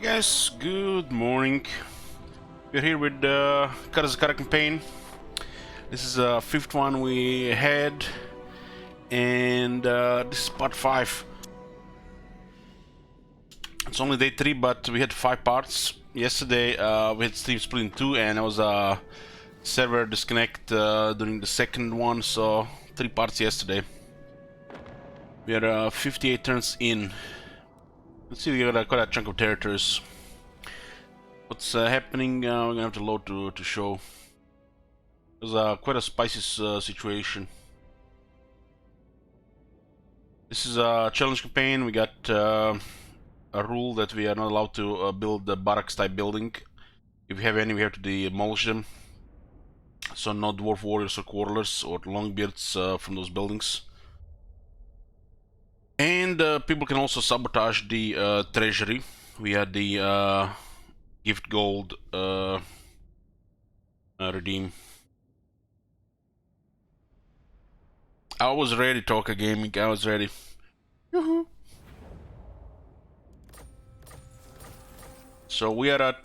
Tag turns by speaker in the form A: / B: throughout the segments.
A: Hey guys, good morning. We're here with the Karaz-a-Karak campaign. This is the fifth one we had, and this is part 5. It's only day 3, but we had 5 parts. Yesterday we had Steam split in 2, and there was a server disconnect during the second one, so 3 parts yesterday. We are 58 turns in. Let's see, we got quite a chunk of territories. What's happening? We're gonna have to load to show. It was quite a spicy situation. This is a challenge campaign. We got a rule that we are not allowed to build the barracks type building. If we have any, we have to demolish them. So no dwarf warriors or quarterers or longbeards from those buildings. And people can also sabotage the treasury. We had the gift gold redeem. I was ready, Toka Gaming. I was ready. So we are at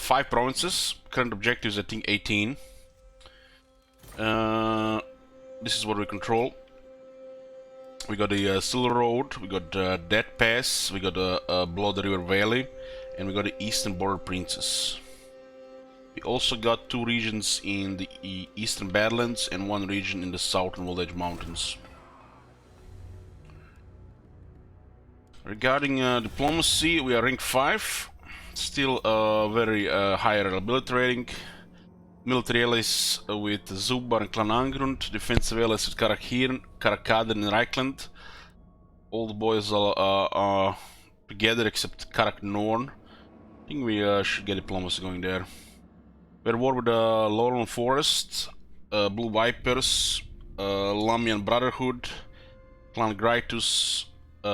A: 5 provinces. Current objective is I think 18. This is what we control. We got the Silver Road, we got Dead Pass, we got Blood River Valley, and we got the Eastern Border Princess. We also got 2 regions in the Eastern Badlands and 1 region in the Southern Old Edge Mountains. Regarding diplomacy, we are rank 5, still very high reliability rating. Military allies with Zubar and Clan Angrund, defensive allies with Karak-a-Karak and Reichland. All the boys are together except Karak Norn. I think we should get diplomacy going there. We're at war with the Laurel Forest, Blue Vipers, Lamian Brotherhood, Clan Grytus,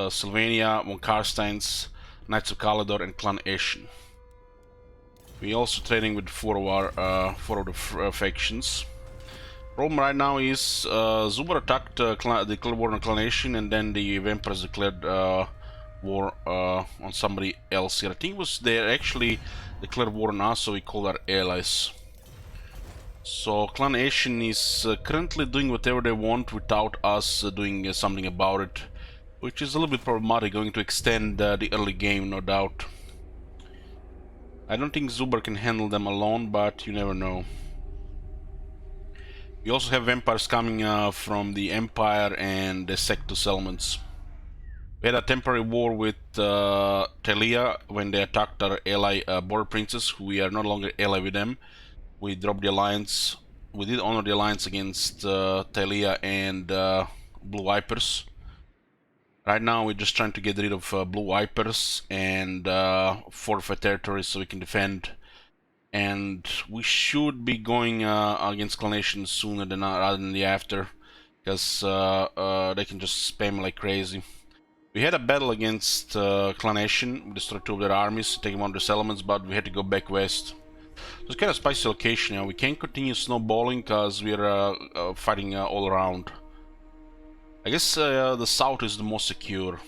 A: Sylvania, Von Karsteins, Knights of Kalador, and Clan Eshin. We also trading with 4 of the factions. Problem right now is Zubar attacked declared war on Clan Eshin, and then the vampires declared war on somebody else here. I think it was they actually declared war on us, so we called our allies. So Clan Eshin is currently doing whatever they want without us doing something about it, which is a little bit problematic, going to extend the early game, no doubt. I don't think Zubar can handle them alone, but you never know. We also have vampires coming from the Empire and the Sector settlements. We had a temporary war with Talia when they attacked our ally Border Princess, who we are no longer ally with them. We dropped the alliance. We did honor the alliance against Talia and Blue Vipers. Right now we're just trying to get rid of Blue Vipers and fortify territories so we can defend. And we should be going against Clan Eshin sooner than rather than the after, because they can just spam like crazy. We had a battle against Clan Eshin. We destroyed 2 of their armies, taking 1 of the settlements, but we had to go back west. So it's kind of spicy location. You know, we can't continue snowballing because we're fighting all around. I guess the south is the most secure.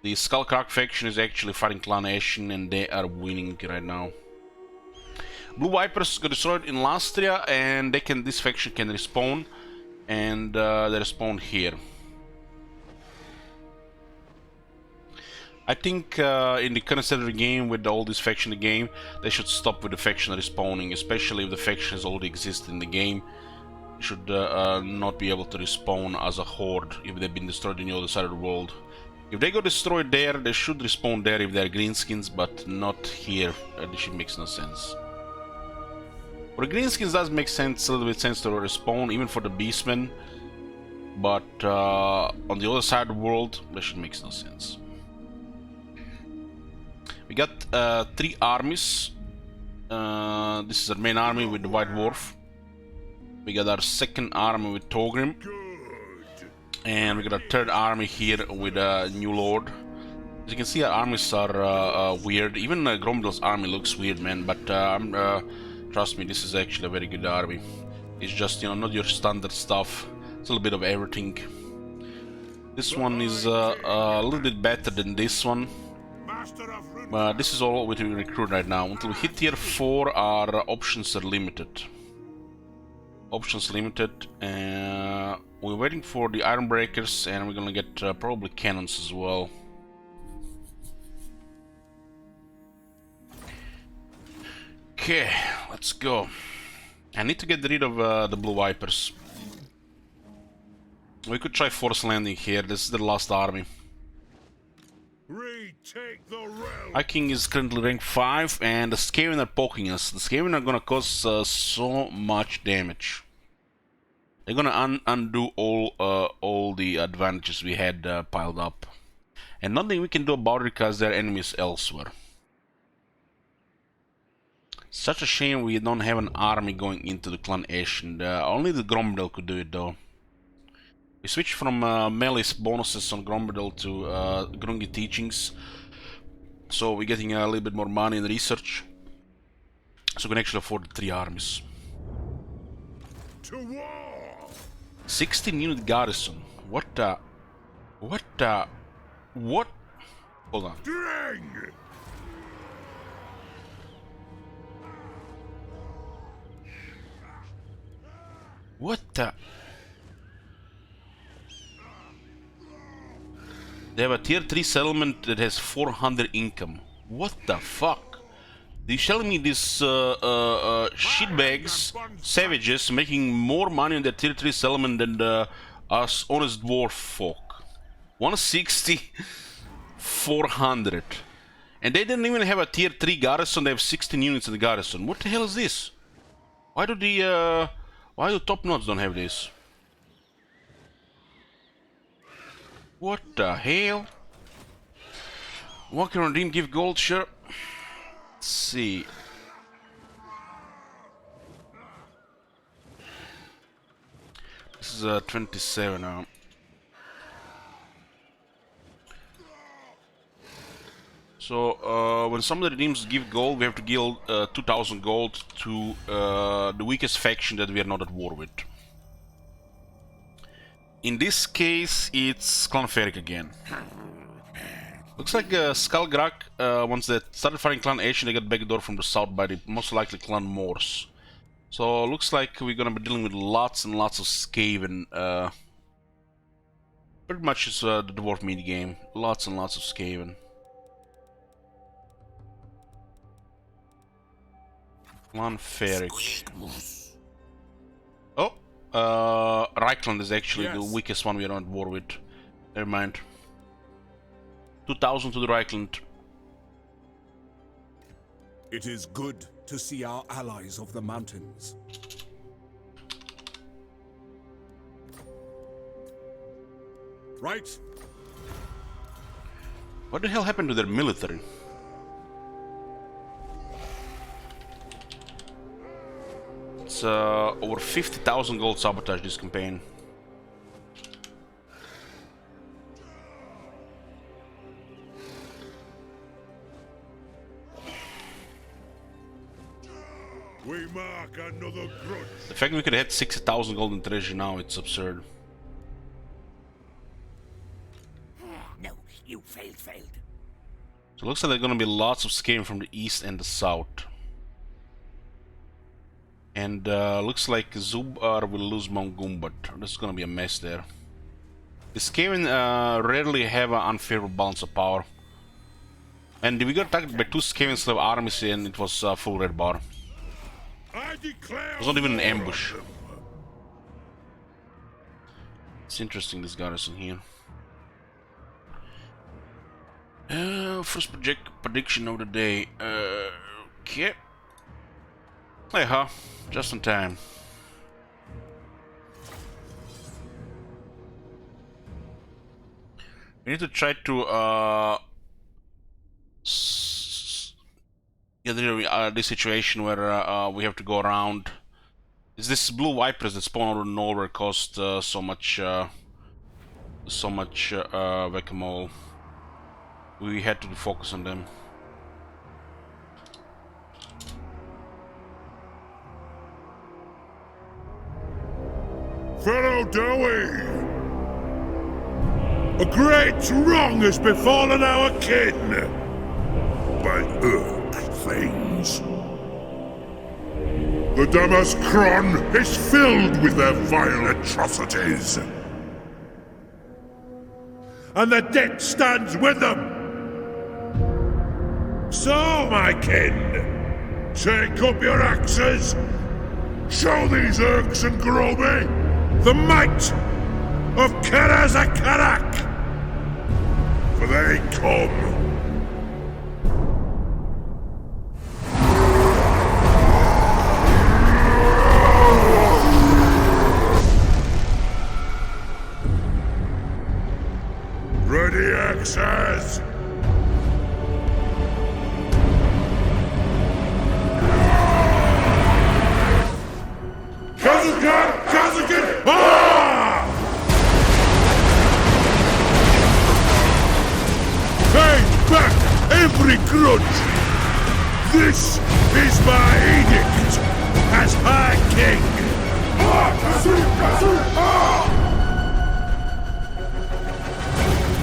A: The Skullcrack faction is actually fighting Clan Eshin, and they are winning right now. Blue Vipers got destroyed in Lastria, and this faction can respawn, and they respawn here. I think in the current state of the game, with all this faction in the game, they should stop with the faction respawning, especially if the factions already exist in the game. They should not be able to respawn as a horde if they've been destroyed on the other side of the world. If they go destroyed there, they should respawn there if they're greenskins, but not here. This shit makes no sense. For the greenskins does make sense, a little bit sense to respawn, even for the beastmen, but on the other side of the world, that shit makes no sense. We got 3 armies. This is our main army with the White Dwarf. We got our second army with Togrim. And we got our third army here with New Lord. As you can see, our armies are weird. Even Gromdel's army looks weird, man. But trust me, this is actually a very good army. It's just, you know, not your standard stuff. It's a little bit of everything. This one is a little bit better than this one. But this is all we can recruit right now. Until we hit tier 4, our options are limited. Options limited. We're waiting for the iron breakers, and we're gonna get probably cannons as well. Okay, let's go. I need to get rid of the blue vipers. We could try force landing here. This is the last army. Our king is currently rank 5, and the Skaven are poking us. The Skaven are gonna cause so much damage. They're gonna undo all the advantages we had piled up, and nothing we can do about it because there are enemies elsewhere. Such a shame we don't have an army going into the Clan Ash, and only the Grombedel could do it though. We switched from melee's bonuses on Grombedel to Grungy teachings, so we're getting a little bit more money in research, so we can actually afford the 3 armies. 16 unit garrison. What? Hold on. What the? They have a tier 3 settlement that has 400 income. What the fuck? They're telling me these shitbags, savages, making more money on their tier 3 settlement than us honest dwarf folk. 160, 400. And they didn't even have a tier 3 garrison, they have 16 units in the garrison. What the hell is this? Why do top nodes don't have this? What the hell? Walker on Dream give gold, sure. Let's see. This is 27 now. So when some of the redeems give gold, we have to give 2000 gold to the weakest faction that we are not at war with. In this case, it's Clan Ferik again. Looks like Skullgrak, once they started fighting Clan Ash, they got backdoor from the south by the most likely Clan Morse. So looks like we're gonna be dealing with lots and lots of Skaven. Pretty much it's the dwarf mini game. Lots and lots of Skaven. Clan Ferik. Oh! Reichland is actually the weakest one we are on war with. Never mind. 2000 to the Reichland.
B: It is good to see our allies of the mountains. Right.
A: What the hell happened to their military? It's over 50,000 gold sabotage this campaign.
B: We mark another grudge.
A: The fact we could hit 60,000 gold in treasure now, it's absurd.
B: No, you failed.
A: So it looks like there are gonna be lots of Skaven from the east and the south. And looks like Zubar will lose Mount Gumbat. This is gonna be a mess there. The Skaven rarely have an unfavorable balance of power. And we got attacked by 2 Skaven slave armies and it was full red bar. It was not even an ambush. It's interesting, this garrison here. First prediction of the day. Okay. Hey, huh? Just in time. We need to try to get rid of this situation where we have to go around. Is this blue vipers that spawn out of nowhere cost so much whack-a-mole? We had to focus on them.
B: Fellow Dowie! A great wrong has befallen our kin! by Urk things. The Damaskron is filled with their vile atrocities. And the debt stands with them. So, my kin, take up your axes. Show these Urks and Groby the might of Karaz-a-Karak. For they come. Ready, axes! Karaz-a-Karak! Ah! Pay back every grudge! This is my edict as High King!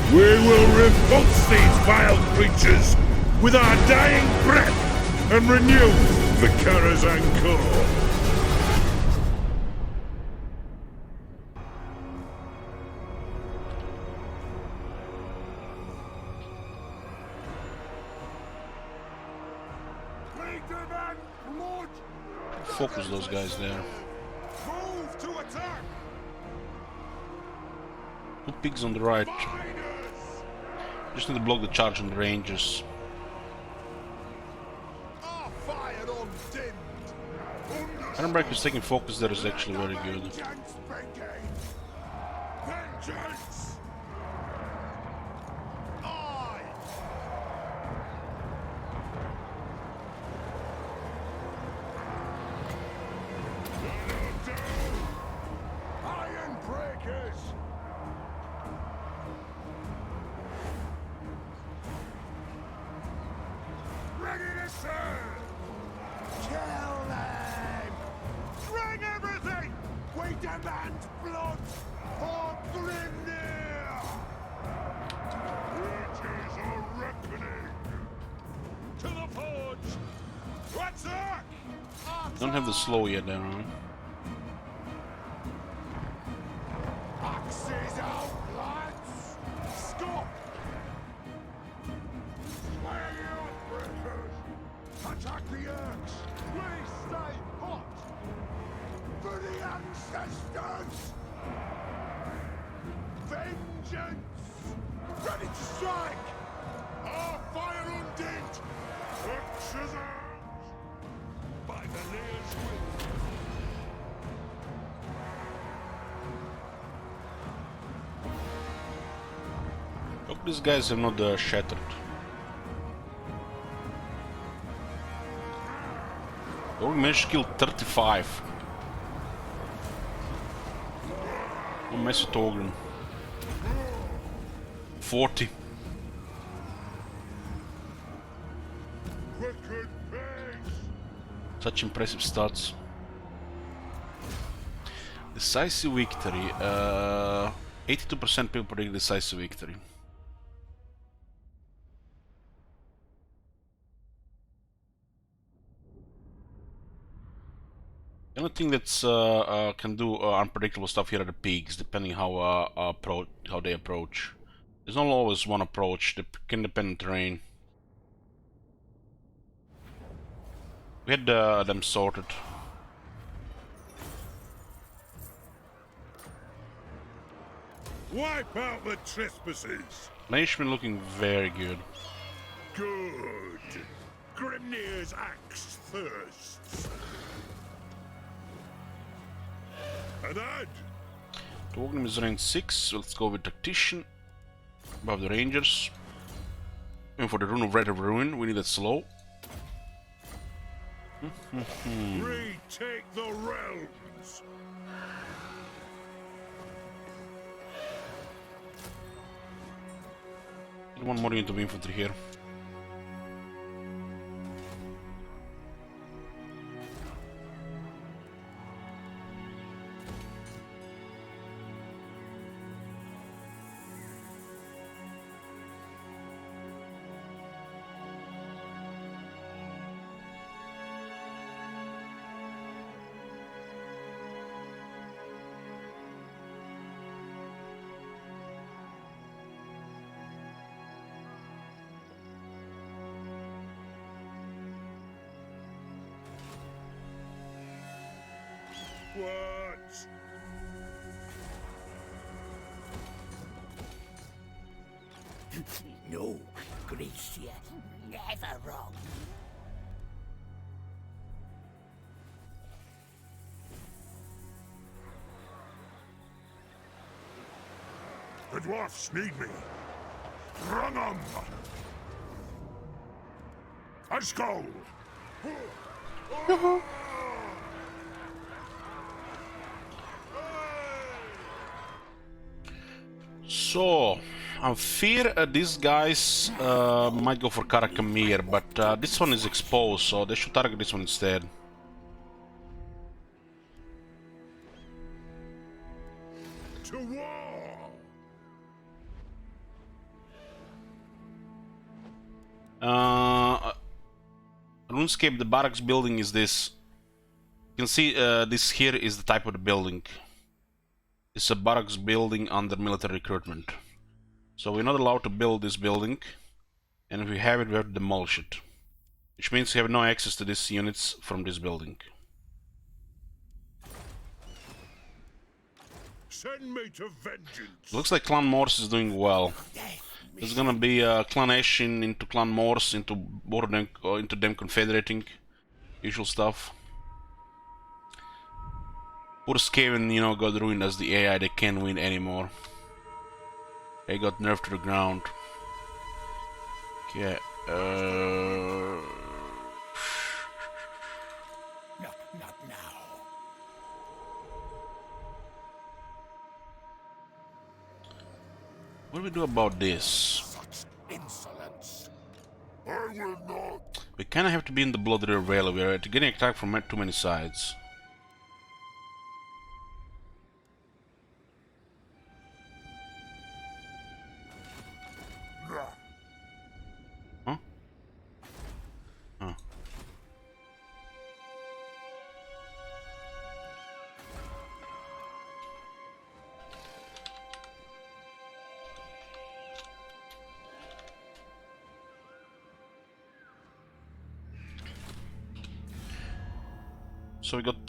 B: We will repulse these vile creatures with our dying breath and renew the Karaz-a-Karak.
A: Focus those guys there.
B: Move to attack!
A: Two pigs on the right. Just need to block the charge on the rangers. Ironbreaker is taking focus there is actually very good.
B: Kill them! Bring everything! We demand blood for Grimnir! It is a reckoning! To the forge! Attack!
A: Don't have the slow yet there, huh?
B: Axes out, lads! Stop! Slay your breakers! Attack the Urks! We stay hot! For the ancestors! Vengeance! Ready to strike! Our fire undid! Axes out! By the Lear's will!
A: Hope these guys have not shattered. Oh, we managed to kill 35. Oh, mess with Ogren. 40. Such impressive stats. Decisive victory. 82% people predict decisive victory. The only thing that's can do unpredictable stuff here are the pigs, depending how they approach. There's not always one approach. They can depend on terrain. We had them sorted.
B: Wipe out the trespassers!
A: Management looking very good.
B: Good. Grimnir's axe thirsts. An ad!
A: The Ogrim is range 6, let's go with Tactician. Above the Rangers. And for the Rune of Red of Ruin, we need that slow.
B: Retake the realms!
A: One more unit of infantry here.
B: backwards!
C: No, Gracia, never wrong.
B: The dwarfs need me. Run 'em! Let's go!
A: So, I fear these guys might go for Karak-a-Mir, but this one is exposed, so they should target this one instead.
B: To war!
A: RuneScape, the barracks building is this. You can see this here is the type of the building. It's a barracks building under military recruitment. So we're not allowed to build this building, and if we have it, we have to demolish it. Which means we have no access to these units from this building.
B: Send me to vengeance!
A: Looks like Clan Morse is doing well. There's gonna be Clan Ashin into Clan Morse, into them confederating. Usual stuff. Poor Skaven, you know, got ruined as the AI. They can't win anymore. They got nerfed to the ground. Okay.
C: Not now.
A: What do we do about this?
C: Such insolence.
B: I will not!
A: We kinda have to be in the Blood River Valley. We are getting attacked from too many sides. Huh? Huh. So we got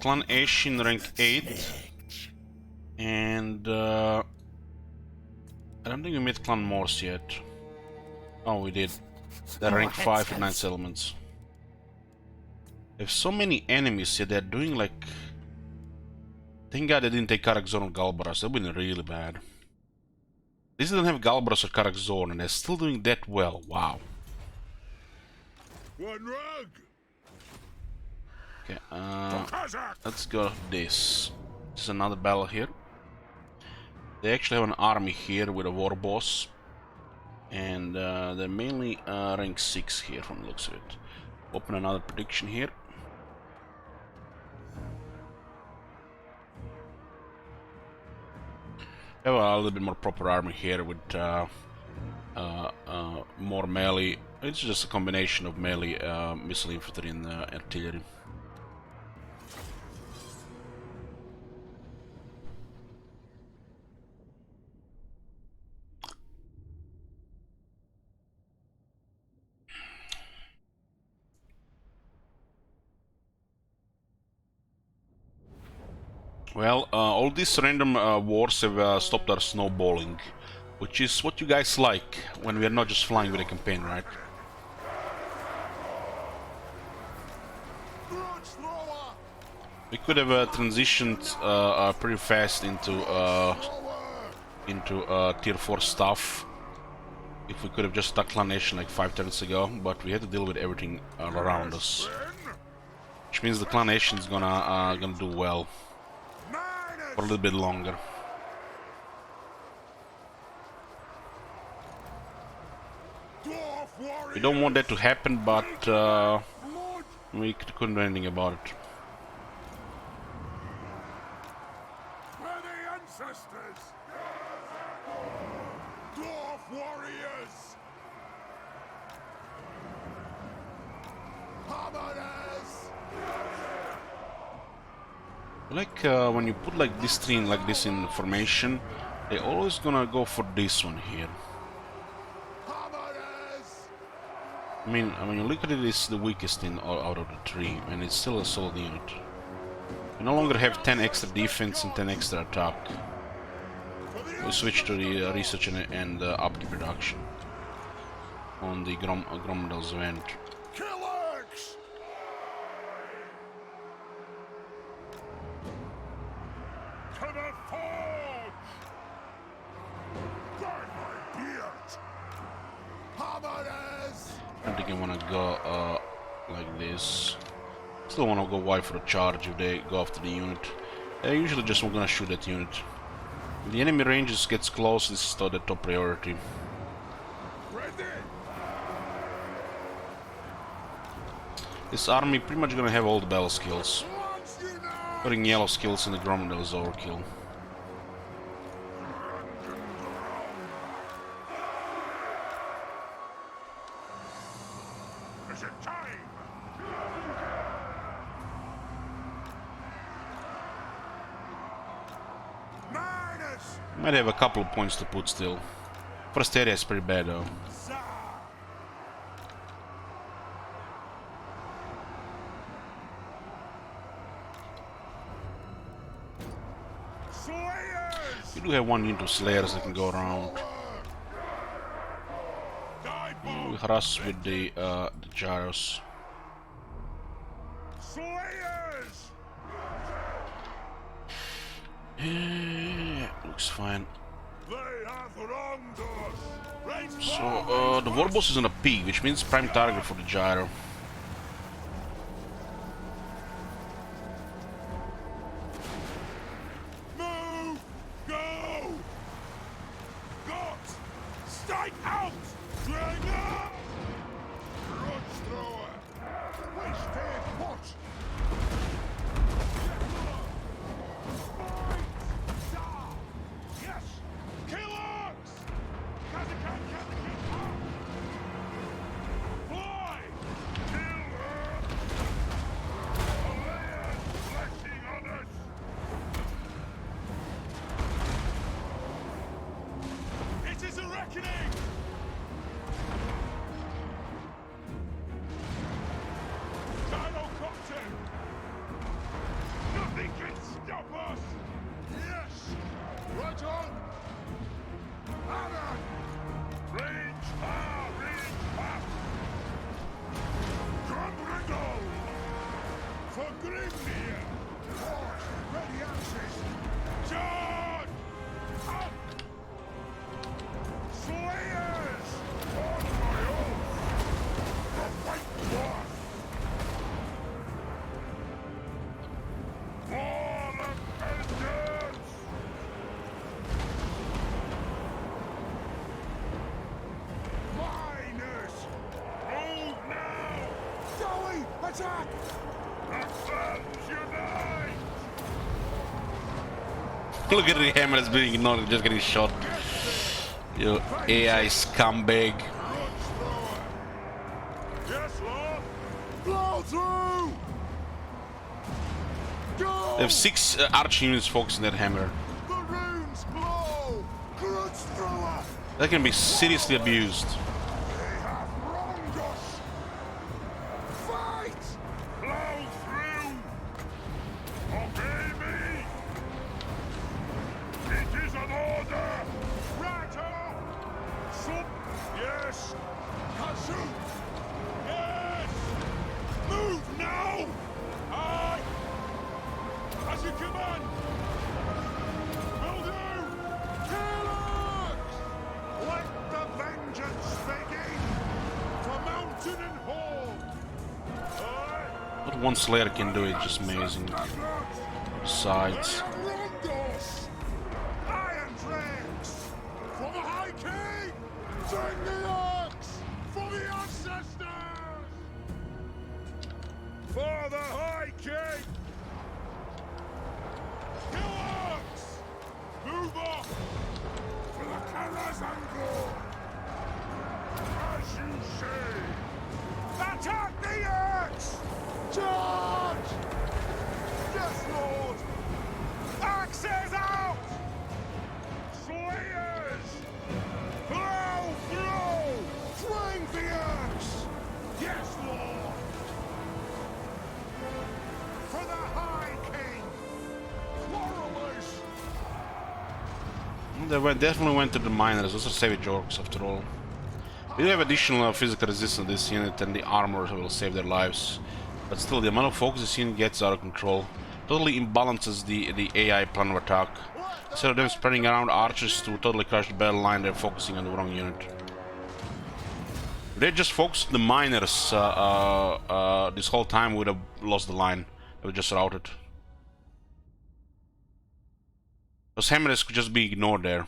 A: Clan Ashin rank 8, and I don't think we met Clan Morse yet. Oh, we did. They're rank 5 with 9 settlements. There's so many enemies here. They're doing like. Thank God they didn't take Karak-Zor or Galbaras. That would have been really bad. These don't have Galbaras or Karak-Zor, and they're still doing that well. Wow.
B: One rug!
A: Okay,
B: Kazakh!
A: let's go this. This is another battle here. They actually have an army here with a war boss. And they're mainly rank 6 here from the looks of it. Open another prediction here. Have a little bit more proper armor here with more melee. It's just a combination of melee, missile infantry and artillery. Well, all these random wars have stopped our snowballing, which is what you guys like when we are not just flying with a campaign, right? We could have transitioned pretty fast into tier 4 stuff if we could have just stuck Clan Nation like 5 turns ago, but we had to deal with everything around us, which means the Clan Nation is gonna do well for a little bit longer. We don't want that to happen, but we couldn't do anything about it.
B: We're the ancestors! Dwarf warriors! Harmoners!
A: Like when you put like this thing like this in formation, they're always gonna go for this one here. I mean, when you look at it, it's the weakest thing out of the three, and it's still a solid unit. You We no longer have 10 extra defense and 10 extra attack. We switch to the research and upkeep reduction on the Grommel's event.
B: Killers! To the forge! Burn my beard! Hammers!
A: I don't think I want to go like this. Still want to go wide for a charge if they go after the unit. I usually just want to shoot that unit. If the enemy ranges gets close, this is the top priority.
B: Ready!
A: This army pretty much gonna have all the battle skills.
B: Once you know!
A: Putting yellow skills in the Grommel is overkill.
B: Is it time? Minus!
A: Might have a couple of points to put still. First area is pretty bad though.
B: Slayers!
A: We do have one unit of Slayers that can go around. We harass with the gyros.
B: Slayers!
A: Yeah, looks fine.
B: They have wronged us!
A: So, the warboss is on a P, which means prime target for the gyro.
B: Move! Go! Got! Strike out! Drain up! Grudge thrower! Wasted what? Yes! Killers! Karaz-a-Karak! Fly! Kill her! Aleia's blessing on us! It is a reckoning! Gyrocopter! Nothing can stop us! Yes! Right on! Alan! Range far! Range fast! Grumbrindle! For Grimnir! Forge! Ready axes! Charge! Up! Slayers! On my oath! The White Dwarf! Wall of vengeance! Miners! Move now! Joey! Attack! The Suns unite!
A: Look at the hammer that's being ignored, just getting shot. You AI scumbag.
B: Grudge thrower! Yes, Lord! Blow through! Go!
A: They have 6 arch units focusing that hammer.
B: The runes glow! Grudge thrower!
A: That can be seriously abused.
B: They have wronged us! Fight! Blow through! Obey me! It is an order! Right on! Sub! Yes! Kazoo! Yes! Move now! Aye! As you command! Will do! Killers! Let the vengeance begin! For mountain and hall! Aye!
A: What one Slayer can do is just amazing. Besides,
B: Rondos! Iron Dregs! For the High King! Take the axe! For the ancestors! For the High King! Killers! Move off! For the Karaz-a-Karak! As you say! Attack the axe! Charge! Yes, Lord! Axes out! Slayers! Blow through! Swing the axe! Yes, Lord! For the High King!
A: Definitely went to the miners. Those are savage orcs after all. We do have additional physical resistance in this unit, and the armor will save their lives. But still, the amount of focus this unit gets out of control. Totally imbalances the AI plan of attack. Instead of them spreading around archers to totally crush the battle line, they're focusing on the wrong unit. If they just focused on the miners this whole time, we would have lost the line. They were just routed. Those hammers could just be ignored there.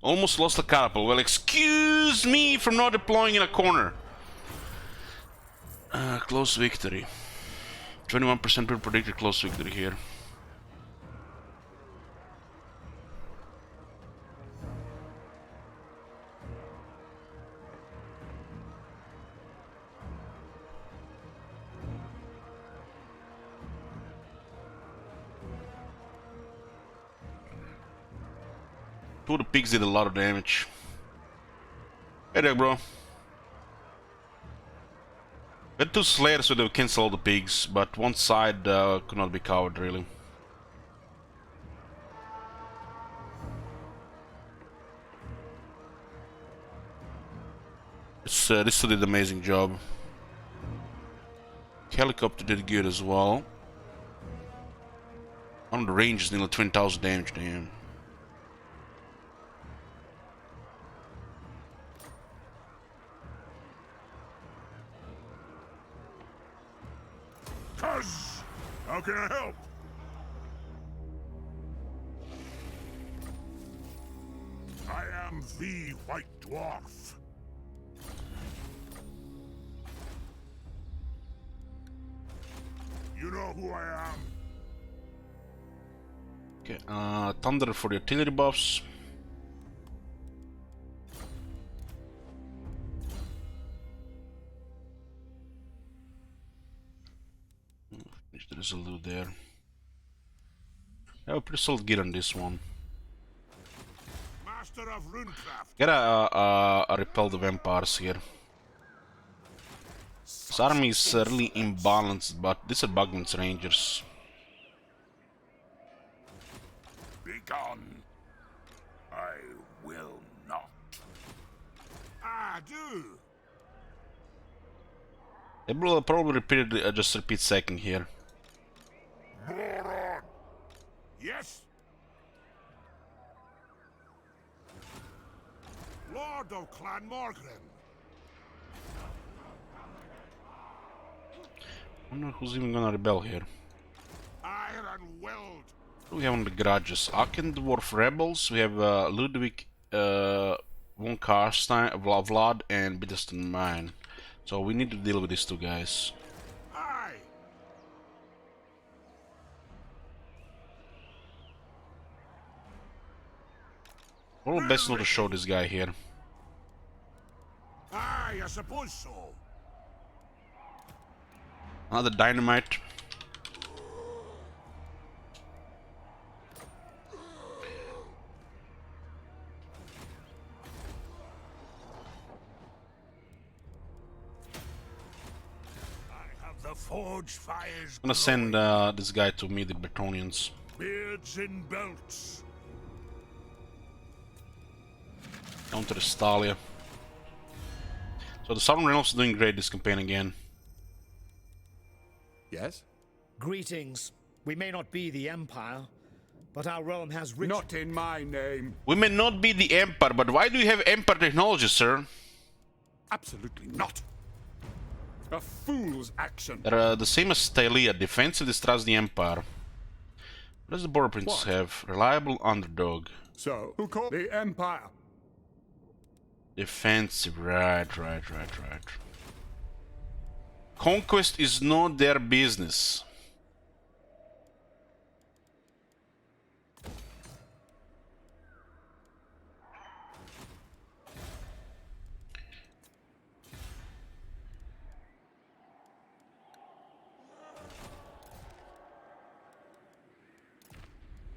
A: Almost lost the catapult. Well, excuse me from not deploying in a corner. Close victory. 21% predicted close victory here. Two of the pigs did a lot of damage. Hey there, bro. We had two slayers, so they would cancel all the pigs, but one side could not be covered, really. This did an amazing job. Helicopter did good as well. On the range is nearly 20,000 damage, damn.
B: How can I help? I am the White Dwarf. You know who I am?
A: Okay, Thunder for the artillery buffs. There's a loot there. I have a pretty solid gear on this one.
B: Master of Runecraft.
A: Gotta repel the vampires here. This army is really imbalanced, but these are Bugman's Rangers.
B: Begone. I will not. I do.
A: They will probably just repeat second here.
B: Moron. Yes. Lord of Clan Morgrim.
A: I wonder who's even gonna rebel here.
B: Iron Weld.
A: What do we have on the garages? Dwarf rebels. We have Ludwig von Karstein, Vlad, and Bittersten Mine. So we need to deal with these two guys.
B: Aye.
A: Well, best not to show this guy here.
B: Aye, I suppose so.
A: Another dynamite.
B: The forge fires.
A: I'm gonna send this guy to meet the Bretonians.
B: Beards and belts.
A: Down to the Stalia. So the Southern Realms are doing great this campaign again.
B: Yes?
D: Greetings. We may not be the Empire, but our realm has rich...
B: Not in my name.
A: We may not be the Empire, but why do you have Empire technology, sir?
B: Absolutely not. A fool's action.
A: They're the same as Stylia, defensive, distrust the Empire. What does the Border Prince have? Reliable underdog.
B: So, who called the Empire?
A: Defensive, right. Conquest is not their business.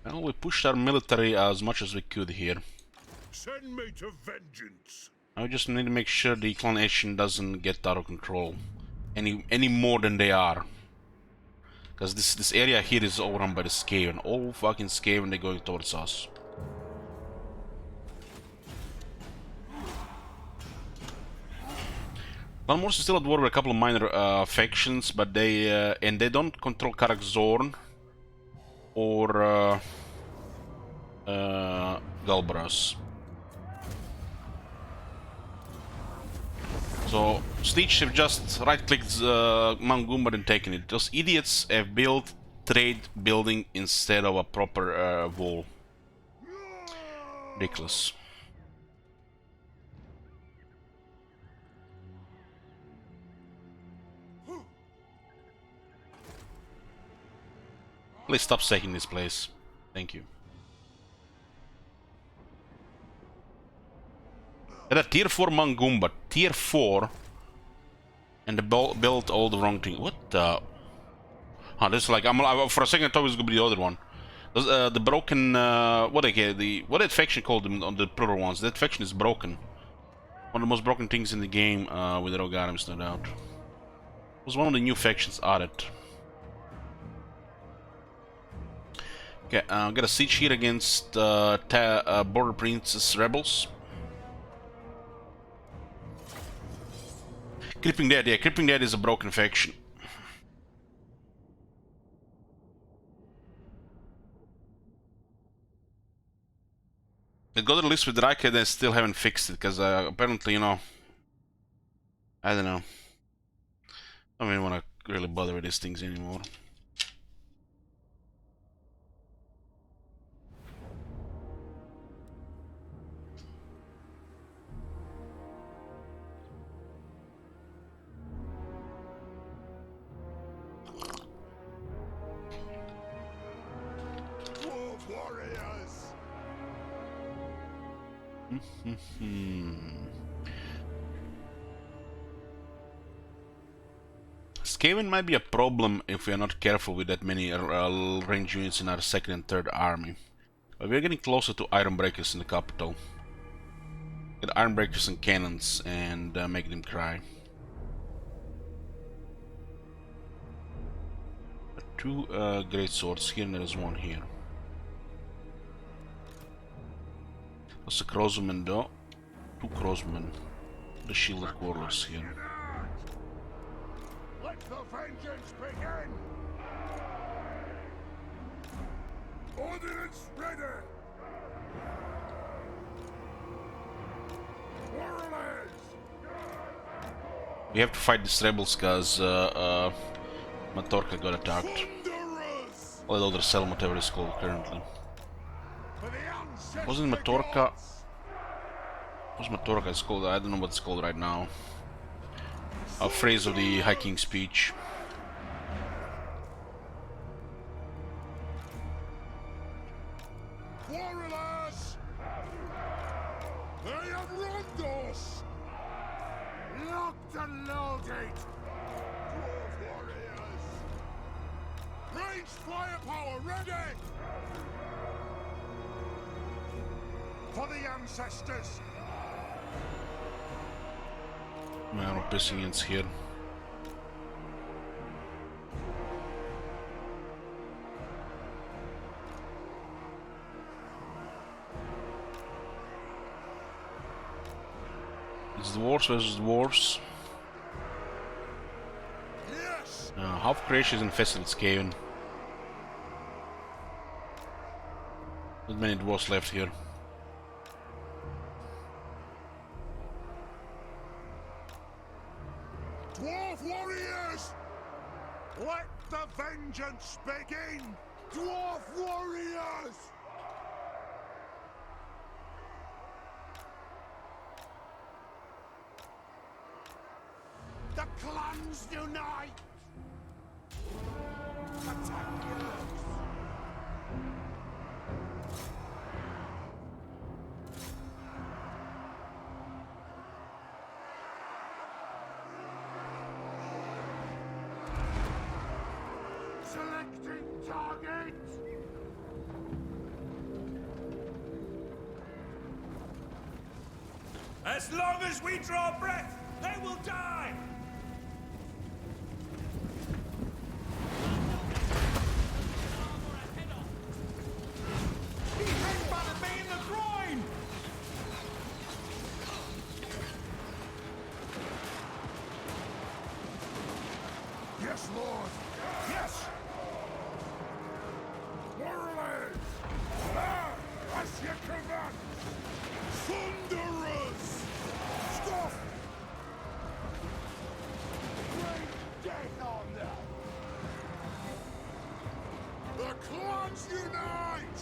A: Well, we pushed our military as much as we could here.
B: Send me to vengeance.
A: I just need to make sure the inclination doesn't get out of control any more than they are. Because this area here is overrun by the Skaven. All fucking Skaven, they're going towards us. Almost still at war with a couple of minor factions, but they don't control Karak-Zorn or Galbaras. So Stitch have just right-clicked Mount Goomba and taken it. Those idiots have built trade building instead of a proper wall. Ridiculous. Please stop taking this place. Thank you. At a tier 4 Mangumba, tier 4, and they built all the wrong thing. What the? Huh, this is like for a second I thought it was gonna be the other one. The broken what that faction called them on the plural ones? That faction is broken. One of the most broken things in the game with the Rogarims, no doubt. It was one of the new factions added. Okay, got a siege here against Border Princess rebels. Creeping Dead, yeah, Creeping Dead is a broken faction. It got released with Raikkonen and still haven't fixed it, because apparently, you know, I don't know. I don't even want to really bother with these things anymore. Skaven might be a problem if we are not careful with that many range units in our second and third army. But we're getting closer to Ironbreakers in the capital. Get Ironbreakers and cannons and make them cry. Two great swords here and there's one here. That's a crossman though. Two crossmen. The shielded warlords here.
B: Let the vengeance begin! Ordnance ready! Warriors!
A: We have to fight these rebels because Matorka got attacked. Or the other Selm, whatever it's called currently. Wasn't Matorka? What's Matorka? It's called. I don't know what it's called right now. A phrase of the High King's speech.
B: Warriors! They have wronged us! Locked and loaded! Dwarf warriors! Ranged firepower ready! For the ancestors!
A: Man, pissing ins here. It's dwarves versus dwarves.
B: Yes!
A: Half Croatia is infested with Skaven. Not many dwarves left here.
B: Dwarf warriors! Let the vengeance begin! Dwarf warriors! The clans unite! Attack! Selecting target!
E: As long as we draw breath, they will die! He headbutted me in the groin!
B: Yes, Lord! Yes! Warriors! Ah! As you command! Thunderers! Scoff! Great death on them! The clans unite!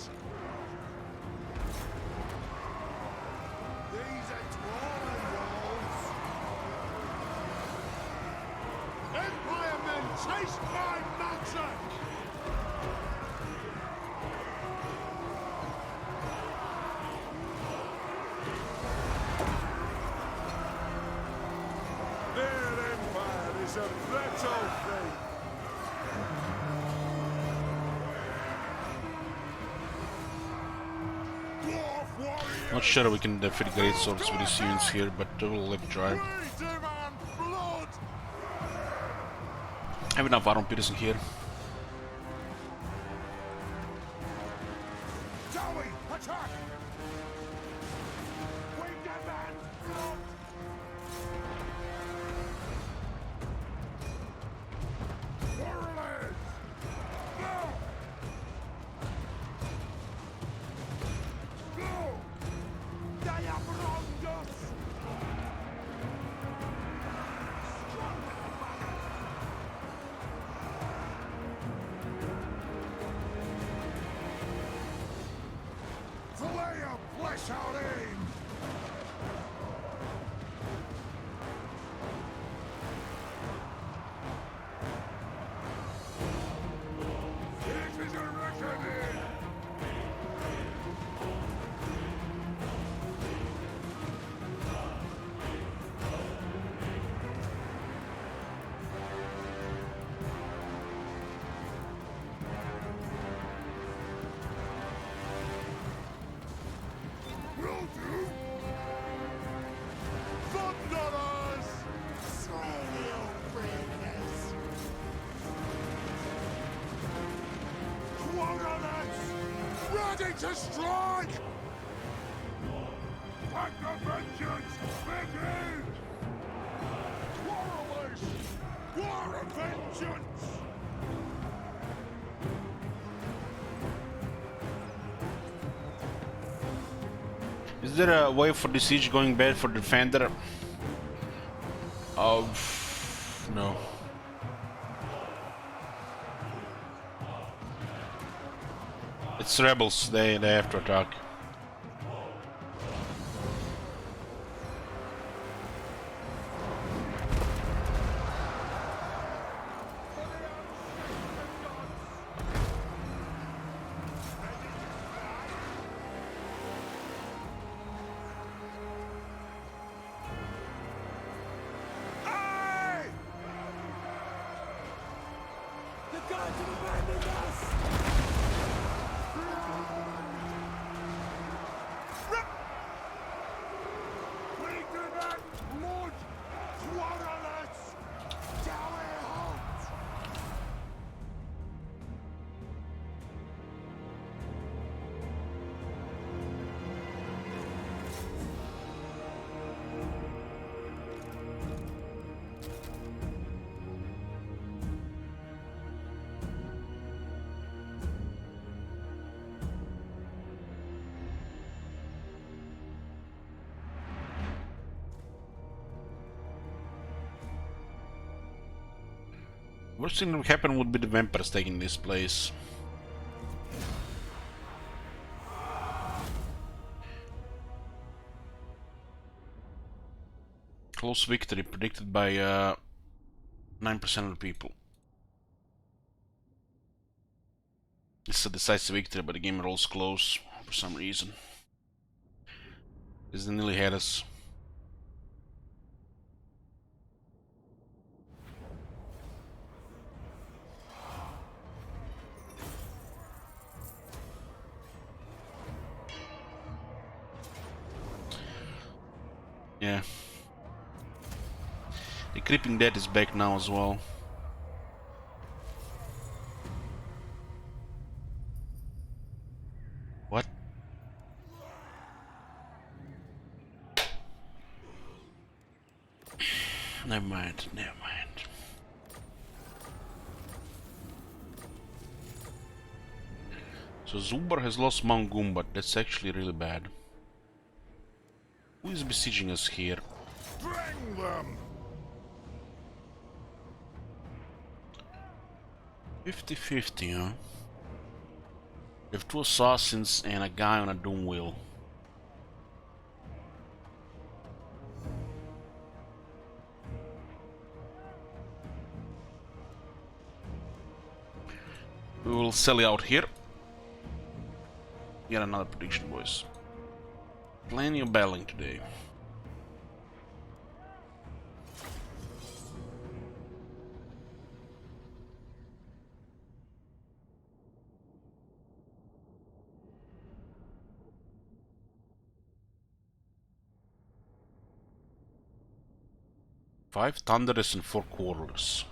B: These are trolls! Empire men chase my mountain! Their empire is a brittle thing! Dwarf warrior!
A: Not sure we can defeat great swords with these units here, but we'll let it try.
B: We demand blood!
A: I have enough armor piercing here.
B: Zoe, attack! We demand blood! Warriors! Go! Go! They have wronged us! Flair, bless our aim! It is a reckoning! Will do! Thunderers! Slowly, bravest! Warriors! Ready to strike! Let the vengeance begin! Warriors! War of vengeance!
A: Is there a way for the siege going bad for the defender? Oh, no. It's rebels, they have to attack.
B: Aye!
E: The gods have abandoned us!
B: We demand blood! Warriors! Tower halt!
A: Worst thing that would happen would be the vampires taking this place. Close victory predicted by 9% of the people. It's a decisive victory, but the game rolls close for some reason. This nearly had us. Yeah. The Creeping Dead is back now as well. What? Never mind, never mind. So Zubar has lost Mount Gumbat, that's actually really bad. Who is besieging us here?
B: Bring them!
A: 50-50, huh? We have 2 assassins and a guy on a doom wheel. We will sell you out here. Yet another prediction, boys. Plenty of battling today. Five Thunderers and 4 Quarrelers.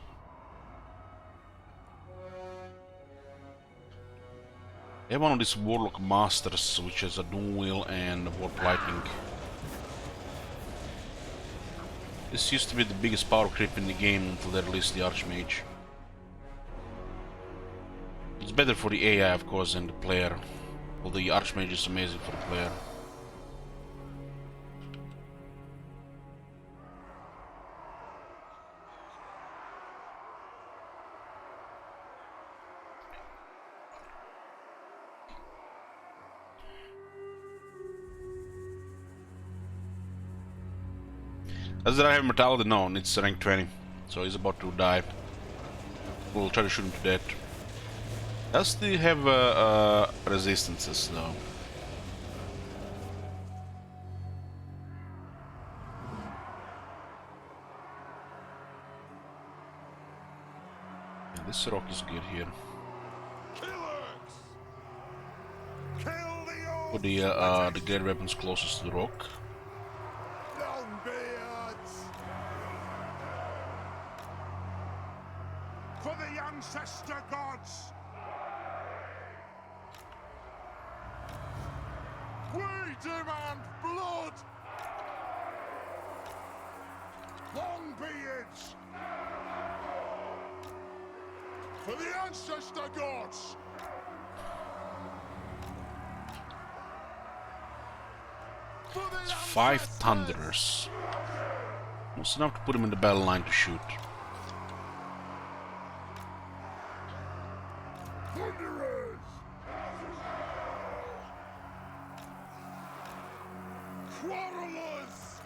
A: I have one of these Warlock Masters, which has a Doom Wheel and Warp Lightning. This used to be the biggest power creep in the game until they released the Archmage. It's better for the AI, of course, than the player. Although the Archmage is amazing for the player. Does that have mortality? No, it's rank 20. So he's about to die. We'll try to shoot him to death. Does he have resistances though? Yeah, this rock is good here.
B: Killers! Kill
A: Put the great weapons closest to the rock.
B: Longbeards! For the ancestor gods! We demand blood! Longbeards! For the ancestor gods! For the
A: It's 5
B: ancestors!
A: Thunderers. It's enough to put him in the battle line to shoot.
B: Thunderers! Quarrelers!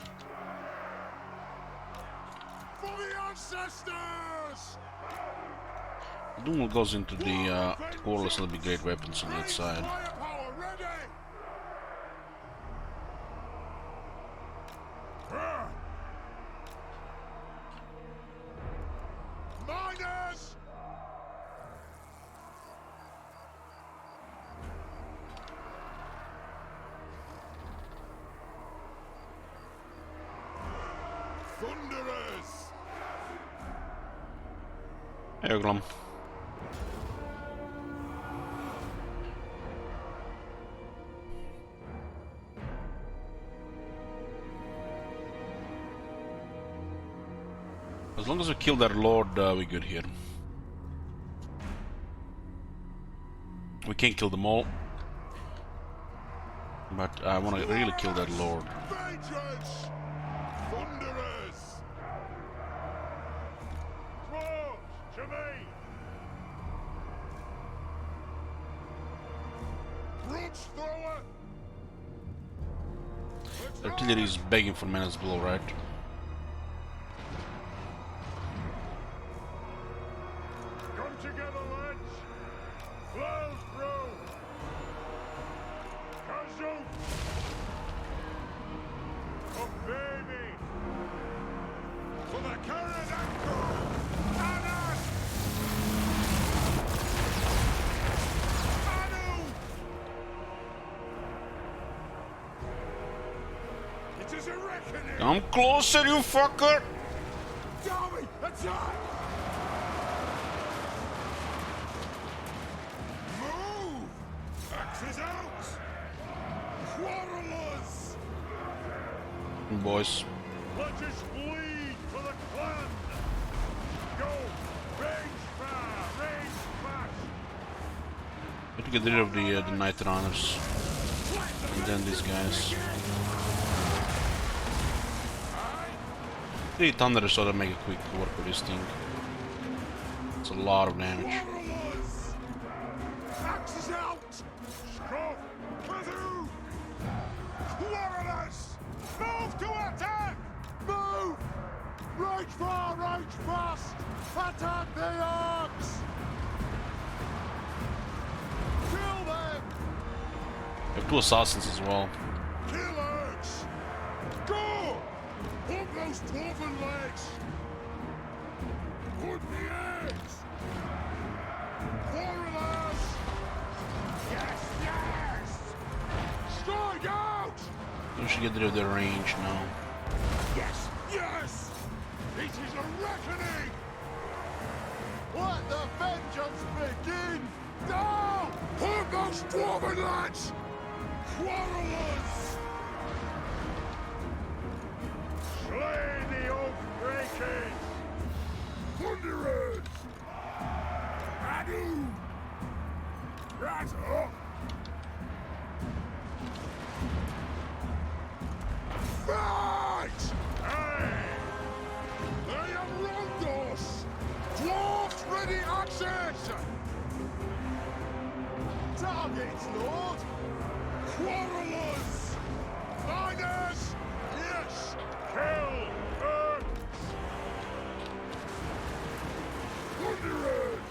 B: For the ancestors!
A: Doom goes into the Quarrelers, will be great weapons on that side.
B: Firepower ready! Miners! Thunderers!
A: Öglom. As long as we kill their lord, we're good here. We can't kill them all, but I want to really kill that lord.
B: Vengeance! Thunderers! Close to me! Brooch thrower!
A: Artillery is begging for menace blow, right?
B: Come together, lads! Flails through! Kazoo! Obey me! For the Karaz-a-Karak! Anas! Anu! It is erect!
A: Come closer, you fucker!
E: Tommy, attack!
B: Move! Axes out! Quarrelers!
A: Boys.
B: Let us bleed for the clan! Go! Range fire! Range fast!
A: Need to get rid of the Night Runners. And then these guys. 3 Thunders so to make a quick work with this thing. It's a lot of damage.
B: Quarrelers! Axes out! Scruff! Kazoo! Quarrelers! Move to attack! Move! Rage far, rage fast! Attack the orcs! Kill them!
A: We have 2 assassins as well.
B: Kill orcs! Go! Pump those dwarven legs! Put the eggs! Quarrelers! Yes, yes! Strike out!
A: We should get rid of their range now.
B: Yes, yes! It is a reckoning! Let the vengeance begin! Down! Put those dwarven lads! Quarrelers! Slay the oath breakers! Thunderers! Adu! Rat up! Fight! Hey! They have wronged us! Dwarfs ready access! Targets, Lord! Quarrelers! Miners! Yes! Kill! Orcs! Thunderers!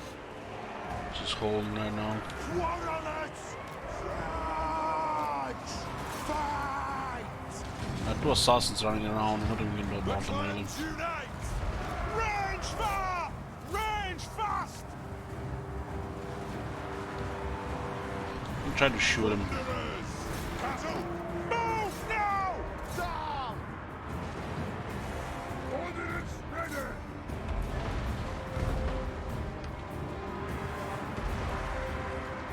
A: Just holding right now.
B: Quarrelers! Fight! Fight!
A: 2 assassins running around, not even gonna do about them really.
E: Clans unite! Range fire! Range fast!
A: I'm trying to shoot him.
B: Thunderers! Castle!
E: Move now!
B: Down! Ordnance ready!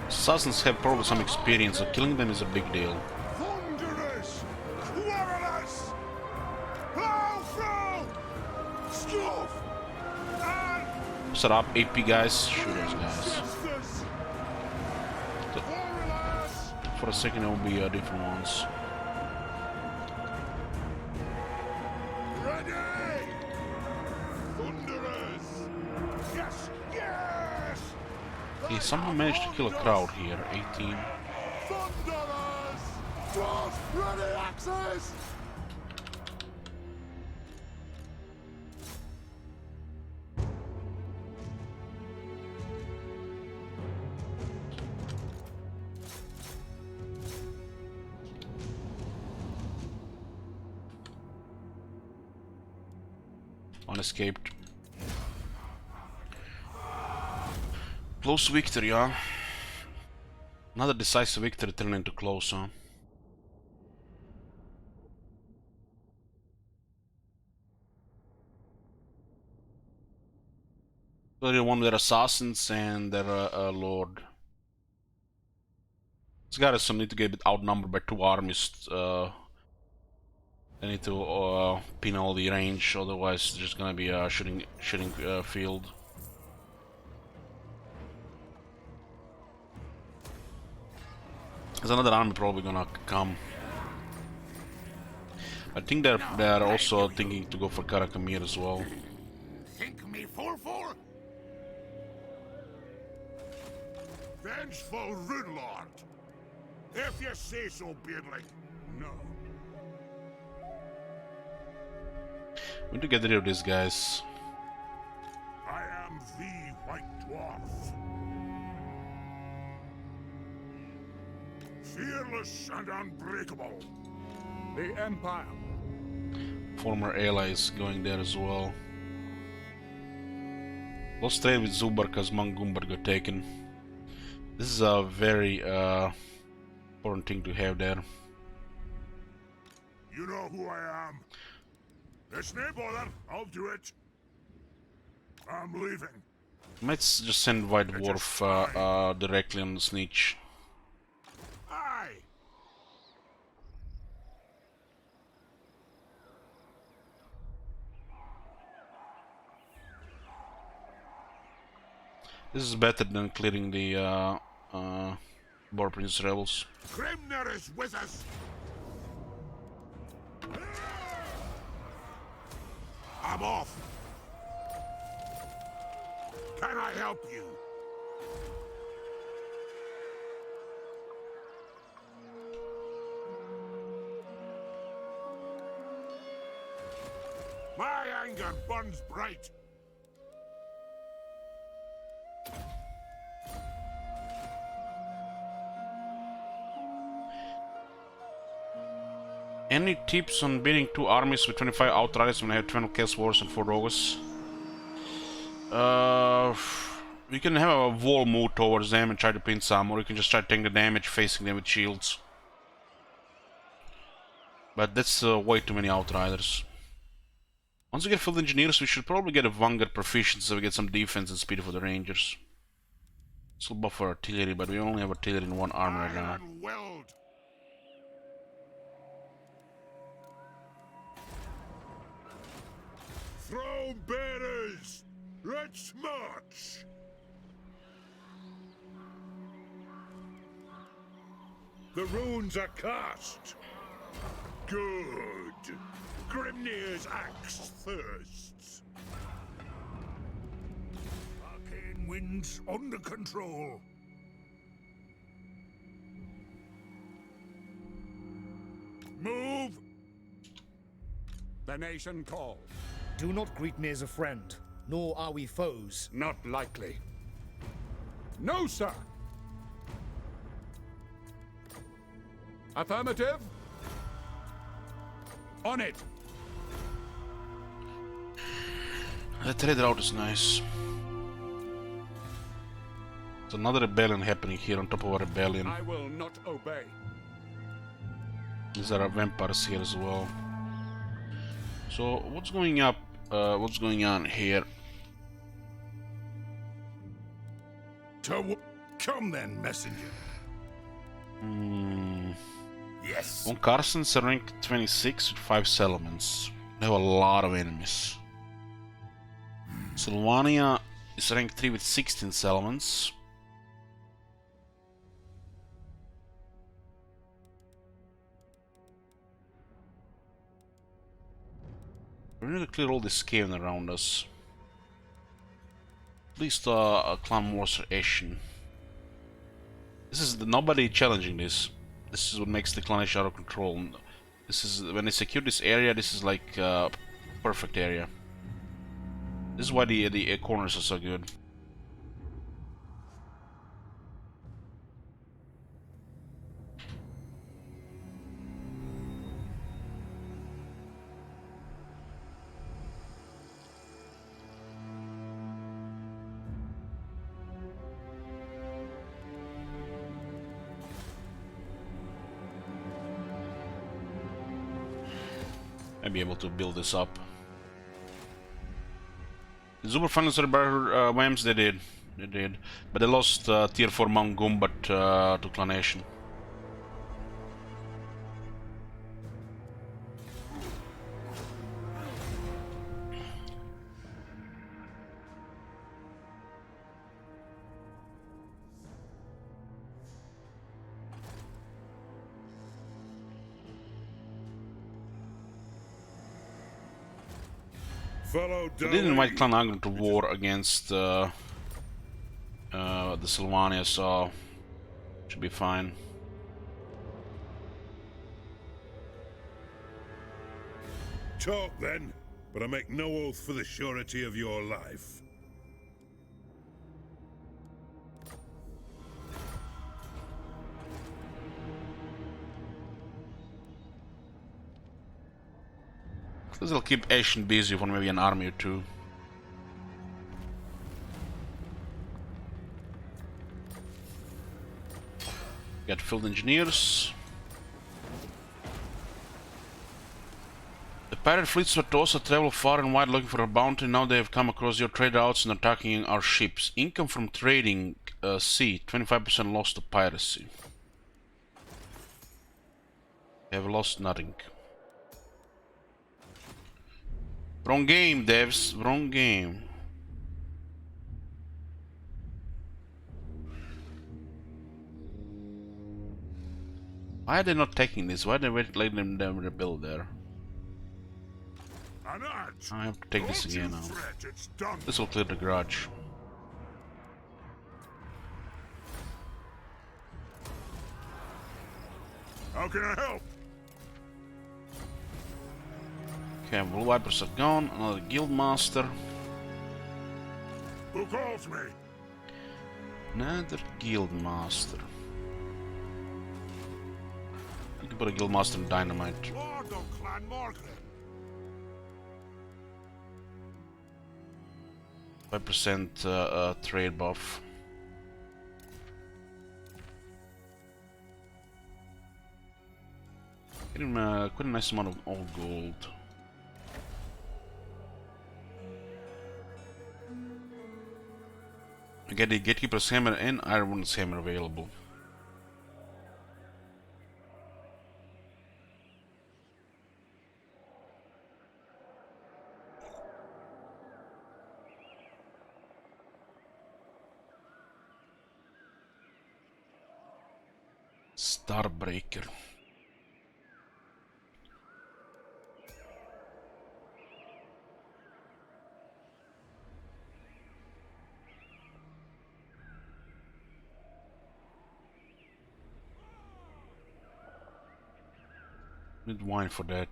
A: Assassins have probably some experience, so killing them is a big deal.
B: Thunderers! Quarrelers! Plow through! Stuff! And
A: Set up AP guys, shoot those guys.
B: sisters! Quarrelers!
A: For a second, it will be different ones.
B: Ready! Thunderers! Yes! Yes!
A: He somehow managed to kill a crowd here. 18.
B: Thunderers! Dwarf ready axes!
A: One escaped. Close victory, huh? Another decisive victory turned into close, huh? So they won their assassins and their lord. These guys need to get a bit outnumbered by 2 armies. They need to pin all the range, otherwise it's just gonna be a shooting field. There's another army probably gonna come. I think they're also thinking to go for Karak as well.
C: Think me fool?
B: Vengeful Runelord! If you say so, Beardling. No.
A: We need to get rid of these guys.
B: I am the White Dwarf. Fearless and unbreakable.
E: The Empire.
A: Former allies going there as well. Lost trade with Zubar because Mangumbar got taken. This is a very important thing to have there.
B: You know who I am. There's no bother. I'll do it. I'm leaving.
A: Let's just send White Dwarf directly on the snitch.
B: Aye.
A: This is better than clearing the Boar Prince rebels.
B: Grimner is with us. I'm off. Can I help you? My anger burns bright.
A: Any tips on beating two armies with 25 outriders when I have 12 Chaos Wars and 4 Rogues? You can have a wall move towards them and try to pin some, or you can just try to take the damage facing them with shields. But that's way too many outriders. Once we get Field Engineers, we should probably get a Vanguard proficiency so we get some defense and speed for the Rangers. This will buff our artillery, but we only have artillery in one army right now.
B: Iron weld. Throne bearers, let's march. The runes are cast. Good. Grimnir's axe thirsts. Arcane winds under control. Move.
E: The nation calls.
D: Do not greet me as a friend, nor are we foes.
E: Not likely. No, sir. Affirmative. On it.
A: The trade route is nice. There's another rebellion happening here on top of a rebellion.
E: I will not obey.
A: These are vampires here as well. So what's going up? What's going on here?
B: Come then, messenger. Yes.
A: Von Carson's rank 26 with 5 settlements. They have a lot of enemies. Sylvania is rank 3 with 16 settlements. We need to clear all this cave around us. At least clan wars are Ashen. This is nobody challenging this. This is what makes the clan out of control. This is when they secure this area. This is like perfect area. This is why the corners are so good. I'll be able to build this up. The Super Finals are Whams, they did. But they lost tier 4 Mount Gumbat to Clanation. We did invite Clan Agron to war against the Sylvania, so should be fine.
B: Talk then, but I make no oath for the surety of your life.
A: This will keep Ashen busy for maybe an army or two. Got Field Engineers. Pirate fleets were to also travel far and wide looking for a bounty. Now they have come across your trade routes and attacking our ships. Income from trading sea, 25% loss to piracy. They have lost nothing. Wrong game, devs. Wrong game. Why are they not taking this? Why are they letting them rebuild there?
B: An art.
A: I have to take this
B: Don't
A: again
B: you
A: now.
B: fret, it's done.
A: This will clear the garage.
B: How can I help?
A: Okay, Blue Vipers are gone. Another guild master.
B: Who calls me?
A: Another guild master. You can put a guild master in dynamite.
B: Lord of Clan Morgan.
A: 5% trade buff. Getting quite a nice amount of old gold. I get the Gatekeeper's Hammer and Ironwood's Hammer available. Starbreaker. Need wine for that.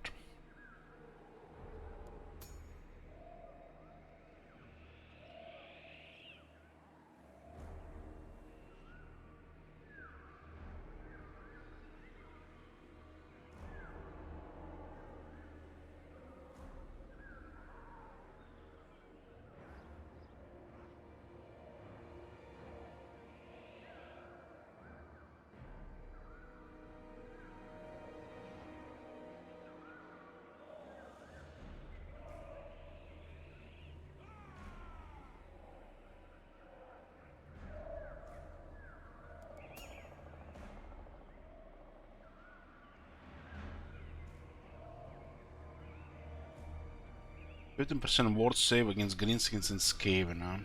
A: %15% ward save against greenskins and Skaven, huh?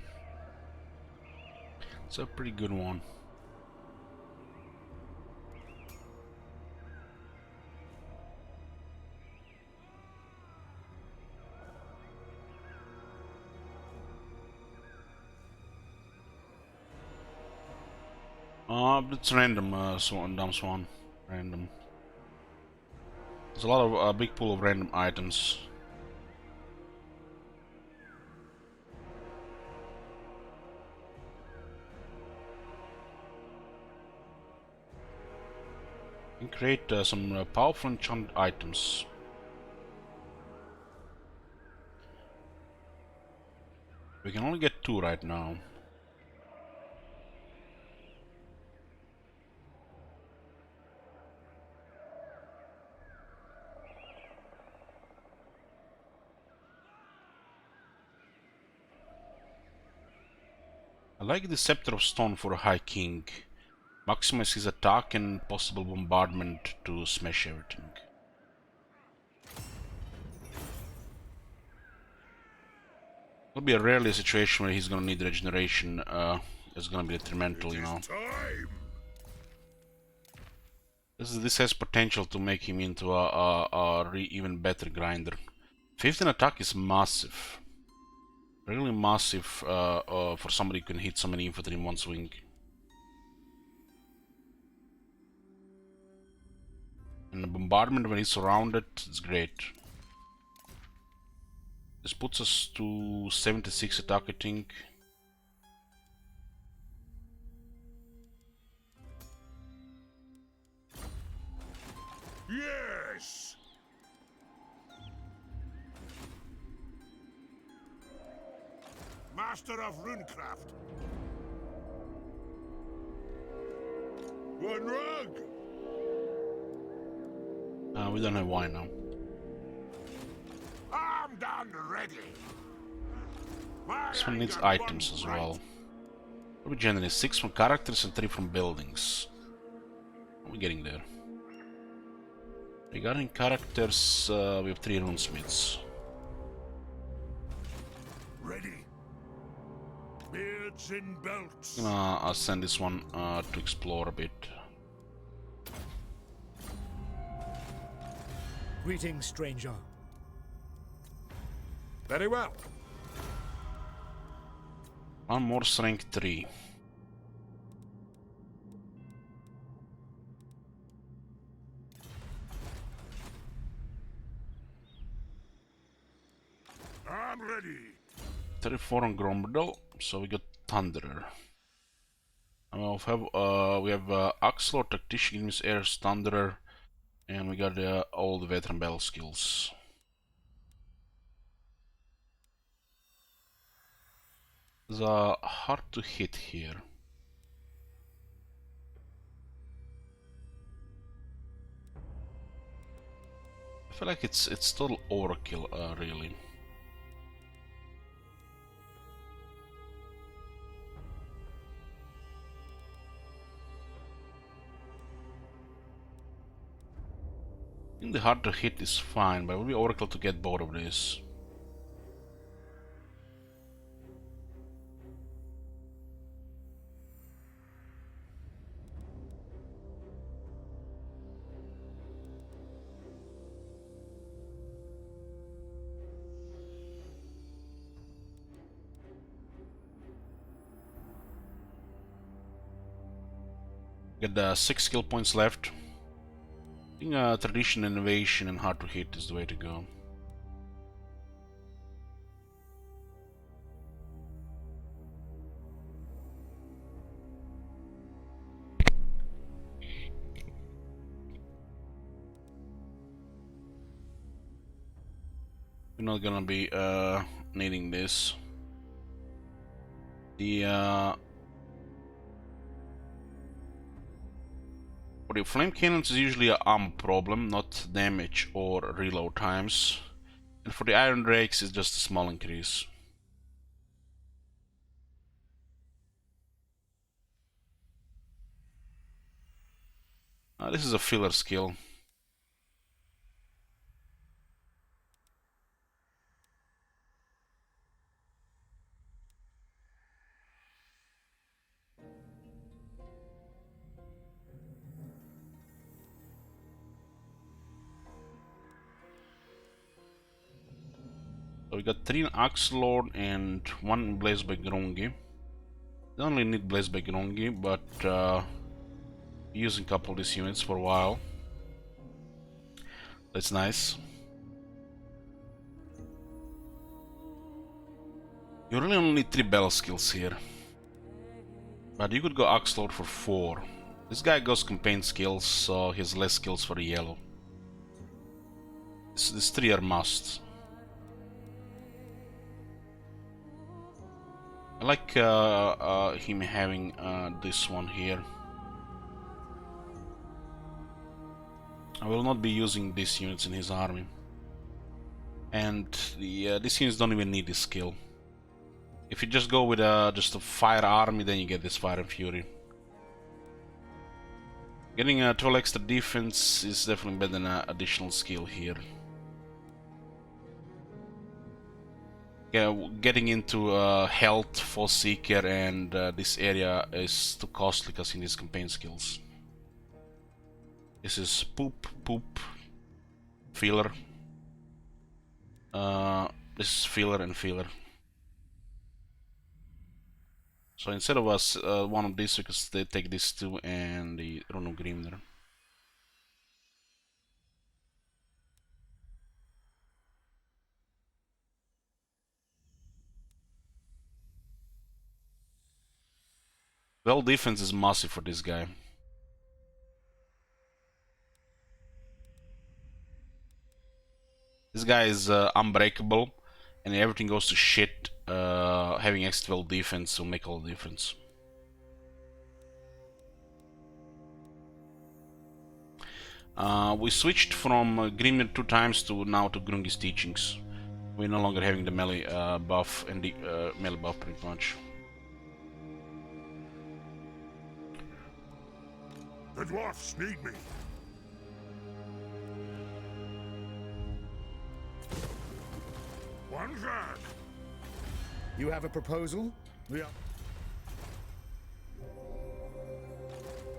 A: It's a pretty good one. It's random, Dumb Swan. Random. There's a lot of big pool of random items. You can create some powerful enchanted items. We can only get 2 right now. I like the Scepter of Stone for a High King. Maximize his attack and possible bombardment to smash everything. It'll be a rarely a situation where he's gonna need regeneration. It's gonna be detrimental, you know.
B: Time.
A: This has potential to make him into a even better grinder. 15 attack is massive. Really massive for somebody who can hit so many infantry in one swing. And the bombardment when he's surrounded, it's great. This puts us to 76 attack, I think.
B: Yes. Master of Runecraft. One rug.
A: We don't have wine now.
C: undone ready.
A: This one needs items as well. What are we generating? 6 from characters and 3 from buildings. We're getting there. Regarding characters, we have 3 runesmiths.
B: Ready. Beards in belts.
A: I'll send this one to explore a bit.
D: Greetings, stranger.
E: Very well.
A: One more strength 3.
B: I'm ready.
A: 34 on Gromberdal, so we got Thunderer. And we have Axelor, Tactician, Ignis, Airs, Thunderer, and we got all the veteran battle skills. It's hard to hit here. I feel like it's total overkill, really. I think the hard to hit is fine, but it would be overkill to get both of these. Got 6 skill points left. I think tradition, innovation, and hard to hit is the way to go. We're not gonna be needing this. For the flame cannons is usually a armor problem, not damage or reload times. And for the iron drakes it's just a small increase. This is a filler skill. So we got 3 in Axelord and 1 Blaze by Grungi. They only need Blaze by Grungi, but using a couple of these units for a while. That's nice. You really only need 3 battle skills here. But you could go Axelord for 4. This guy goes campaign skills, so he has less skills for the yellow. These 3 are must. I like him having this one here. I will not be using these units in his army. And these units don't even need this skill. If you just go with just a fire army, then you get this fire and fury. Getting a 12 extra defense is definitely better than an additional skill here. Yeah, getting into health, Force Seeker, and this area is too costly because he needs campaign skills. This is poop, filler. This is filler and filler. So instead of us one of these, we could take these 2 and the Rune of Grimner. Well, defense is massive for this guy. This guy is unbreakable, and everything goes to shit. Having X12 defense will make all the difference. We switched from Grimnir 2 times to now to Grungi's teachings. We're no longer having the melee buff and the melee buff pretty much.
B: The dwarfs need me. One back.
D: You have a proposal? We are...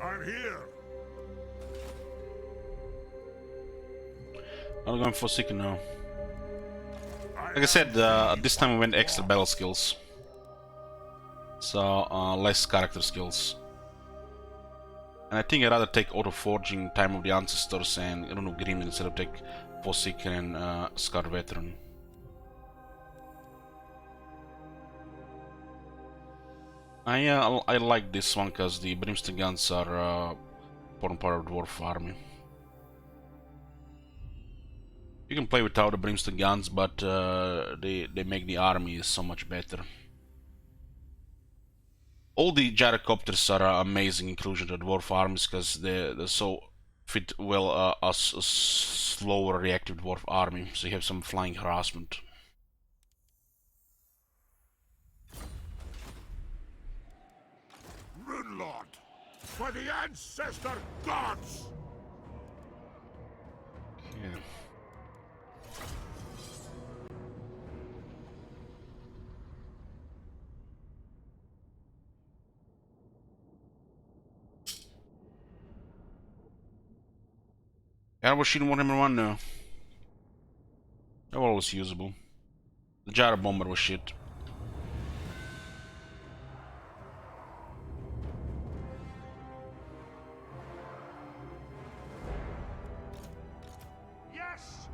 B: I'm here.
A: I'm going for Seeker now. Like I said, this time we went extra battle skills. So, less character skills. And I think I'd rather take Auto Forging, Time of the Ancestors and Rune of Green instead of take Forsaken and Scar Veteran. I like this one because the Brimstone Guns are important part of the Dwarf army. You can play without the Brimstone Guns, but they make the army so much better. All the gyrocopters are amazing inclusion to dwarf armies because they're so fit well as a slower reactive dwarf army, so you have some flying harassment.
B: Runelord, for the ancestor gods!
A: Yeah. Arrow Machine Warhammer 1 now. They're always usable. The Gyro Bomber was shit.
B: Yes!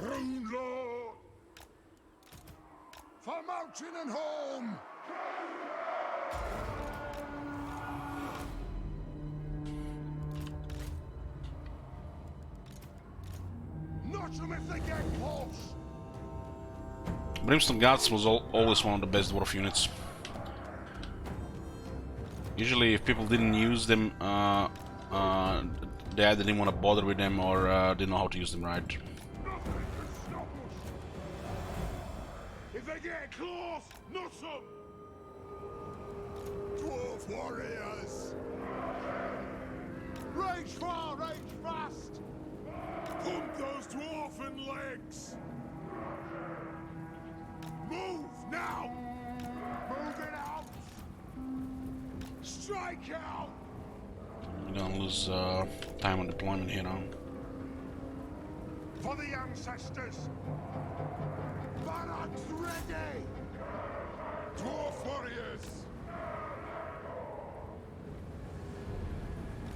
B: Runelord! For mountain and home! Notch them if they get close!
A: Brimstone Guards was always one of the best dwarf units. Usually if people didn't use them, they either didn't want to bother with them or didn't know how to use them right.
B: Nothing can stop us! If they get close, notch them! Dwarf warriors! Range far, range fast! Pump those dwarfen legs! Move now! Move it out! Strike out!
A: We're gonna lose time on deployment here now.
B: For the ancestors! Barracks ready! Dwarf warriors!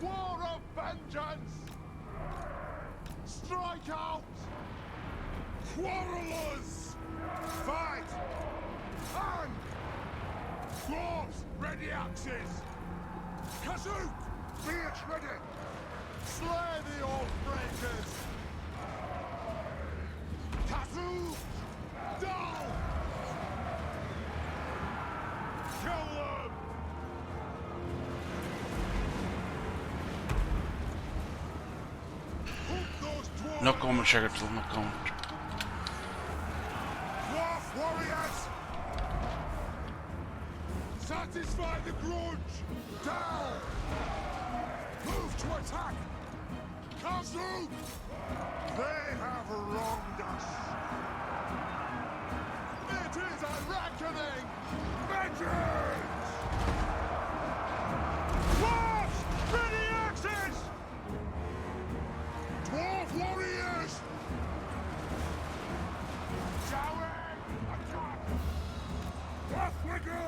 B: War of vengeance! Strike out! Quarrelers! Fight! And! Dwarves, ready axes! Kazook! Beards ready! Slay the old breakers! Kazook! Down! Kill them! Hook those dwarves!
A: No comment, check it, no comment.
B: Dwarf warriors! Satisfy the grudge! Down! Move to attack! Kazook! They have wronged us! It is a reckoning! Vengeance! Dwarfs! Ready axes! Dwarf warriors! Showering! Attack! Off we go!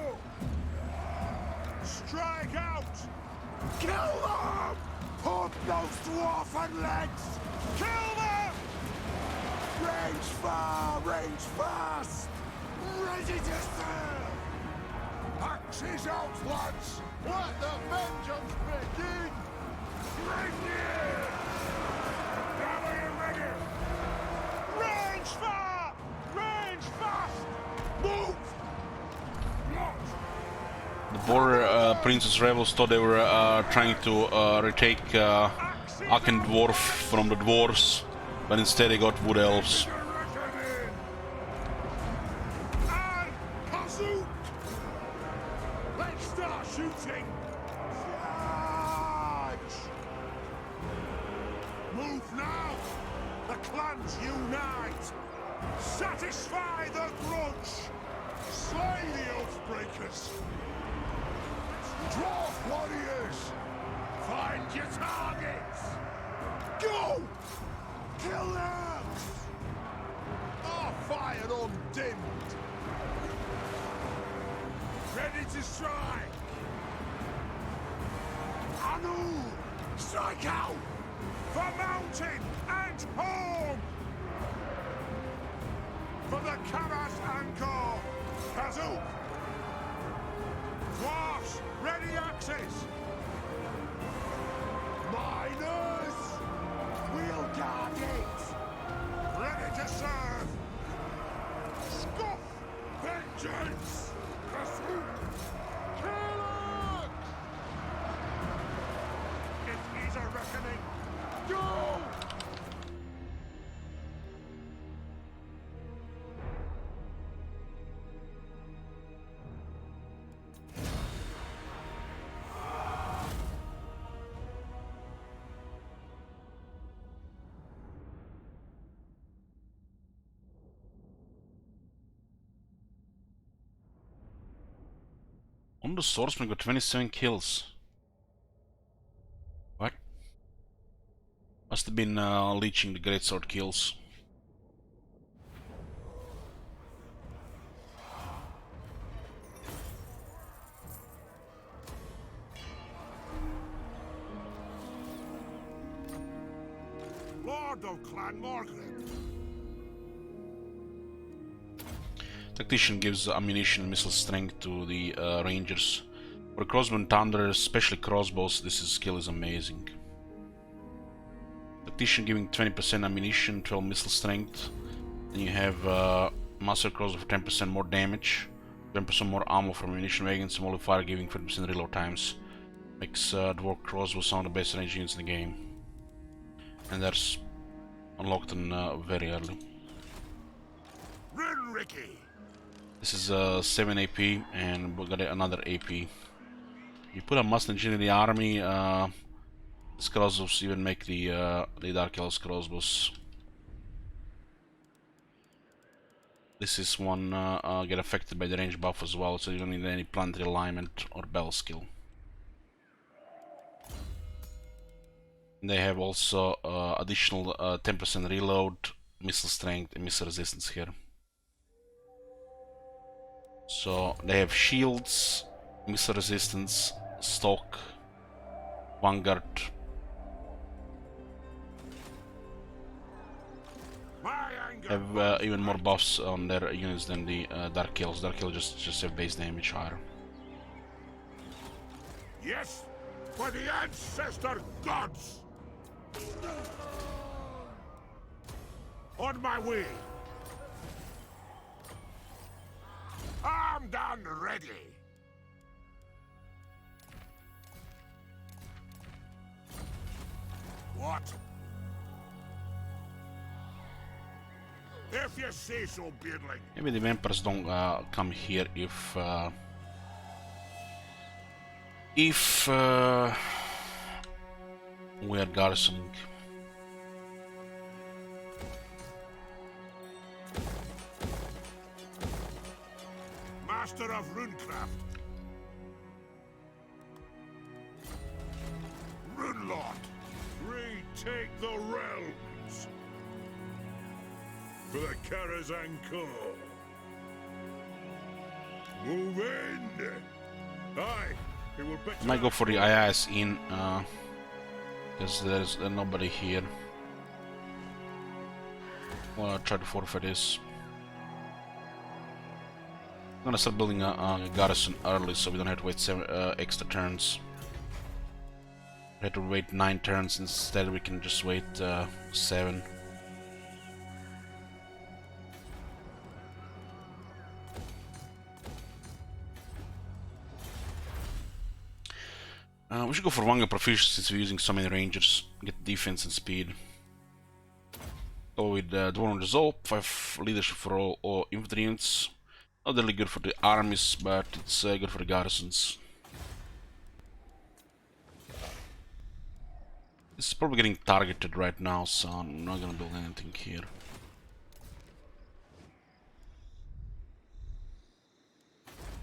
B: Strike out! Kill them! Pump those dwarfen legs! Kill them! Range far, range fast! Ready to serve! Axes out, lads! Let the vengeance begin! Right here! Cavalry ready! Range far! Range fast! Move!
A: border Princess rebels thought they were trying to retake Aachen Dwarf from the dwarves, but instead they got wood elves.
B: Let's start shooting! Charge! Move now! The clans unite! Satisfy the grudge! Slay the Oathbreakers! Dwarf warriors! Find your targets! Go! Kill them! Our fire undimmed! Ready to strike! Anu! Strike out! For mountain and home! For the Karaz-a-Karak! Kazook! Dwarfs, ready access! Miners! We'll guard it! Ready to serve! Scoff! Vengeance! Kazook! Karak! It is a reckoning! Go!
A: On the swordsman got 27 kills. What? Must have been leeching the greatsword kills.
B: Lord of Clan Margaret!
A: Tactician gives ammunition and missile strength to the rangers. For crossbow thunder, especially crossbows, this skill is amazing. Tactician giving 20% ammunition, 12 missile strength. Then you have master crossbow for 10% more damage, 10% more ammo from ammunition wagons, and fire giving 40% reload times. Makes dwarf crossbow some of the best range units in the game. And that's unlocked in very early.
B: Rinricky!
A: This is 7 AP, and we got another AP. You put a muscle engine in the army, these crossbows even make the Dark Elves crossbows. This is one get affected by the range buff as well, so you don't need any planetary alignment or bell skill. And they have also additional 10% reload, missile strength, and missile resistance here. So they have shields, missile resistance, stock, vanguard. Have even more buffs on their units than the Dark Elves. Dark Elves just have base damage higher.
B: Yes, for the ancestor gods! On my way! Armed and ready! What? If you say so, beardling.
A: Maybe the vampires don't come here if we are garrisoning.
B: Master of runecraft. Runelord, retake the realms. For the Karaz-a-Karak. Move in. Aye, it will better.
A: I might go for the IIS in, because there's nobody here. I'll try to forfeit this. I'm gonna start building a garrison early, so we don't have to wait 7 extra turns. We have to wait 9 turns instead. We can just wait 7. We should go for Wanga proficiency since we're using so many rangers. Get defense and speed. Go with Dwarven Resolve, 5 leadership for all infantry units. Not really good for the armies, but it's good for the garrisons. This is probably getting targeted right now, so I'm not gonna build anything here.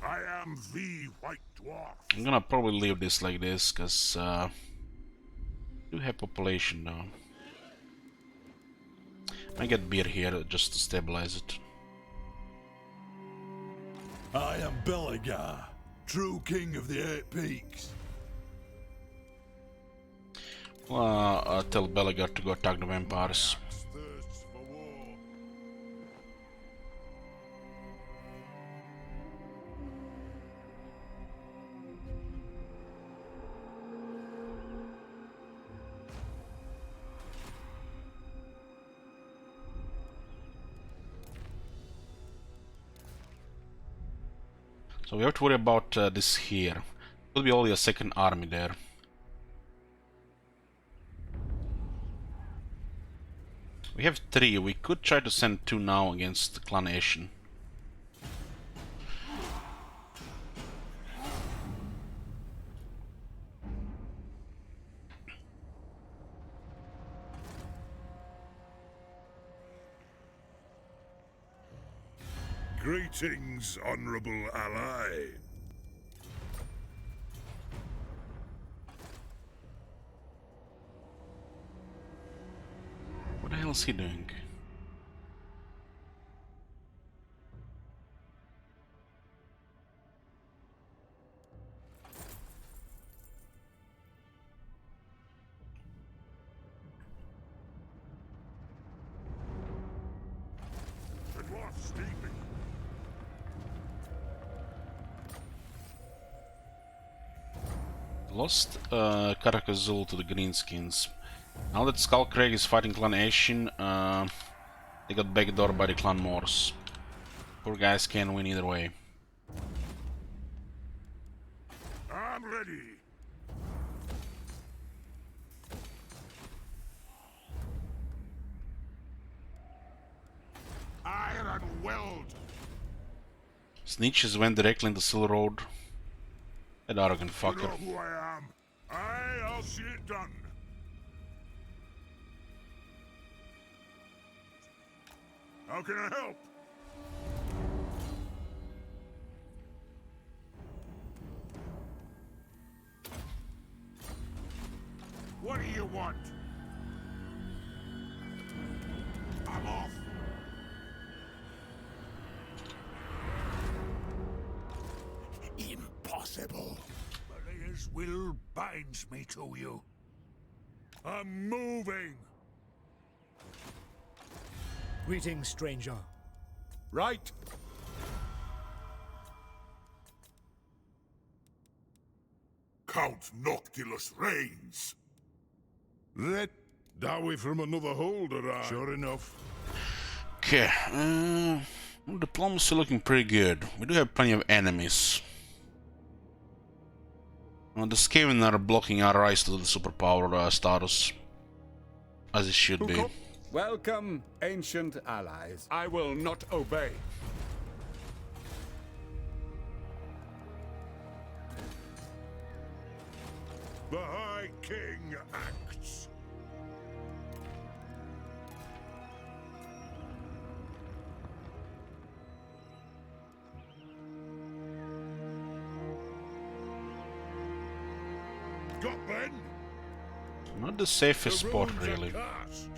B: I am the White Dwarf.
A: I'm gonna probably leave this like this, cause we do have population now. I get beer here just to stabilize it.
B: I am Belegar, true king of the 8 Peaks.
A: Well, tell Belegar to go attack the vampires.
B: Thirsts for war.
A: So we have to worry about this here. Will be only a second army there. We have 3. We could try to send 2 now against Clan Ashen.
B: Greetings, honorable ally.
A: What the hell is he doing?
B: The dwarf sleeping.
A: Lost Karaz-a-Karak to the Greenskins. Now that Skullcrag is fighting Clan Ashen, they got backdoored by the Clan Morse. Poor guys can win either way.
B: I'm ready. Iron weld.
A: Snitches went directly into Silver Road. That arrogant
B: You
A: fucker.
B: know who I am. I'll see it done. How can I help? What do you want? I'm off. Impossible. Maria's will binds me to you. I'm moving.
D: Greetings, stranger.
E: Right.
B: Count Noctilus reigns. That dowie from another holder, sure enough.
A: Okay, diplomacy looking pretty good. We do have plenty of enemies. The Skaven are blocking our rise to the superpower status, as it should be.
E: Welcome, ancient allies. I will not obey.
B: The High King acts. Got Ben?
A: Not the safest
B: The
A: spot,
B: runes are
A: really.
B: cast.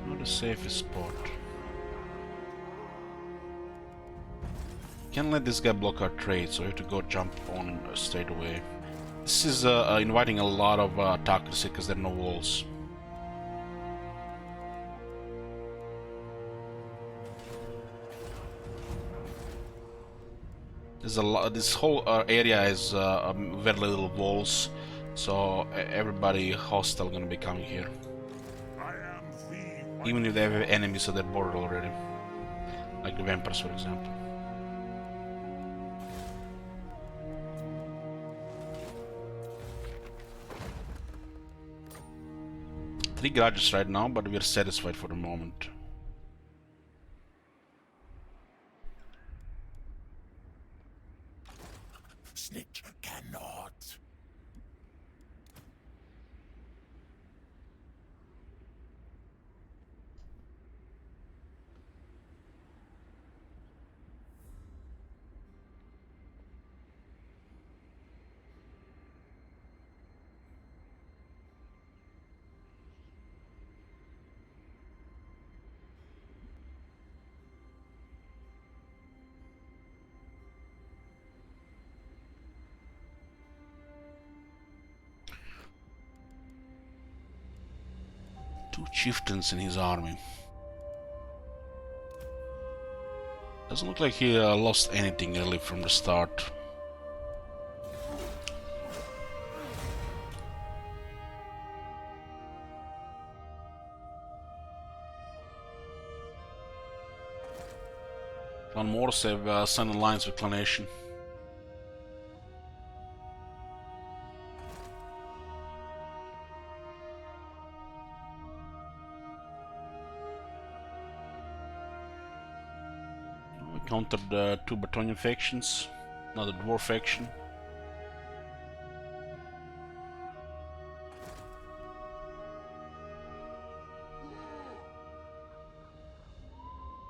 A: Not the safest spot. Can't let this guy block our trade, so we have to go jump on him straight away. This is inviting a lot of attackers because there are no walls. There's a lot. This whole area has very little walls, so everybody hostile gonna be coming here.
B: I am the
A: Even if they have enemies at their border already, like the vampires, for example. 3 garages right now, but we're satisfied for the moment.
C: Snitch cannot.
A: Two chieftains in his army. Doesn't look like he lost anything really from the start. Clan Morse have signed alliance with Clan Nation. We countered 2 Bretonnian factions, another dwarf faction.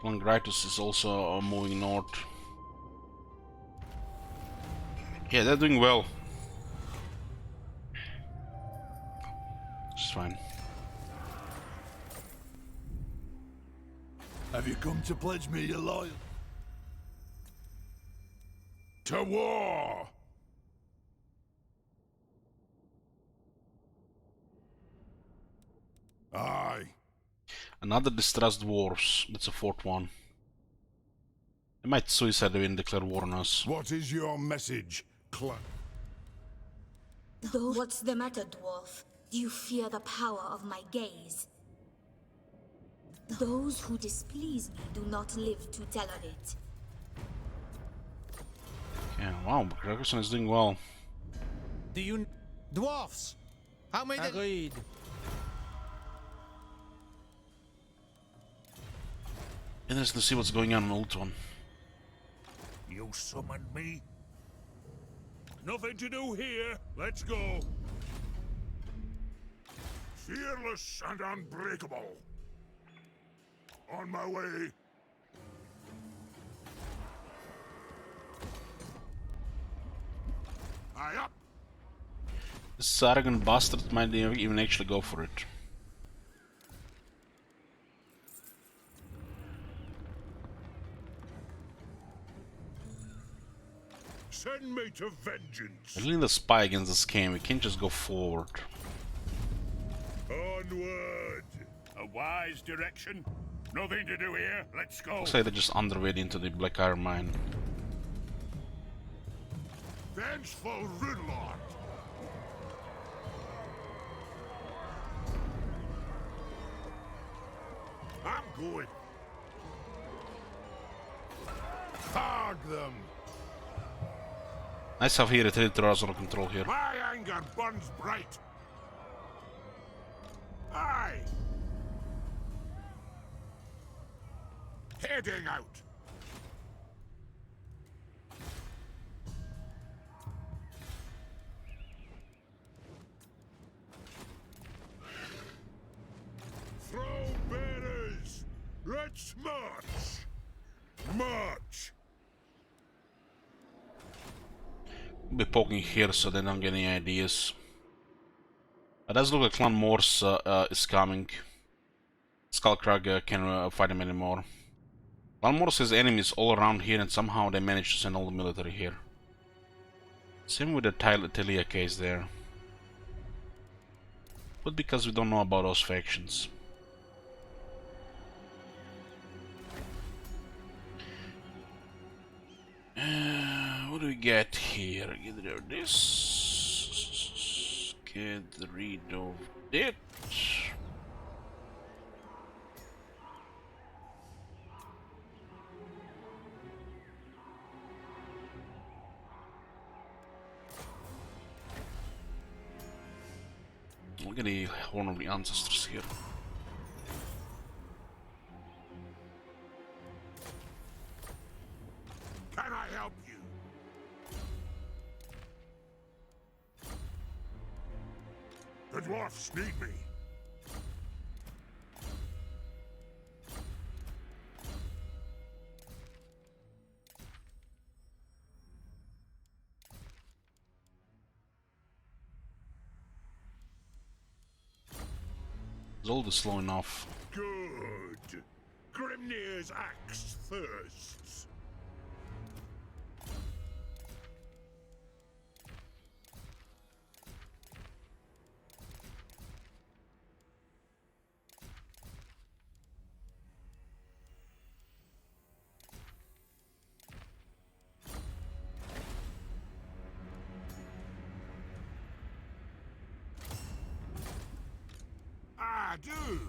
A: Clan Gritus is also moving north. Yeah, they're doing well. It's fine.
C: Have you come to pledge me your loyalty?
B: To war! Aye.
A: Another distressed dwarves. That's a 4th one. They might suicide and declare war on us.
B: What is your message, clan?
F: What's the matter, dwarf? Do you fear the power of my gaze? Those who displease me do not live to tell of it.
A: Yeah, wow, Gregerson is doing well.
D: Do you... Dwarfs! How many... Agreed.
A: Interesting to see what's going on in Ultron.
B: You summoned me? Nothing to do here. Let's go. Fearless and unbreakable. On my way. Aye up.
A: This arrogant bastard might even actually go for it.
B: Send me to vengeance.
A: We're leading the spy against this game. We can't just go forward.
B: Onward. A wise direction. Nothing to do here. Let's go.
A: Looks like they're just underway into the Black Iron Mine.
B: Vengeful Runelord. I'm going. Hog them.
A: Nice have here a territorial under control here.
B: My anger burns bright. Aye. Heading out. Throw bearers. Let's march. March.
A: Be poking here so they don't get any ideas. It does look like Clan Morse is coming. Skullcrag can't fight him anymore. Clan Morse has enemies all around here and somehow they managed to send all the military here. Same with the Talia case there. But because we don't know about those factions. What do we get here? Get rid of this. Get rid of that. Look at the Horn of the Ancestors here.
B: Can I help you? The dwarfs need me.
A: Zold is slow enough.
B: Good. Grimnir's axe thirsts. I do.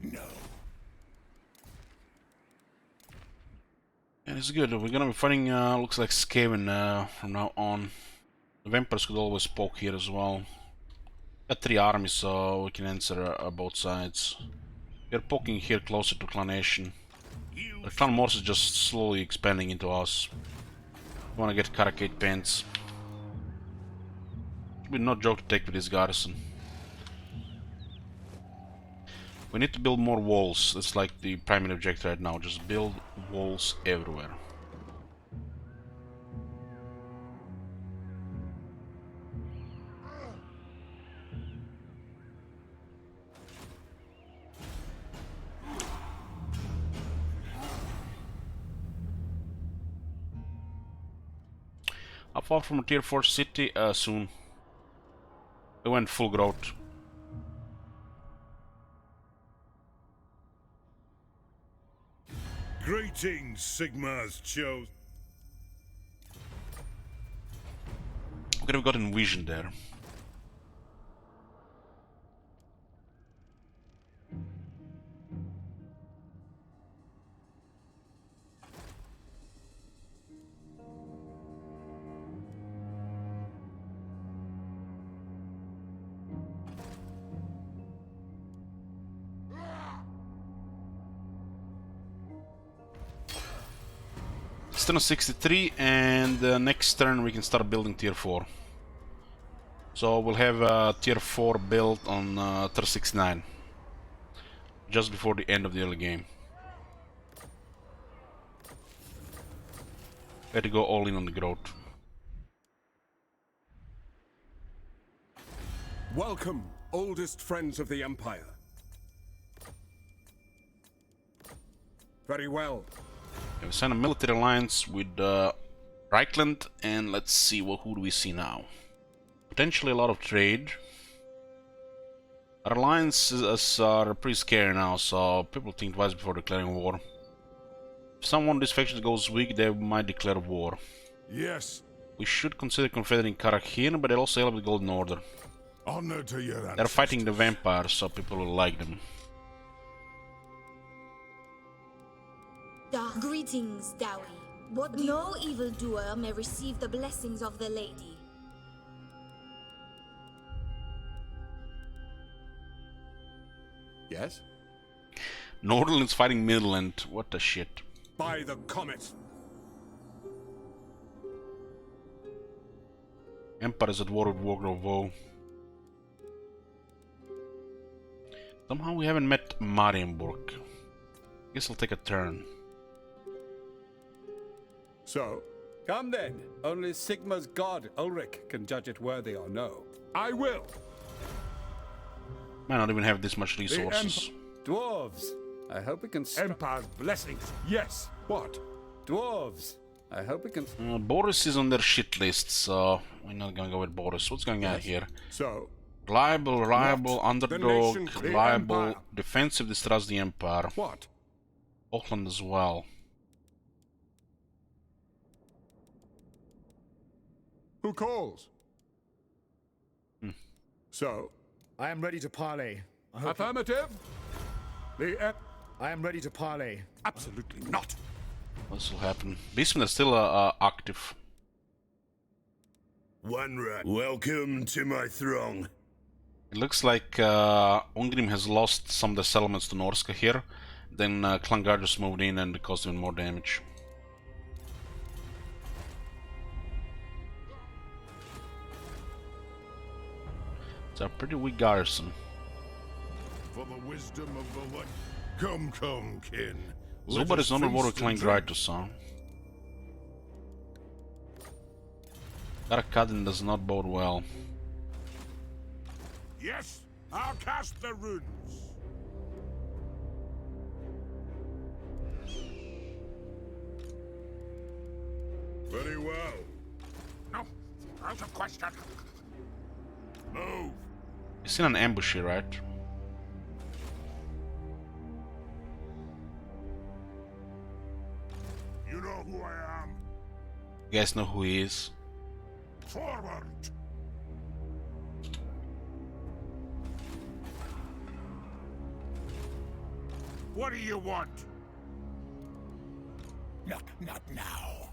B: No.
A: Yeah, it's good. We're gonna be fighting, looks like Skaven from now on. The vampires could always poke here as well. Got 3 armies, so we can answer both sides. We're poking here closer to Clanation. The Clan Morse is just slowly expanding into us. We wanna get Karakate Pants. Should be no joke to take with this garrison. We need to build more walls. That's like the primary objective right now. Just build walls everywhere. How far from a tier 4 city? Soon. We went full growth.
B: Greetings, Sigmar's chose.
A: We could have gotten vision there. It's turn 63, and next turn we can start building tier 4. So we'll have tier 4 built on turn 69. Just before the end of the early game. We had to go all in on the growth.
E: Welcome, oldest friends of the Empire. Very well.
A: We signed a military alliance with Reichland, and let's see who do we see now. Potentially a lot of trade. Our alliances are pretty scary now, so people think twice before declaring war. If someone of these factions goes weak, they might declare war.
B: Yes.
A: We should consider confederating Karak here, but they also help with Golden Order.
B: Honor to your ancestors.
A: They're fighting the vampires, so people will like them.
F: Greetings, Dowie. What no evildoer may receive the blessings of the lady.
E: Yes?
A: Northern's fighting Midland. What the shit.
E: By the comet.
A: Empire's at war with Wargrove Woe. Somehow we haven't met Marienburg. Guess I'll take a turn.
E: So, come then. Only Sigma's god, Ulrich, can judge it worthy or no. I will.
A: Might not even have this much resources.
E: Dwarves. I hope we can...
B: Empire's blessings. Yes. What?
E: Dwarves. I hope we can...
A: Boris is on their shit list, so we're not gonna go with Boris. What's going on here?
E: So,
A: Reliable,
E: What?
A: underdog,
E: The nation, the
A: reliable,
E: Empire.
A: defensive, distrust the Empire.
E: what?
A: Auckland as well.
E: Who calls? So,
D: I am ready to parley. I hope
E: affirmative?
D: I am ready to parley.
E: Absolutely not.
A: This will happen. Beastmen are still active.
C: One right. Welcome to my throng.
A: It looks like Ungrim has lost some of the settlements to Norska here. Then Klangar just moved in and caused even more damage. It's a pretty weak garrison.
C: For the wisdom of the light. Come, kin.
A: Zubar is on the war with Klangritus, huh? Karak-Kadin does not bode well.
B: Yes, I'll cast the runes.
C: Very well.
B: No, out of question.
C: Move.
A: He's in an ambush here, right?
B: You know who I am.
A: You guys know who he is.
B: Forward. What do you want?
C: Not now.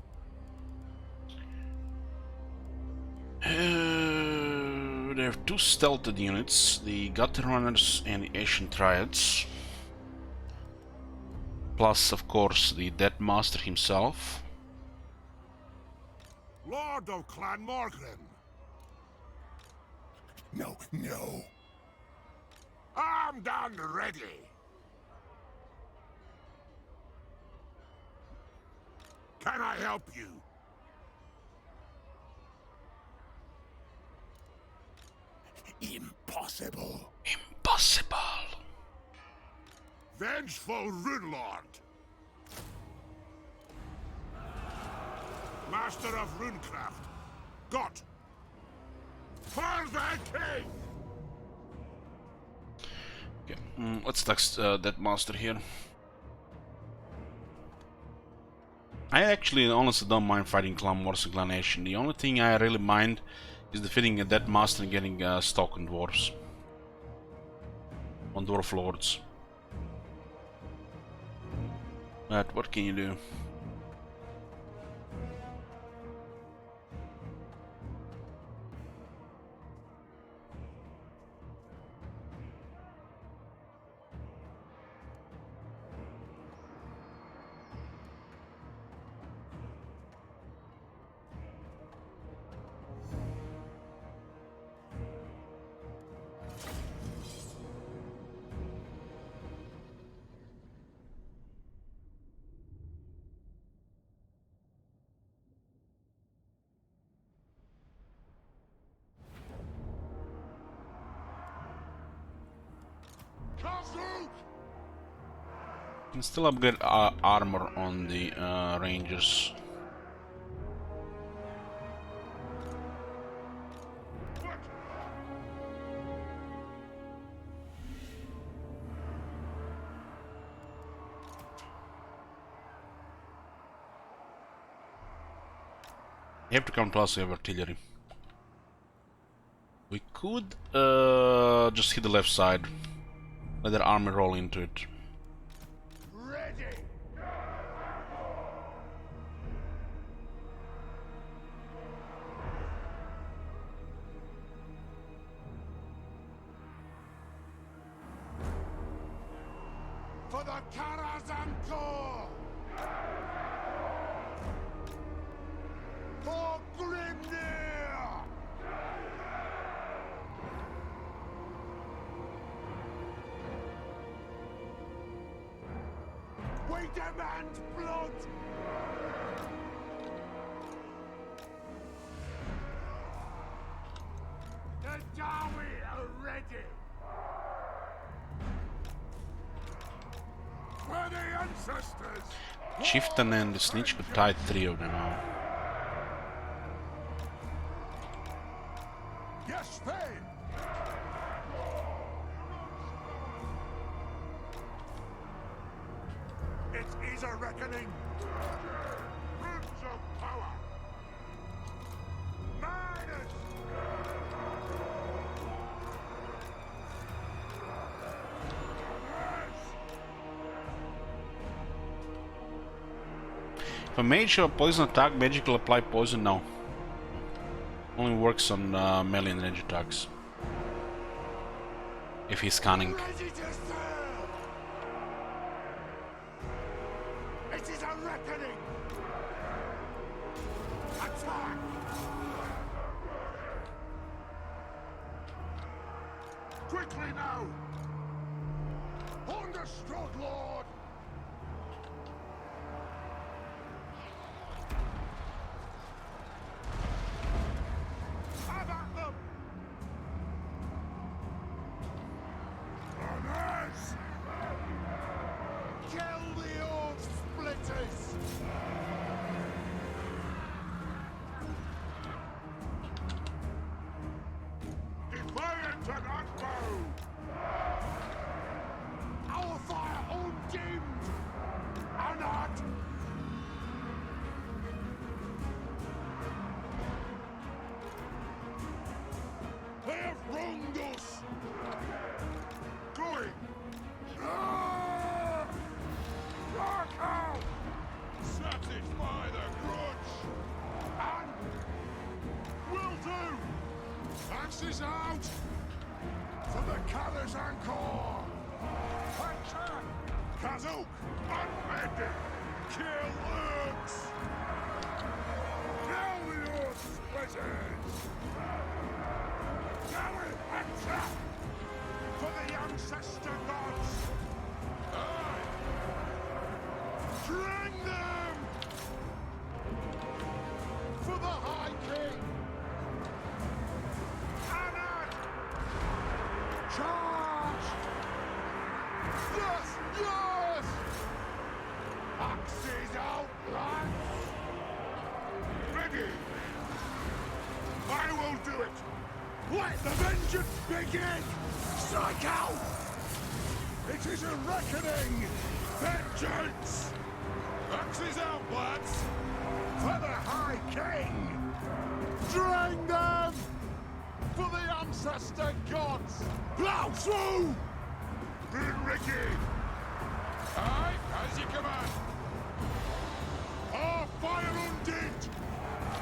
A: There are two stealthed units, the Gutter Runners and the Ancient Triads. Plus, of course, the Dead Master himself.
B: Lord of Clan Morgrim.
C: No.
B: Armed and ready. Can I help you?
C: Impossible.
A: Impossible!
B: Vengeful Runelord. Master of Runecraft. Got. For the king!
A: Okay, let's text that master here. I actually honestly don't mind fighting Clan Wars and Clan Nation. The only thing I really mind is defeating a Dead Master and getting stock on dwarves. On dwarf lords. But what can you do? Can still upgrade armor on the rangers. You have to come to us, we have artillery. We could just hit the left side. Let their army roll into it.
B: Ready! For the Karaz-a-Karak! For Grimnir! We demand blood! The Dawi are ready! For the ancestors!
A: Chieftain and the Snitch could tie 3 of them out.
B: Yes, Thane! It is a reckoning! Roots of power! Man
A: If a mage or a poison attack magically apply poison, no. Only works on melee and range attacks. If he's cunning.
C: Ready to serve! It is a reckoning! Attack! Quickly now! Understood, Lord! Have at them! Runners! Kill the old splitters! Defiant and unbowed! Our fire undimmed! Anat! They have wronged us! Going! Dark out! Satisfy the grudge! And will do! Axes out! For the Karaz-a-Karak! Attack! Kazuk! Unbended! Kill Urks! Kill the Urk splitters! Gary attack! For the ancestor gods! Aye! Drain them! For the High King! Anad! Charge! Yes! Yes! Axes out, lads! Ready! I will do it! Let the vengeance begin! Strike out! It is a reckoning! Vengeance! Axes out, lads! For the High King! Drain them! For the ancestor gods! Plow through! Ricky! Aye, as you command! Our fire undid!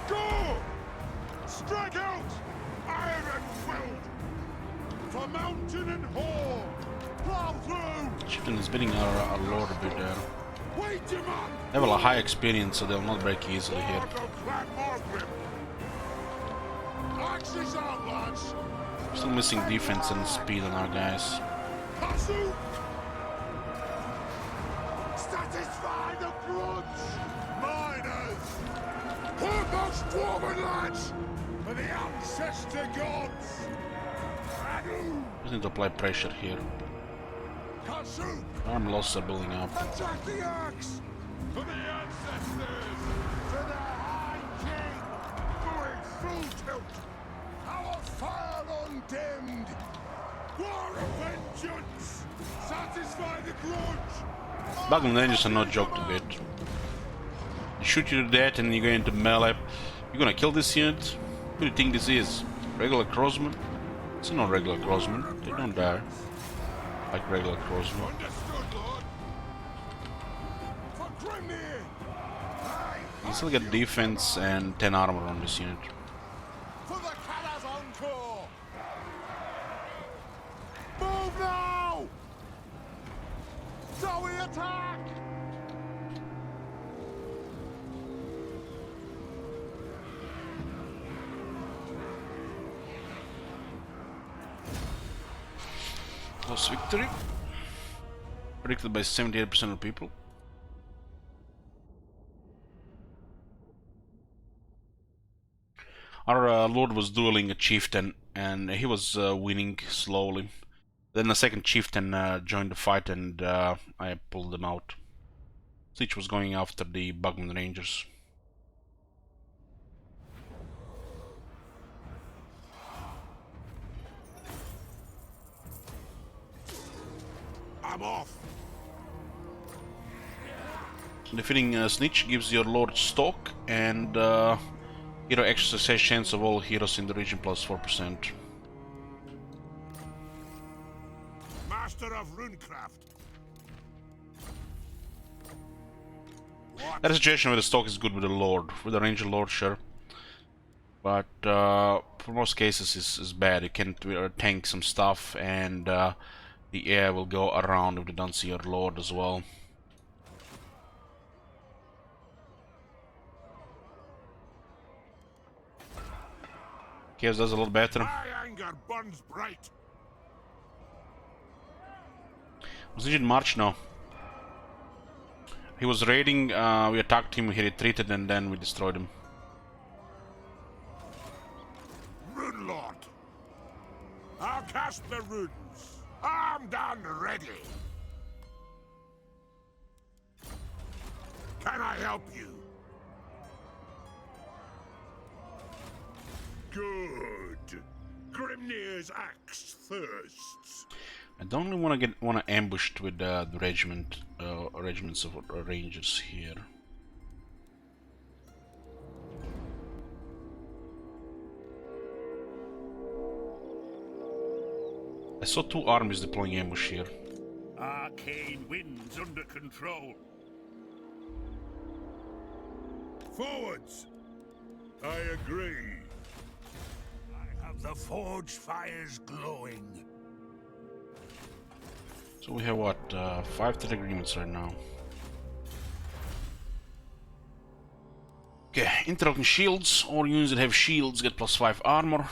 C: Go! Strike out! Iron-willed! For mountain and hall! Plow through!
A: Chieftain is beating our lord a bit there.
C: Wait a man!
A: They have a high experience, so they'll not break easily here.
C: Lord of Clan Morgrim! Axes out, lads!
A: Still missing defense and speed on our guys.
C: Kazu! Satisfy the grudge! Miners! Hold those dwarven lads! For the ancestor gods! Adu!
A: Just need to apply pressure here.
C: Kazu!
A: Arm losses are building up.
C: Attack the axe! For the ancestors! For the High King! Going full tilt! Our fire undimmed! War of vengeance! Satisfy the grudge!
A: Bugman Rangers are not joked a bit. They shoot you to death and you go into melee. You're gonna kill this unit? Who do you think this is? Regular crossmen? It's not regular crossmen. They don't die like regular crossmen.
C: Understood, Lord! For Grimnir! Aye!
A: You still get defense and 10 armor on this unit.
C: For the Karaz-a-Karak! Move now! So we attack!
A: Close victory. Predicted by 78% of people. Our lord was dueling a chieftain and he was winning slowly. Then the second chieftain joined the fight and I pulled them out. Siege was going after the Bugman Rangers.
C: I'm off!
A: Defeating Snitch gives your lord stock and hero extra success chance of all heroes in the region plus 4%.
C: Master of Runecraft!
A: There's a situation where the stock is good with the Lord, with the Ranger Lord, sure. But for most cases is bad. You can tank some stuff, and the air will go around if they don't see your Lord as well. Chaos does a little better.
C: My anger burns bright.
A: Was he in March? No. He was raiding, we attacked him, he retreated, and then we destroyed him.
C: Rune Lord. I'll cast the runes. Armed and ready. Can I help you? Good. Grimnir's axe thirsts.
A: I don't really want to ambushed with the regiments of rangers here. I saw 2 armies deploying ambush here.
B: Arcane winds under control.
C: Forwards! I agree.
B: I have the forge fires glowing.
A: So we have what, 5 trade agreements right now. Okay, interlocking shields. All units that have shields get +5 armor.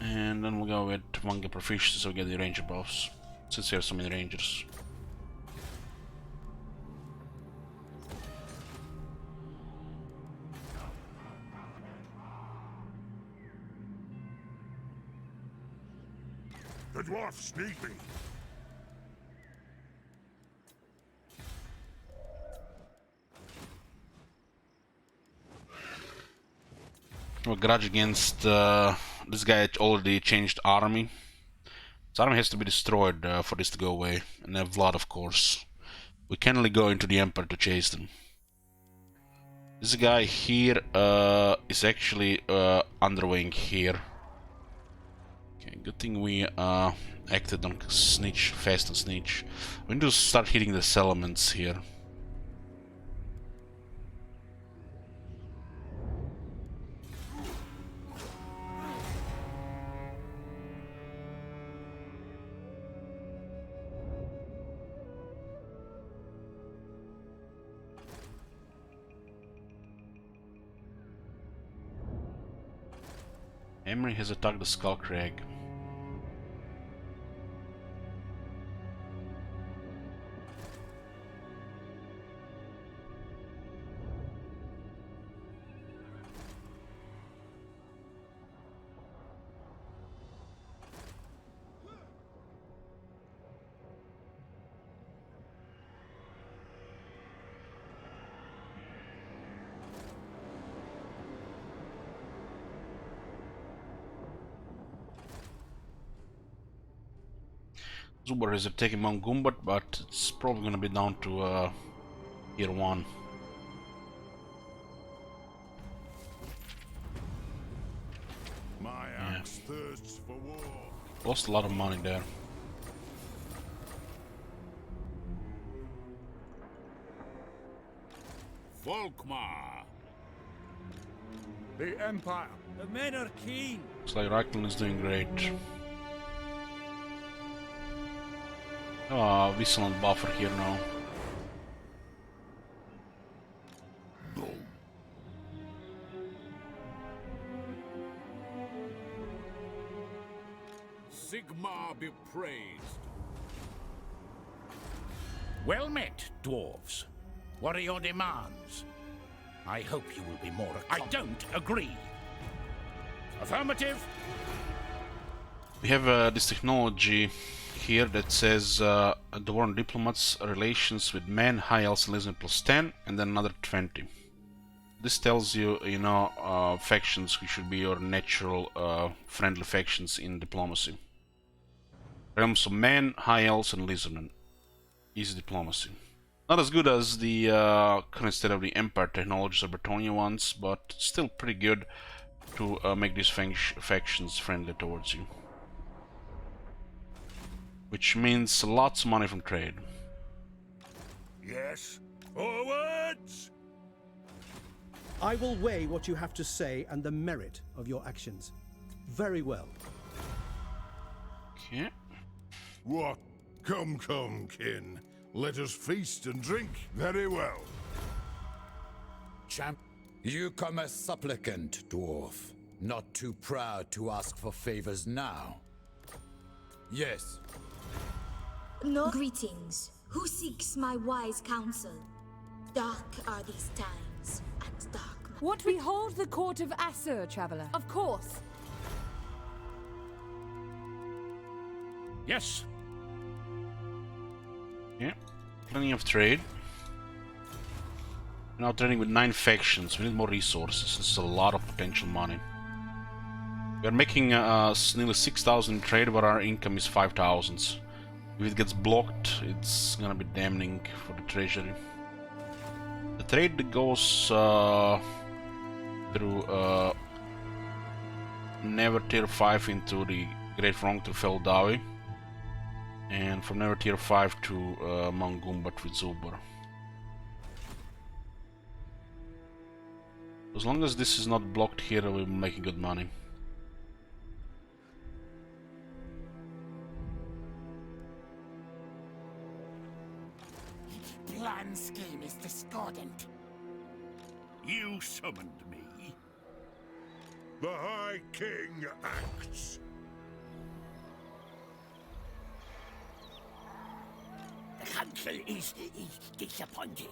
A: And then we'll go with 1 get proficiency so we get the ranger buffs. Since we have so many rangers.
C: The dwarfs need me.
A: A grudge against this guy already changed army. This army has to be destroyed for this to go away. And then Vlad, of course. We can only go into the Empire to chase them. This guy here is actually underweighing here. Okay, good thing we acted on Snitch, fast on Snitch. We need to start hitting the settlements here. Emery has attacked the Skull Crag. Zubar is taking Mount Gumbat, but it's probably gonna be down to Tier 1.
C: My axe thirsts for war.
A: Lost a lot of money there.
B: Volkmar.
E: The Empire.
D: The men are keen.
A: Looks like Reichland is doing great. Viscelant buffer here now.
B: Sigmar be praised.
G: Well met, dwarves. What are your demands? I hope you will be more I don't agree. Affirmative.
A: We have this technology here that says Dwarven diplomats relations with men, high elves and lizard +10, and then another 20. This tells you, you know, factions which should be your natural friendly factions in diplomacy. Realms of men, high elves and lizardmen. Easy diplomacy. Not as good as the current state of the Empire technologies or Bretonia ones, but still pretty good to make these factions friendly towards you. Which means lots of money from trade.
B: Yes. Forwards!
H: I will weigh what you have to say and the merit of your actions. Very well.
A: Okay.
C: What? Come, come, kin. Let us feast and drink. Very well.
I: Champ, you come as supplicant, dwarf. Not too proud to ask for favors now. Yes.
F: No greetings. Who seeks my wise counsel? Dark are these times, and dark.
J: What we hold the court of Asur, traveler. Of course.
G: Yes.
A: Yeah. Plenty of trade. We're now trading with 9 factions. We need more resources. This is a lot of potential money. We are making nearly 6,000 in trade, but our income is 5,000. If it gets blocked, it's gonna be damning for the treasury. The trade goes through Never Tier 5 into the Great Wrong to Feldawi, and from Never Tier 5 to Mangumbat with Zubar. As long as this is not blocked here, we'll be making good money.
G: Plan scheme is discordant. You summoned me.
C: The High King acts.
G: The council is disappointed.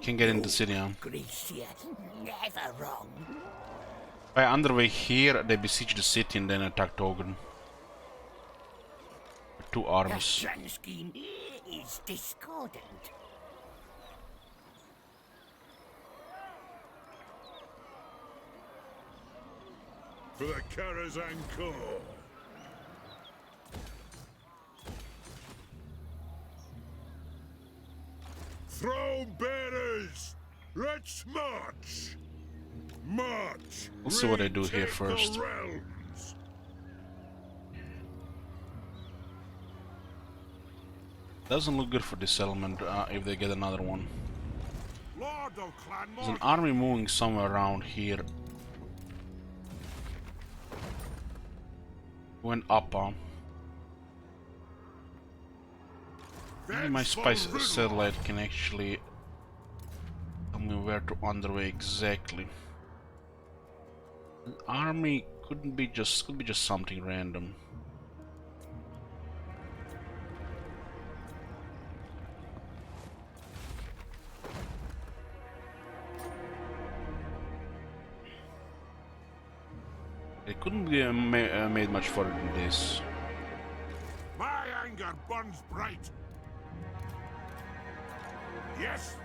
A: Can get into the city now.
G: Gracia, never wrong.
A: By underway here, they besiege the city and then attack Togren. 2 armies.
G: The plan scheme is discordant.
C: For the Karaz-a-Karak. Throne bearers! Let's march! March!
A: We'll see what I do here
C: Retake the
A: first.
C: realms.
A: Doesn't look good for this settlement if they get another one.
C: Lord of Clan
A: There's an army moving somewhere around here. Went up, maybe my spice satellite can actually tell me where to underway exactly. An army could be just something random. It couldn't be made much further than this.
C: My anger burns bright. Yes.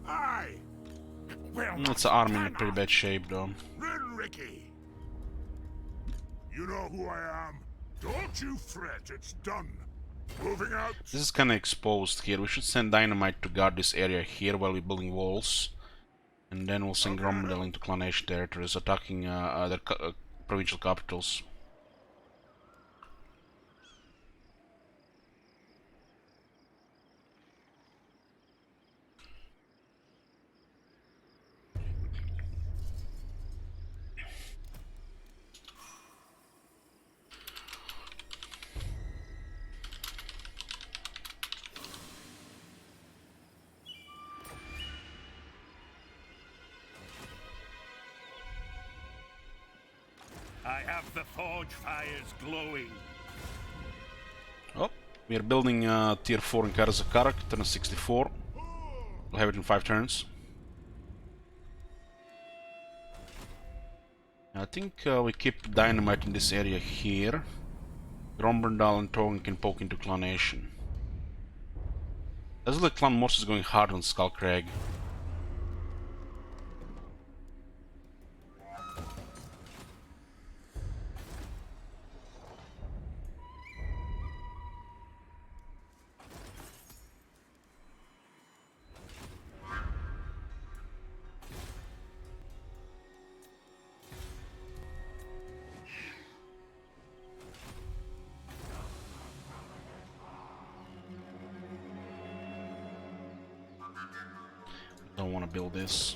C: Aye.
G: Well,
A: It's an army in a pretty bad shape though.
C: Ricky. You know who I am. Don't you fret, it's done. Moving out.
A: This is kinda exposed here. We should send dynamite to guard this area here while we're building walls. And then we'll send Gromdel into Clanation territories, attacking their provincial capitals.
G: I have the forge fires glowing.
A: Oh, we are building tier 4 in Karaz-a-Karak, turn 64. We'll have it in 5 turns. I think we keep dynamite in this area here. Grombrandal and Togen can poke into Clanation. Does look like Clan Morse is going hard on Skullcrag. Don't want to build this.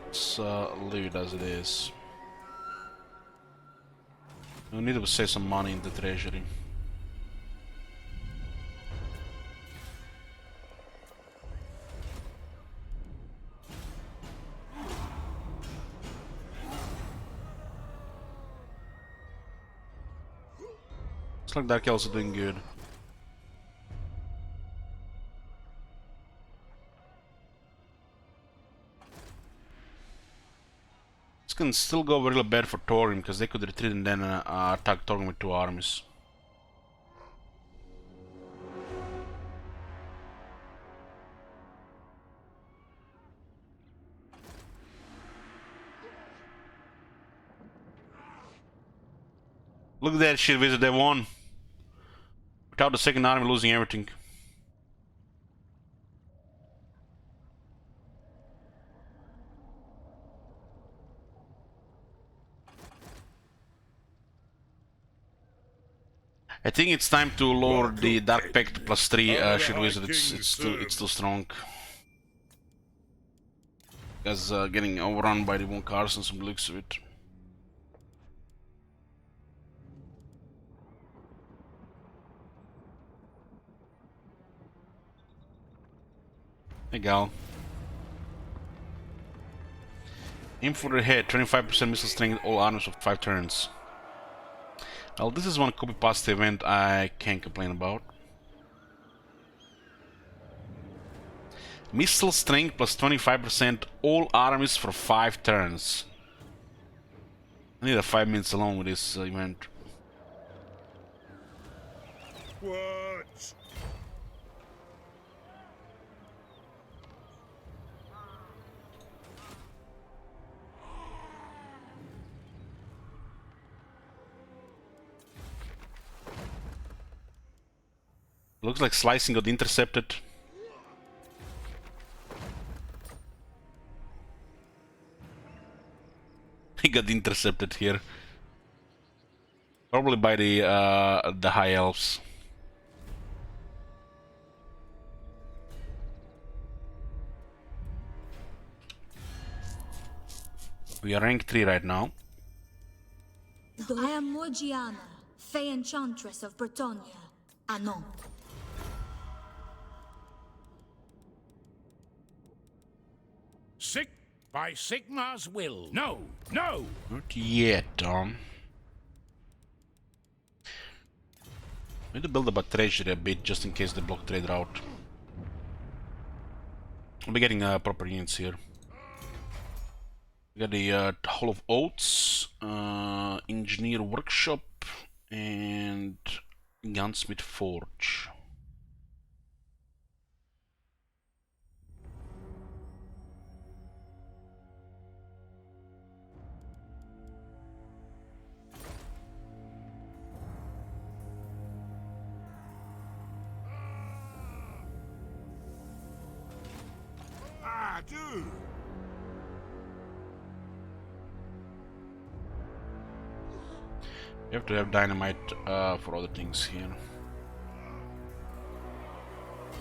A: Let's leave it as it is. We need to save some money in the treasury. Looks like Dark Elves are doing good. This can still go really bad for Torgrim because they could retreat and then attack Torgrim with 2 armies. Look at that shit, Wizard, they won. Without the second army losing everything. I think it's time to lower the Dark Pact to +3 Shield Wizard, it's too strong. Because getting overrun by the Von Carson, some looks of it. Hey gal. Aim for the head, 25% missile strength, all arms of 5 turns. Well, this is one copy-paste event I can't complain about. Missile strength plus 25%, all armies for 5 turns. I need a 5 minutes alone with this event.
B: What?
A: Looks like slicing got intercepted. He got intercepted here. Probably by the High Elves. We are rank 3 right now.
F: I am Morgiana, Fey Enchantress of Bretonia. Anon.
G: By Sigmar's will. No, no!
A: Not yet, Need to build up a treasury a bit just in case they block trade route. I'll be getting proper units here. We got the Hall of Oaths, Engineer Workshop, and Gunsmith Forge.
C: Do.
A: You have to have dynamite for other things here.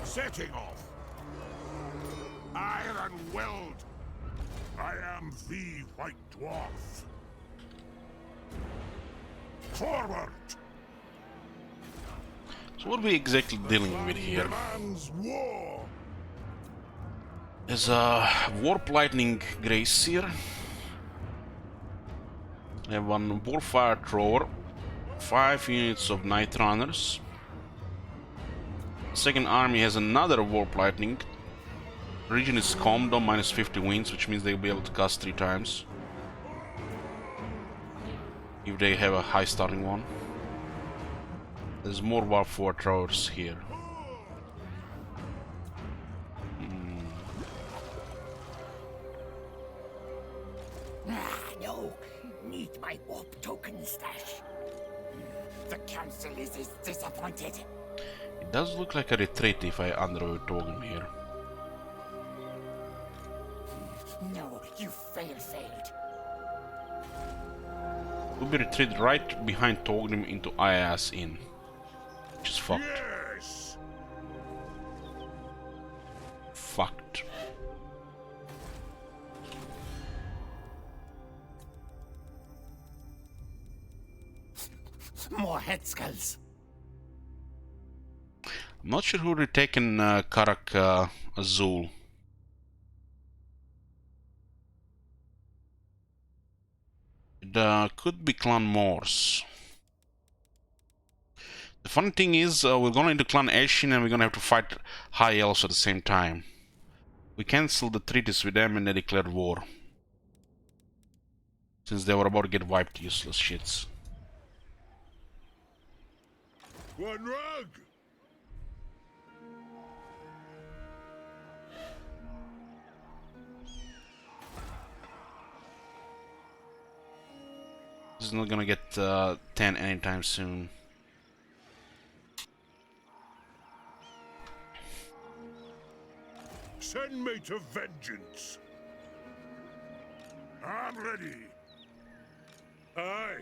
C: Setting off. Iron weld. I am the White Dwarf. Forward.
A: So what are we exactly dealing with here?
C: Demands war.
A: There's a Warp Lightning Gracier. I have one Warfire Thrower, 5 units of Night Runners. Second army has another Warp Lightning. Region is Calm Dome, minus 50 winds, which means they'll be able to cast 3 times. If they have a high starting one. There's more Warfire Throwers here.
K: No, need my warp token stash. The council is disappointed.
A: It does look like a retreat if I undervote Torgrim here.
K: No, you failed.
A: We'll be retreated right behind Torgrim into Aya's Inn. Which is fucked.
C: Yes.
A: Fucked.
K: your head skulls.
A: I'm not sure who retaken Karak Azul. It could be Clan Morse. The funny thing is, we're going into Clan Ashin and we're gonna have to fight High Elves at the same time. We cancelled the treaties with them and they declared war. Since they were about to get wiped, useless shits.
B: One rug!
A: This is not gonna get 10 anytime soon.
B: Send me to vengeance.
C: I'm ready.
B: Aye.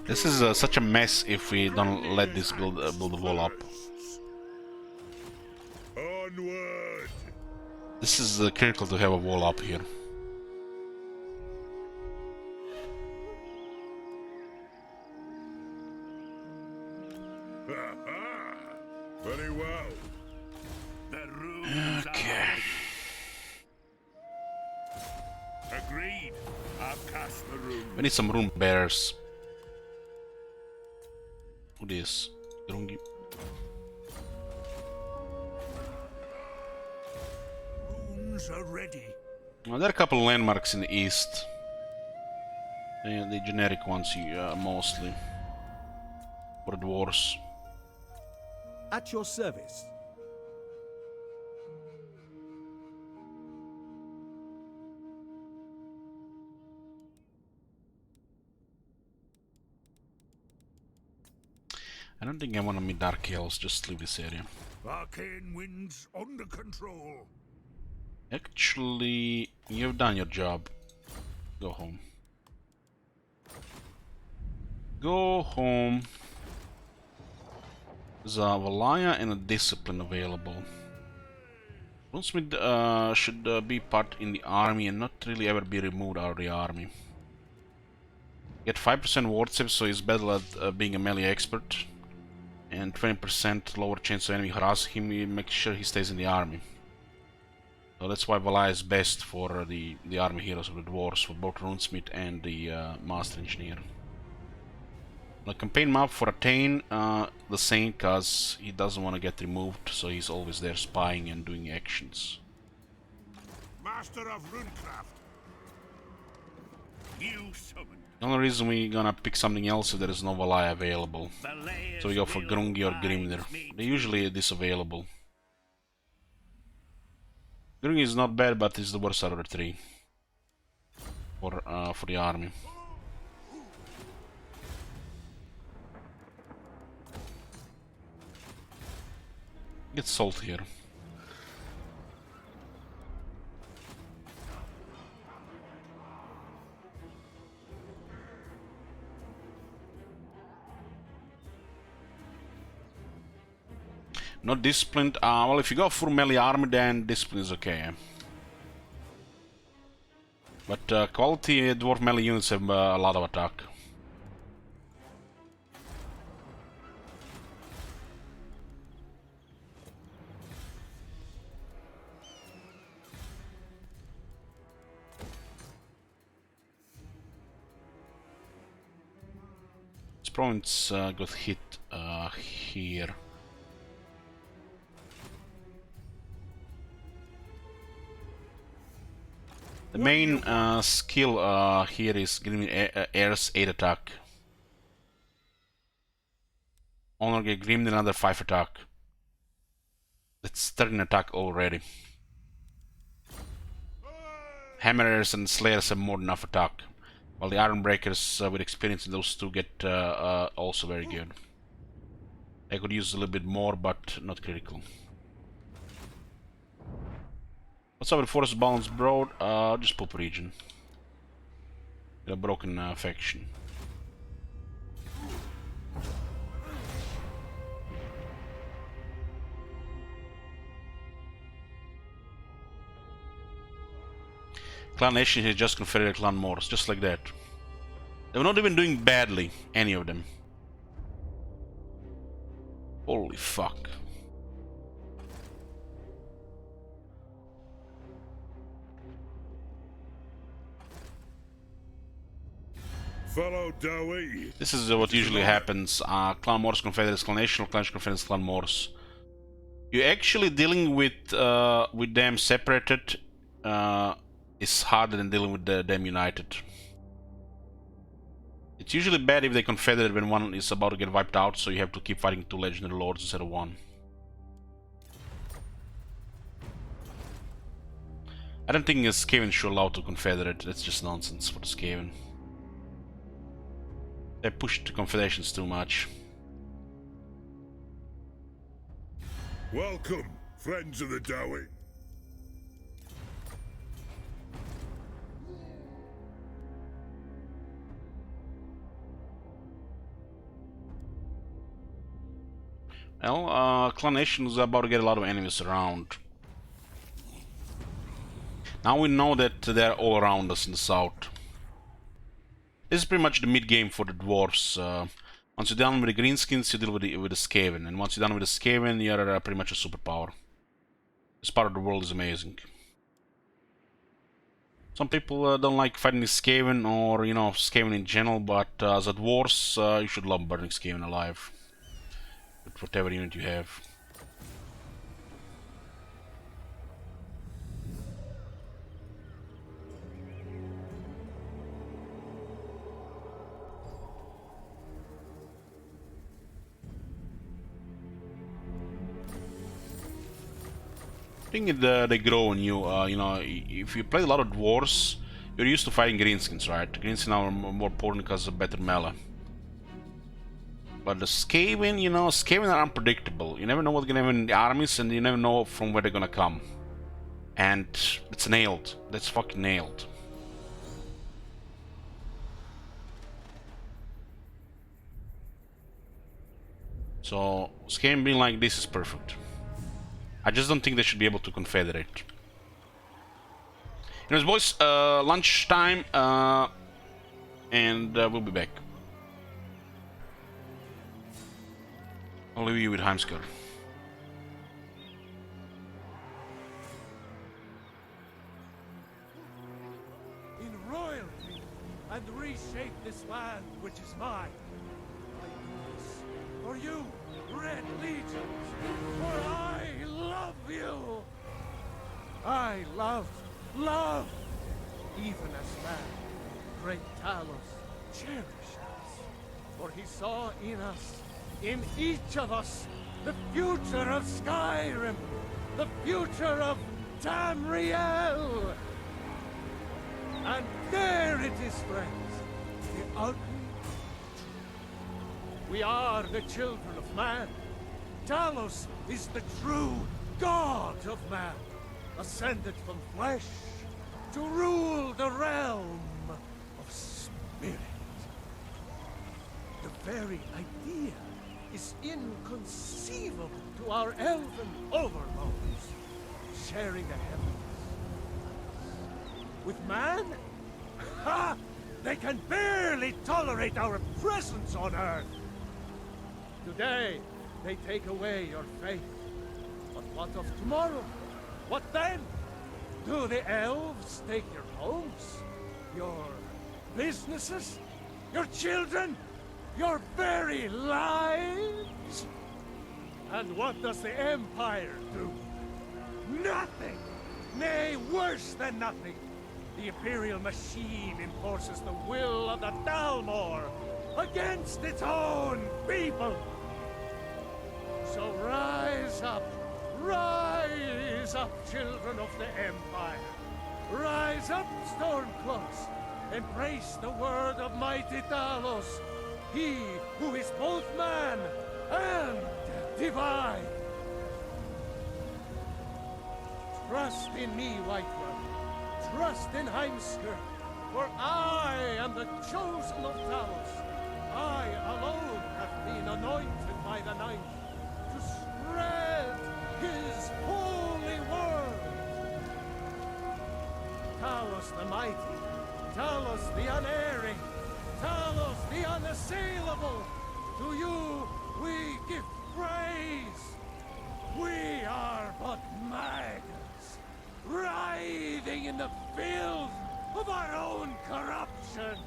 A: This is such a mess if we don't let this build the wall up.
B: Onward.
A: This is critical to have a wall up here.
B: Very well.
C: The runes
A: Okay.
C: Agreed. I'll cast the rune.
A: We need some rune bearers. Who this? Grungi.
C: Runes are ready.
A: Well, there are a couple of landmarks in the east. The generic ones, mostly. For the dwarves.
H: At your service.
A: I don't think I want to meet Dark Elves, just leave this area.
C: Arcane winds under control.
A: Actually, you've done your job. Go home. Go home. There's a Valaya and a Discipline available. Runesmith should be part in the army and not really ever be removed out of the army. Get 5% ward save, so he's better at being a melee expert. And 20% lower chance of enemy harassing him, you make sure he stays in the army. So that's why Valaya is best for the army heroes of the dwarves, for both Runesmith and the Master Engineer. The campaign map for Attain, the same, cause he doesn't want to get removed, so he's always there spying and doing actions.
C: Master of Runecraft. You summoned.
A: The only reason we're gonna pick something else if there is no Valaya available. So we go for Grungi or Grimnir. They're usually this available. Grungi is not bad, but it's the worst out of the three. For the army. Get salt here. Not disciplined. Well, if you go full melee army, then discipline is okay. But quality dwarf melee units have a lot of attack. This province got hit here. The main skill here is giving Air's 8 attack. Honor get Grim another 5 attack. That's 13 attack already. Hammerers and Slayers have more than enough attack. While the Iron Breakers with experience in those two get also very good. I could use a little bit more, but not critical. What's up with Forest Balance Broad? Just Poop region. A broken faction. Clan Nation has just confederated Clan Morse, just like that. They were not even doing badly, any of them. Holy fuck.
B: Follow Dowie.
A: This is what usually happens. Clan Morse confederates Clan Nation, Clan Nation confederates Clan Morse. You're actually dealing with them separated is harder than dealing with them united. It's usually bad if they confederate when one is about to get wiped out, so you have to keep fighting 2 legendary lords instead of 1. I don't think Skaven should allow to confederate. That's just nonsense for the Skaven. They pushed the confederations too much.
B: Welcome, friends of the Dowie.
A: Well, Clan Nation is about to get a lot of enemies around. Now we know that they're all around us in the south. This is pretty much the mid-game for the dwarves. Once you're done with the greenskins, you deal with the Skaven. And once you're done with the Skaven, you're pretty much a superpower. This part of the world is amazing. Some people don't like fighting the Skaven or, you know, Skaven in general, but as a dwarves, you should love burning Skaven alive. With whatever unit you have. I think they grow on you. You know, if you play a lot of dwarves, you're used to fighting greenskins, right? Greenskins are more potent because of better melee. But the Skaven, you know, Skaven are unpredictable. You never know what's gonna happen in the armies, and you never know from where they're gonna come. And it's nailed. That's fucking nailed. So Skaven being like this is perfect. I just don't think they should be able to confederate. Anyways, boys, lunch time, and we'll be back. I'll leave you with Heimskar.
L: In royalty, and reshape this land which is mine. I do this for you, Red Legions, for I love you. I love, even as man, great Talos cherished us, for he saw in us, in each of us, the future of Skyrim, the future of Tamriel. And there it is, friends, the ugly truth. We are the children of man. Talos is the true god of man, ascended from flesh to rule the realm of spirit. The very idea is inconceivable to our elven overlords, sharing the heavens. With man? Ha! They can barely tolerate our presence on Earth. Today, they take away your faith. But what of tomorrow? What then? Do the elves take your homes? Your businesses? Your children? Your very lives? And what does the Empire do? Nothing! Nay, worse than nothing! The Imperial machine enforces the will of the Dalmor against its own people! So rise up, children of the Empire! Rise up, Stormcloaks! Embrace the word of mighty Talos, he who is both man and divine! Trust in me, White One. Trust in Heimskar, for I am the chosen of Talos. I alone have been anointed by the Ninth to spread his holy word. Talos the mighty, Talos the unerring, Talos the unassailable, to you we give praise. We are but maggots, writhing in the filth of our own corruption,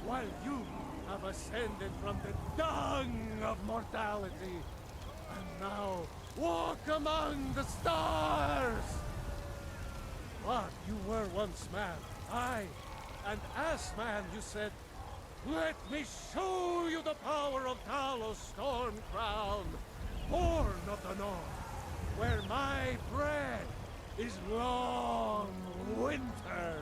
L: while you have ascended from the dung of mortality, and now walk among the stars. But you were once man, aye, and as man you said, let me show you the power of Talos Storm-crowned, born of the north, where my bread is long winter.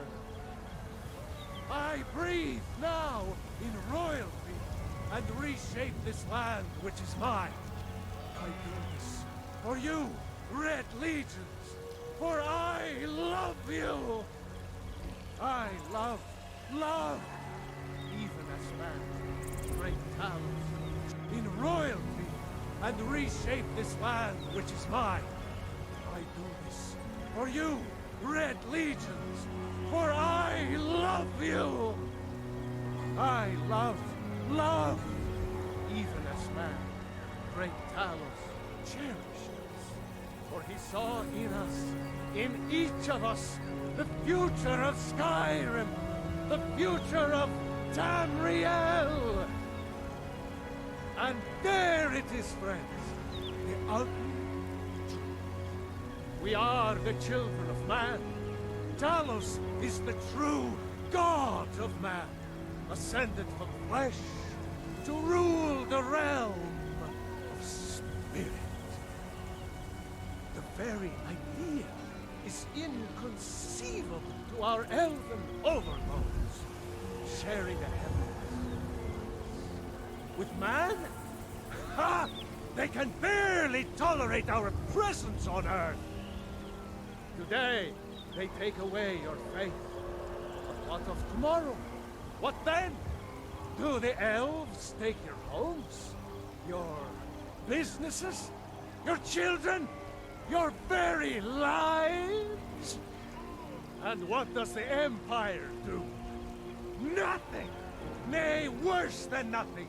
L: I breathe now in royalty and reshape this land which is mine. I do this for you, Red Legions, for I love you. I love, even as man, great Talos, in royalty and reshape this land which is mine. I do this for you, Red Legions, for I love you. I love, even as man, great Talos cherished us, for he saw in us, in each of us, the future of Skyrim, the future of Tamriel. And there it is, friends, the ugly truth. We are the children of man. Talos is the true god of man, ascended from flesh to rule the realm of spirit. The very idea is inconceivable to our elven overlords, sharing the heavens. With man? Ha! They can barely tolerate our presence on Earth! Today, they take away your faith. But what of tomorrow? What then? Do the elves take your homes? Your businesses? Your children? Your very lives? And what does the Empire do? Nothing! Nay, worse than nothing!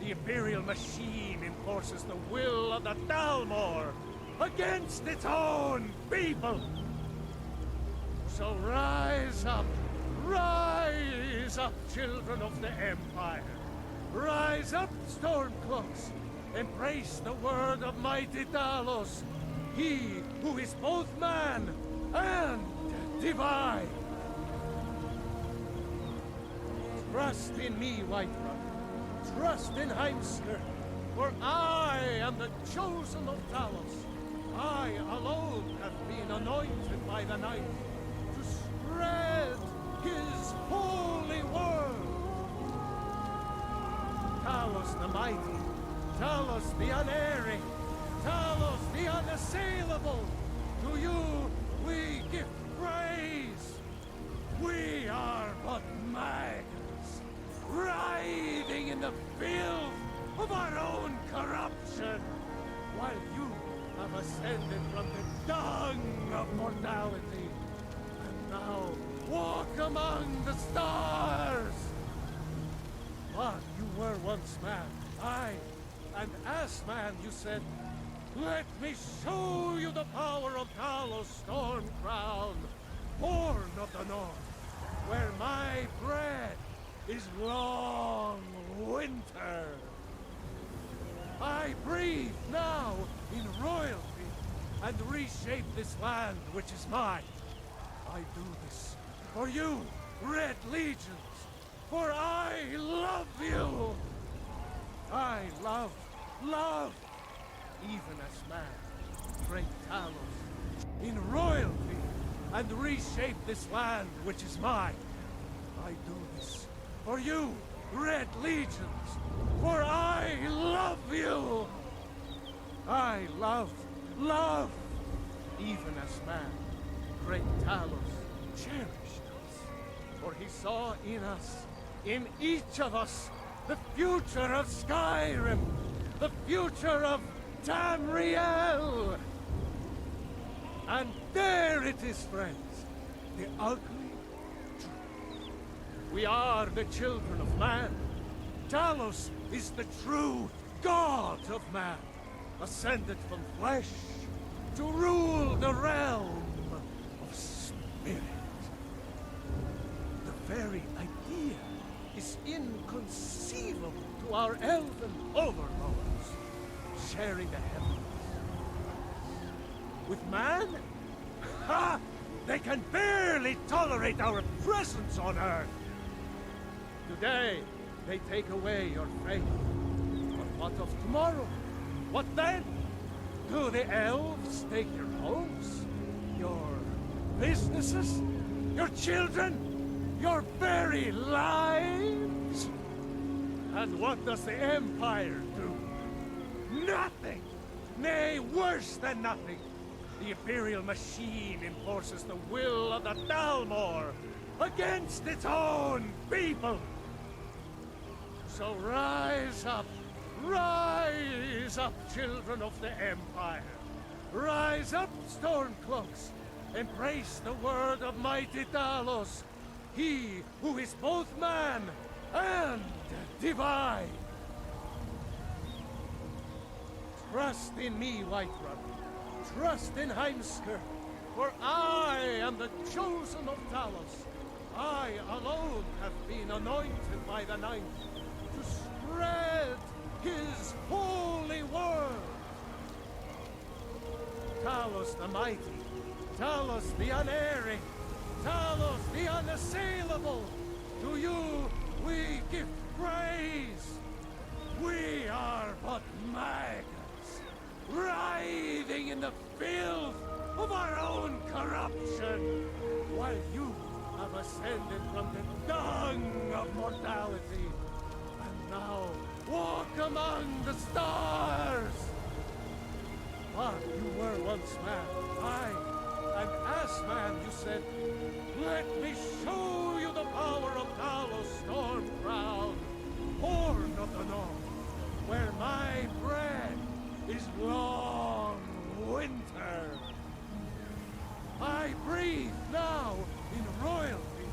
L: The Imperial machine enforces the will of the Dalmor against its own people! So rise up, children of the Empire. Rise up, Stormcloaks. Embrace the word of mighty Talos, he who is both man and divine. Trust in me, Whiterun. Trust in Heimskr, for I am the chosen of Talos. I alone have been anointed by the Night to spread his holy word. Talos the mighty, Talos the unerring, Talos the unassailable, to you we give praise. We are but maggots, writhing in the filth of our own corruption, while you have ascended from the dung of mortality, and now walk among the stars. But you were once man, aye, and as man you said, let me show you the power of Talos Storm-crowned, born of the north, where my bread is long winter. I breathe now in royalty and reshape this land which is mine. I do this for you, Red Legions, for I love you. I love, even as man, great Talos, in royalty and reshape this land which is mine. I do this for you, Red Legions, for I love you. I love, even as man, great Talos cherished us, for he saw in us, in each of us, the future of Skyrim, the future of Tamriel. And there it is, friends, the ugly We are the children of man. Talos is the true god of man, ascended from flesh to rule the realm of spirit. The very idea is inconceivable to our elven overlords, sharing the heavens. With man? Ha! They can barely tolerate our presence on Earth! Today, they take away your faith. But what of tomorrow? What then? Do the elves take your homes? Your businesses? Your children? Your very lives? And what does the Empire do? Nothing! Nay, worse than nothing! The Imperial machine enforces the will of the Dalmor against its own people! So rise up, children of the Empire. Rise up, Stormcloaks. Embrace the word of mighty Talos, he who is both man and divine. Trust in me, Whiterun. Trust in Heimskr, for I am the chosen of Talos. I alone have been anointed by the Ninth to spread his holy word. Talos the mighty, Talos the unerring, Talos the unassailable, to you we give praise. We are but maggots, writhing in the filth of our own corruption, while you have ascended from the dung of mortality, and now walk among the stars. But you were once man, aye, and as man you said, let me show you the power of Talos Stormcrown, Horn of the North, where my bread is long winter. I breathe now in royalty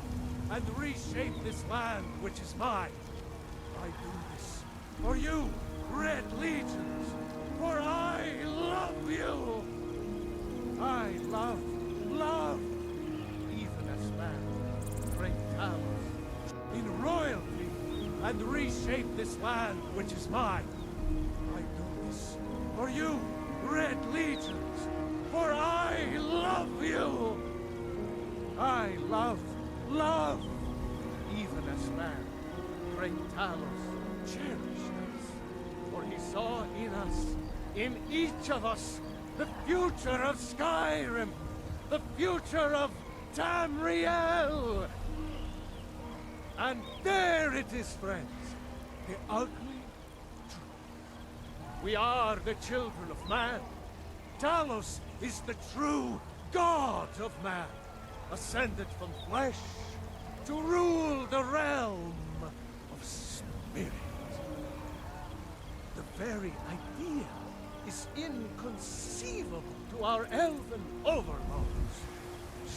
L: and reshape this land which is mine. I do this for you, Red Legions, for I love you. I love, even as man, great Talos, in royalty and reshape this land which is mine. I do this for you, Red Legions, for I love you. I love, even as man, great Talos cherished us, for he saw in us, in each of us, the future of Skyrim, the future of Tamriel. And there it is, friends, the ugly truth. We are the children of man. Talos is the true god of man, ascended from flesh to rule the realm of spirit. The very idea is inconceivable to our elven overlords,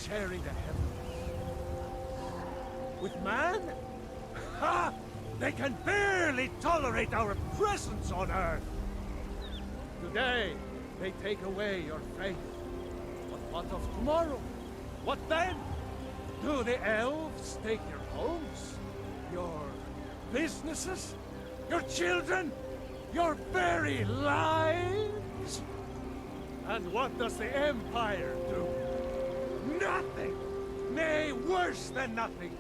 L: sharing the heavens. With man? Ha! They can barely tolerate our presence on Earth! Today, they take away your faith. But what of tomorrow? What then? Do the elves take your homes? Your businesses? Your children? Your very lives? And what does the Empire do? Nothing! Nay, worse than nothing!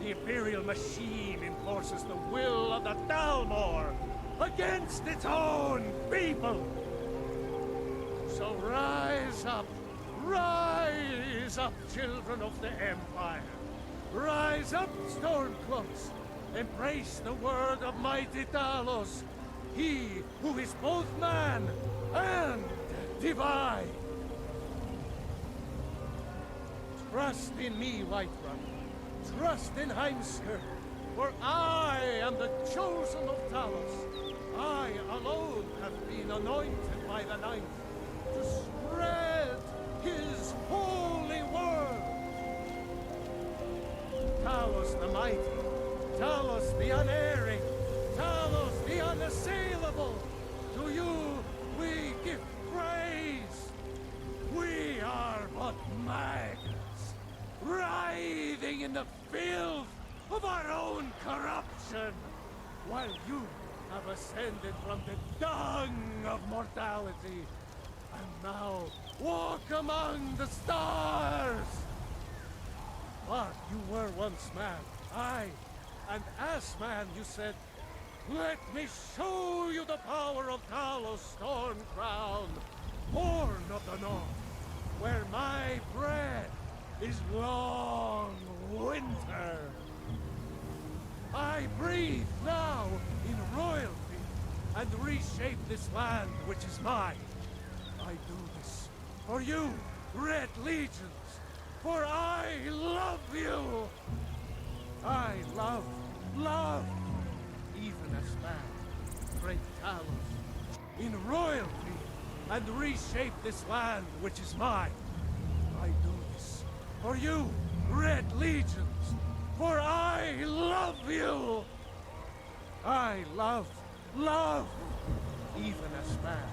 L: The Imperial machine enforces the will of the Dalmor against its own people! So rise up, children of the Empire! Rise up, Stormcloaks! Embrace the word of mighty Talos, he who is both man and divine! Trust in me, Whiterun. Trust in Heimskr, for I am the chosen of Talos. I alone have been anointed by the Ninth to spread his holy word. Talos the mighty, Talos the unerring, Talos the unassailable. To you we give praise. We are but maggots, writhing in the filth of our own corruption, while you have ascended from the dung of mortality, and now walk among the stars. But you were once man, aye, and as man you said, "Let me show you the power of Talos Storm Crown, born of the north, where my bread is long winter. I breathe now in royalty and reshape this land which is mine. I do this for you, Red Legions, for I love you. I love, even as man, great Talos, in royalty and reshape this land which is mine. I do this for you, Red Legions, for I love you. I love, even as man,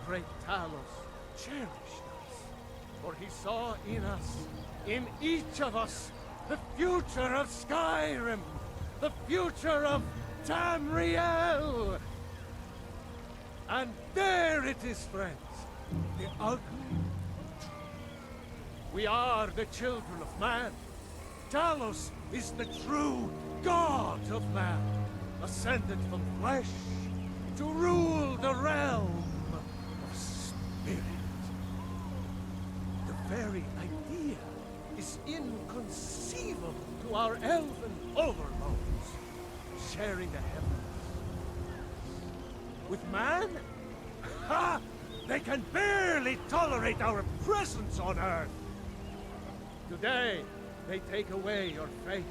L: great Talos cherished us, for he saw in us, in each of us, the future of Skyrim, the future of Tamriel. And there it is, friends, the ugly truth. We are the children of man. Talos is the true god of man, ascended from flesh to rule the realm of spirit. The very idea is inconceivable to our elven overlords, sharing the heavens. With man? Ha! They can barely tolerate our presence on Earth. Today, they take away your faith.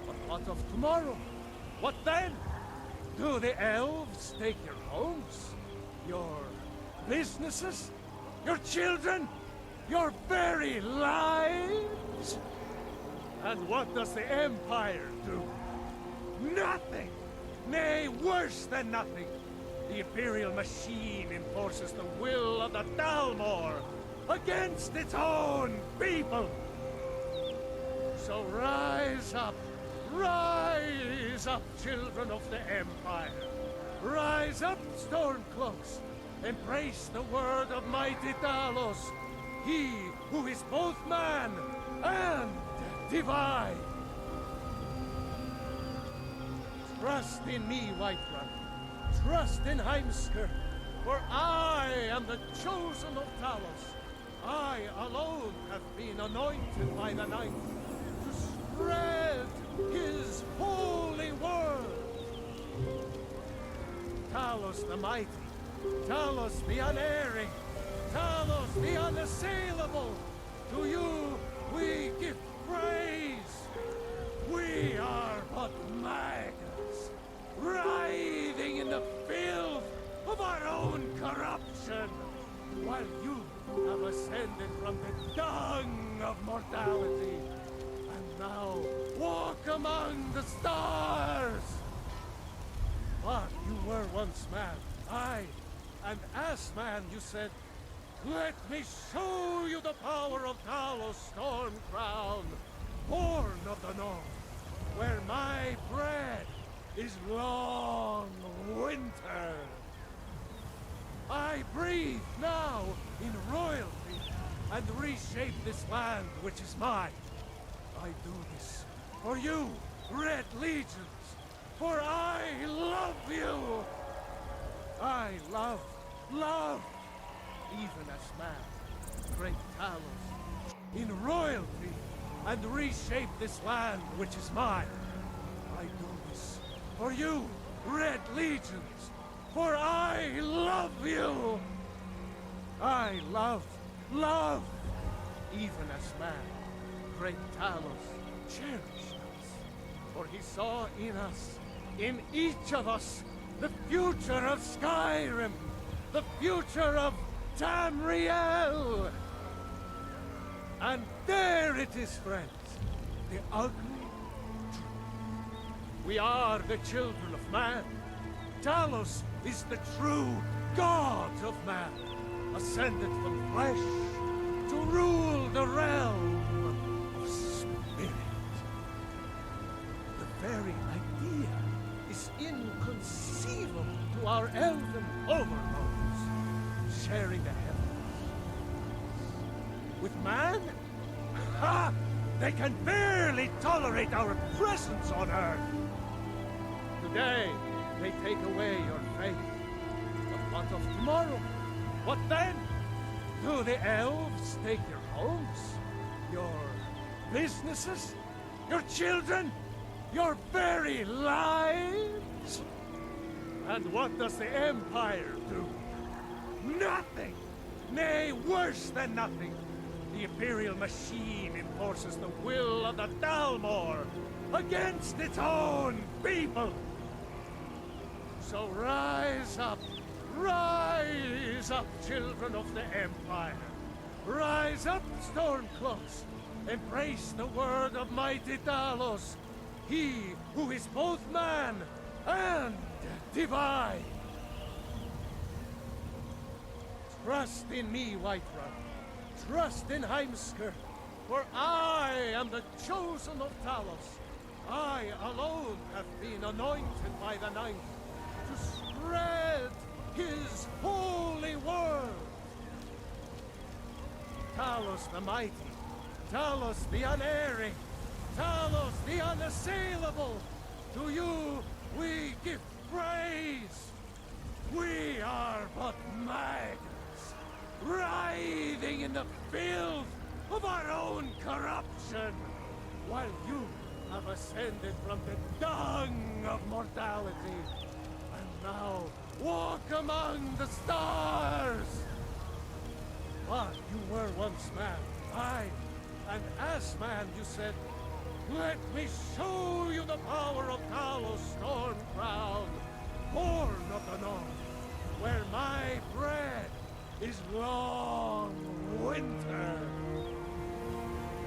L: But what of tomorrow? What then? Do the elves take your homes? Your businesses? Your children? Your very lives? And what does the Empire do? Nothing! Nay, worse than nothing! The Imperial machine enforces the will of the Dalmor against its own people! So rise up, children of the Empire. Rise up, Stormcloaks. Embrace the word of mighty Talos, he who is both man and divine. Trust in me, Whiterun. Trust in Heimskir, for I am the chosen of Talos. I alone have been anointed by the Ninth to spread his holy word. Talos the mighty, Talos the unerring, Talos the unassailable, to you we give praise. We are but maggots, writhing in the filth of our own corruption, while you have ascended from the dung of mortality, and now walk among the stars. But you were once man, aye, and as man you said, "Let me show you the power of Talos Storm Crown, born of the north, where my bread is long winter. I breathe now in royalty and reshape this land which is mine. I do this for you, Red Legions, for I love you. I love, even as man, great Talos, in royalty and reshape this land which is mine. I do this for you, Red Legions, for I love you. I love, even as man, great Talos cherished us, for he saw in us, in each of us, the future of Skyrim, the future of Tamriel. And there it is, friends, the ugly truth. We are the children of man. Talos is the true god of man, ascended from flesh to rule the realm of spirit. The very idea is inconceivable to our elven overlords, sharing the heavens. With man? Ha! They can barely tolerate our presence on Earth. Today, they take away your faith. But what of tomorrow? What then? Do the elves take your homes? Your businesses? Your children? Your very lives? And what does the Empire do? Nothing! Nay, worse than nothing. The Imperial machine enforces the will of the Dalmor against its own people. So rise up, children of the Empire. Rise up, Stormcloaks. Embrace the word of mighty Talos, he who is both man and divine. Trust in me, Whiterun. Trust in Heimskr, for I am the chosen of Talos. I alone have been anointed by the Ninth to spread his holy word. Talos the mighty, Talos the unerring, Talos the unassailable, to you we give praise. We are but maggots, writhing in the filth of our own corruption, while you have ascended from the dung of mortality, and now walk among the stars. But you were once man, aye, and as man you said, let me show you the power of Talos Stormcrown, born of the north, where my bread is long winter.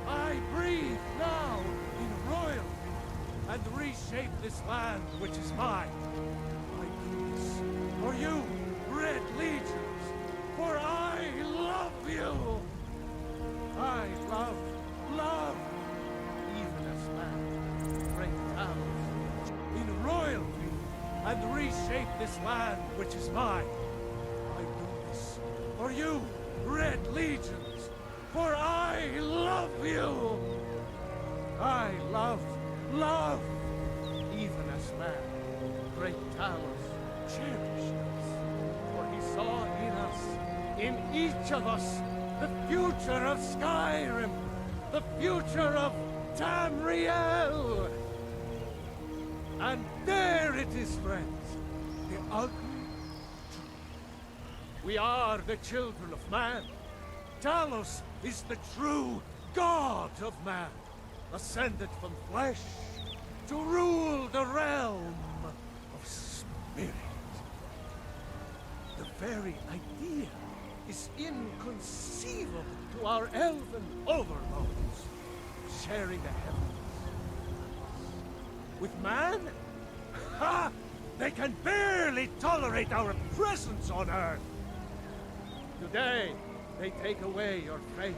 L: I breathe now in royalty and reshape this land which is mine. I do this for you, Red Legions, for I love you. I love, even as man, great Talos, in royalty and reshape this land which is mine. I do this for you, Red Legions, for I love you. I love, even as man, great Talos cherished us, for he saw in us, in each of us, the future of Skyrim, the future of Tamriel. And there it is, friends, the ugly truth. We are the children of man. Talos is the true god of man, ascended from flesh to rule the realm of spirit. The very idea is inconceivable to our elven overlords, sharing the heavens. With man? Ha! They can barely tolerate our presence on Earth. Today, they take away your faith.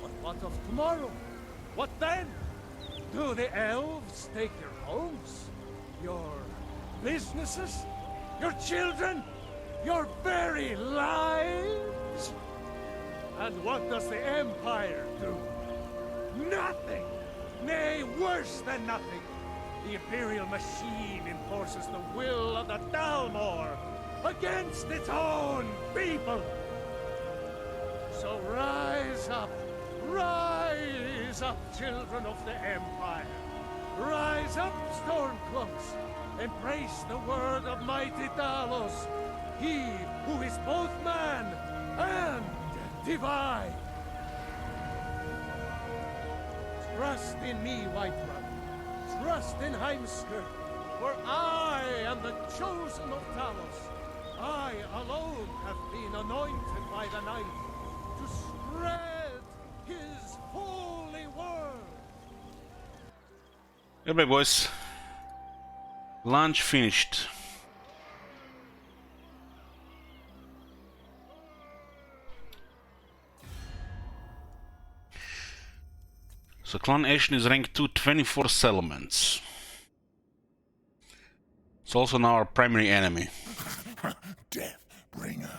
L: But what of tomorrow? What then? Do the elves take your homes? Your businesses? Your children? Your very lives? And what does the Empire do? Nothing! Nay, worse than nothing. The Imperial machine enforces the will of the Dalmor against its own people. So rise up, children of the Empire. Rise up, Stormcloaks. Embrace the word of mighty Talos, he who is both man and divine. Trust in me, Whiterun. Trust in Heimskr, for I am the chosen of Talos. I alone have been anointed by the Ninth to spread his holy word.
A: Good boys. Lunch finished. So Clan Ashen is rank 2, 24 settlements. It's also now our primary enemy.
C: Death bringer.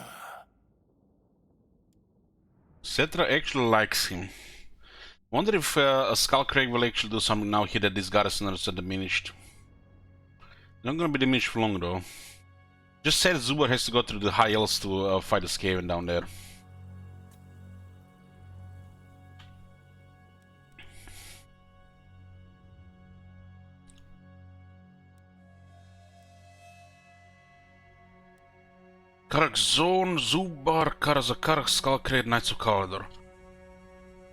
C: Cetra
A: actually likes him. Wonder if Skullcrag will actually do something now here that these garrisoners are diminished. They're not gonna be diminished for long though. Just said Zubar has to go through the high hills to fight the Skaven down there. Karak Zone, Zubar, Karaz-a-Karak, Skullcrag, Knights of Kalador.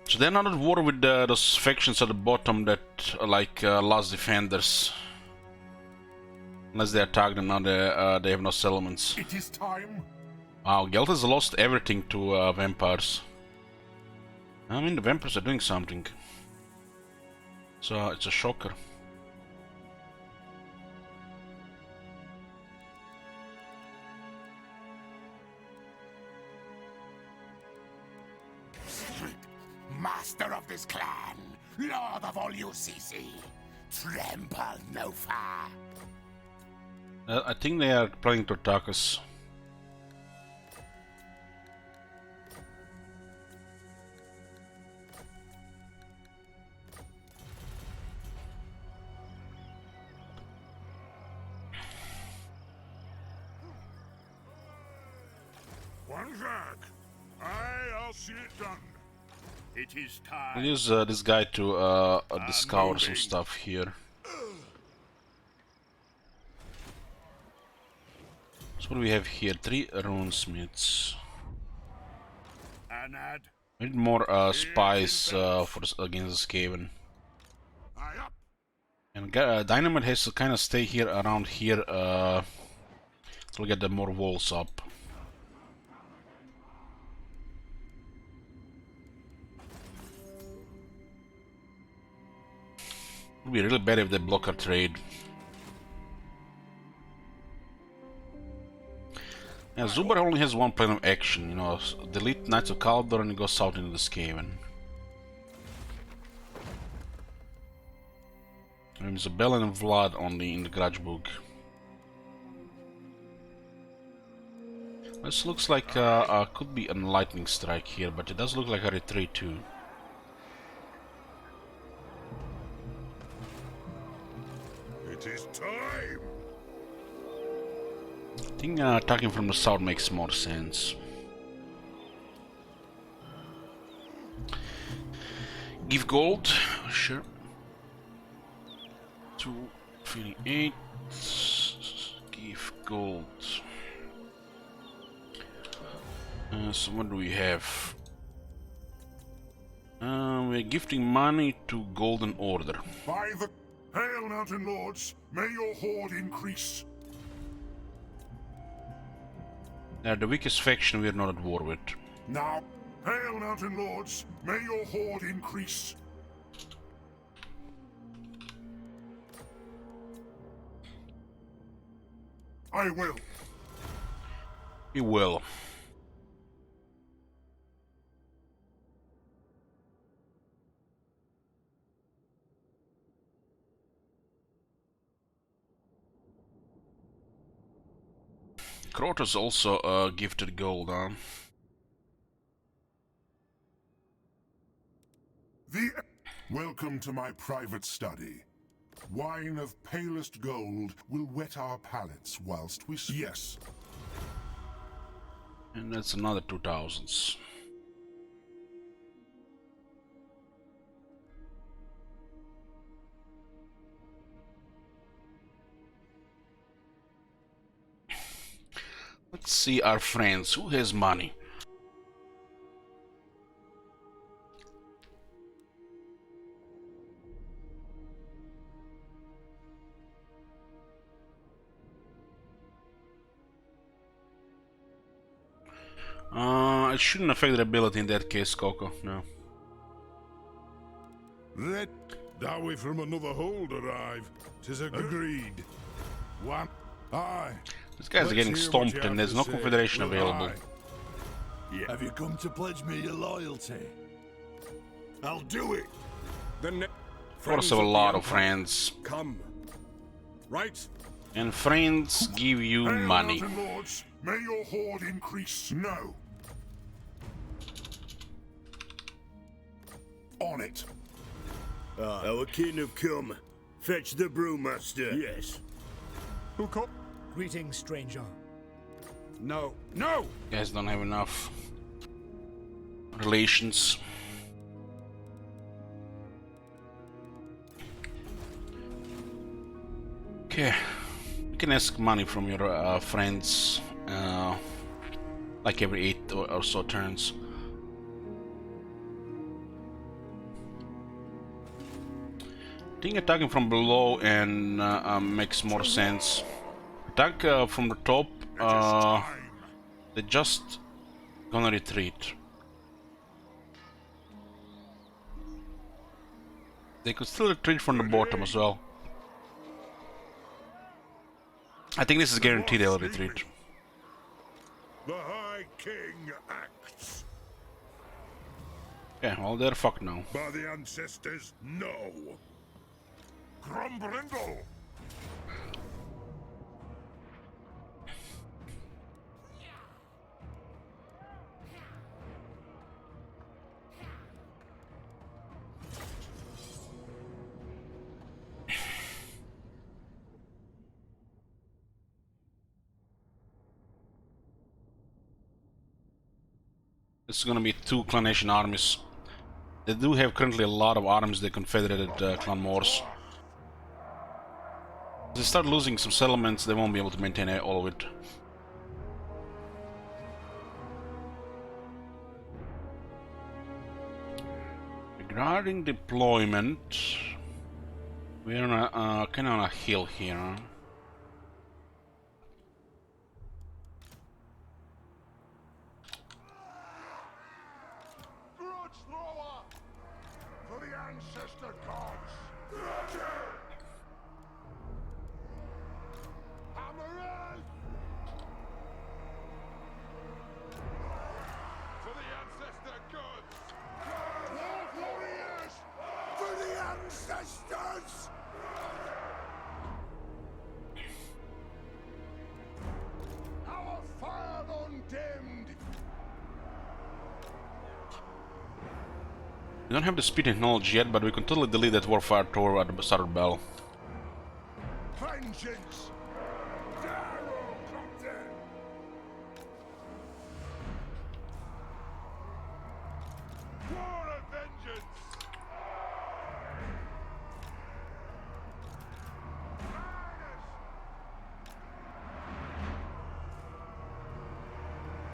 A: So they're not at war with those factions at the bottom that are like Last Defenders. Unless they attack them now, they have no settlements.
C: It is time.
A: Wow, Gelt has lost everything to vampires. I mean, the vampires are doing something. So it's a shocker.
K: Master of this clan, Lord of all UCC, trample no far.
A: I think they are planning to attack us.
C: One back. I'll see it done. It is time.
A: I'll use this guy to discover some stuff here. So what do we have here? 3 runesmiths.
C: Anad.
A: We need more spies against the Skaven. And Dynamite has to kind of stay here around here to get the more walls up. It would be really bad if they block our trade. Yeah, Zubar only has one plan of action, you know, delete Knights of Kalador and go south into the Skaven. There's a Bell and Vlad only in the Grudge book. This looks like could be a lightning strike here, but it does look like a retreat too.
C: It is time.
A: I think attacking from the south makes more sense. Give gold, sure. 228. Give gold. So what do we have? We're gifting money to Golden Order.
C: By the Hail, Mountain Lords! May your horde increase.
A: They're the weakest faction we're not at war with.
C: Now, Hail, Mountain Lords! May your horde increase. I will.
A: He will. Krotos also gifted gold, huh?
C: Welcome to my private study. Wine of palest gold will whet our palates whilst we... Yes.
A: And that's another 2000s. Let's see our friends. Who has money? It shouldn't affect their ability in that case, Coco. No.
B: Let Dowie from another hold arrive. 'Tis agreed. One. Aye.
A: These guys are getting stomped and there's no confederation available.
B: Yeah. Have you come to pledge me your loyalty? I'll do it.
A: Of course, have a lot of friends.
B: Come. Right.
A: And friends give you money.
C: Mountain Lords, may your horde increase. No. On it.
M: Our kin have come. Fetch the brewmaster.
B: Yes. Who called?
D: Greetings, stranger.
E: No. No!
A: You guys don't have enough relations. Okay. You can ask money from your friends like every 8 or so turns. I think attacking from below and makes more sense. Attack from the top, they're just gonna retreat. They could still retreat from the bottom as well. I think this is guaranteed they'll retreat.
B: The High King acts.
A: Yeah, well, they're fucked now.
B: By the ancestors, no. Grumbrindle.
A: It's gonna be 2 Clan Nation armies. They do have currently a lot of armies, the Confederated Clan Moors. If they start losing some settlements, they won't be able to maintain all of it. Regarding deployment, we're on a kind of on a hill here.
B: For the ancestor gods. Hammerers! For the ancestor gods. Dwarf warriors! For the ancestors! Our fire undimmed!
A: We don't have the speed technology yet, but we can totally delete that warfire tower at the starter bell.
B: Vengeance! Darrow, Captain! War of vengeance!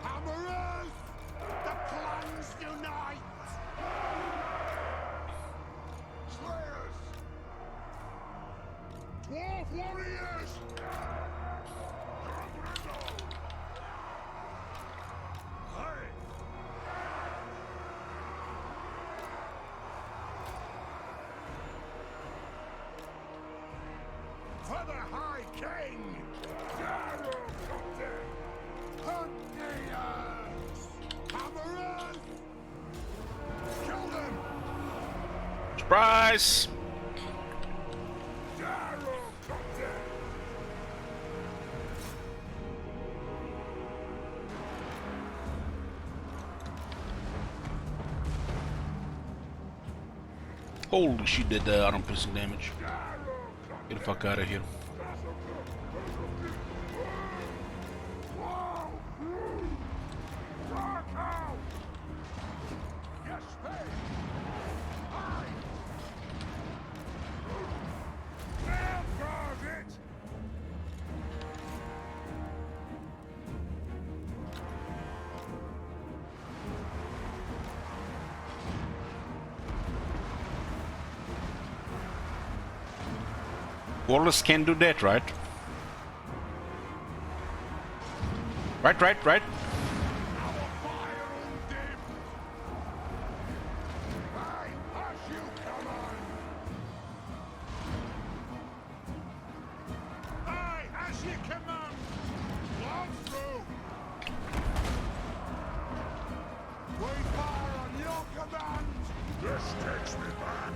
B: Hammerers! The clans unite! Slayers! Dwarf warriors! Hey! For the High King! Darrow, Captain! Hunters! Hammerers! Kill them!
A: Surprise!
B: Darrow, Captain!
A: Holy shit, that arm piercing damage. Get the fuck out of here.
B: Yes, hey! It!
A: Warless can do that, right? Right.
B: I your command! Blow through! We fire on your command! This takes me back!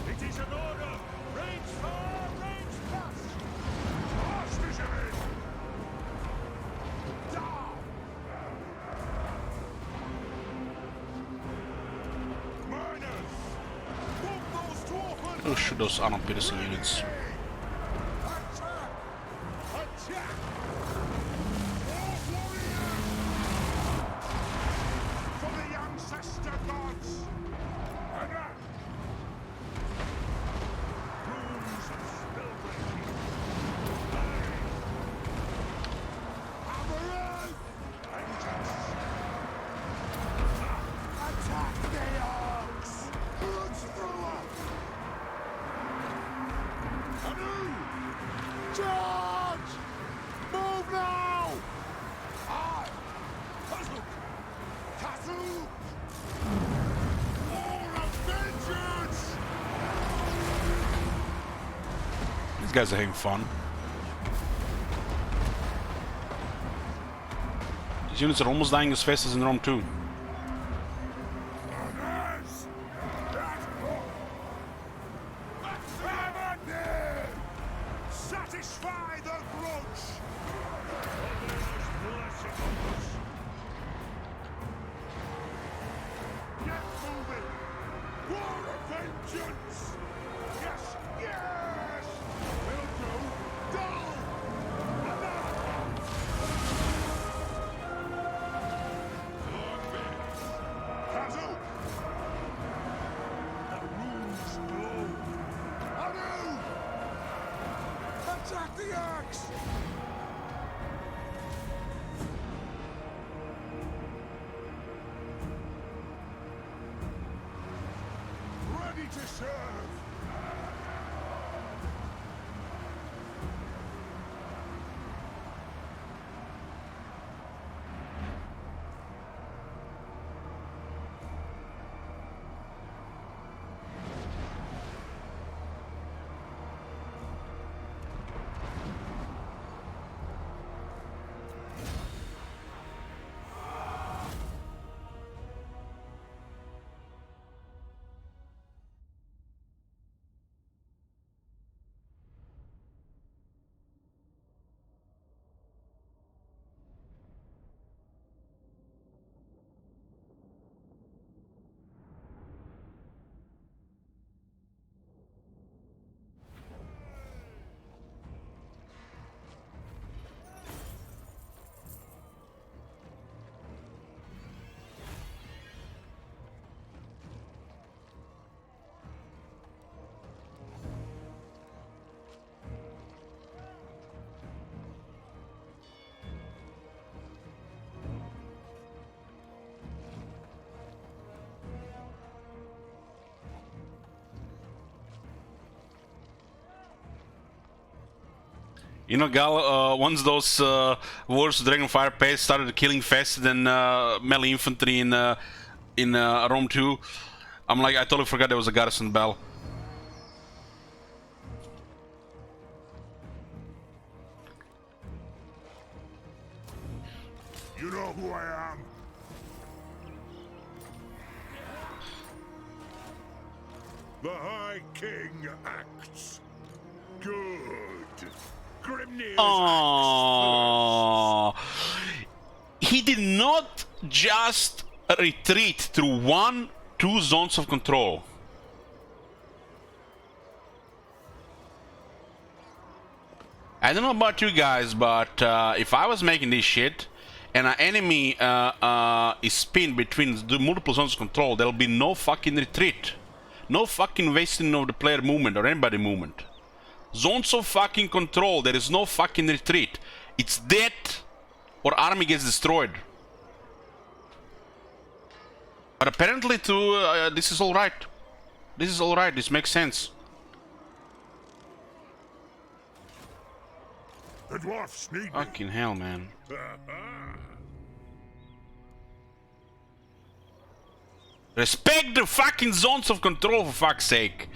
L: It is an order! Range fire, range pass!
B: Blast is ahead! Down! Miners! Bomb those dwarfers!
A: Oh, shoot those armor piercing units.
B: Attack! Attack! More warriors! For the ancestor gods! Attack! Runes of spellbreaking! Hammerers! Vengeance! Attack the orcs! Let's throw up! Anew! Charge! Move now! Aye! Kazoo! Kazoo! War of vengeance!
A: These guys are having fun. These units are almost dying as fast as in Rome 2.
B: Satisfy the grudge! Allah's blessing on us! Get moving! War of vengeance! Yes! Yes! Will do! Down! Kazoo! The runes glow! Anew! Attack the axe! Ready to serve!
A: You know, Gal, once those wars Dragonfire Pass started killing faster than melee infantry in Rome 2, I'm like, I totally forgot there was a garrison bell.
B: You know who I am? The High King acts. Good. Grimnir's
A: Oh, he did not just retreat through 1-2 zones of control. I don't know about you guys, but if I was making this shit and an enemy is pinned between the multiple zones of control, there'll be no fucking retreat. No fucking wasting of the player movement or anybody movement. Zones of fucking control, there is no fucking retreat. It's dead or army gets destroyed. But apparently this is alright. This is alright, this makes sense.
B: The dwarfs need me.
A: Fucking hell, man. Respect the fucking zones of control, for fuck's sake.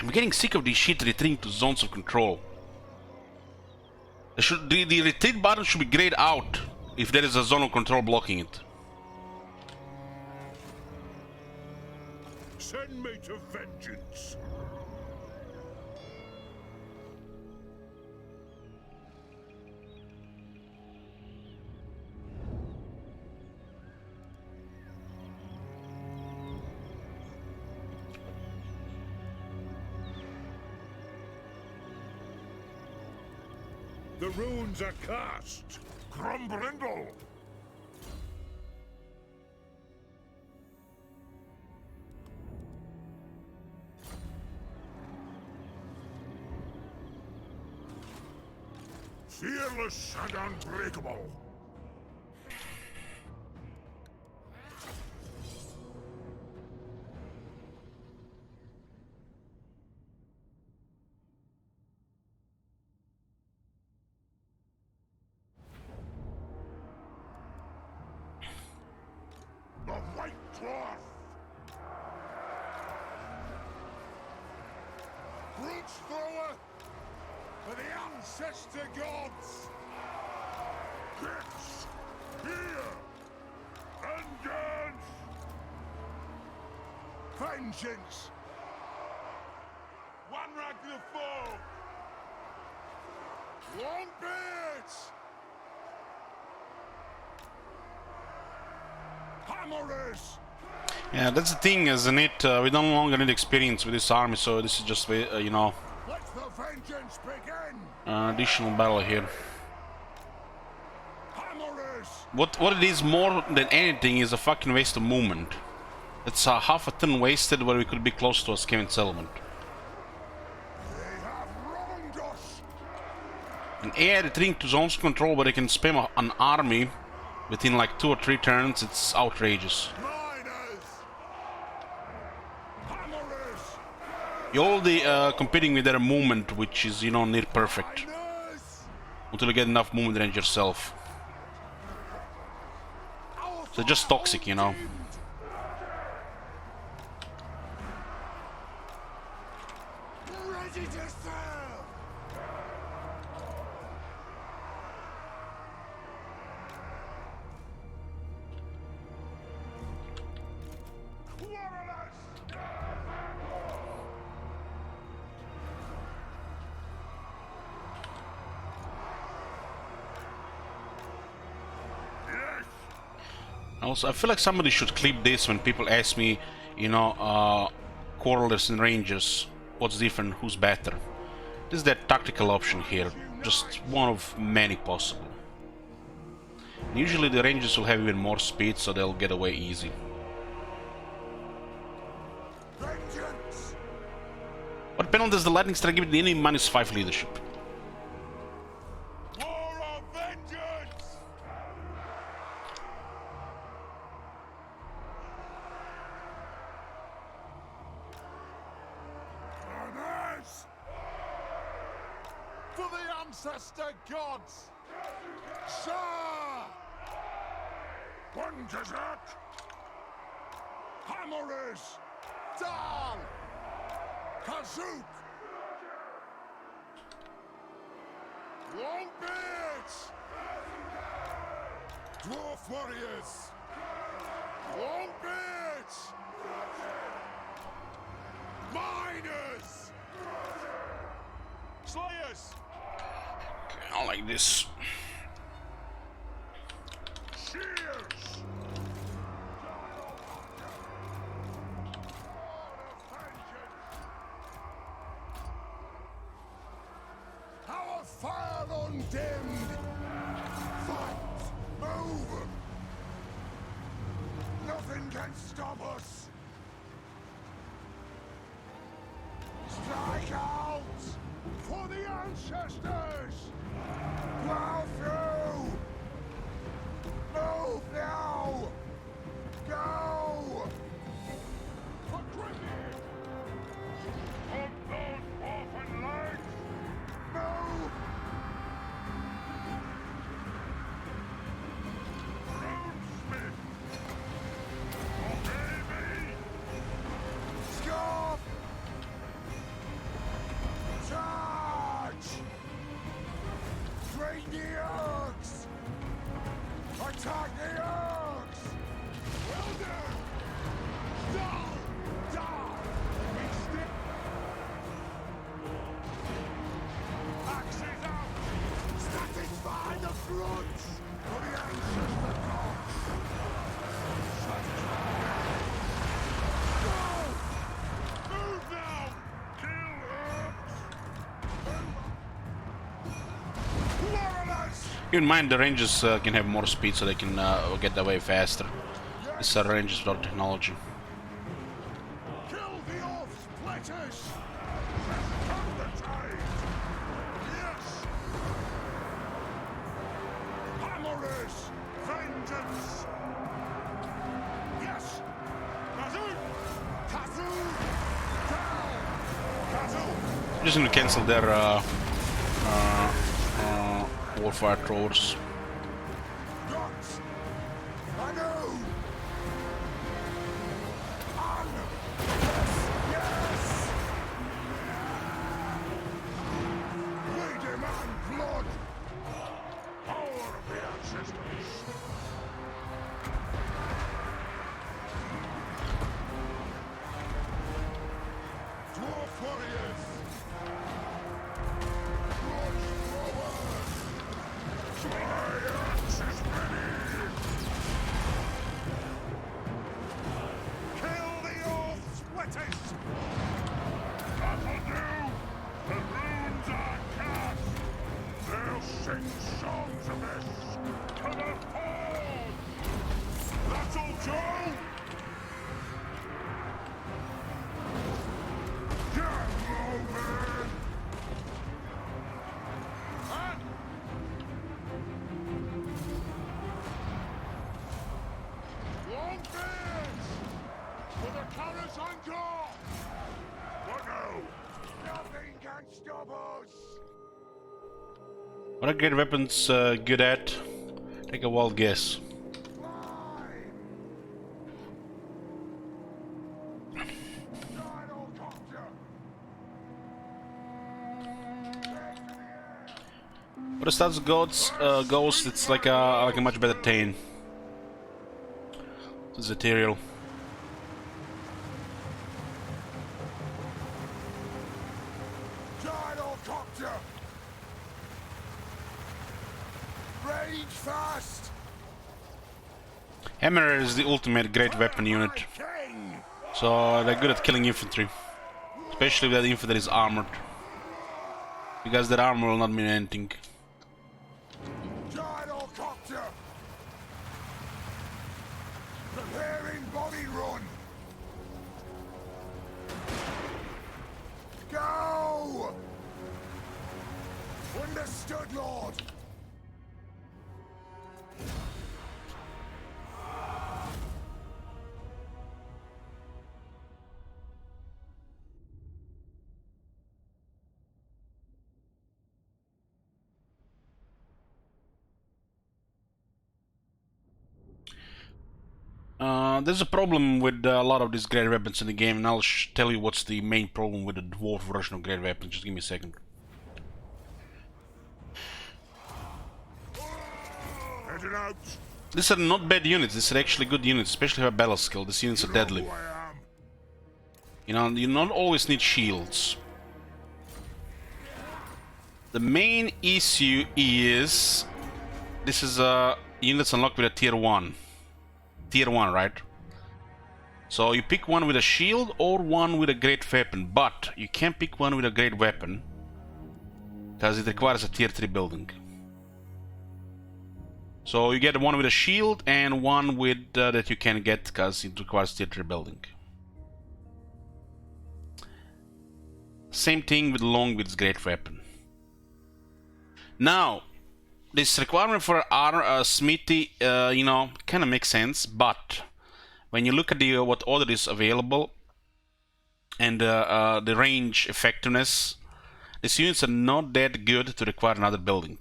A: I'm getting sick of this shit retreating to zones of control. The retreat button should be grayed out if there is a zone of control blocking it.
B: Send me to vengeance. The runes are cast. Grumbrindle! Fearless and unbreakable. The white cloth! Brute thrower for the ancestor gods! Gifts! Here! Vengeance! Vengeance! One rag the foe! Long beards! Hammerers!
A: Yeah, that's the thing, isn't it? We no longer need experience with this army, so this is just, you know,
B: Let the vengeance begin!
A: additional battle here.
B: Hammerers!
A: What it is more than anything is a fucking waste of movement. It's half a turn wasted where we could be close to a Skaven settlement.
B: They have wronged us!
A: And AI retreating to zones of control where they can spam an army within like 2 or 3 turns, it's outrageous.
B: Miners! Hammerers!
A: You're already competing with their movement, which is, you know, near perfect.
B: Miners!
A: Until you get enough movement range yourself. So just toxic, you know.
B: Ready to serve! Quarrelers! Yes!
A: Also, I feel like somebody should clip this when people ask me, you know, quarrelers and rangers, what's different, who's better. This is that tactical option here, just one of many possible. Usually the rangers will have even more speed, so they'll get away easy.
B: Vengeance!
A: What penalty does the lightning strike give the enemy -5 leadership?
B: War of vengeance! Runners! For the ancestor gods! Sir! One Kazak! Hammerers! Dal! Kazook! Longbeards! Dwarf warriors! Longbeards! Miners! Slayers!
A: Okay, I like this.
B: Shears! Our fire undimmed! Fight! Move! Nothing can stop us! Strike out! For the ancestors! Plow through! Move now! Go! For Grimmy! On those orphan legs! Move! Runesmith! Obey me! Scarf!
A: Keep in mind the Rangers can have more speed, so they can get away faster. These are Rangers without technology.
B: Kill the off-splitters! Come the tide! Yes! Hammerers! Vengeance! Yes! Kazoo! Kazoo! Down! Kazoo!
A: I'm just gonna cancel their warfare throwers.
B: Guns! Anu! On! Yes! We demand blood! Power of the ancestors! Dwarf warriors! Blood throwers! My axe is ready! Kill the off-splitters! That'll do! The runes are cast! They'll sing songs of this to the horde! That'll do! Get moving! Huh? Long beards! For the Karaz-a-Karak! What now? Nothing can stop us!
A: What are great weapons good at? Take a wild guess. But as stats goes, it's like a much better Tane. It's ethereal.
B: Gyrocopter! Rage fast!
A: Hammer is the ultimate great weapon unit. So they're good at killing infantry. Especially if that infantry is armored. Because that armor will not mean anything.
B: Gyrocopter! Preparing body run! Go! Understood, Lord!
A: There's a problem with a lot of these great weapons in the game, and I'll tell you what's the main problem with the dwarf version of great weapons. Just give me a second.
B: Heading out!
A: These are not bad units, these are actually good units, especially if you have battle skill. These units are deadly. You know, you don't always need shields. The main issue is this is a units unlocked with a tier 1. Tier 1, right? So you pick one with a shield or one with a great weapon, but you can't pick one with a great weapon because it requires a tier 3 building. So you get one with a shield and one with that you can get because it requires tier 3 building. Same thing with Longwith's great weapon. Now, this requirement for smithy, you know, kind of makes sense, but when you look at the what order is available and the range effectiveness, these units are not that good to require another building.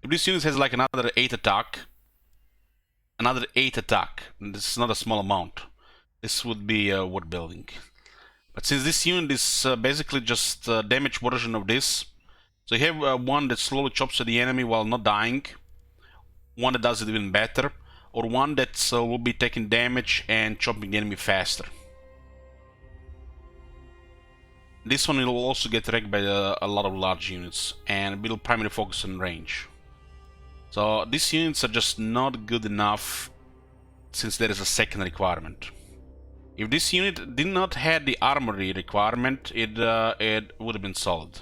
A: If this unit has like another 8 attack, and this is not a small amount, this would be worth building. But since this unit is basically just a damage version of this, so you have one that slowly chops at the enemy while not dying, one that does it even better, or one that will be taking damage and chopping the enemy faster. This one will also get wrecked by a lot of large units, and will primarily focus on range. So these units are just not good enough since there is a second requirement. If this unit did not have the armory requirement, it would have been solid.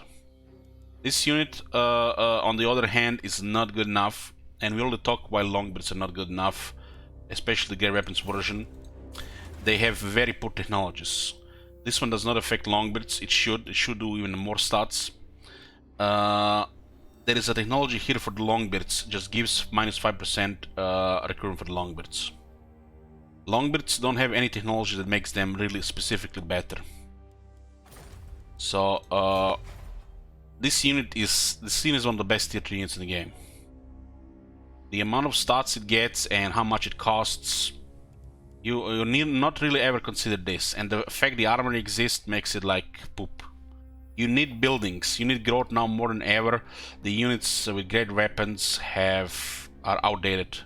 A: This unit, on the other hand, is not good enough, and we already talked why longbeards are not good enough, especially the great weapons version. They have very poor technologies. This one does not affect longbeards. It should do even more stats. There is a technology here for the longbeards, just gives minus 5% recurrent for the longbeards. Longbeards don't have any technology that makes them really specifically better. So this unit is one of the best tier 3 units in the game. The amount of stats it gets and how much it costs, you need not really ever consider this, and the fact the armory exists makes it like poop. You need buildings, you need growth now more than ever. The units with great weapons are outdated.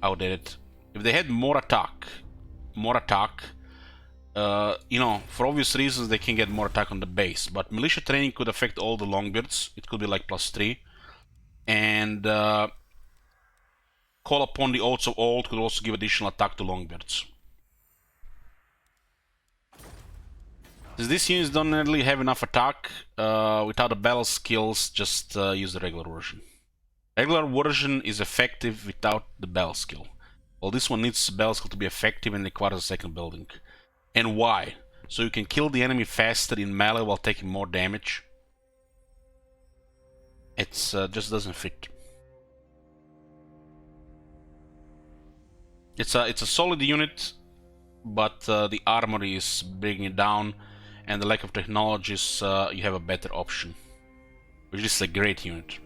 A: If they had more attack, you know, for obvious reasons they can get more attack on the base, but militia training could affect all the longbeards. It could be like +3, and call upon the oaths of old could also give additional attack to longbeards. Since these units don't really have enough attack, without the battle skills, just use the regular version. Regular version is effective without the battle skill. Well, this one needs the battle skill to be effective and requires a second building. And why? So you can kill the enemy faster in melee while taking more damage. It's just doesn't fit. It's a solid unit, but the armory is bringing it down, and the lack of technologies, you have a better option, which is a great unit.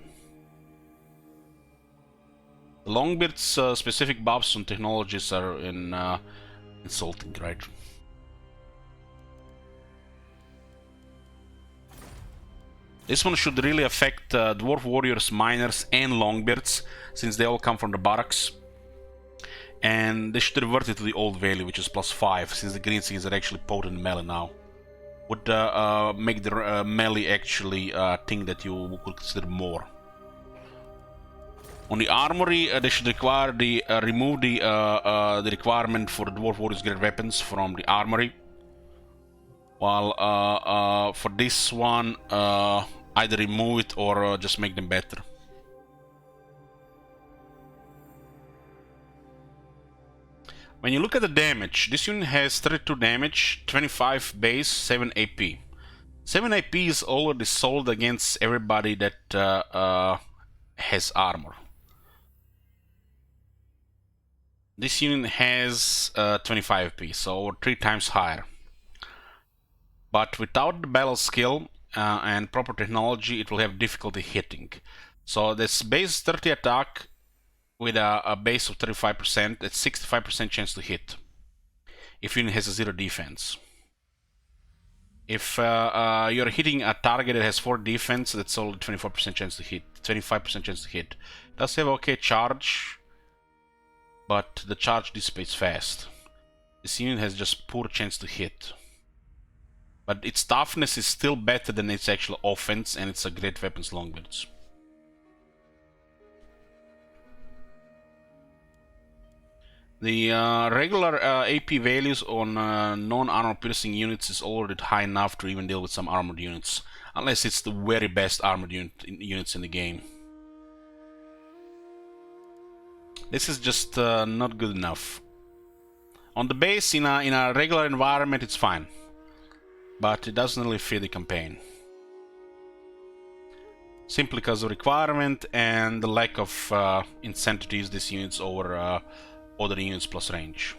A: The Longbeard's specific buffs on technologies are insulting, right? This one should really affect Dwarf Warriors, Miners, and Longbeards, since they all come from the barracks. And they should revert it to the old value, which is +5, since the green skins are actually potent melee now. Would make the melee actually thing that you could consider more. On the armory, they should require remove the requirement for the Dwarf Warriors great weapons from the armory. While for this one, either remove it or just make them better. When you look at the damage, this unit has 32 damage, 25 base, 7 AP. 7 AP is already sold against everybody that has armor. This unit has 25 AP, so over 3 times higher. But without the battle skill and proper technology, it will have difficulty hitting. So this base 30 attack with a base of 35%, it's 65% chance to hit if unit has a 0 defense. If you're hitting a target that has 4 defense, that's only 24% chance to hit, 25% chance to hit. It does have okay charge, but the charge dissipates fast. This unit has just poor chance to hit. But its toughness is still better than its actual offense, and it's a great weapons longbeards. The regular AP values on non-armor piercing units is already high enough to even deal with some armored units, unless it's the very best armored units in the game. This is just not good enough. On the base, in a regular environment, it's fine, but it doesn't really fit the campaign. Simply because of requirement and the lack of incentive to use these units over other units plus range.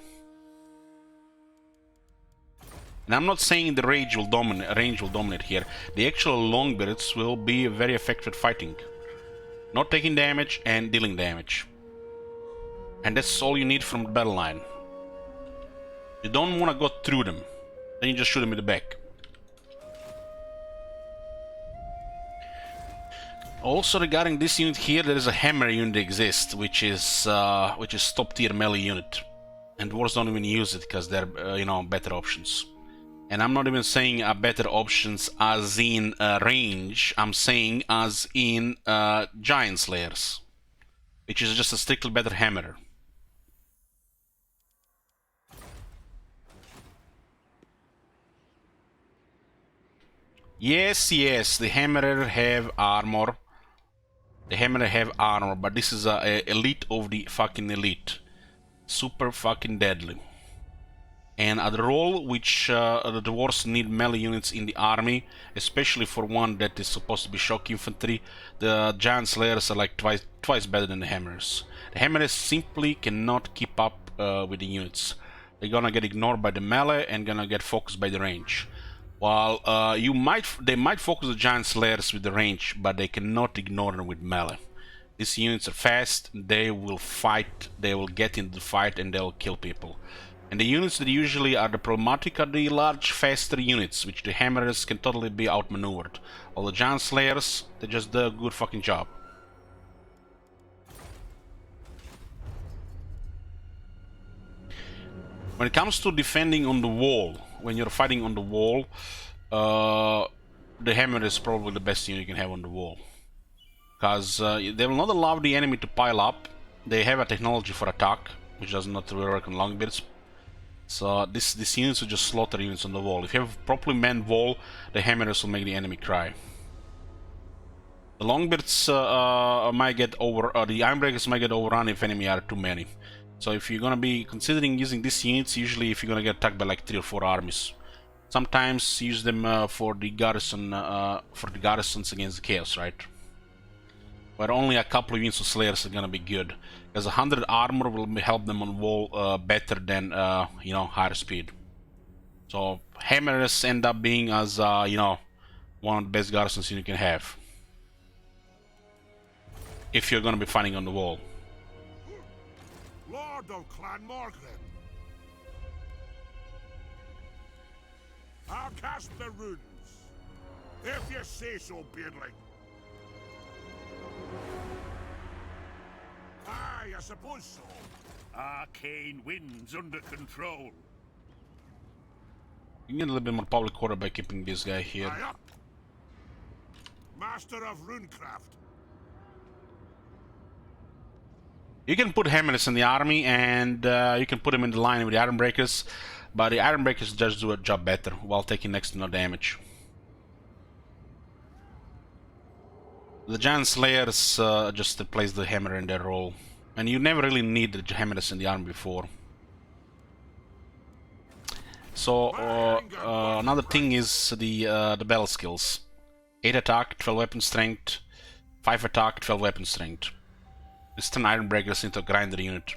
A: And I'm not saying the range will dominate here. The actual longbeards will be very effective at fighting, not taking damage and dealing damage. And that's all you need from the battle line. You don't want to go through them, then you just shoot them in the back. Also regarding this unit here, there is a hammer unit that exists, which is top tier melee unit, and dwarves don't even use it because they're better options. And I'm not even saying better options as in range. I'm saying as in giant slayers. which is just a strictly better hammer. Yes, the hammerer have armor. The hammerer have armor, but this is a elite of the fucking elite. Super fucking deadly. And at the role which the dwarves need melee units in the army, especially for one that is supposed to be shock infantry, the giant slayers are like twice better than the hammers. The hammers simply cannot keep up with the units. They're gonna get ignored by the melee and gonna get focused by the range. While they might focus the giant slayers with the range, but they cannot ignore them with melee. These units are fast, they will fight, they will get into the fight and they will kill people. And the units that usually are the problematic are the large, faster units, which the hammerers can totally be outmaneuvered. While the giant slayers, they just do a good fucking job. When it comes to defending on the wall, when you're fighting on the wall, the hammer is probably the best unit you can have on the wall. Because they will not allow the enemy to pile up. They have a technology for attack, which does not really work on longbeards. So these units will just slaughter units on the wall. If you have a properly manned wall, the hammers will make the enemy cry. The longbeards might get the ironbreakers might get overrun if enemy are too many. So if you're gonna be considering using these units, usually if you're gonna get attacked by like 3 or 4 armies. Sometimes use them for the garrisons against the chaos, right? Where only a couple of units of slayers are gonna be good, because 100 armor will help them on wall better than you know, higher speed. So hammers end up being as you know, one of the best garrisons you can have if you're gonna be fighting on the wall.
B: Lord of Clan Morgan, I'll cast the runes, if you say so, Beardling. Aye, I suppose so. Arcane winds under control.
A: You can get a little bit more public order by keeping this guy here.
B: Aye, up. Master of runecraft.
A: You can put hammers in the army, and you can put them in the line with the ironbreakers, but the ironbreakers just do a job better while taking next to no damage. The giant slayers just replace the hammer in their role, and you never really need the hammers in the army before. So another thing is the battle skills: 8 attack, 12 weapon strength, 5 attack, 12 weapon strength. This turn ironbreakers into a grinder unit,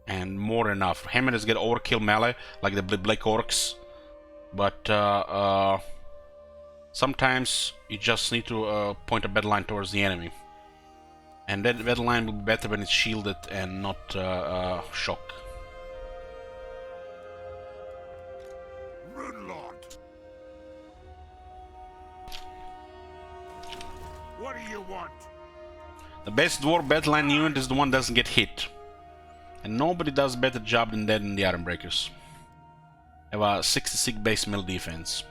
A: and more than enough. Hammers get overkill melee like the Black Orcs, but sometimes you just need to point a battle line towards the enemy, and that battle line will be better when it's shielded and not shock.
B: Rune Lord. What do you want?
A: The best dwarf battle line unit is the one that doesn't get hit, and nobody does a better job than that in the ironbreakers. They have a 66 base melee defense.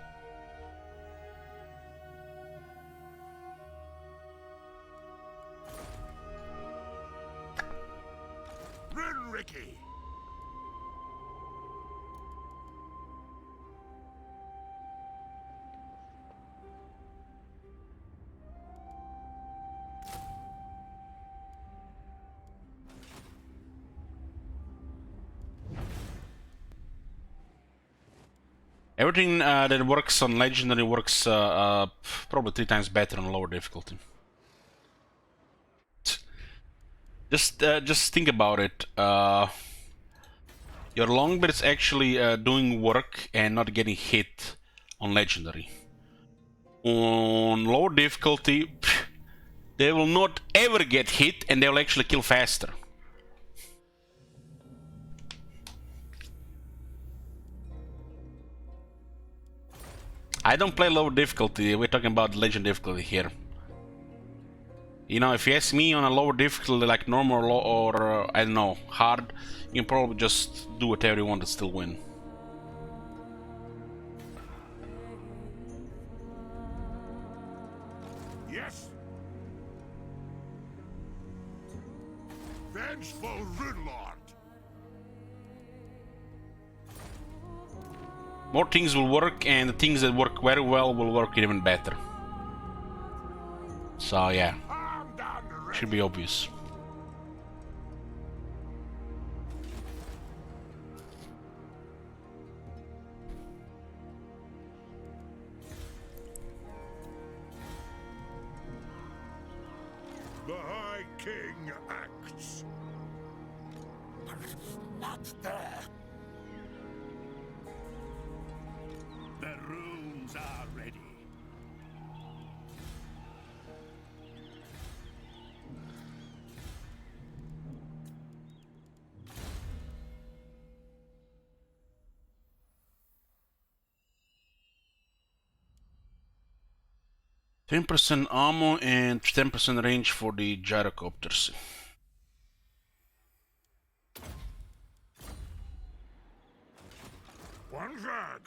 B: Rune Ricky.
A: Everything that works on legendary works probably 3 times better on lower difficulty. Just think about it. Your longbeard's actually doing work and not getting hit on legendary. On lower difficulty, they will not ever get hit, and they will actually kill faster. I don't play low difficulty, we're talking about legend difficulty here. You know, if you ask me on a lower difficulty like normal or I don't know, hard, you can probably just do whatever you want to still win.
B: Yes.
C: vengeful Rudlord.
A: More things will work, and the things that work very well will work even better. So yeah, should be obvious.
B: The High King acts.
K: Not there.
L: The runes are ready.
A: %10 ammo and 10% range for the gyrocopters.
B: One flag.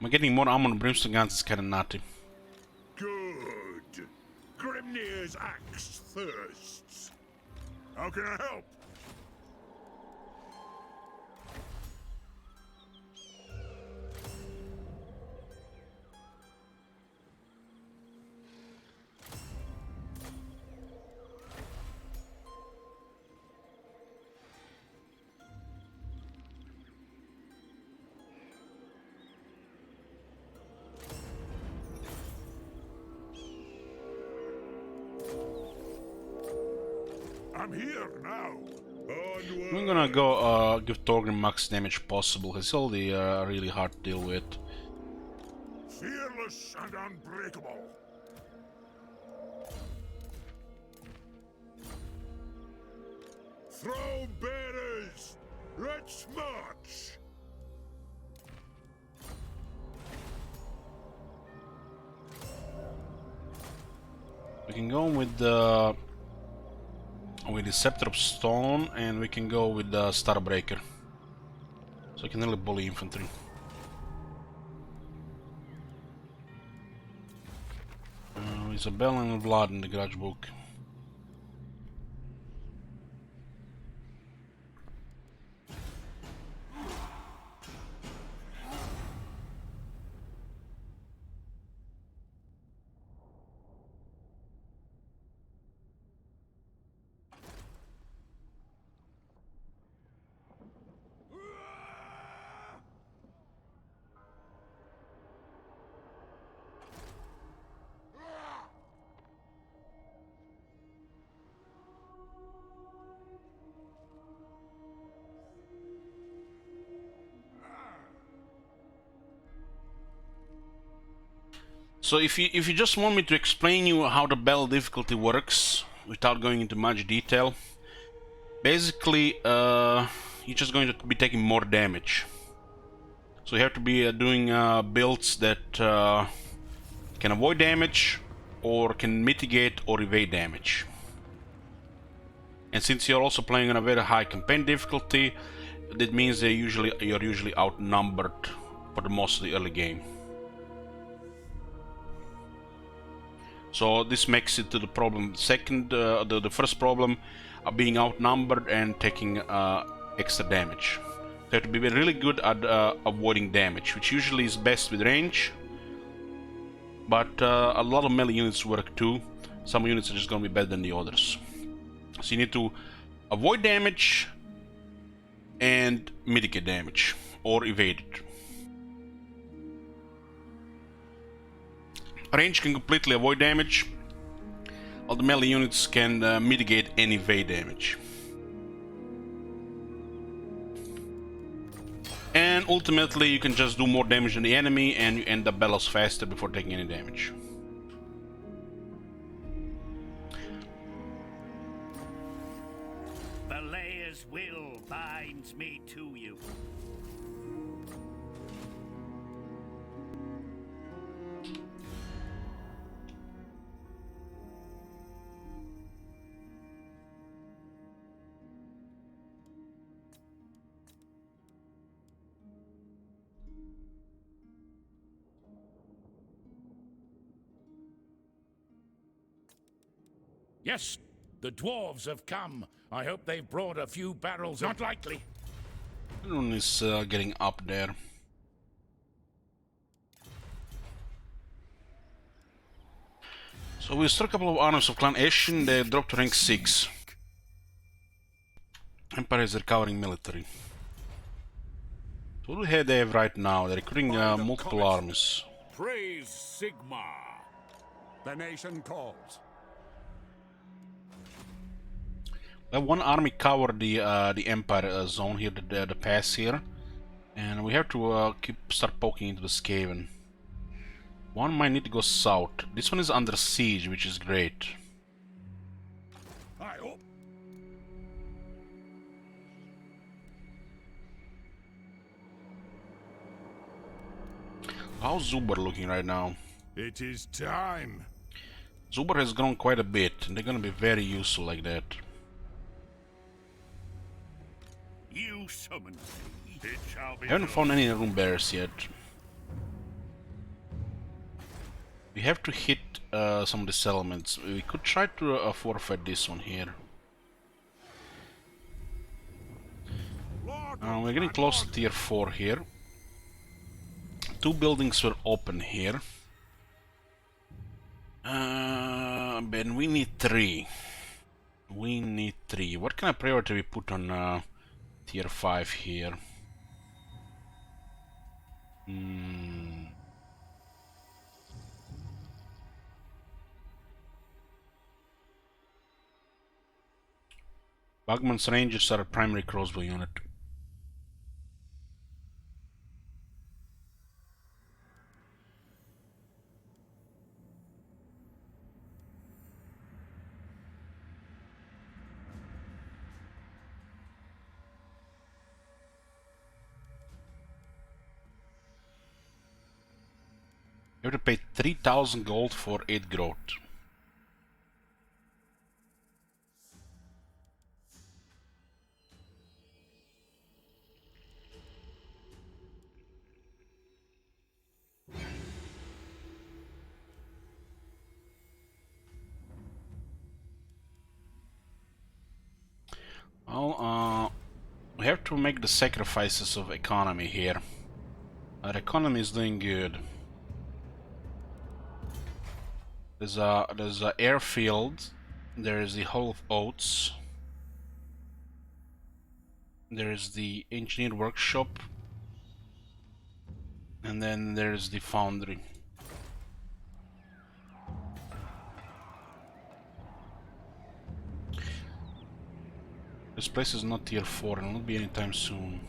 A: I'm getting more ammo and brimstone guns is kinda nutty.
B: Good. Grimnir's axe thirsts. How can I help? I'm here now. Onward.
A: I'm gonna go give Thorgrim max damage possible. He's already really hard to deal with.
B: Fearless and unbreakable. Throw bearers! Let's march!
A: We can go with the Scepter of Stone, and we can go with the Starbreaker. So I can really bully infantry. Isabel and Vlad in the Grudge book. So if you just want me to explain you how the battle difficulty works without going into much detail, basically you're just going to be taking more damage. So you have to be doing builds that can avoid damage or can mitigate or evade damage. And since you're also playing on a very high campaign difficulty, that means you're usually outnumbered for the most of the early game. So this makes it to the problem second, the first problem of being outnumbered and taking extra damage. You have to be really good at avoiding damage, which usually is best with range, but a lot of melee units work too. Some units are just going to be better than the others. So you need to avoid damage and mitigate damage, or evade it. Range can completely avoid damage, while the melee units can mitigate and evade damage. And ultimately you can just do more damage than the enemy and you end up battles faster before taking any damage.
L: Valea's will binds me to you.
G: Yes, the dwarves have come. I hope they've brought a few barrels. Not likely.
A: Everyone is getting up there. So we struck a couple of armies of Clan Eshin. They dropped to rank 6. Empire is recovering military. So what do they have right now? They're recruiting multiple armies.
B: Praise Sigma.
E: The nation calls.
A: One army covered the Empire zone here, the pass here, and we have to start poking into the Skaven. One might need to go south. This one is under siege, which is great. How's Zubar looking right now?
B: It is time.
A: Zubar has grown quite a bit, and they're gonna be very useful like that.
B: You summoned me. It shall be.
A: I haven't found any room bearers yet. We have to hit some of the settlements. We could try to forfeit this one here. We're getting close to tier 4 here. 2 buildings were open here. But we need 3. We need 3. What kind of priority we put on tier 5 here? Bagman's Rangers are a primary crossbow unit. You have to pay 3,000 gold for 8 growth. Well, we have to make the sacrifices of economy here. Our economy is doing good. There's a airfield. There is the Hall of Oats. There is the engineer workshop, and then there's the foundry. This place is not tier 4 and will not be anytime soon.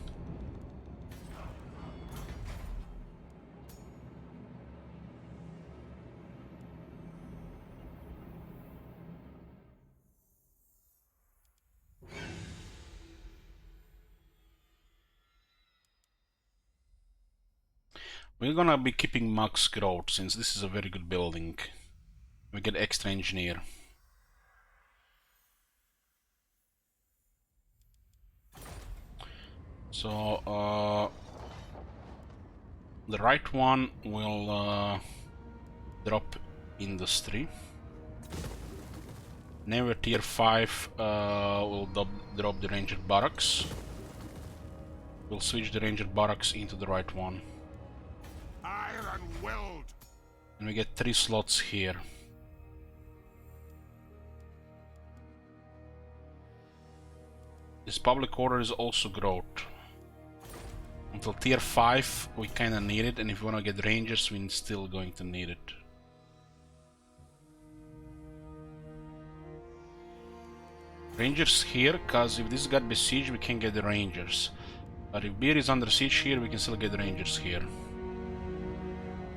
A: We're gonna be keeping max growth since this is a very good building. We get extra engineer. So the right one will drop industry. Never tier 5 will drop the ranger barracks. We'll switch the ranger barracks into the right one.
B: Iron weld.
A: And we get 3 slots here. This public order is also growth. Until tier 5 we kinda need it, and if we wanna get rangers we're still going to need it. Rangers here, cause if this got besieged we can get the rangers. But if beer is under siege here we can still get the rangers here.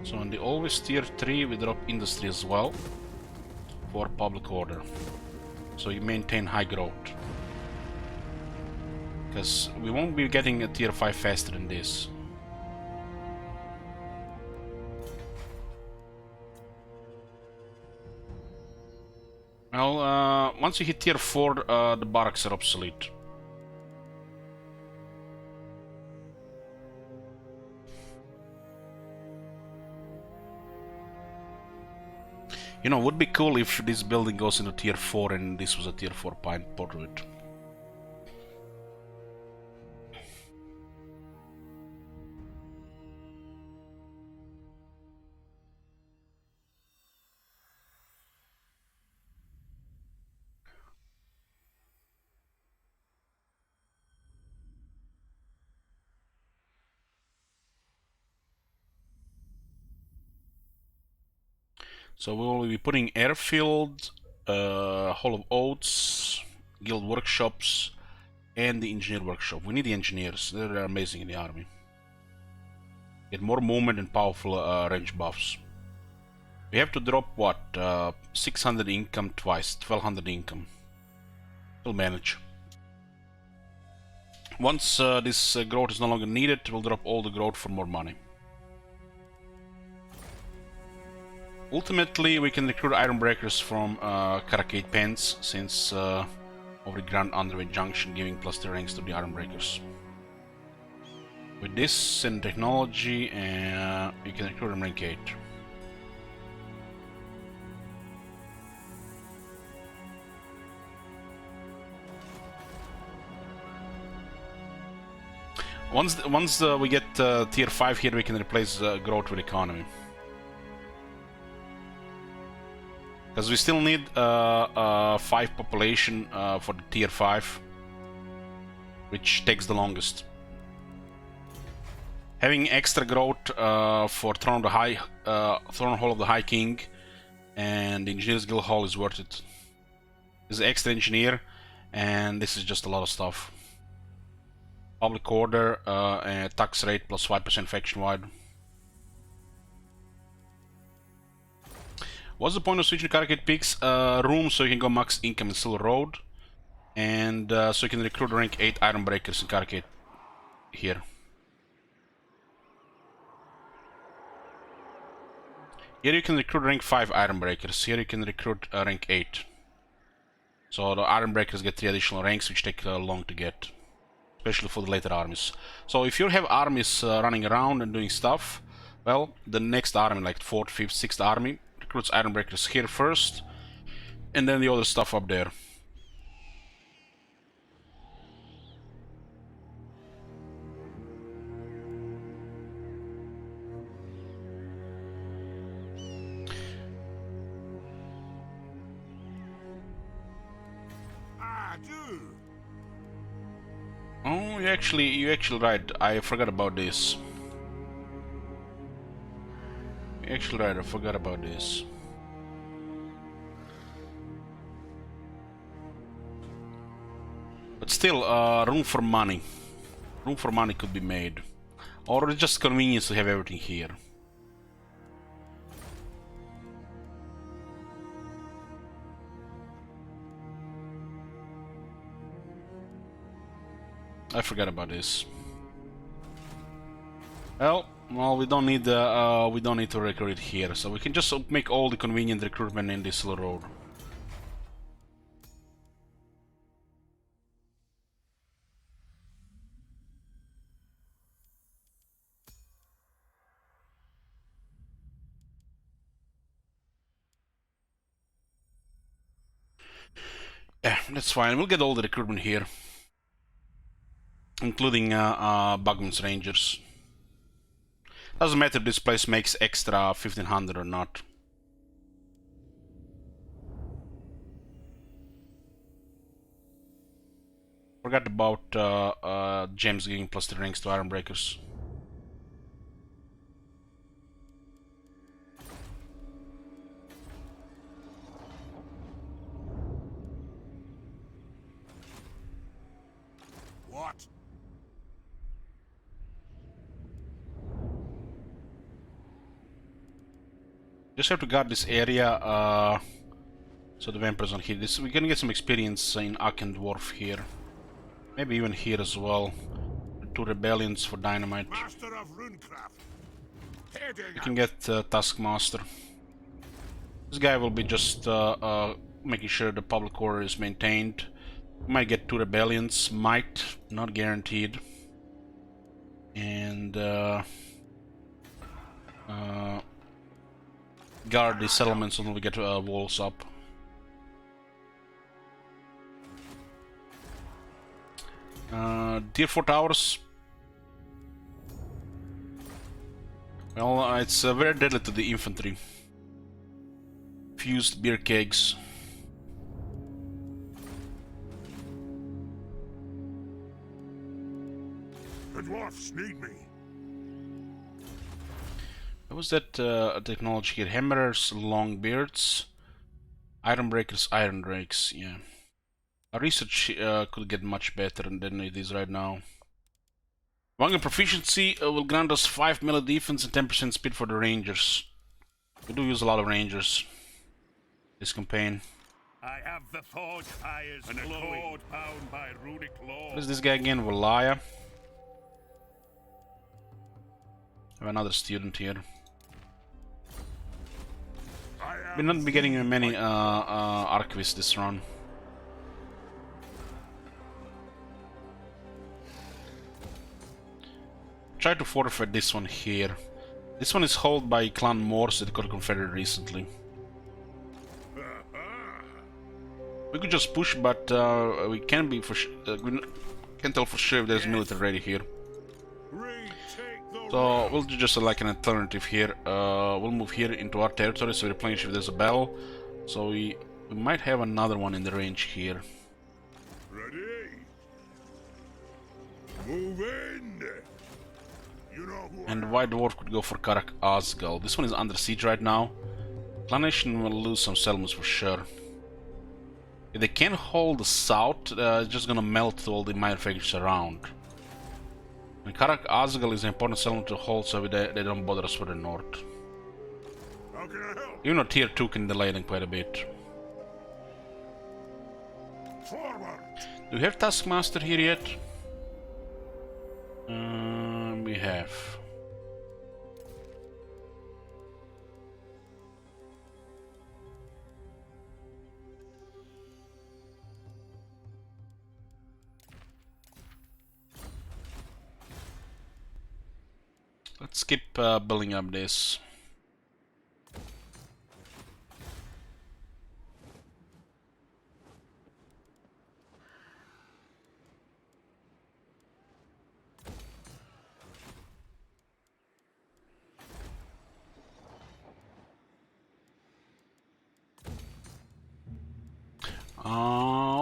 A: So in the always tier 3 we drop industry as well for public order. So you maintain high growth. Because we won't be getting a tier 5 faster than this. Well, once you hit tier 4, the barracks are obsolete. You know, would be cool if this building goes into tier 4 and this was a tier 4 part of it. So we will be putting airfield, Hall of Oats, guild workshops, and the engineer workshop. We need the engineers. They're amazing in the army. Get more movement and powerful range buffs. We have to drop what? 600 income twice, 1200 income. We'll manage. Once this growth is no longer needed, we'll drop all the growth for more money. Ultimately, we can recruit iron breakers from Karakate Pens, since over the Grand Underway Junction, giving +3 ranks to the iron breakers. With this and technology, you can recruit them rank 8. Once we get tier 5 here, we can replace growth with economy. Because we still need 5 population for the tier 5, which takes the longest. Having extra growth for Throne Hall of the High King and the Engineers Guild Hall is worth it. This is extra engineer, and this is just a lot of stuff. Public order and tax rate plus 5% faction wide. What's the point of switching to Karakate Peaks? Room so you can go max income in Silver Road, and so you can recruit rank 8 iron breakers in Karakate here. Here you can recruit rank 5 iron breakers. Here you can recruit rank 8. So the iron breakers get 3 additional ranks, which take long to get, especially for the later armies. So if you have armies running around and doing stuff, well, the next army, like 4th, 5th, 6th army, recruits iron breakers here first, and then the other stuff up there. Oh, you're actually right. I forgot about this. You're actually right. I forgot about this. But still, room for money. Room for money could be made, or it's just convenience to have everything here. I forgot about this. Well, we don't need to recruit here, so we can just make all the convenient recruitment in this little road. Yeah, that's fine. We'll get all the recruitment here, including Bugman's Rangers. Doesn't matter if this place makes extra 1500 or not. Forgot about James giving +3 ranks to Iron Breakers.
B: What?
A: Just have to guard this area, so the vampires don't hit this. We're gonna get some experience in Aachen Dwarf here. Maybe even here as well. 2 rebellions for dynamite.
B: Master of Runecraft.
A: We can get Taskmaster. This guy will be just making sure the public order is maintained. Might get 2 rebellions, might, not guaranteed. And guard these settlements until we get walls up. Tier 4 towers. Well, it's very deadly to the infantry. Fused beer kegs.
C: The dwarfs need me.
A: What was that technology here? Hammerers, long beards, iron breakers, iron rakes. Yeah, our research could get much better than it is right now. Wagon proficiency will grant us 5 melee defense and 10% speed for the rangers. We do use a lot of rangers this campaign.
B: I have the forge fires and a cord bound by runic law.
A: What is this guy again? Valaya. I have another student here. We're not be getting many arquists this run. Try to forfeit this one here. This one is held by Clan Morse that got confederate recently. We could just push, but we can be for we can't tell for sure if there's military ready here. So we'll do just like an alternative here. We'll move here into our territory, so we replenish if there's a battle. So we might have another one in the range here.
B: Ready? Move in. You know who
A: And White Dwarf could go for Karaz-a-Karak. This one is under siege right now. Clan Nation will lose some settlements for sure. If they can hold the south, it's just gonna melt all the manufacturers around. And Karak-a-Karak is an important settlement to hold, so they don't bother us for the north.
B: How can I help?
A: Even though tier 2 can delay them quite a bit.
B: Forward.
A: Do we have Taskmaster here yet? We have. Let's skip building up this.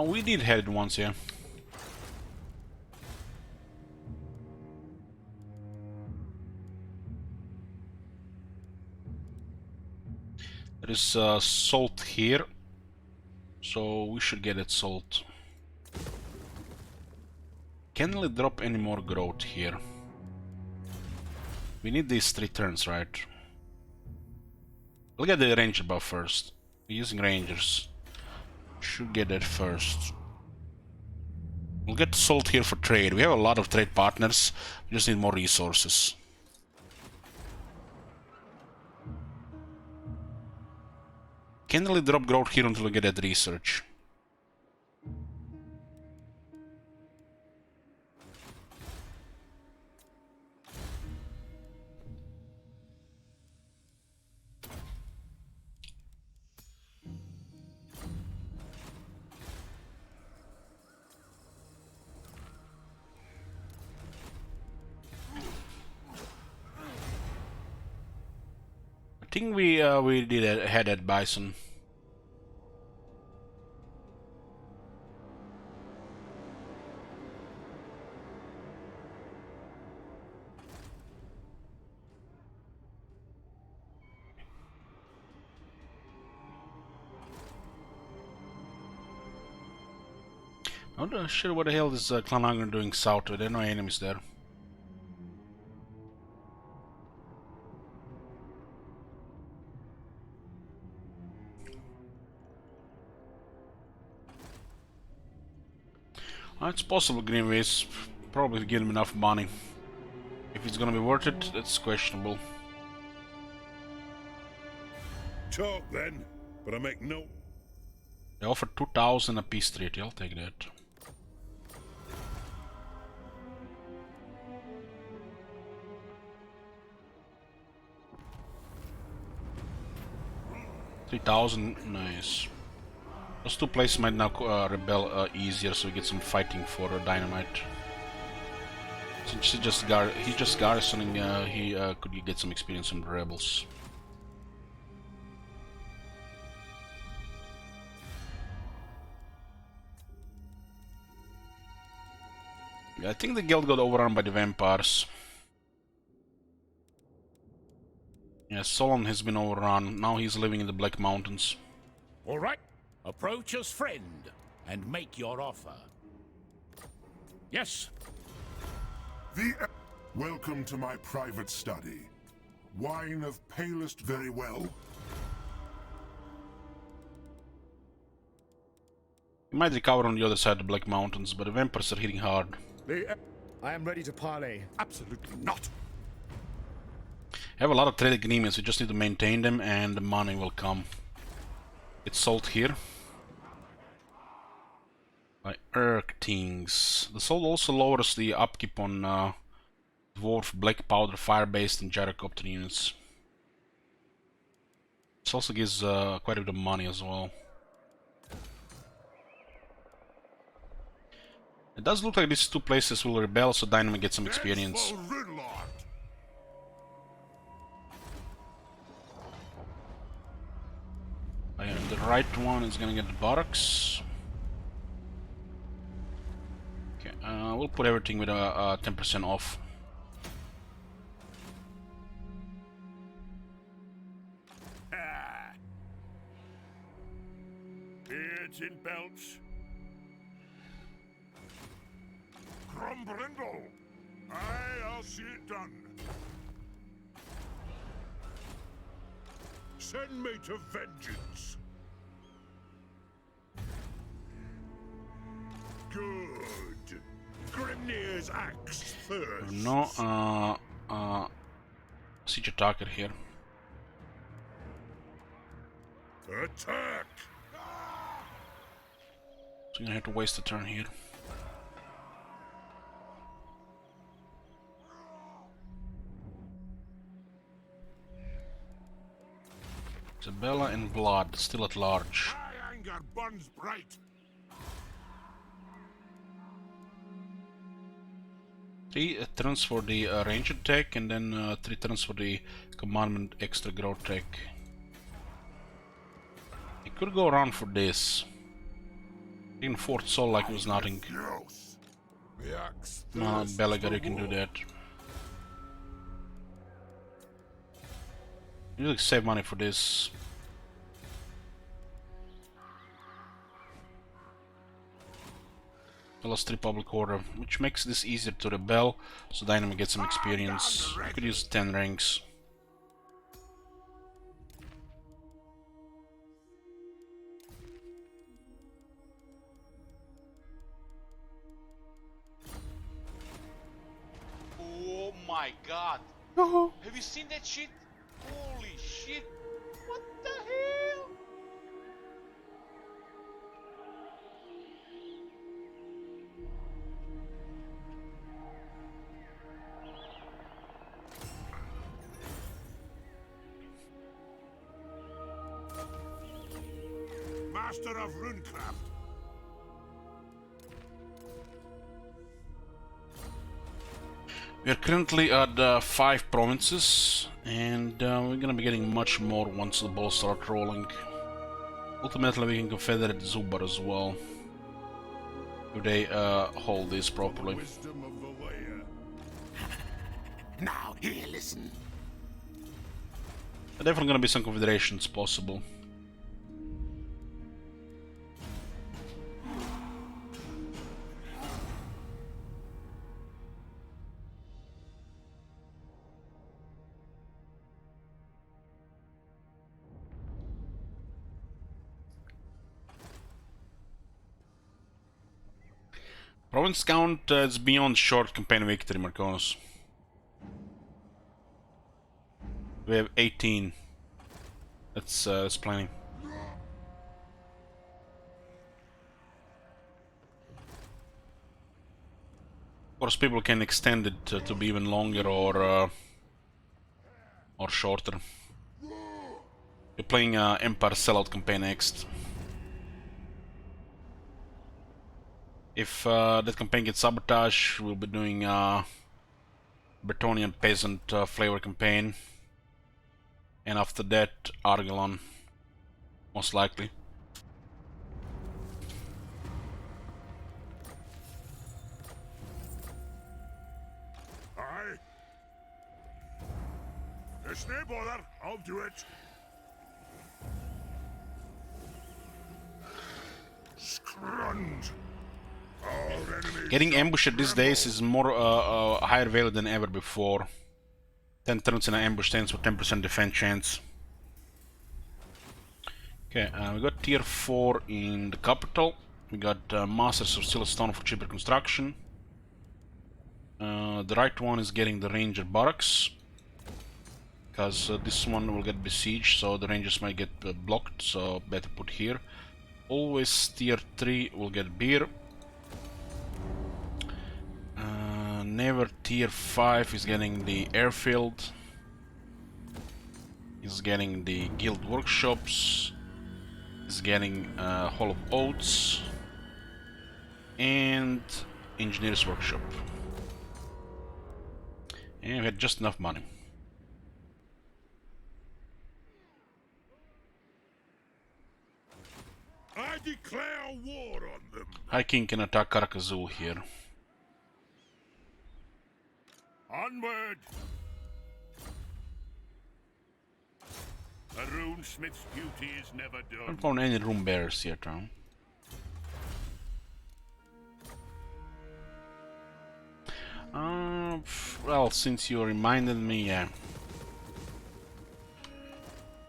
A: We did had it once, yeah. There is salt here, so we should get it salt. Can't really drop any more growth here. We need these 3 turns, right? We'll get the ranger buff first. We're using rangers. Should get that first. We'll get salt here for trade. We have a lot of trade partners. We just need more resources. Can't really drop growth here until we get that research. I think we had that bison. I'm not sure what the hell is Clan doing south. There are no enemies there. It's possible Greenways probably give him enough money. If it's gonna be worth it, that's questionable.
B: Talk then, but I make no.
A: They offer 2,000 a peace treaty. I'll take that. 3,000, nice. Those two places might now rebel easier, so we get some fighting for dynamite. Since he's just garrisoning, he could get some experience from the rebels. Yeah, I think the guild got overrun by the vampires. Yeah, Solon has been overrun. Now he's living in the Black Mountains.
G: All right. Approach as friend and make your offer. Yes.
C: Welcome to my private study. Wine of palest very well.
A: He might recover on the other side of the Black Mountains, but the vampires are hitting hard.
D: I am ready to parley.
E: Absolutely not.
A: I have a lot of trade agreements, we just need to maintain them and the money will come. It's sold here. By Erktings. The sold also lowers the upkeep on Dwarf, Black Powder, Fire-based and Gyrocopter units. This also gives quite a bit of money as well. It does look like these two places will rebel, so Dynamo gets some experience. And the right one is gonna get the barracks. Okay, we'll put everything with a 10% off.
B: It's in belts. Crumbrindle! I'll see it done. Send me to vengeance. Good. Grimnir's axe first.
A: No, siege attacker here.
B: Attack!
A: So you're gonna have to waste a turn here. Isabella and Blood, still at large.
B: My anger burns bright.
A: 3 turns for the range attack and then 3 turns for the commandment extra growth attack. I could go around for this. In Fort Sol like it was nothing. Belagar, you can do that. You like save money for this. I lost 3 public order, which makes this easier to rebel, so Dynamo gets some experience. You could use 10 ranks.
N: Oh my god! Have you seen that shit? Holy shit! What the hell?
B: Master of Runecraft.
A: We are currently at 5 provinces, and we're gonna be getting much more once the balls start rolling. Ultimately, we can confederate Zubar as well, if they hold this properly.
K: Now, here, listen.
A: There are definitely gonna be some confederations possible. Province count is beyond short campaign victory, Marconos. We have 18. That's plenty. Of course, people can extend it to be even longer or shorter. We're playing Empire Sellout campaign next. If that campaign gets sabotaged, we'll be doing Bretonnian Peasant flavor campaign. And after that, Argelon, most likely.
B: Aye. It's no bother. I'll do it. Scrund.
A: Getting ambushed these days is more higher value than ever before. 10 turns in an ambush stands for 10% defense chance. Okay, we got tier 4 in the capital. We got Masters of Steel Stone for cheaper construction. The right one is getting the Ranger Barracks, because this one will get besieged, so the Rangers might get blocked, so better put here. Always tier 3 will get beer. Never tier 5 is getting the airfield. Is getting the guild workshops. Is getting Hall of Oats. And engineer's workshop. And we had just enough money.
B: I declare war on them.
A: High King can attack Karaz-a-Karak here.
B: Onward! A runesmith's duty is never
A: I
B: done.
A: haven't found any room bearers yet, huh? Well, since you reminded me, yeah.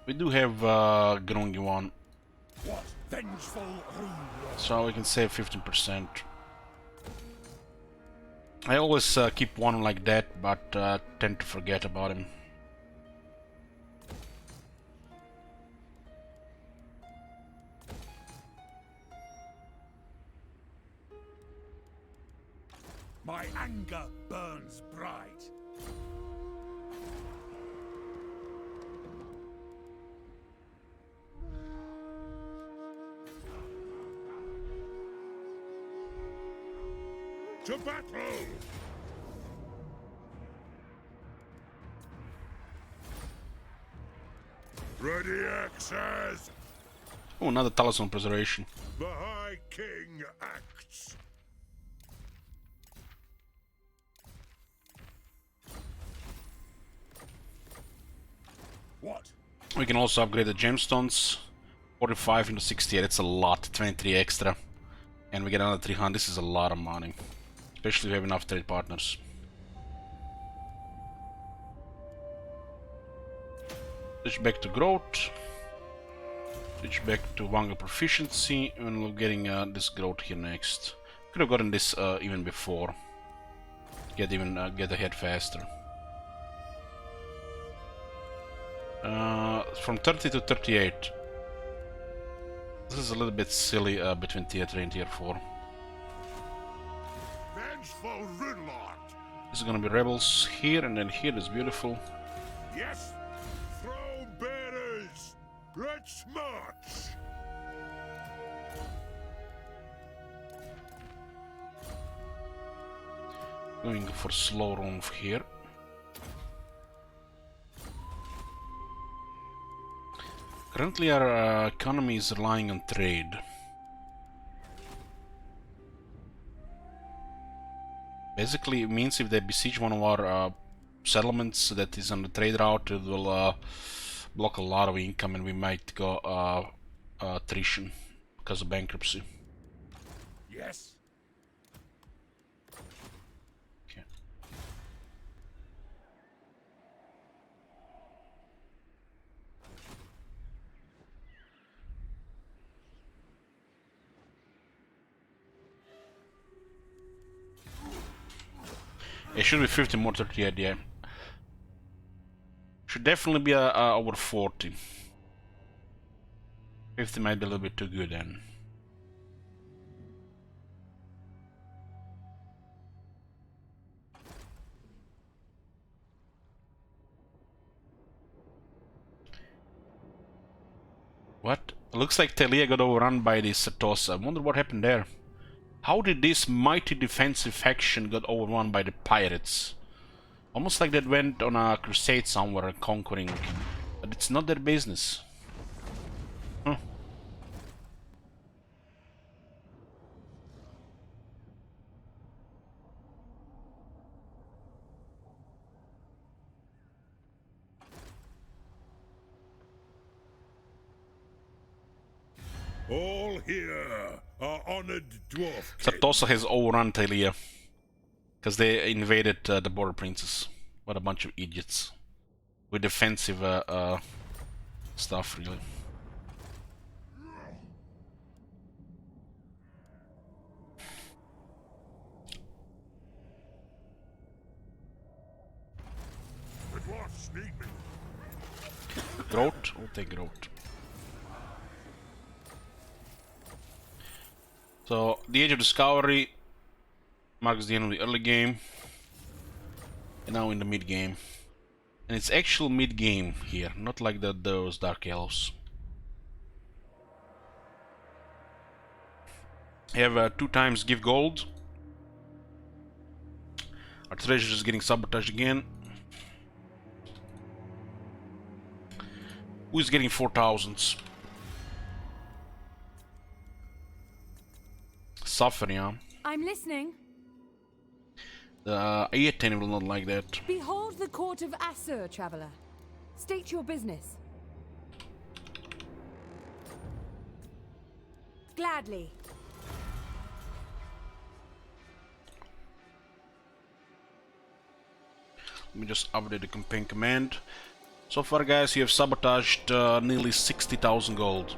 A: We do have Grongi one.
B: What vengeful rule?
A: So we can save 15%. I always keep one like that, but tend to forget about him.
B: My anger burns bright. To battle! Ready axes!
A: Oh, another Talisman Preservation.
B: The High King acts. What?
A: We can also upgrade the gemstones. 45 into 68, that's a lot. 23 extra. And we get another 300, this is a lot of money. Especially if we have enough trade partners. Switch back to growth. Switch back to Wanga proficiency, and we're getting this growth here next. Could have gotten this even before. Get ahead faster. From 30 to 38. This is a little bit silly between tier 3 and tier 4.
B: Vengeful Runelord.
A: This is gonna be rebels here, and then here is beautiful.
B: Yes. Throne bearers. Let's march.
A: Going for slow roam here. Currently our economy is relying on trade. Basically it means if they besiege one of our settlements that is on the trade route, it will block a lot of income, and we might go attrition because of bankruptcy.
B: Yes.
A: Okay. It should be 50 more 38, yeah. Should definitely be over 40. 50 might be a little bit too good then. What? Looks like Telia got overrun by the Satosa. I wonder what happened there. How did this mighty defensive faction got overrun by the pirates? Almost like that went on a crusade somewhere conquering. But it's not their business. Huh.
B: All here are honored dwarf.
A: Satosa has overrun Telia. Because they invaded the border princes. What a bunch of idiots. With defensive stuff, really.
B: The dwarfs need me.
A: Growth? We'll take growth. So, the Age of Discovery marks the end of the early game. And now in the mid game. And it's actual mid game here, not like those Dark Elves. You have 2 times give gold. Our treasure is getting sabotaged again. Who is getting 4,000s? Suffer, yeah.
J: I'm listening.
A: The A10 will not like that.
J: Behold the court of Asur, traveler. State your business. Gladly.
A: Let me just update the campaign command. So far, guys, you have sabotaged nearly 60,000 gold.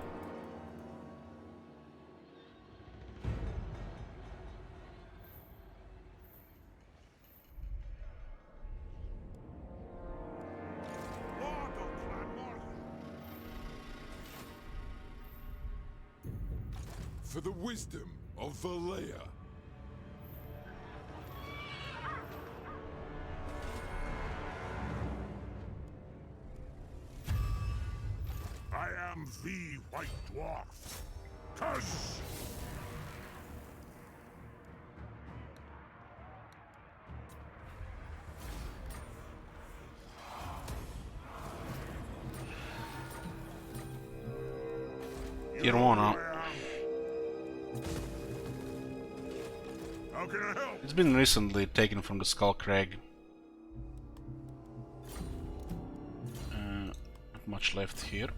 B: For the wisdom of Valea. I am the White Dwarf. Curse!
A: Tier 1, huh?
B: How can I help?
A: It's been recently taken from the Skull Crag. Not much left here.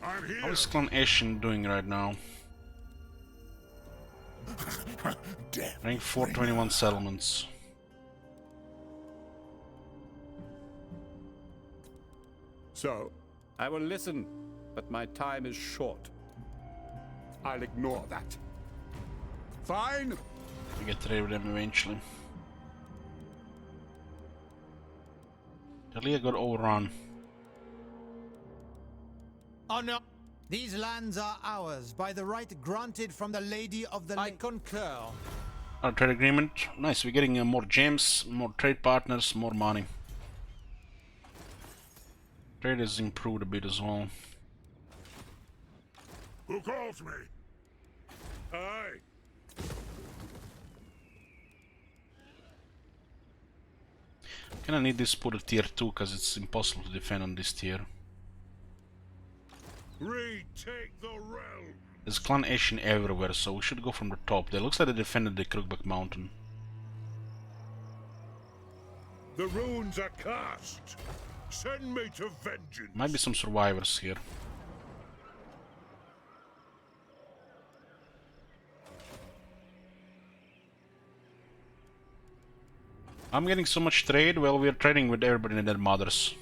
B: I'm here.
A: How is Clan Ashen doing right now? Rank 421 settlements.
E: So, I will listen, but my time is short. I'll ignore that. Fine.
A: We get rid of them eventually. Talia got overrun.
O: Oh no! These lands are ours by the right granted from the Lady of the Lake. I concur.
A: Our trade agreement. Nice, we're getting more gems, more trade partners, more money. Trade has improved a bit as well.
B: Who calls me? Aye.
A: Kinda need this put at tier 2 because it's impossible to defend on this tier.
B: Retake the realm.
A: There's Clan Ashen everywhere, so we should go from the top. There looks like they defended the Crookback Mountain.
B: The runes are cast. Send me to vengeance.
A: Might be some survivors here. I'm getting so much trade. Well, we're trading with everybody and their mothers.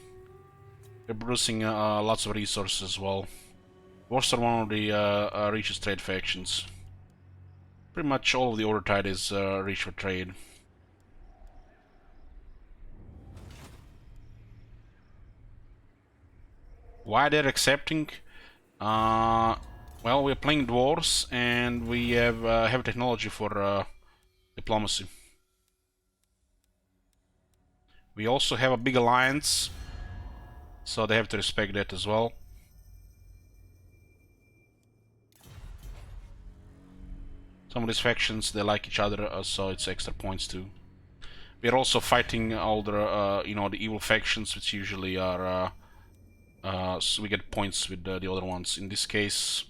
A: We're producing lots of resources as well. Dwarves are one of the richest trade factions. Pretty much all of the Order Tide is rich for trade. Why they're accepting? Well, we're playing dwarves and we have technology for diplomacy. We also have a big alliance So they have to respect that as well. Some of these factions, they like each other, so it's extra points too. We're also fighting all the, you know, the evil factions, which usually are, so we get points with the other ones. In this case,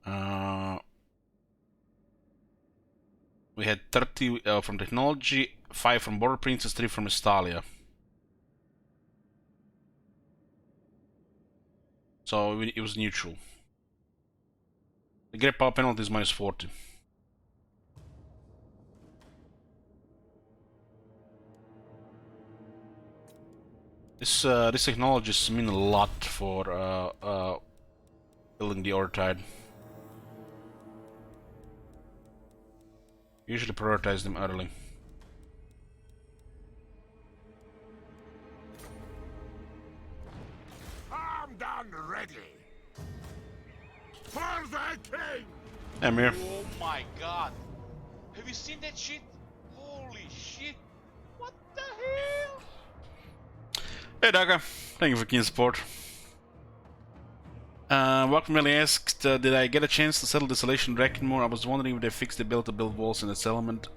A: we had 30 from technology, 5 from Border Princess, 3 from Estalia. So it was neutral. The great power penalty is minus 40. These technologies mean a lot for building the Order Tide. Usually prioritize them early.
B: Armed and ready. For the king!
A: I'm here.
N: Oh my god. Have you seen that shit? Holy shit. What the hell?
A: Hey Daga, thank you for keen support. Welcome really asked, did I get a chance to settle Desolation Drakkenmore? I was wondering if they fixed the ability to build walls in the settlement.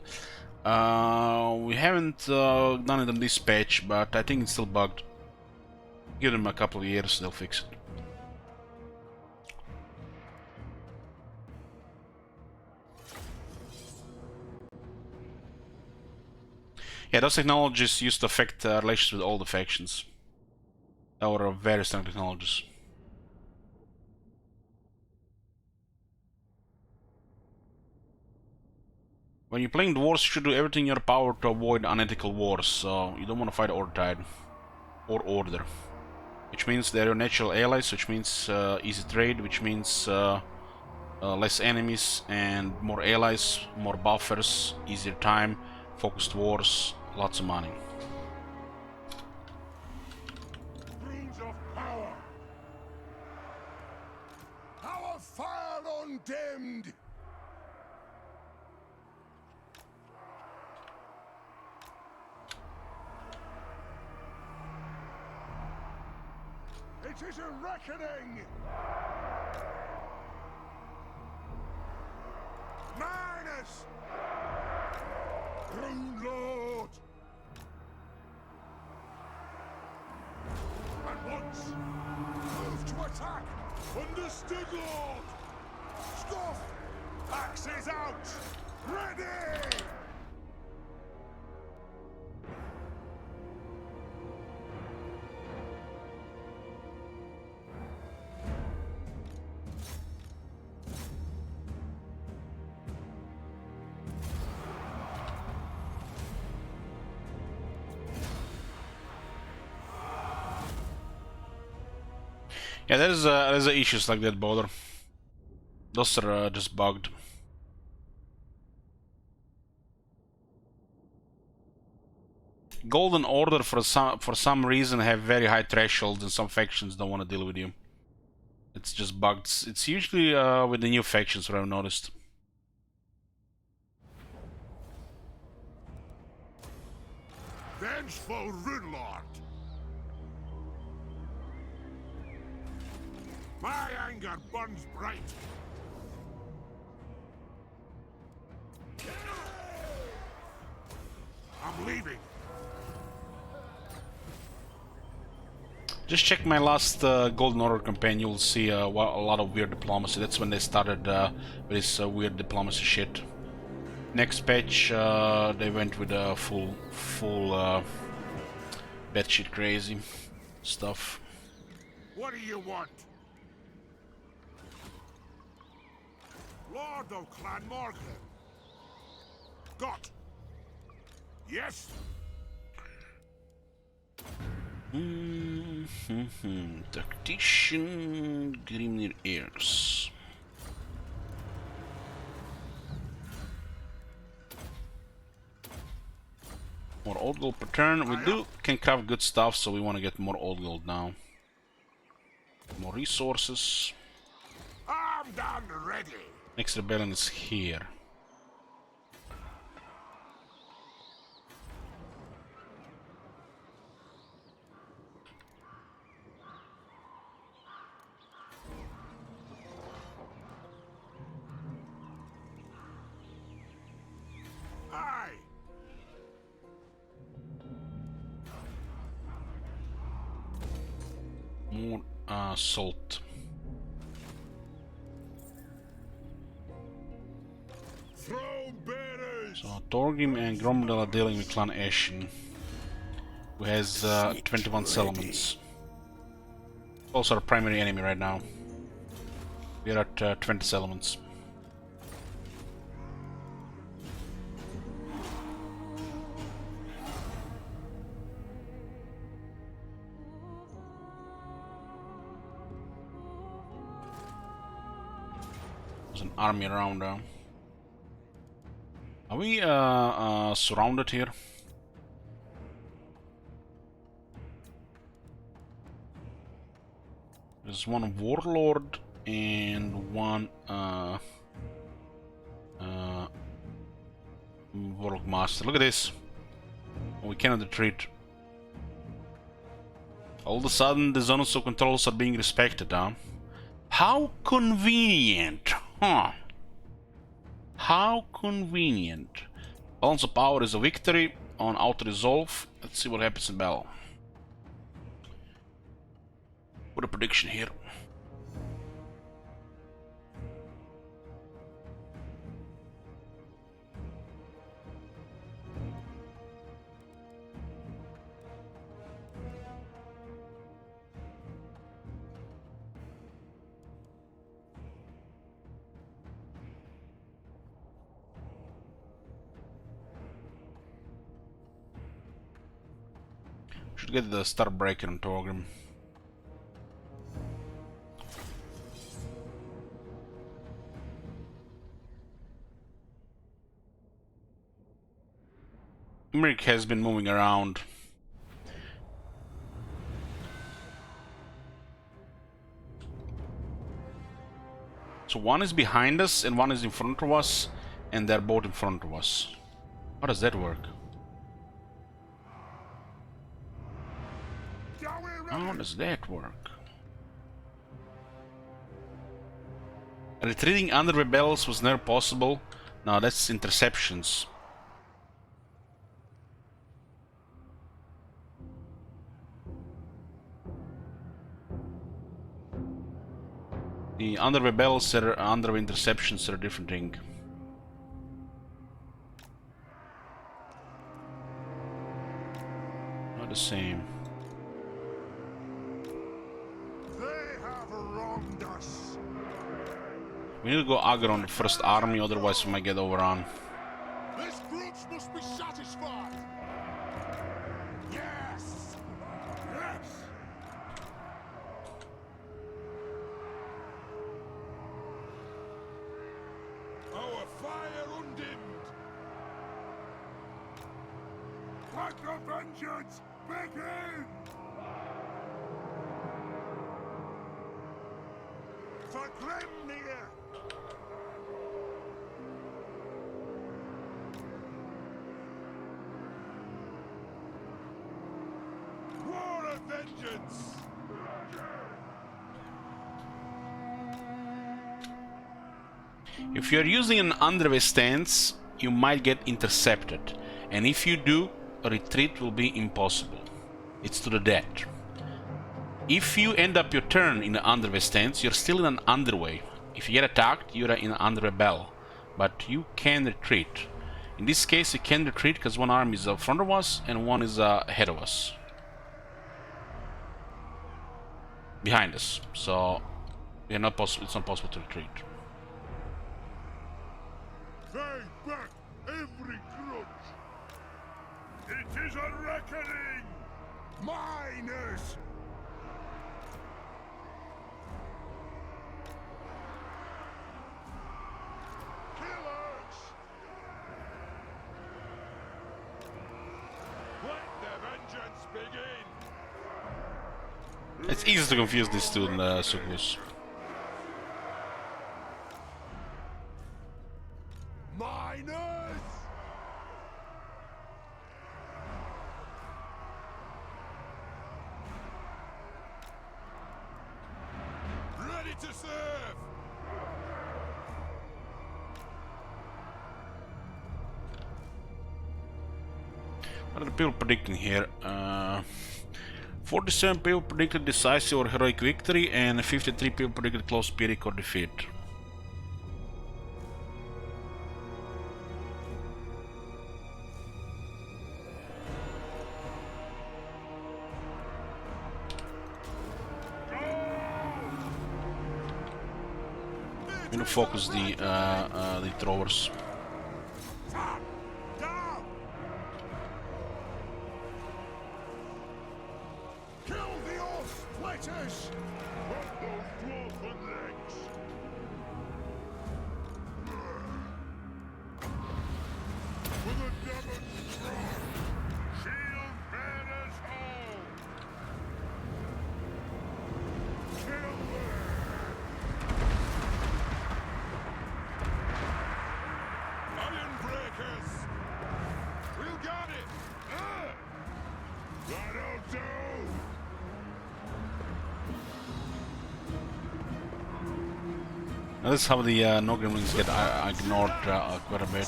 A: We haven't done it on this patch, but I think it's still bugged. Give them a couple of years, they'll fix it. Yeah, those technologies used to affect relations with all the factions. That were very strong technologies. When you're playing dwarves, you should do everything in your power to avoid unethical wars, so you don't want to fight Order Tide or Order. Which means they're your natural allies, which means easy trade, which means less enemies and more allies, more buffers, easier time, focused wars, lots of money.
B: Runes of power. Our fire undimmed. It is a reckoning. Minus. Rune Lord. At once. Move to attack. Understood, Lord. Scoff. Axes out. Ready.
A: Yeah, there's issues like that, Border. Those are just bugged. Golden Order for some reason have very high thresholds, and some factions don't want to deal with you. It's just bugged. It's usually with the new factions, what I've noticed.
B: Vengeful Rune Lord. My anger burns bright. I'm leaving.
A: Just check my last Golden Order campaign, you'll see a lot of weird diplomacy. That's when they started with this weird diplomacy shit. Next patch, they went with a full batshit crazy stuff.
B: What do you want? Lord of Clan Morgan. Got. Yes.
A: Tactician, Grimnir Heirs. More old gold per turn. We can craft good stuff, so we want to get more old gold now. More resources.
B: Armed and ready.
A: Next rebellion is here. salt. So Torgrim and Gromdal are dealing with Clan Ashen, who has 21 settlements. Also our primary enemy right now. We are at 20 settlements. There's an army around. Are we surrounded here? There's one warlord and one warlock master. Look at this. We cannot retreat. All of a sudden the zones of controls are being respected, huh? How convenient, huh? How convenient. Balance of power is a victory on auto-resolve. Let's see what happens in battle. Put a prediction here. Should get the star breaker on Torgrim. Imrik has been moving around. So one is behind us and one is in front of us, and they're both in front of us. How does that work? How does that work? Retreating under rebels was never possible. No, that's interceptions. The under rebels are under interceptions are a different thing. Not the same. We need to go aggro on the first army, otherwise we might get overrun.
B: This grudge must be satisfied. Yes. Yes. Our fire undimmed. Let the vengeance begin. For Grimnir. War of vengeance!
A: If you're using an underway stance, you might get intercepted. And if you do, a retreat will be impossible. It's to the death. If you end up your turn in an underway stance, you're still in an underway. If you get attacked, you're in an underway battle. But you can retreat. In this case, you can retreat because one army is in front of us and one is ahead of us. Behind us. So it's not possible to retreat.
B: Pay back every grudge! It is a reckoning! Miners! Killers! Let the vengeance begin!
A: It's easy to confuse these two in Sukus.
B: Miners! Ready to serve! What are the people predicting here?
A: 47 people predicted decisive or heroic victory, and 53 people predicted close Pyrrhic or defeat. I'm gonna focus the throwers.
B: Kill the old splitters! Cut those dwarven legs! For the Devon strong! Shield bearers home! Kill them! Iron breakers! We'll got it! That'll do!
A: Now this is how the no gremlins get ignored quite a bit.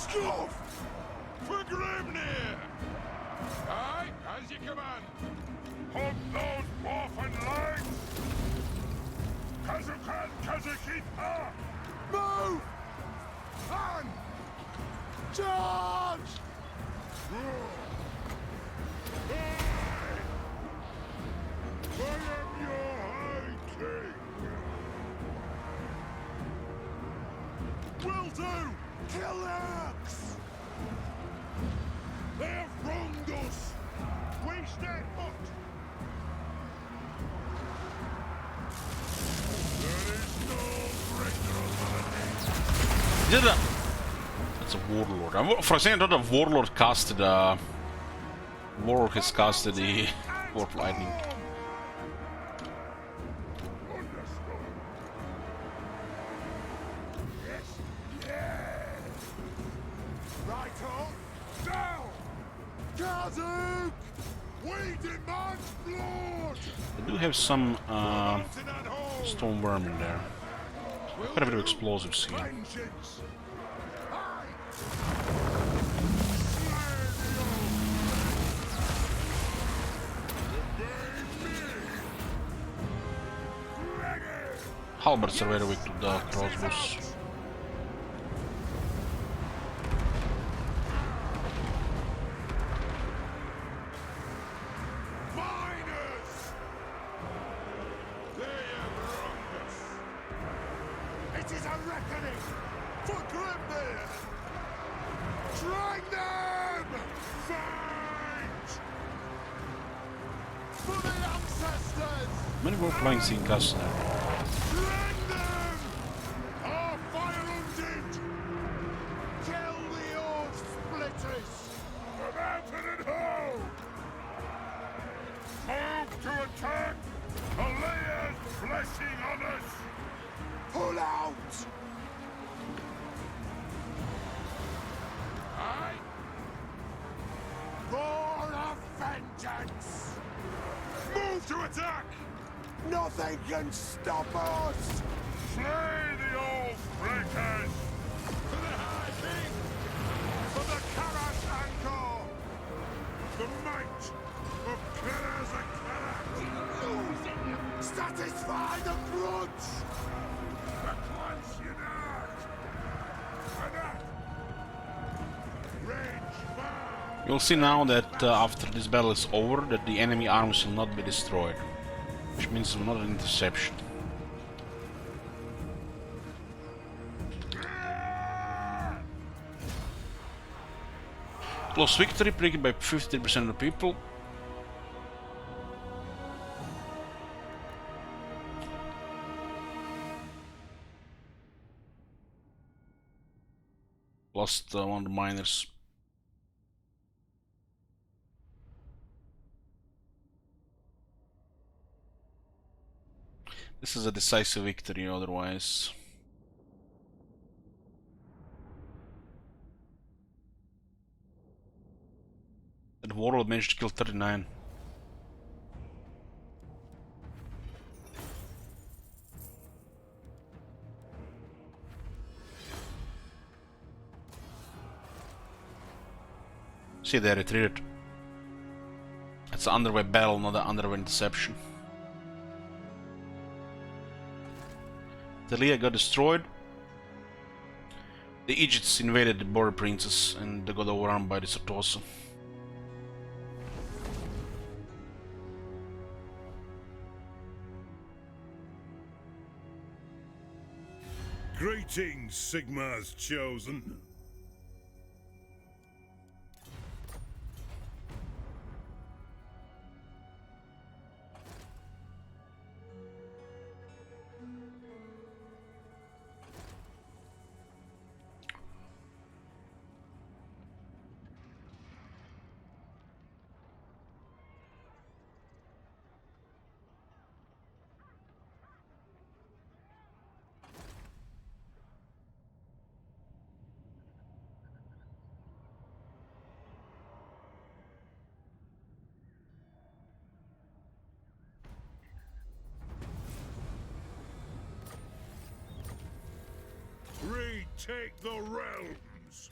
B: For Grimnir! Aye, as you command! Hold those dwarfen legs! Kazukan Kazukita! Move! On! Charge! I am your high king! Will do! Kill the Orcs! They have wronged us! We stand put! There is no greater ability!
A: That's a warlord. For a second, I thought a warlord casted warlord has casted the warp lightning. I do have some stone worm in there. Quite a bit of explosives here. Halberds are very weak to the crossbows.
B: It is a reckoning for Grimnir! Drag them! Fight! For the ancestors!
A: Many more flying sea casts now.
B: Drag them! Our fire undid! Kill the old splitters! For mountain and hoe! Move to attack! Alea's blessing on us! Pull out! Aye! Roar of vengeance! Move to attack! Nothing can stop us! Slay the old breakers! For the High King! For the Karaz-a-Karak! The might of Karaz-a-Karak! Satisfy the grudge!
A: You'll see now that after this battle is over, that the enemy armies will not be destroyed, which means not an interception. Close victory predicted by 50% of the people. Lost one of the miners. This is a decisive victory otherwise. That warlord managed to kill 39. See, they retreated. It's an underway battle, not an underway interception. Talia got destroyed. The Egypts invaded the border princes and they got overrun by the Sartosa.
B: Greetings, Sigmar's chosen. Retake the realms.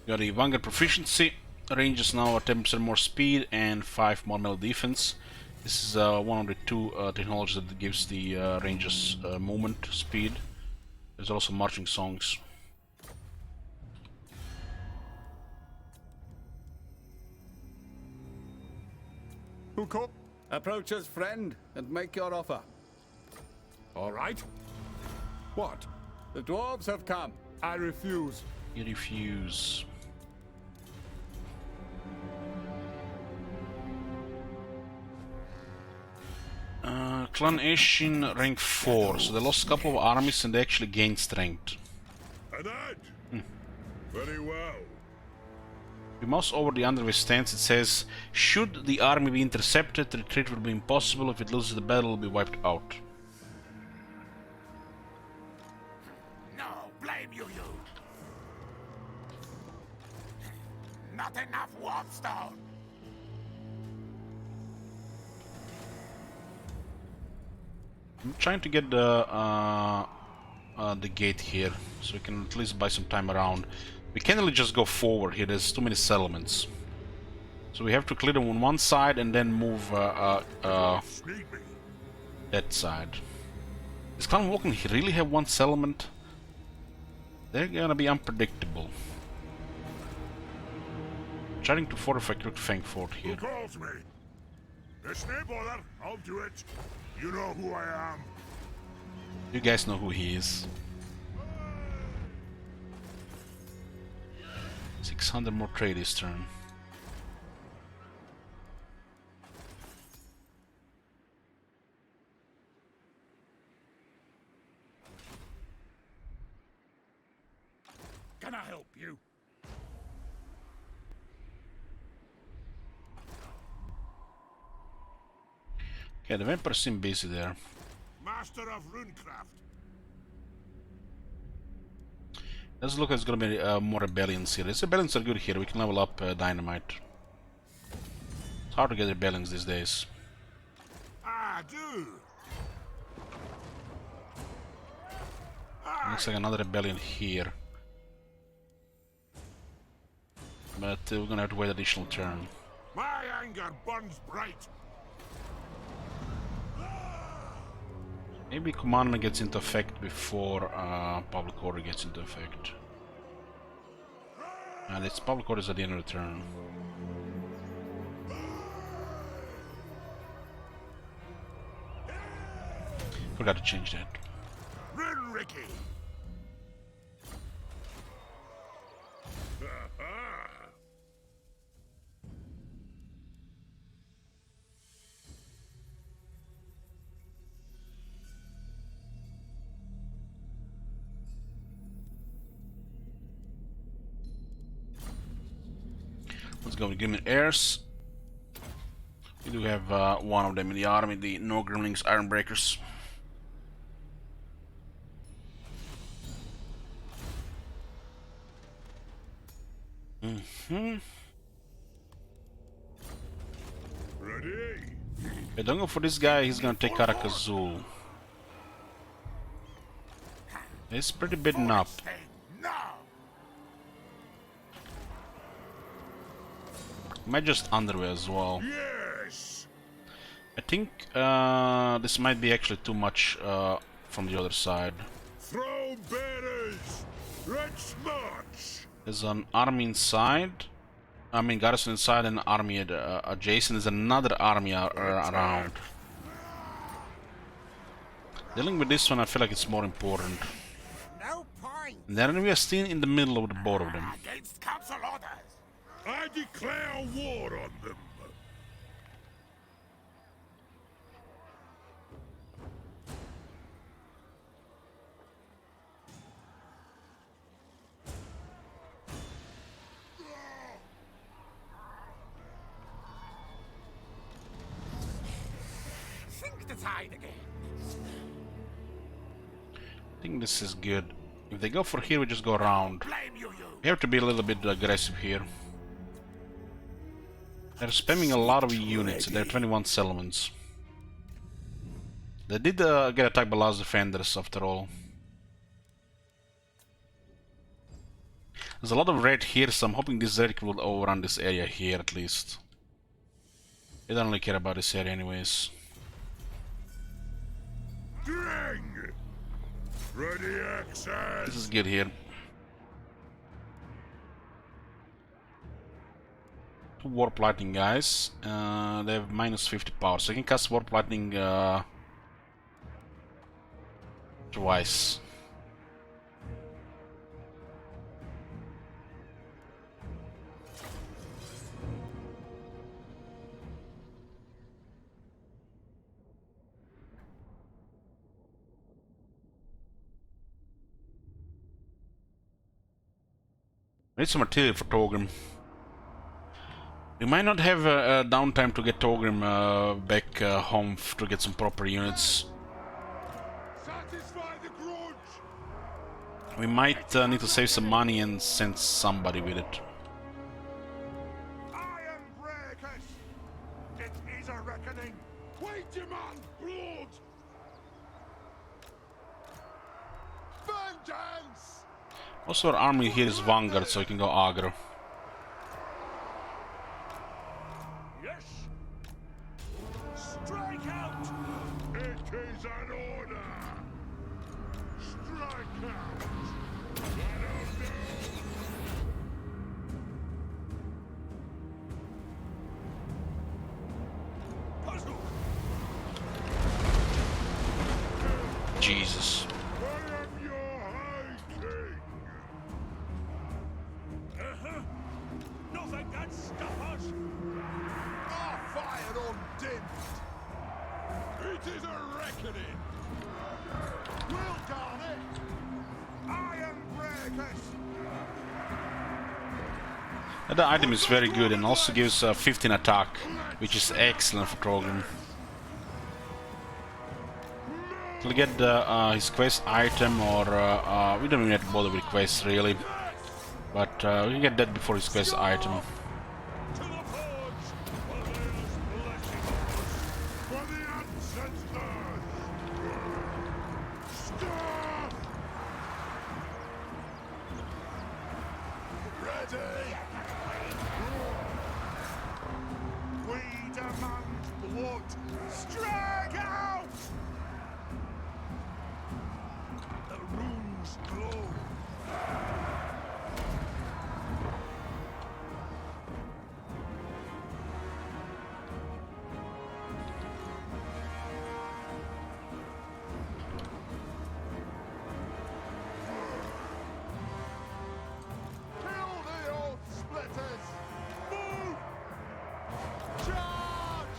A: Got a Vanguard proficiency. Rangers now are 10% more speed and 5 more melee defense. This is one of the two technologies that gives the Rangers movement speed. There's also marching songs.
E: Who call? Approach us, friend, and make your offer. All right. What? The dwarves have come. I refuse.
A: You refuse. Clan Ashin rank 4, so they lost a couple of armies and they actually gained strength.
B: Very well.
A: We mouse over the underway stance. It says, should the army be intercepted, retreat will be impossible. If it loses the battle, it will be wiped out.
K: No, blame you. Not enough warpstone.
A: I'm trying to get the gate here, so we can at least buy some time around. We can't really just go forward here, there's too many settlements. So we have to clear them on one side and then move that side. Does Clan Walking really have one settlement? They're gonna be unpredictable. Trying to fortify Crookfang Fort here.
B: Who calls me? It's no bother. I'll do it. You know who I am.
A: You guys know who he is. 600 more trade this turn.
K: Can I help you?
A: Okay, the vampires seem busy there.
B: Master of runecraft.
A: Doesn't look like there's gonna be more rebellions here. These rebellions are good here. We can level up dynamite. It's hard to get rebellions these days.
B: I do.
A: Looks like another rebellion here. But we're gonna have to wait additional turn.
B: My anger burns bright.
A: Maybe Commandment gets into effect before Public Order gets into effect. And it's Public Orders at the end of the turn. Forgot to change that.
B: Rin Ricky.
A: Let's go with Gremlin Heirs. We do have one of them in the army, the No Gremlins Ironbreakers.
B: Ready?
A: Okay, don't go for this guy, he's gonna take Karaz-a-Karak. He's pretty beaten up. Might just underway as well.
B: Yes.
A: I think this might be actually too much from the other side.
B: Throw bearers. Let's march.
A: There's an army inside. I mean, garrison inside and army adjacent. There's another army around. Dealing with this one, I feel like it's more important.
K: No point.
A: And then we are still in the middle of the both of them.
K: Against council orders.
B: I declare war on them.
K: Sink the tide again.
A: I think this is good. If they go for here, we just go around. We have to be a little bit aggressive here. They're spamming a lot of units. They're 21 settlements. They did get attacked by last defenders after all. There's a lot of red here, so I'm hoping this red will overrun this area here at least. They don't really care about this area anyways.
B: Drang. Ready access.
A: This is good here. Two warp lightning guys. They have minus 50 power, so I can cast warp lightning twice. I need some artillery for Torgrim. We might not have downtime to get Torgrim back home to get some proper units.
B: Satisfy the grudge.
A: We might need to save some money and send somebody with it.
B: Iron breakers. It is a reckoning. We demand blood. Vengeance.
A: Also, our army here is vanguard, so we can go aggro.
B: Yes. Strike out. It is an order. Strike out. Puzzle.
A: Jesus.
B: Nothing can stop us! Our fire undimmed! It is a reckoning! We'll guard it! Iron breakers!
A: The item is very good and also gives 15 attack, which is excellent for Torgrim. He'll get his quest item, or we don't even have to bother with quests really. But we can get that before his quest item.
B: We demand blood! Strike out! The runes glow. Kill the old splitters! Move! Charge!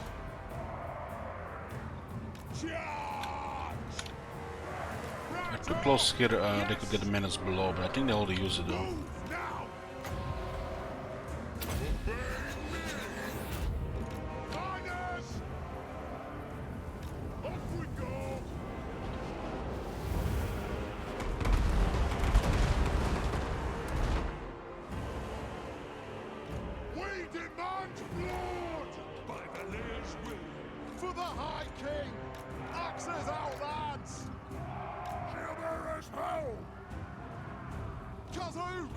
B: Charge!
A: Too close here, they could get the menace below, but I think they already use it though.
B: Now! Miners! Off we go! We demand blood! By Valér's will! For the High King! Axes out, lads! Shimmers home! Kazook!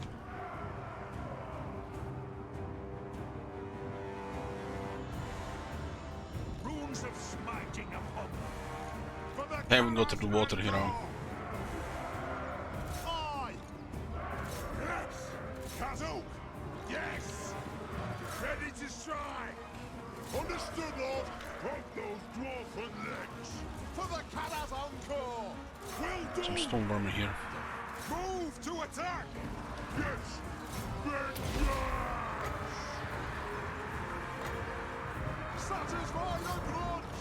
A: Hey, we can go to the water here now.
B: Yes! Kazu! Yes! Ready to strike! Understood, Lord! Drop those dwarfen legs! For the Karaz-a-Karak! Will do!
A: Some stone armor here.
B: Move to attack! Yes! Vengeance! Satisfy your grudge!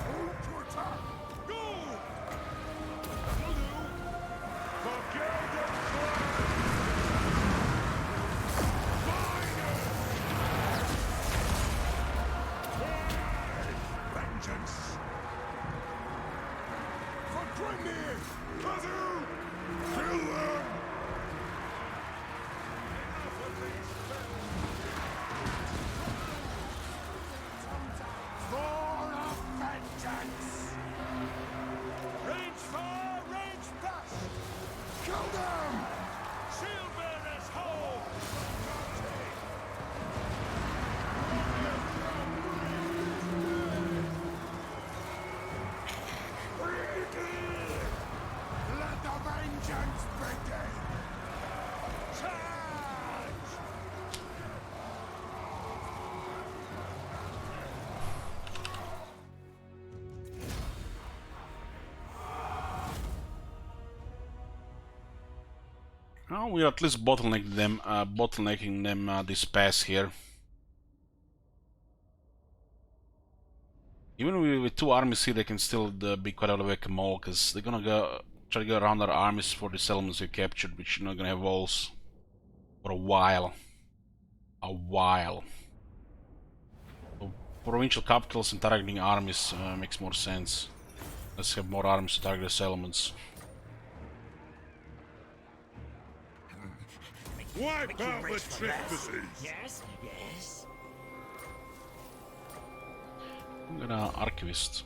B: Move to attack! Go! Will do! Forget the vengeance! For Grimnir! Kazu! Kill them! For a vengeance! Range far, range fast! Kill them! Shield bearers, hold! Let the vengeance begin! Charge!
A: Now we are at least bottlenecking them this pass here. Even with two armies here, they can still be quite out of whack-a-mole, because they're gonna try to go around our armies for the settlements we captured, which are not gonna have walls for a while. So provincial capitals and targeting armies makes more sense. Let's have more armies to target the settlements.
B: Wipe out the trespassers!
K: Yes, yes.
A: I'm gonna archivist.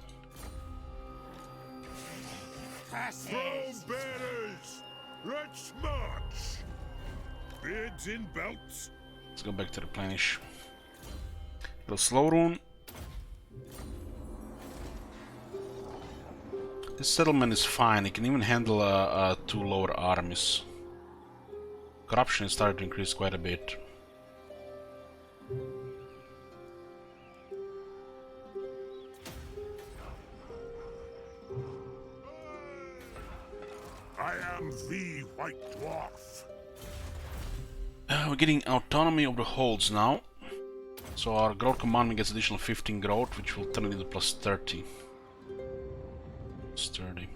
B: Throne bearers! Let's march! Beards in belts!
A: Let's go back to replenish. The slow rune. This settlement is fine. It can even handle two lower armies. Corruption is starting to increase quite a bit.
B: I am the White Dwarf.
A: We're getting autonomy of the holds now. So our growth commandment gets additional 15 growth, which will turn it into plus 30. Plus 30.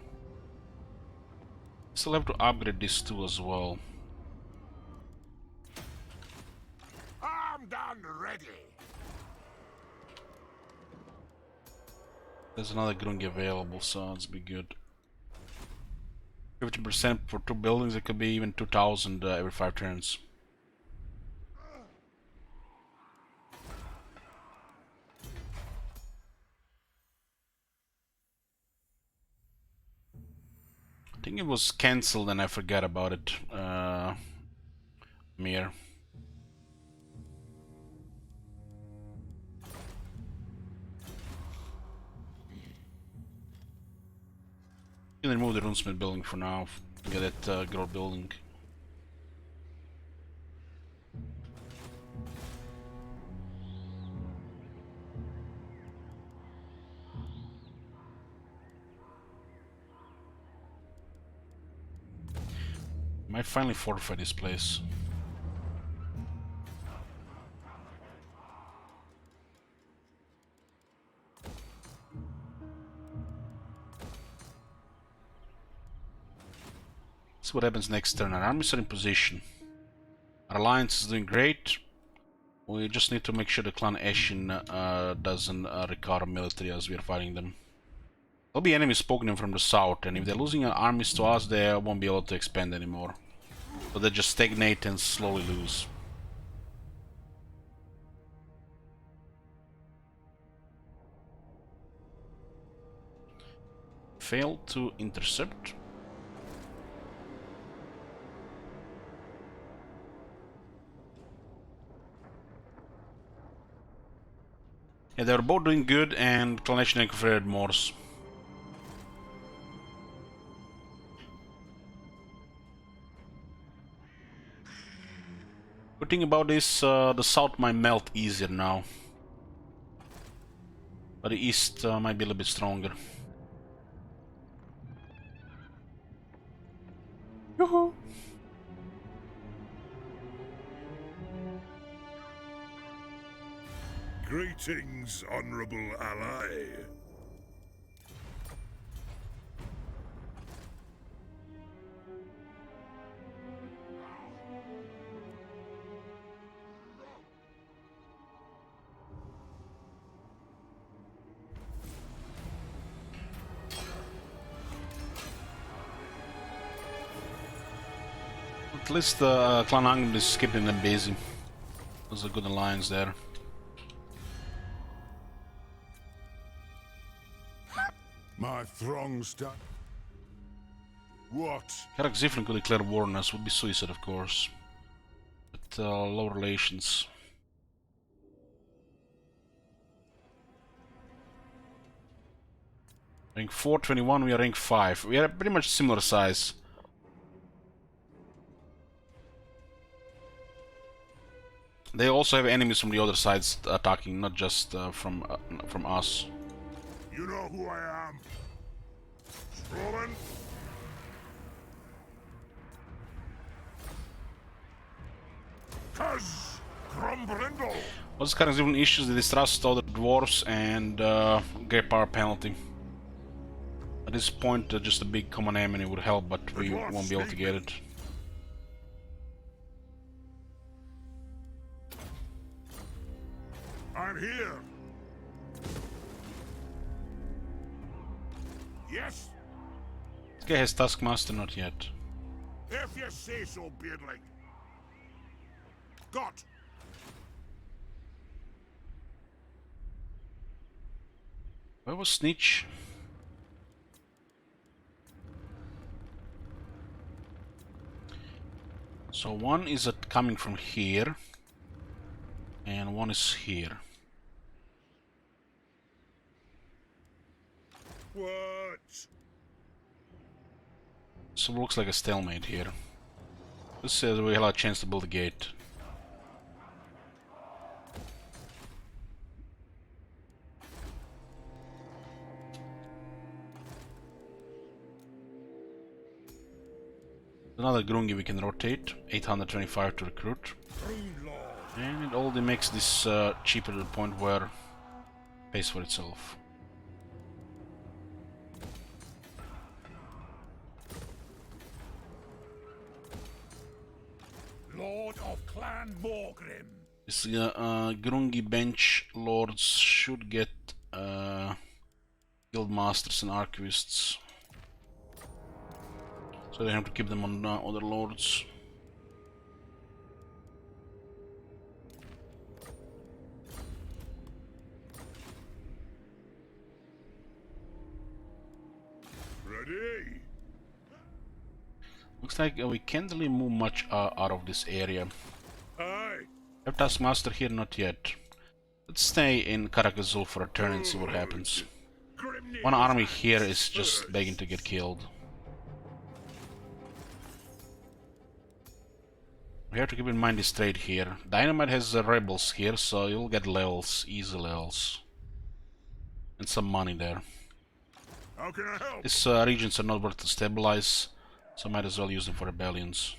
A: Still have to upgrade this too as well.
B: Armed and ready.
A: There's another Grungi available, so let's be good. 50% for 2 buildings, it could be even 2000 every 5 turns. I think it was cancelled and I forgot about it. Mir. You can remove the runesmith building for now. Get that growth building. Might finally fortify this place. See what happens next turn. Our armies are in position. Our alliance is doing great. We just need to make sure the clan Eshin doesn't recover military as we are fighting them. There'll be enemies poking them from the south, and if they're losing armies to us, they won't be able to expand anymore. So they just stagnate and slowly lose. Failed to intercept. Yeah, they were both doing good, and Clan Nation incorporated Morse. Good thing about this, the south might melt easier now. But the east might be a little bit stronger. Yoo-hoo!
B: Greetings, honorable ally.
A: At least Clan Angrim is keeping them busy. There's a good alliance there.
B: My throng start. What?
A: Karak-Zifrin could declare war on us, would be suicide of course. But low relations. Rank 421, we are rank 5. We are pretty much similar size. They also have enemies from the other sides attacking, not just from us.
B: You know who I am? Strowman? Cuz Grumbrindle!
A: What's current even issues? They distrust other dwarves and get power penalty. At this point, just a big common enemy would help, but we won't be able to get it.
B: I'm here. Yes?
A: This guy has Taskmaster, not yet.
B: If you say so, Beardling. Got.
A: Where was Snitch? So one is coming from here, and one is here.
B: What?
A: So it looks like a stalemate here. This says we have a chance to build a gate. Another Grungi we can rotate, 825 to recruit. And it only makes this cheaper to the point where it pays for itself.
B: Lord of Clan Morgrim.
A: This Grungi bench lords should get guild masters and archivists. So they have to keep them on other lords.
B: Ready?
A: Looks like we can't really move much out of this area.
B: Aye.
A: Have Taskmaster here? Not yet. Let's stay in Karak-Azul for a turn and see what happens. One army here is just begging to get killed. We have to keep in mind this trade here. Dynamite has rebels here, so you'll get levels, easy levels. And some money there.
B: How can I help?
A: These regions are not worth to stabilize, so might as well use them for rebellions.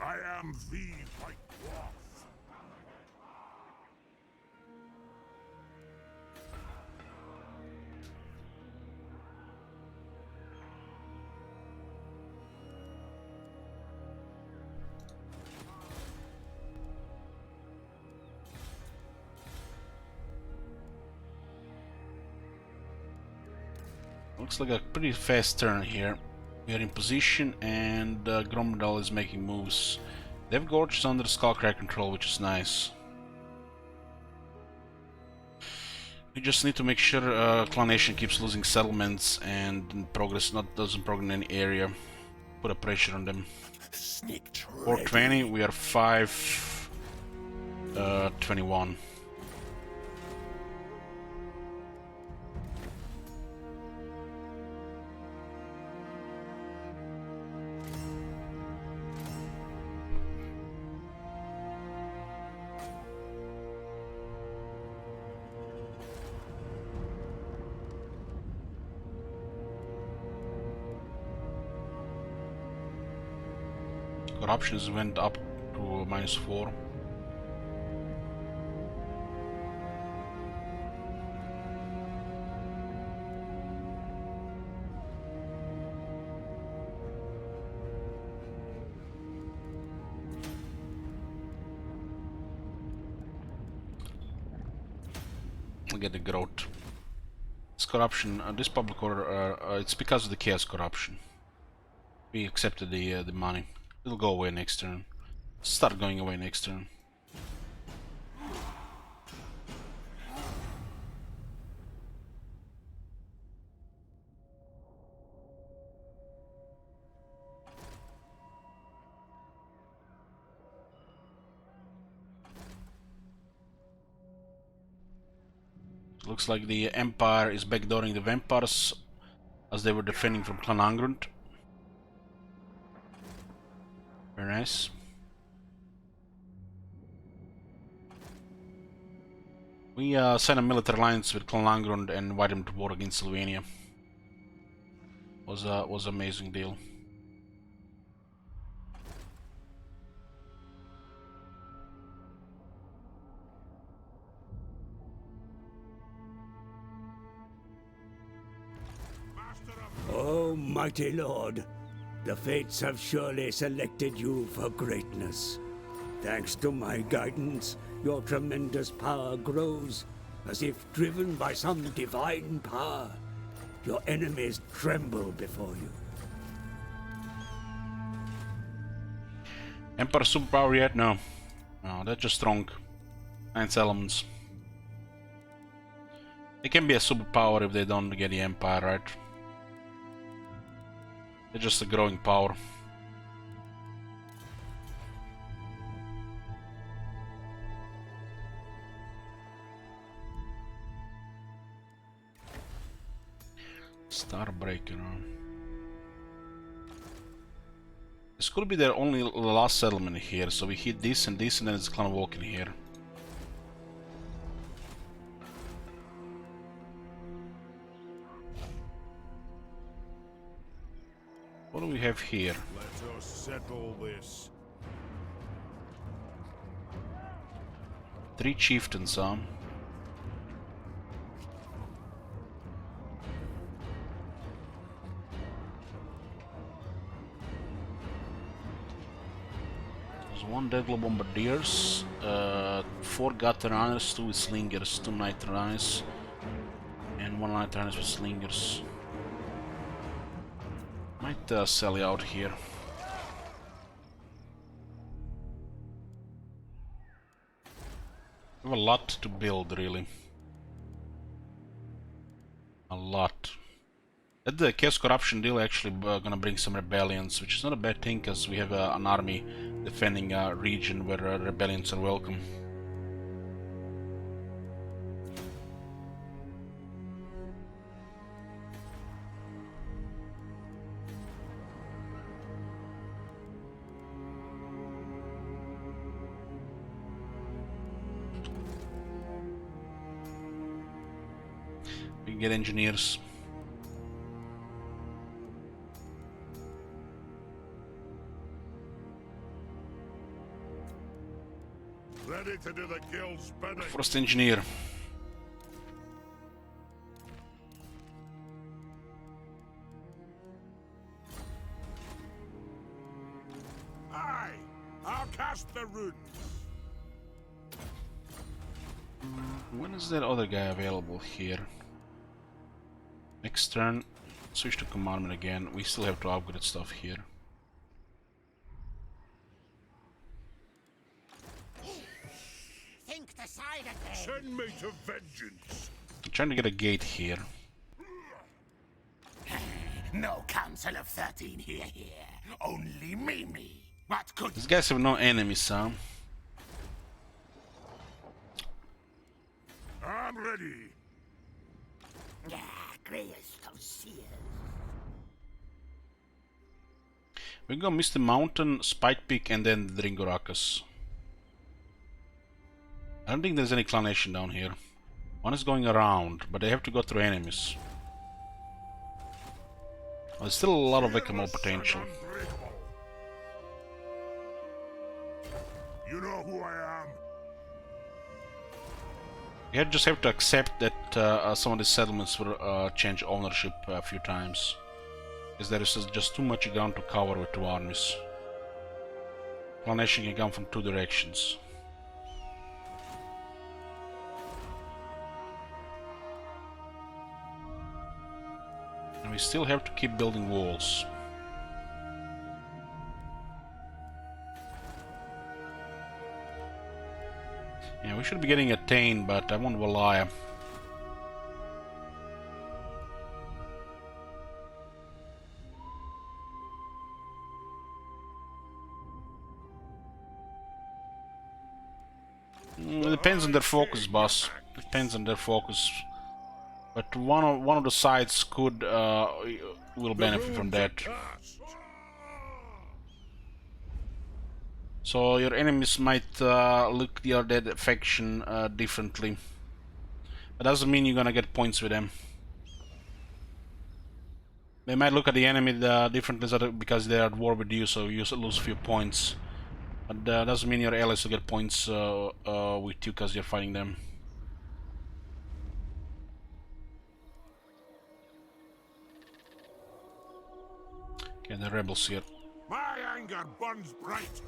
B: I am the White Dwarf.
A: Looks like a pretty fast turn here. We are in position and Gromdal is making moves. They have Gorge under Skullcrack control, which is nice. We just need to make sure Clan Nation keeps losing settlements and progress doesn't progress in any area. put a pressure on them. 420, we are 521. Corruptions went up to -4. We'll get the growth. This corruption, this public order, it's because of the chaos corruption. We accepted the money. It'll go away next turn. Start going away next turn. Looks like the Empire is backdooring the vampires as they were defending from Clan Angrund. Very nice. We signed a military alliance with Clan Angrund and invited them to war against Sylvania. Was an amazing deal.
M: Oh, mighty lord, the fates have surely selected you for greatness. Thanks to my guidance, your tremendous power grows, as if driven by some divine power. Your enemies tremble before you.
A: Empire superpower yet? No. No, they're just strong. 9 elements. They can be a superpower if they don't get the Empire, right? They're just a growing power. Starbreaker. This could be their only last settlement here, so we hit this and this, and then it's Clan Walk in here. What do we have here?
B: Let us settle this.
A: 3 chieftains, huh? There's 1 Deadly Bombardiers, 4 Gutter Runners, 2 with Slingers, 2 Night Runners, and 1 Night Runners with Slingers. Might sell you out here. We have a lot to build, really. A lot. The Chaos Corruption deal actually gonna bring some rebellions, which is not a bad thing, because we have an army defending a region where rebellions are welcome. We can get engineers.
B: Ready to do the guild's bidding.
A: First engineer.
B: Aye, I'll cast the runes.
A: When is that other guy available here? Next turn, switch to commandment again. We still have to upgrade stuff here.
K: Think decidedly.
B: Send me to vengeance.
A: I'm trying to get a gate here.
K: No Council of 13 here. Only me. What could...
A: These guys have no enemies, huh?
B: I'm ready.
A: We go Misty Mountain, Spike Peak, and then Dringorakas. I don't think there's any clan nation down here. One is going around, but they have to go through enemies. There's still a lot of Ekamo potential.
B: You know who I am.
A: You just have to accept that some of the settlements will change ownership a few times. Because there is just too much ground to cover with two armies. Clan nation can come from two directions. And we still have to keep building walls. Yeah, we should be getting a Tain, but I won't rely. It depends on their focus, boss. It depends on their focus. But one of the sides could will benefit from that. So your enemies might look your dead faction differently. That doesn't mean you're gonna get points with them. They might look at the enemy differently because they are at war with you, so you lose a few points. But that doesn't mean your allies will get points with you because you're fighting them. Okay, the rebels here.
B: My anger burns bright.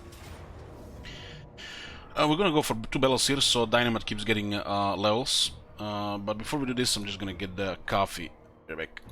A: We're gonna go for 2 battles here, so Dynamite keeps getting levels. But before we do this, I'm just gonna get the coffee. Right back.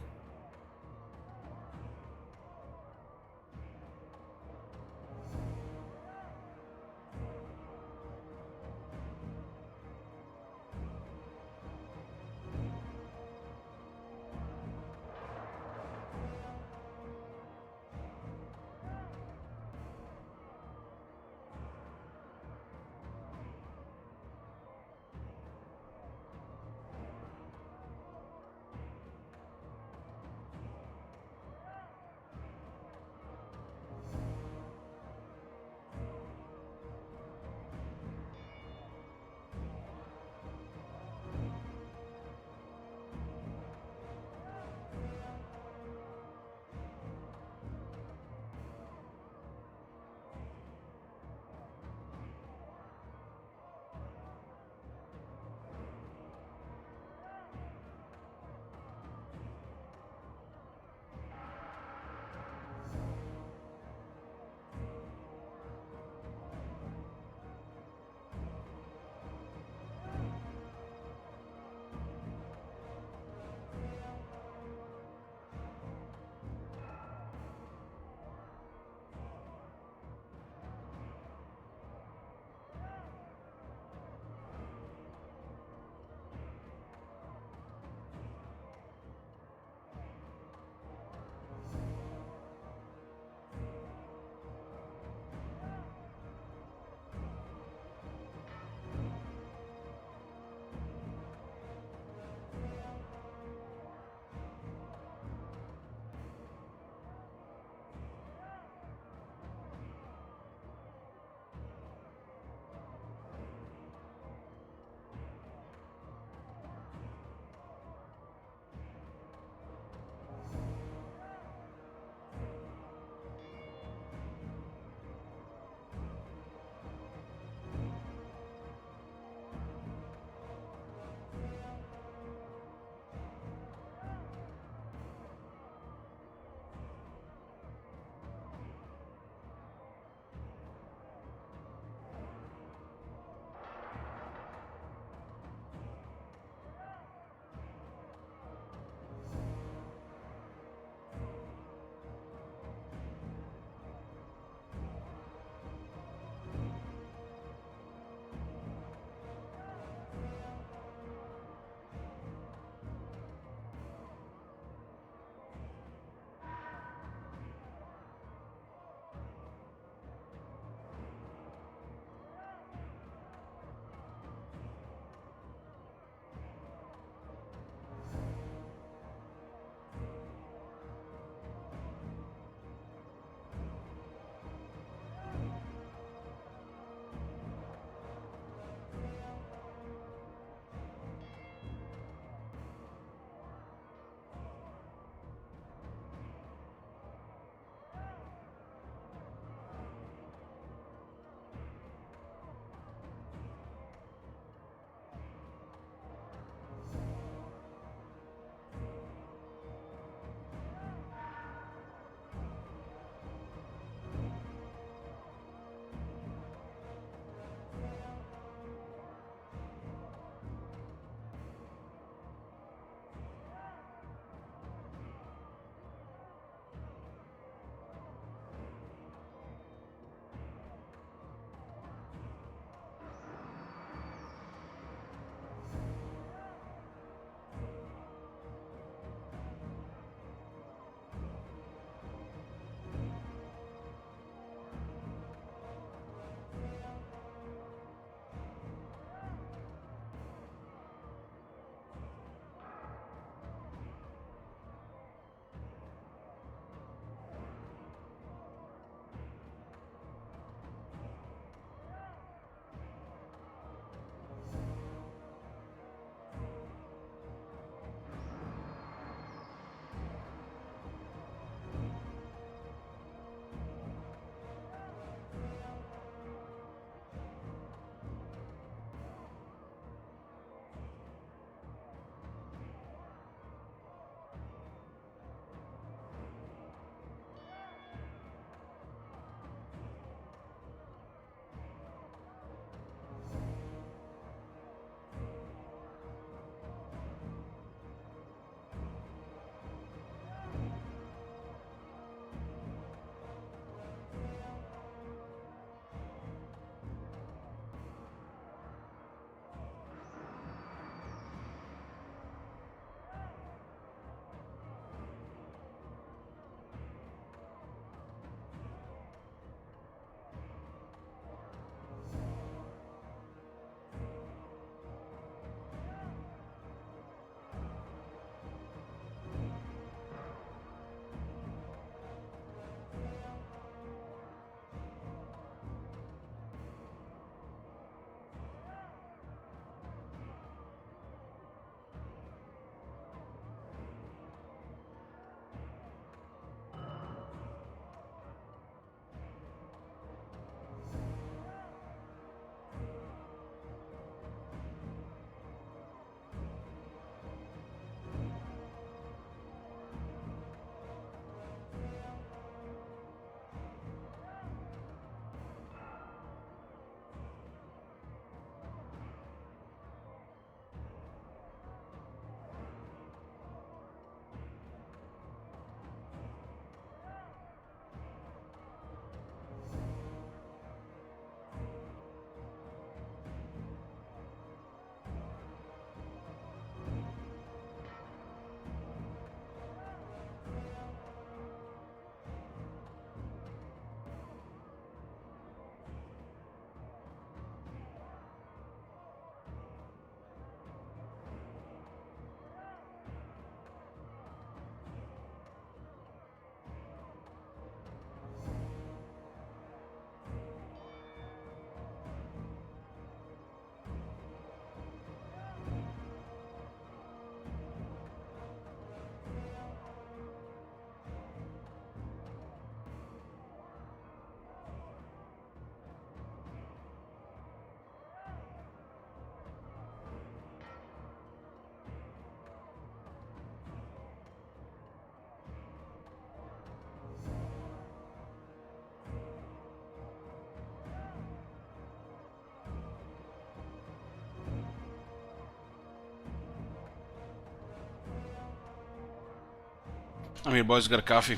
A: I'm here, boys. Got a coffee.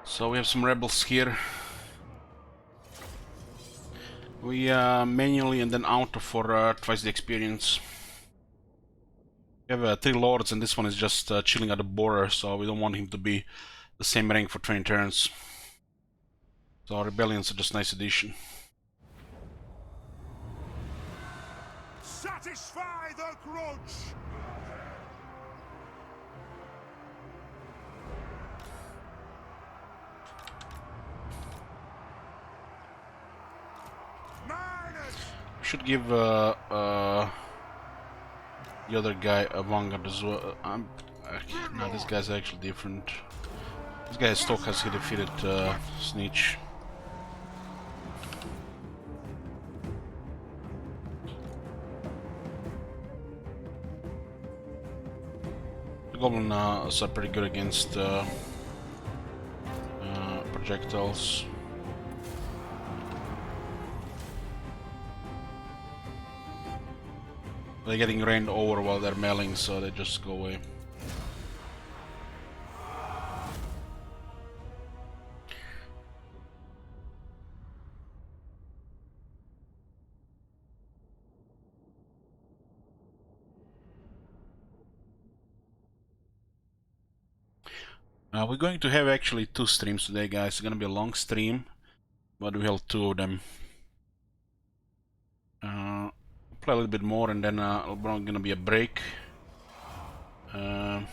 A: So we have some rebels here. We manually and then auto for twice the experience. We have 3 lords, and this one is just chilling at the border, so we don't want him to be the same rank for 20 turns. So our rebellions are just a nice addition.
B: Satisfy the grudge!
A: We should give the other guy a vanguard as well. No, this guy's actually different. This guy stock has defeated Snitch. The goblins are pretty good against projectiles. They're getting rained over while they're mailing, so they just go away. We're going to have actually 2 streams today, guys. It's gonna be a long stream, but we have 2 of them. Play a little bit more, and then gonna be a break. And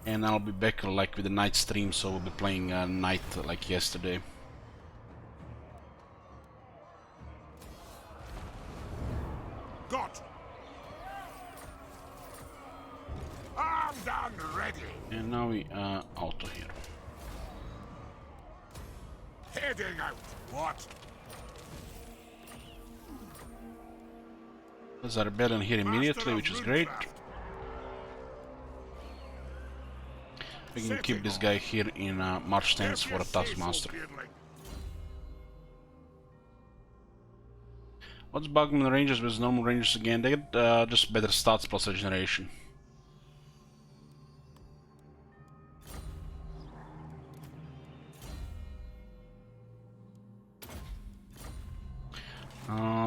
A: I'll be back like with the night stream, so we'll be playing night like yesterday.
B: Got. Armed and ready.
A: And now we auto here.
B: Heading out. What?
A: There's a rebellion here immediately, which is great. We can keep this guy here in march stance for a taskmaster. What's bugging the rangers with normal rangers again? They get just better stats plus regeneration.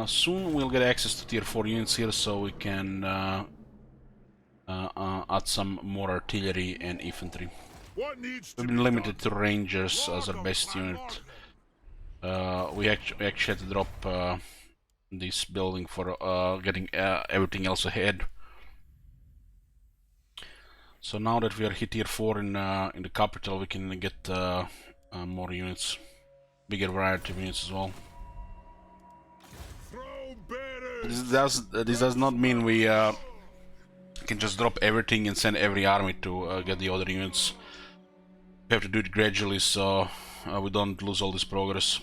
A: Soon we'll get access to tier 4 units here, so we can add some more artillery and infantry. We've been limited to rangers as our best unit. We actually had to drop this building for getting everything else ahead. So now that we are hit tier 4 in the capital, we can get more units, bigger variety of units as well. This does not mean we can just drop everything and send every army to get the other units. We have to do it gradually, so we don't lose all this progress.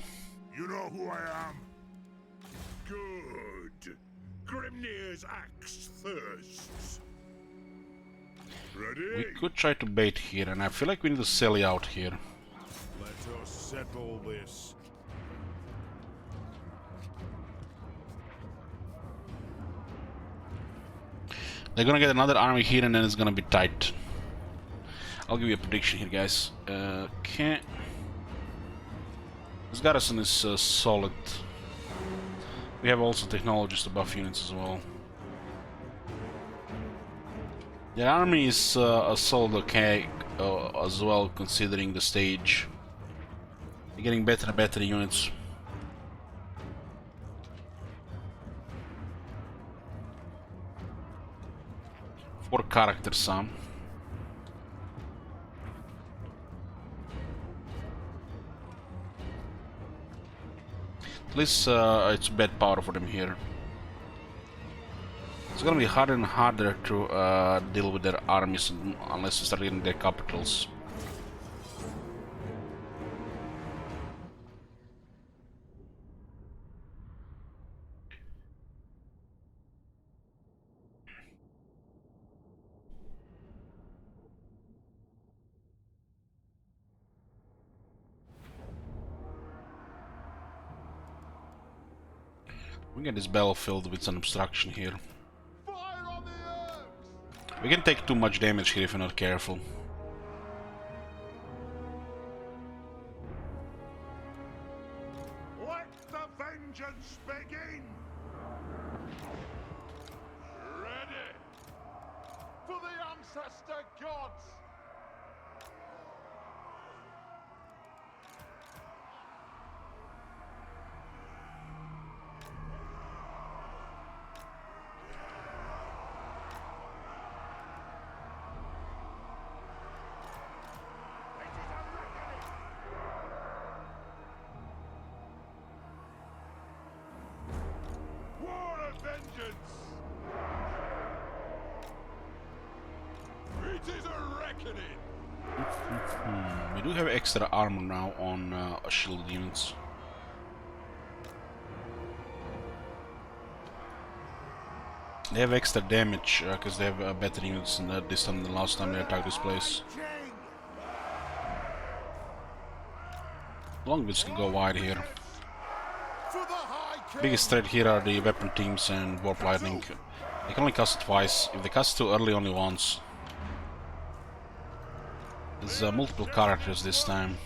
B: You know who I am? Good. Grimnir's axe thirsts. Ready?
A: We could try to bait here, and I feel like we need to sally out here.
B: Let us settle this.
A: They're gonna get another army here, and then it's gonna be tight. I'll give you a prediction here, guys. Okay. This garrison is solid. We have also technologists to buff units as well. The army is a solid okay as well, considering the stage. They're getting better and better units. Four characters, Sam. At least it's bad power for them here. It's gonna be harder and harder to deal with their armies unless you start getting their capitals. We get this battlefield with some obstruction here. We can take too much damage here if we're not careful.
B: Let the vengeance begin! Ready for the ancestor gods! War of vengeance! It is a reckoning!
A: We do have extra armor now on shield units. They have extra damage because they have better units this time than last time they attacked this place. Longbows can go wide here. Biggest threat here are the weapon teams and warp lightning. They can only cast it twice. If they cast too early, only once. There's multiple characters this time.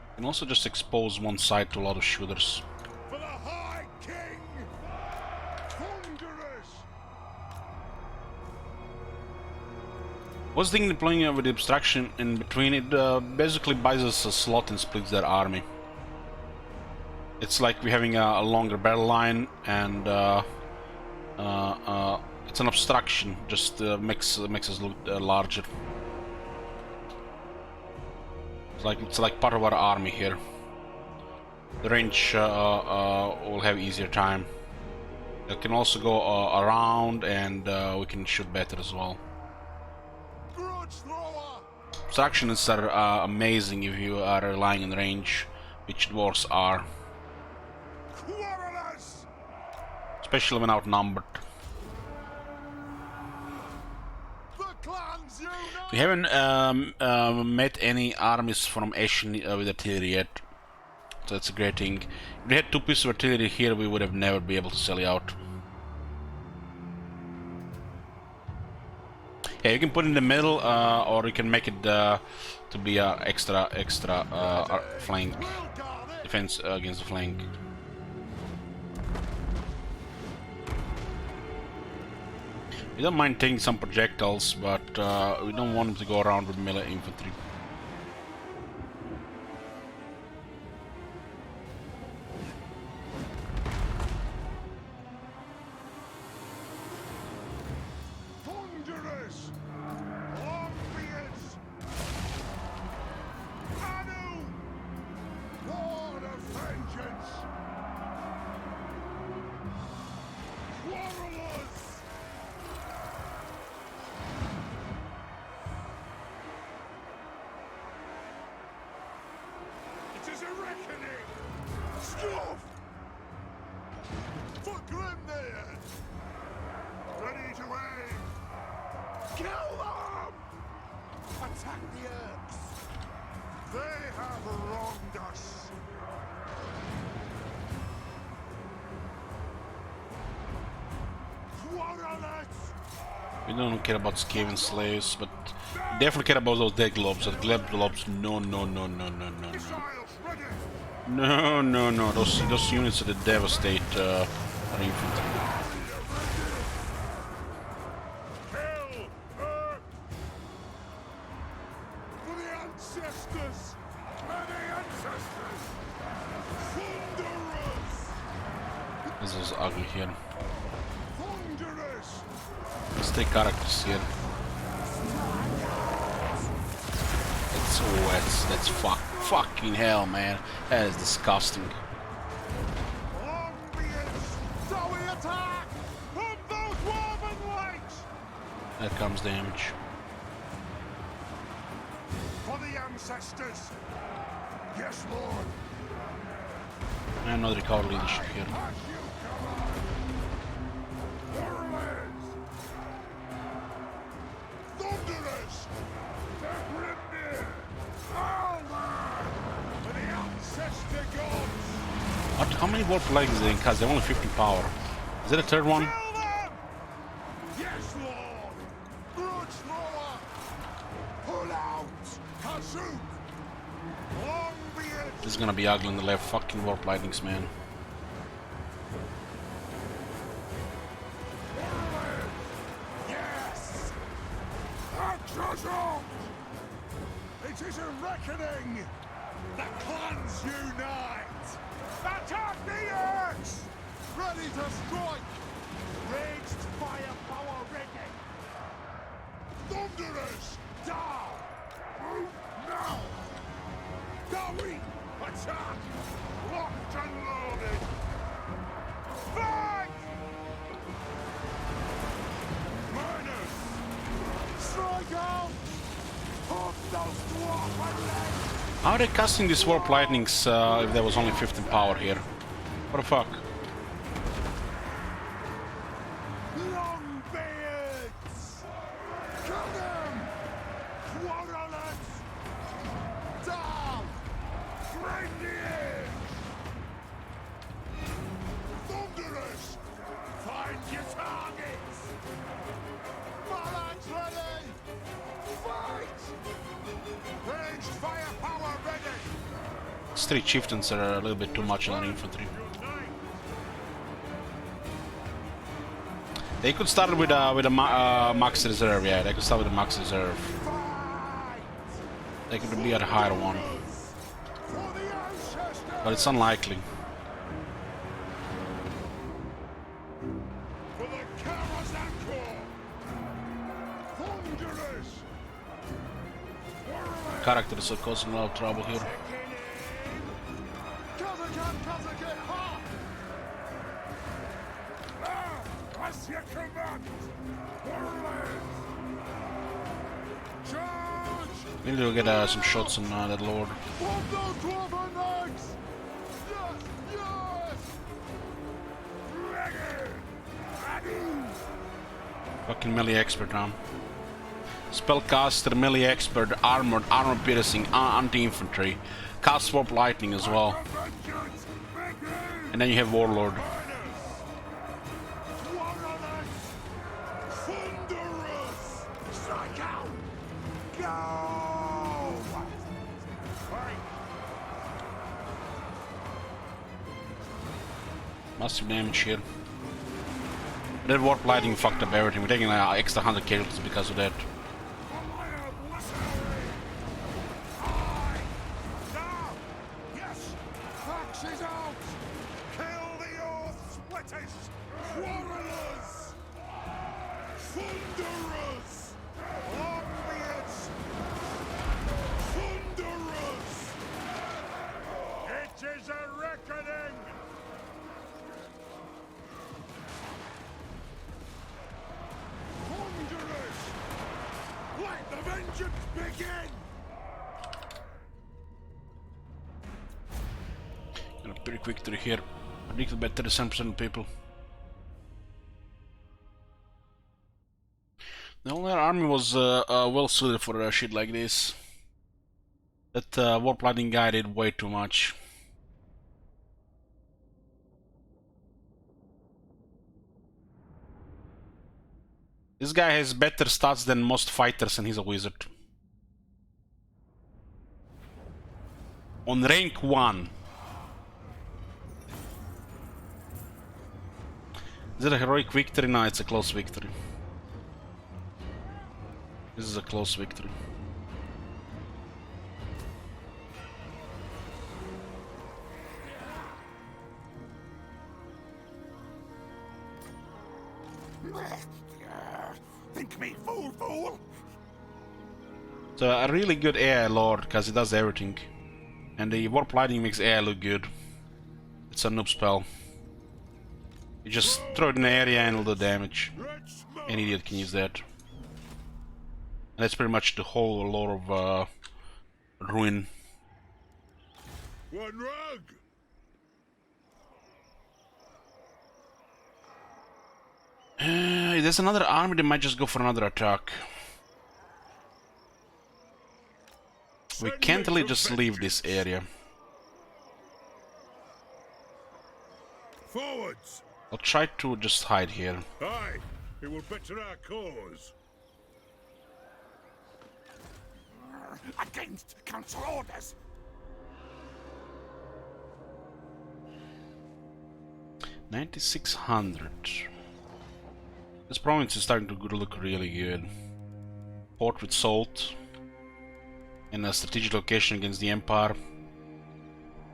A: You can also just expose one side to a lot of shooters.
B: For the High King! Thunderous!
A: What's the thing deploying with the obstruction in between? It basically buys us a slot and splits their army. It's like we're having a longer battle line, and it's an obstruction. Just makes us look larger. It's like part of our army here. The range will have easier time. It can also go around, and we can shoot better as well. Obstructions are amazing if you are relying on range, which dwarves are. Especially when outnumbered. We haven't met any armies from Ashen with artillery yet, so that's a great thing. If we had 2 pieces of artillery here, we would have never been able to sell it out. Yeah, you can put it in the middle, or you can make it to be a extra flank defense against the flank. We don't mind taking some projectiles, but we don't want them to go around with melee infantry.
B: Thunderous! Obvious! Anu! Lord of vengeance! Quarrelers! It is a reckoning! Stuff! For Grimnir! Ready to aim! Kill them! Attack the Urks! They have wronged us!
A: We don't care about Skaven slaves, but definitely care about those dead globs. Those dead globs, no. No. Those units that devastate our infantry.
B: For the ancestors! Many ancestors! Thunderous!
A: This is ugly here.
B: Thunderous!
A: Let's take characters here. That's fucking hell, man. That is disgusting.
B: Shall we attack? From those woven legs!
A: There comes damage.
B: For the ancestors! Yes, Lord!
A: And not recover leadership here.
B: Thunderous! The Grimnir! For the ancestor gods!
A: What? How How many warp lightnings they cast? They're only 15 power. Is that a third one?
B: Yes, Lord! Much lower! Pull out! Kasuk! Long beard!
A: This is gonna be ugly on the left. Fucking warp lightnings, man.
B: Yes! Atrocious! It is a reckoning! The clans unite! Attack the Earth! Ready to strike! Raged firepower ready! Thunderers! Down! Move now! Going! Attack! Locked and loaded! Fight! Miners! Strike out! Put those dwarf legs!
A: How are they casting these warp lightnings if there was only 15 power here? What the fuck?
B: Longbeards! Kill them! Quarrelers! Down! Reindeers! Thunderers! Find your targets! Phalanx ready! Fight! Ranged firepower ready!
A: Street chieftains are a little bit too much on infantry. They could start with a max reserve, yeah. They could start with a max reserve. They could be at a higher one, but it's unlikely.
B: For the Karaz-a-Karak! Thunderers!
A: Characters are causing a lot of trouble here.
B: Kazakan, ha! As you command! Warlord! Charge!
A: Maybe we'll get some shots on that lord.
B: Bomb those dwarven legs! Yes! Yes! Ready! Ready!
A: Fucking melee expert, huh? Spellcaster, melee expert, armored, armor piercing, anti-infantry, cast warp lightning as well. And then you have warlord.
B: Thunderous! Strike out! Go!
A: Massive damage here. That warp lightning fucked up everything. We're taking like extra 100 kills because of that.
B: Yes! Axes out! Kill the Earth Splitters! Quarrelers! Thunderers! Longbeards! Thunderers! It is a reckoning! Thunderers! Let the vengeance begin!
A: Got a pretty quick victory here. Predicted by 37% of people. The whole army was well suited for a shit like this. That warp lightning guy did way too much. This guy has better stats than most fighters and he's a wizard. On rank 1. Is it a heroic victory? No, it's a close victory. This is a close victory.
B: Think me fool, fool!
A: So a really good AI lord because it does everything. And the warp lightning makes AI look good. It's a noob spell. You just throw it in the area and it'll do damage. Any idiot can use that. And that's pretty much the whole lore of Ruin.
B: One rug!
A: If there's another army, they might just go for another attack. We can't really just leave this area. I'll try to just hide here.
B: Aye, it will better our cause.
K: Against council orders.
A: 9600. This province is starting to look really good. Port with salt. And a strategic location against the Empire.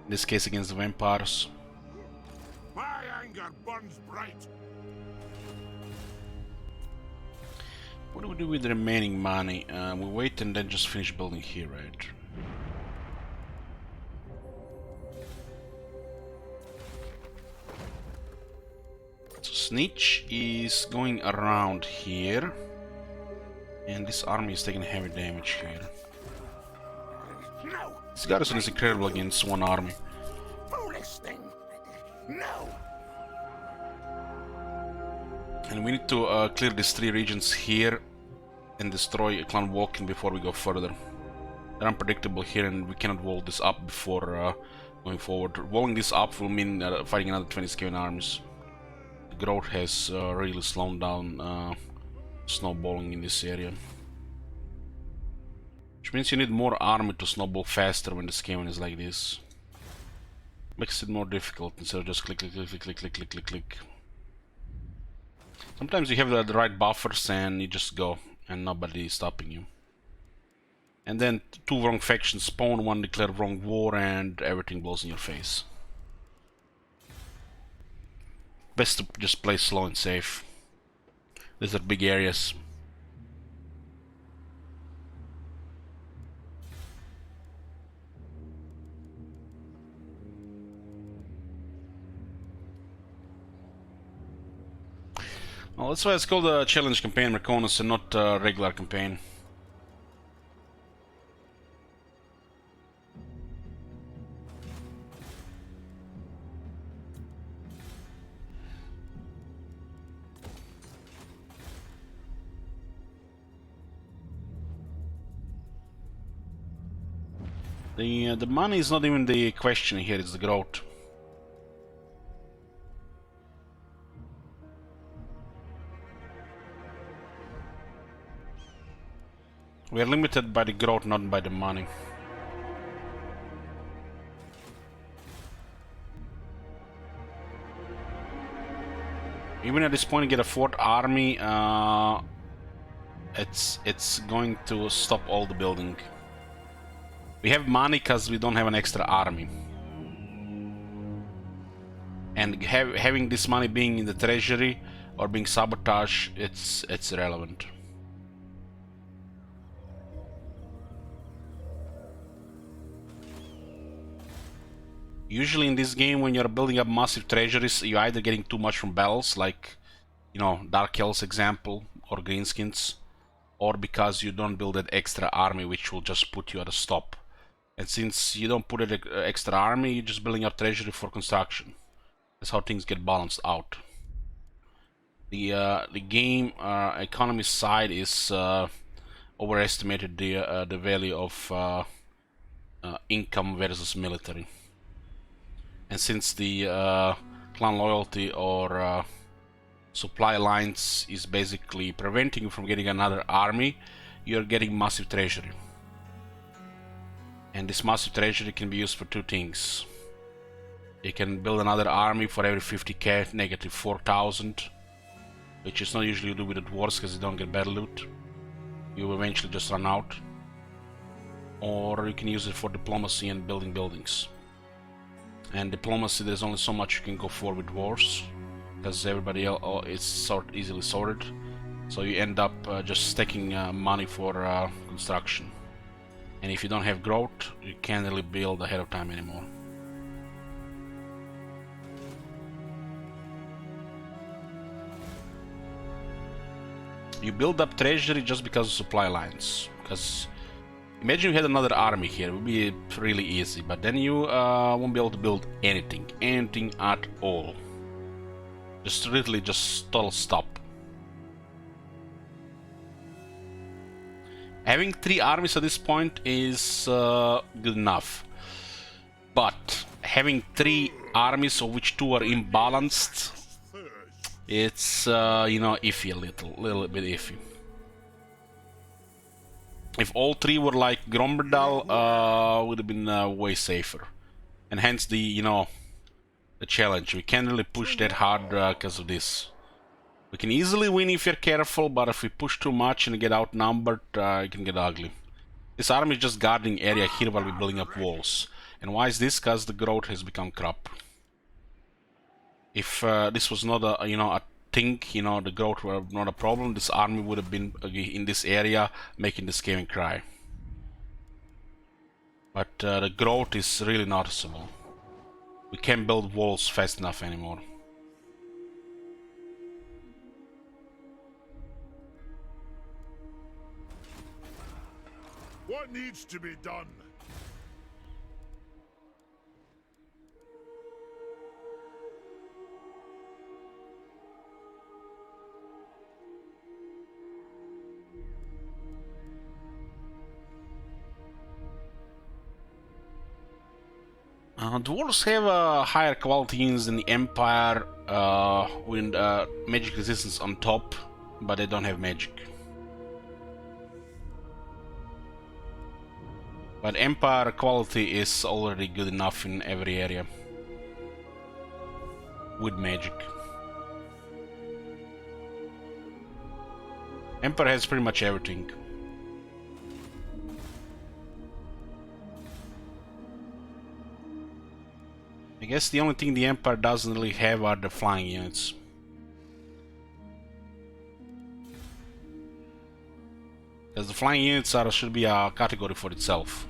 A: In this case against the vampires.
B: My anger burns bright.
A: What do we do with the remaining money? We wait and then just finish building here, right? So Snitch is going around here. And this army is taking heavy damage here.
K: No.
A: This garrison is incredible against one army.
K: Foolish thing. No.
A: And we need to clear these 3 regions here and destroy Clan Walking before we go further. They're unpredictable here and we cannot wall this up before going forward. Walling this up will mean fighting another 20 Skaven armies. The growth has really slowed down snowballing in this area. Which means you need more army to snowball faster when the Skaven is like this. Makes it more difficult instead of just click, click, click, click, click, click, click, click, click. Sometimes you have the right buffers and you just go and nobody is stopping you. And then 2 wrong factions spawn, 1 declare wrong war and everything blows in your face. Best to just play slow and safe. These are big areas. Well, that's why it's called a challenge campaign, Reconnaissance, and not a regular campaign. The money is not even the question here, it's the growth. We are limited by the growth, not by the money. Even at this point, you get a 4th army. It's going to stop all the building. We have money because we don't have an extra army. And having this money being in the treasury or being sabotaged, it's irrelevant. Usually in this game, when you're building up massive treasuries, you're either getting too much from battles, like, you know, Dark Elves example, or Greenskins, or because you don't build that extra army, which will just put you at a stop. And since you don't put an extra army, you're just building up treasury for construction. That's how things get balanced out. The game economy side is overestimated the value of income versus military. And since the clan loyalty or supply lines is basically preventing you from getting another army, you're getting massive treasury. And this massive treasury can be used for 2 things. You can build another army for every 50k, negative 4,000, which is not usually you do with the dwarves because you don't get battle loot. You eventually just run out. Or you can use it for diplomacy and building buildings. And diplomacy, there's only so much you can go for with dwarves, because everybody else is easily sorted. So you end up just stacking money for construction. And if you don't have growth, you can't really build ahead of time anymore. You build up treasury just because of supply lines. Because imagine you had another army here, it would be really easy, but then you won't be able to build anything at all. Just literally just total stop. Having 3 armies at this point is good enough, but having 3 armies of which 2 are imbalanced It's you know, iffy a little bit iffy. If all three were like Gromberdal, would have been way safer, and hence the, you know, the challenge. We can't really push that hard because of this. We can easily win if you're careful, but if we push too much and get outnumbered, it can get ugly. This army is just guarding area here while we're building up walls. And why is this? Because the growth has become crap. If this was not a, you know, a thing, you know, the growth were not a problem, this army would have been in this area making the Skaven cry. But the growth is really noticeable. We can't build walls fast enough anymore.
B: What needs to be done?
A: Dwarves have higher quality units than the Empire with magic resistance on top, but they don't have magic. But Empire quality is already good enough in every area with magic. Empire has pretty much everything. I guess the only thing the Empire doesn't really have are the flying units. Because the flying units should be a category for itself.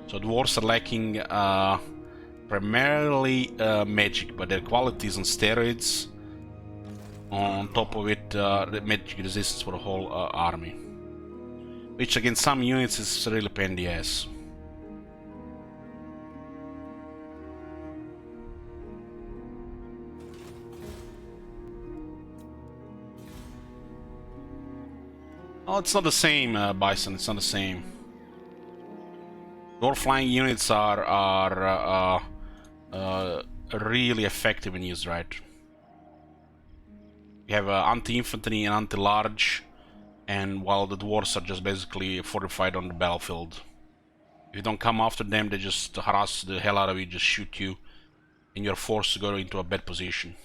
A: So dwarves are lacking primarily magic, but their quality is on steroids. On top of it, the magic resistance for the whole army. Which against some units is really pain in the ass. Oh, it's not the same, Bison. It's not the same. Your flying units are really effective when used right. You have anti-infantry and anti-large, and while the dwarves are just basically fortified on the battlefield. If you don't come after them, they just harass the hell out of you, just shoot you, and you're forced to go into a bad position.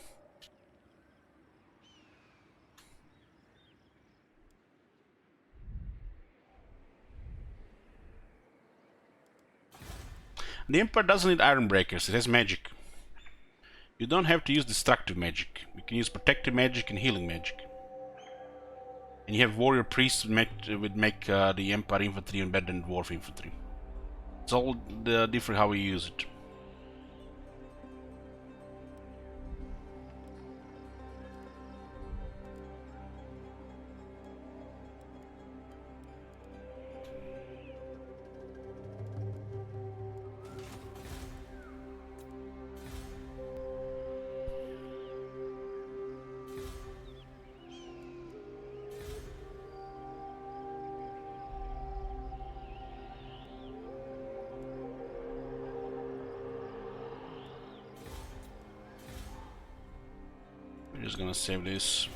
A: The Empire doesn't need iron breakers, it has magic. You don't have to use destructive magic. You can use protective magic and healing magic. And you have warrior priests would make the Empire infantry better than dwarf infantry. It's all different how we use it. We're just gonna save this.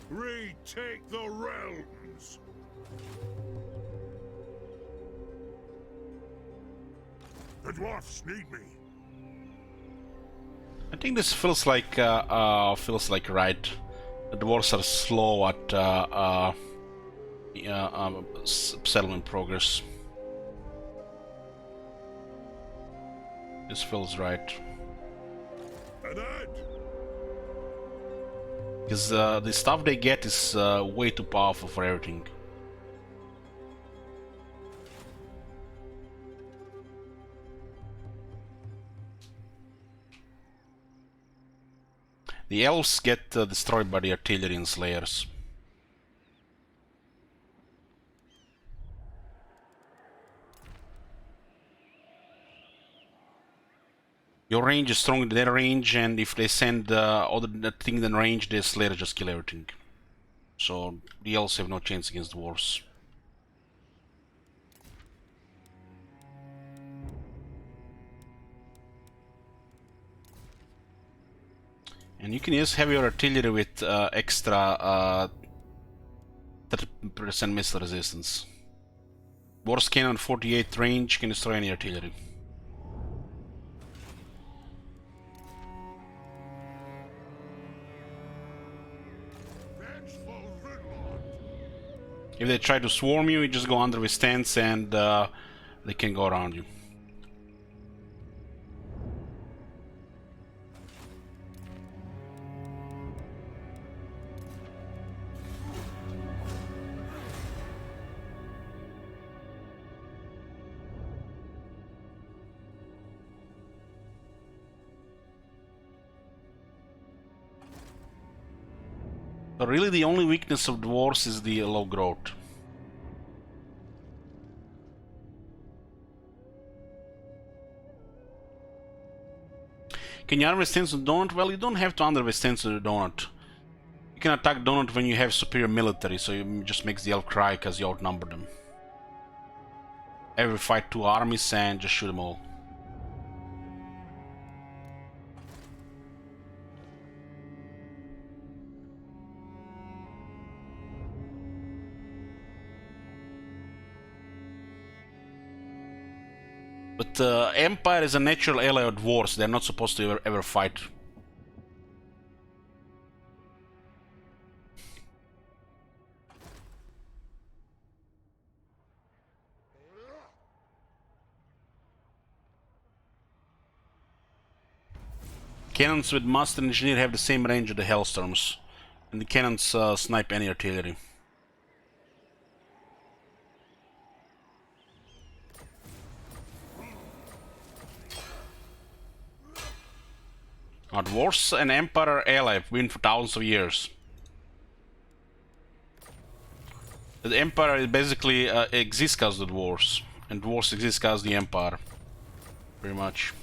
B: Retake the realms! The dwarfs need me.
A: I think this feels like right. The dwarves are slow at settlement progress. This feels right. Because the stuff they get is way too powerful for everything. The elves get destroyed by the artillery and slayers. Your range is stronger than their range, and if they send other things than range, the slayer just kill everything. So the elves have no chance against dwarves. And you can use heavier artillery with extra 30% missile resistance. Dwarf's cannon 48 range can destroy any artillery. If they try to swarm you, you just go under with stance and they can go around you. But really the only weakness of dwarves is the low growth. Can you understand the donut? Well, you don't have to understand the donut. You can attack donut when you have superior military, so it just makes the elf cry because you outnumber them. Every fight 2 armies and just shoot them all. But Empire is a natural ally of dwarves. They're not supposed to ever fight. Cannons with Master Engineer have the same range of the Hellstorms, and the cannons snipe any artillery. Now, dwarves and Empire are allied, have been for thousands of years. The Empire basically exists because of the dwarves, and dwarves exist because of the Empire, pretty much.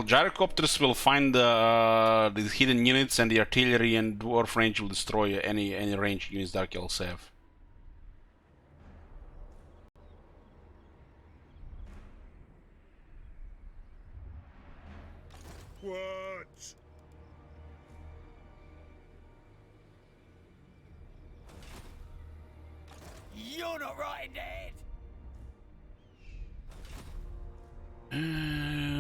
A: Gyrocopters will find the hidden units, and the artillery and dwarf range will destroy any ranged units Dark Elves have.
B: What?
K: You're not right in the head.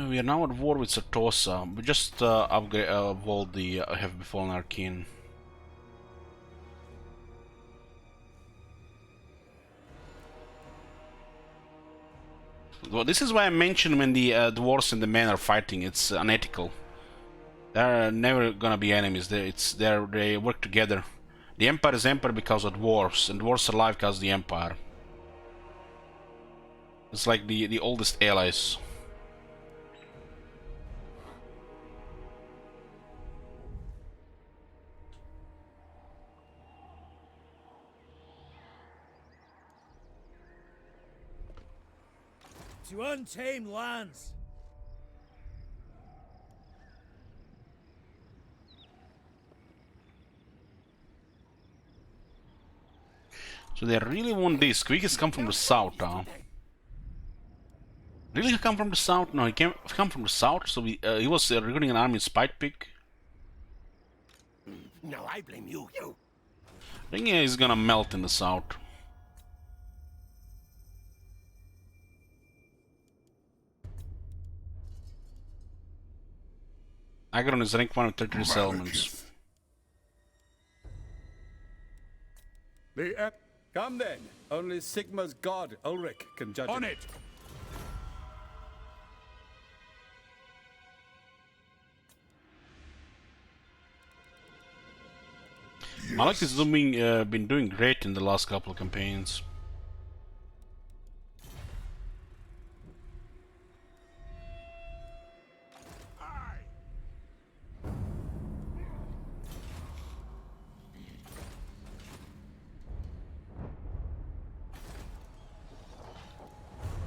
A: We are now at war with Sartosa. We just evolved the Have Befallen Arcane. Well, this is why I mentioned when the dwarves and the men are fighting. It's unethical. They're never gonna be enemies. They work together. The Empire is Empire because of dwarves, and dwarves are alive because of the Empire. It's like the oldest allies.
D: To untamed lands.
A: So they really want this. Quickest come from the south, huh? Really come from the south? No, he came from the south. So he was recruiting an army in Spite Peak.
K: No, I blame you.
A: I think he's gonna melt in the south. Agron is rank 1 of 33 settlements.
E: Come then. Only Sigma's god, Ulrich, can judge
B: On it!
A: Malak has been doing great in the last couple of campaigns.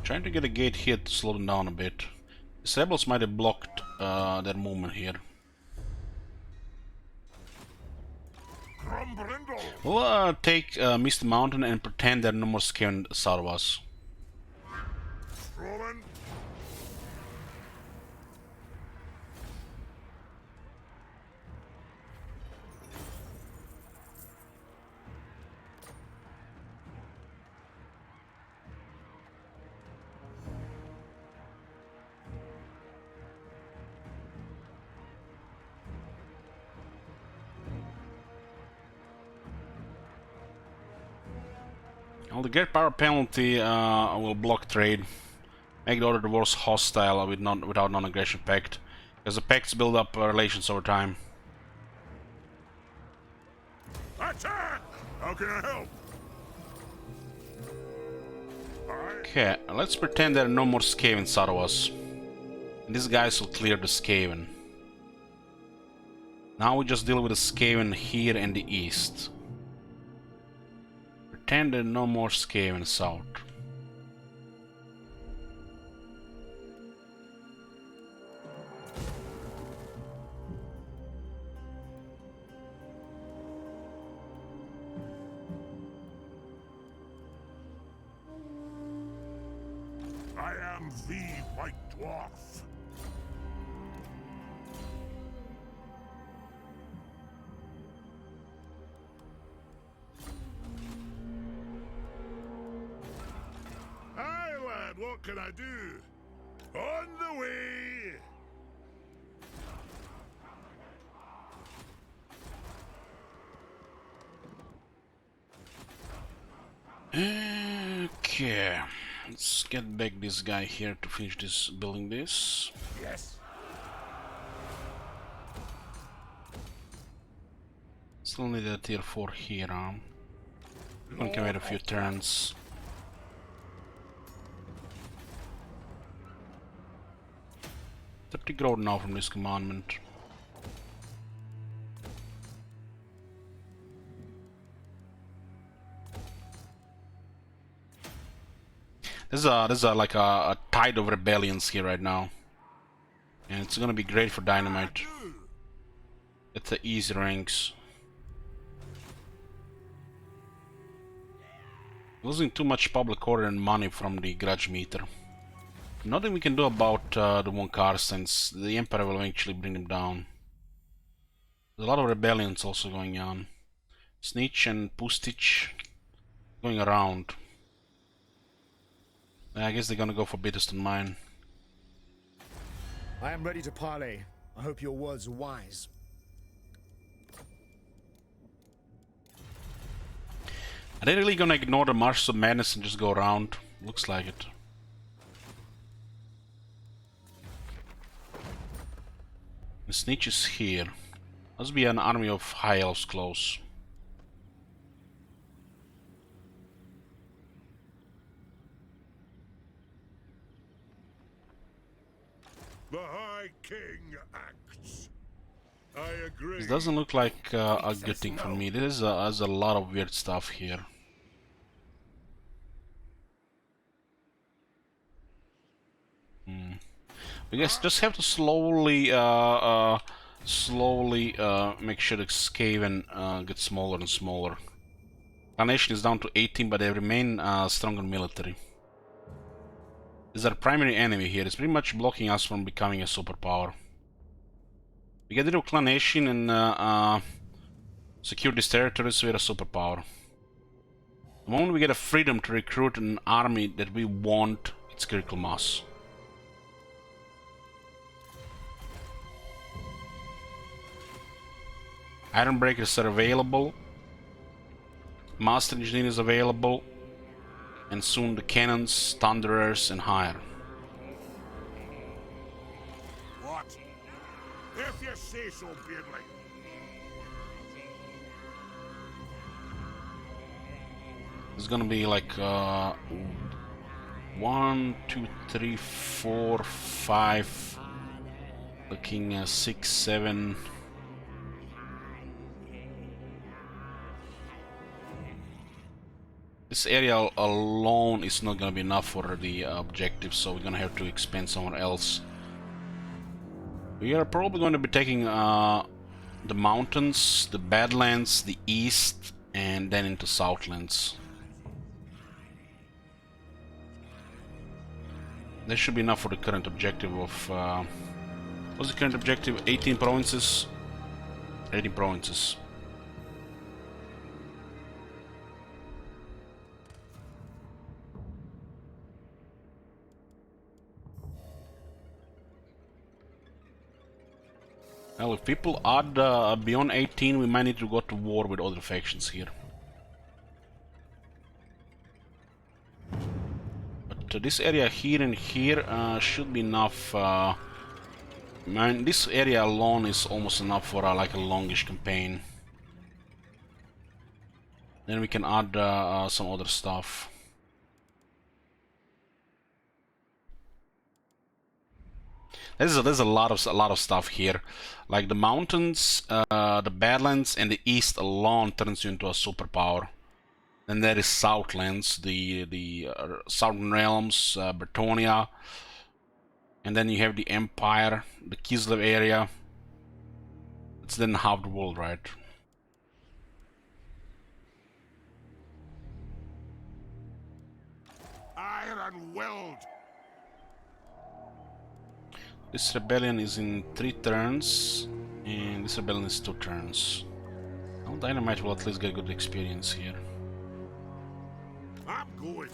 A: Trying to get a gate here to slow them down a bit. These rebels might have blocked their movement here. We'll take Misty Mountain and pretend there are no more Skaven south of us. Well, the great power penalty will block trade, make the other dwarves hostile without non-aggression pact, because the pacts build up relations over time.
B: Attack! How can I help?
A: Okay, let's pretend there are no more Skaven south of us. And these guys will clear the Skaven. Now we just deal with the Skaven here in the east. Pretend there are no more Skaven south.
B: I am the White Dwarf. Aye, lad, what can I do? On the way!
A: Okay, let's get back this guy here to finish this building this.
B: Yes.
A: Still need a tier 4 here, huh? We can wait a few turns. Pretty growth now from this commandment. There's like a tide of rebellions here right now, and it's gonna be great for dynamite. It's the easy ranks. Losing too much public order and money from the grudge meter. Nothing we can do about the one car, since the Emperor will eventually bring them down. There's a lot of rebellions also going on. Snitch and Pustich going around. I guess they're gonna go for Bitterston Mine.
D: I am ready to parley. I hope your words are wise.
A: Are they really gonna ignore the Marshes of Madness and just go around? Looks like it. The Snitch is here. Must be an army of high elves close.
B: The High King acts. I agree.
A: This doesn't look like a good thing for me. There's a lot of weird stuff here. I guess just have to slowly make sure the Skaven gets smaller and smaller. Our nation is down to 18, but they remain stronger military. Is our primary enemy here. It's pretty much blocking us from becoming a superpower. We get rid of Clan Nation and secure these territories, we're a superpower. The moment we get a freedom to recruit an army that we want, it's critical mass. Iron Breakers are available. Master Engineer is available. And soon the Cannons, Thunderers and higher.
B: What? If you say so, Beardley.
A: It's gonna be like 1, 2, 3, 4, 5. Looking 6, 7. This this area alone is not gonna be enough for the objective, so we're gonna have to expand somewhere else. We are probably going to be taking the mountains, the Badlands, the east, and then into Southlands. That should be enough for the current objective of... what's the current objective? 18 provinces? 18 provinces. Well, if people add beyond 18, we might need to go to war with other factions here. But this area here and here should be enough. Man, this area alone is almost enough for like a longish campaign. Then we can add some other stuff. There's a lot of stuff here, like the mountains, the Badlands, and the East alone turns you into a superpower. Then there is Southlands, the Southern Realms, Bretonia, and then you have the Empire, the Kislev area. It's then half the world, right?
B: Iron Weld.
A: This rebellion is in 3 turns, and this rebellion is 2 turns. Well, Dynamite will at least get good experience here.
B: I'm going.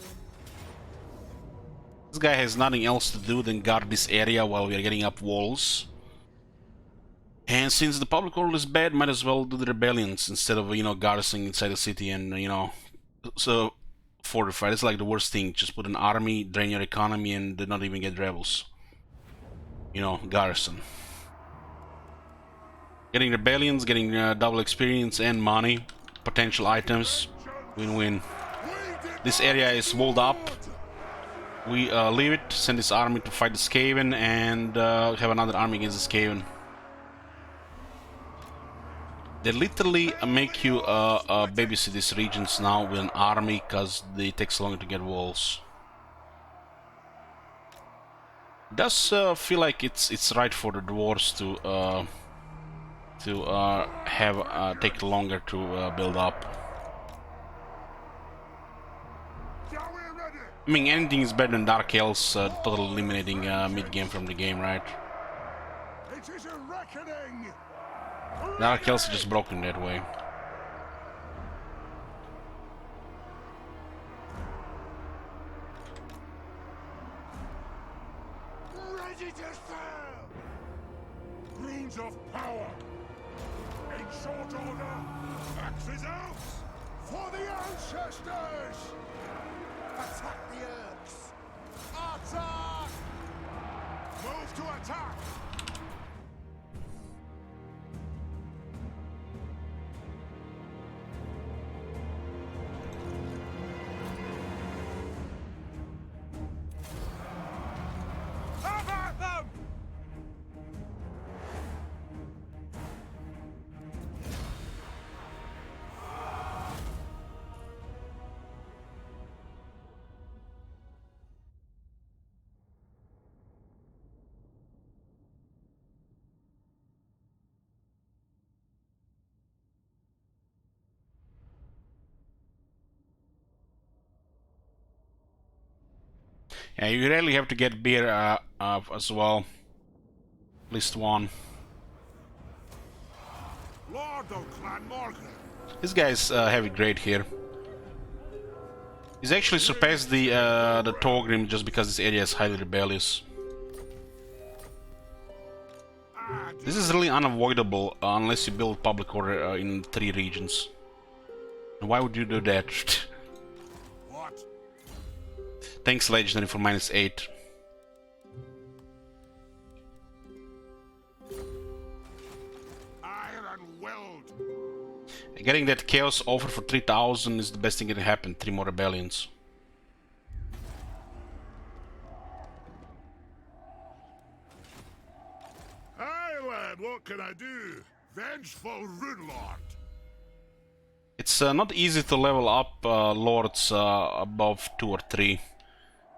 A: This guy has nothing else to do than guard this area while we are getting up walls. And since the public order is bad, might as well do the rebellions instead of, you know, garrisoning inside the city and, you know, so fortified. It's like the worst thing. Just put an army, drain your economy, and do not even get rebels. You know, garrison. Getting rebellions, getting double experience and money, potential items, win-win. This area is walled up. We leave it, send this army to fight the Skaven, and have another army against the Skaven. They literally make you babysit these regions now with an army, because it takes longer to get walls. Does feel like it's right for the dwarves to have take longer to build up. I mean, anything is better than Dark Elves totally eliminating mid-game from the game, right?
B: It is a reckoning.
A: Dark Elves are just broken that way.
B: Ready to serve. Runes of power. In short order. Axes out. For the ancestors. Attack the Urks. Attack. Move to attack.
A: Yeah, you really have to get beer as well. At least one.
B: Lord of Clan Morgan.
A: This guy's heavy grade here. He's actually surpassed the Torgrim just because this area is highly rebellious. This is really unavoidable unless you build public order in 3 regions. And why would you do that?
B: What?
A: Thanks, Legendary, for -8.
B: Iron Weld.
A: Getting that Chaos offer for 3000 is the best thing that can happen. 3 more rebellions.
B: Hey lad, what can I do? Vengeful Runelord.
A: It's not easy to level up lords above 2 or 3.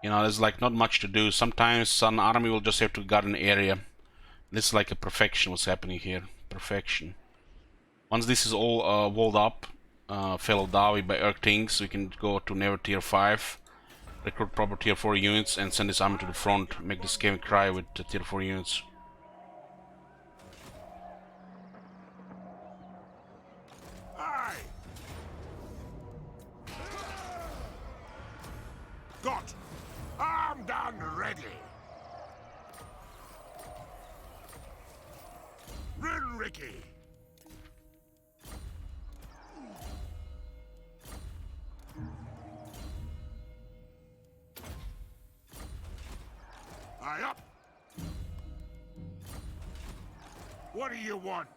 A: You know, there's like not much to do. Sometimes an army will just have to guard an area. This is like a perfection what's happening here. Perfection. Once this is all walled up, fellow Dawi by Erk Things, we can go to never tier 5, recruit proper tier 4 units and send this army to the front. Make this game cry with tier 4 units.
B: Aye. Got. Armed and ready. Rin Ricky. Aye up. What do you want?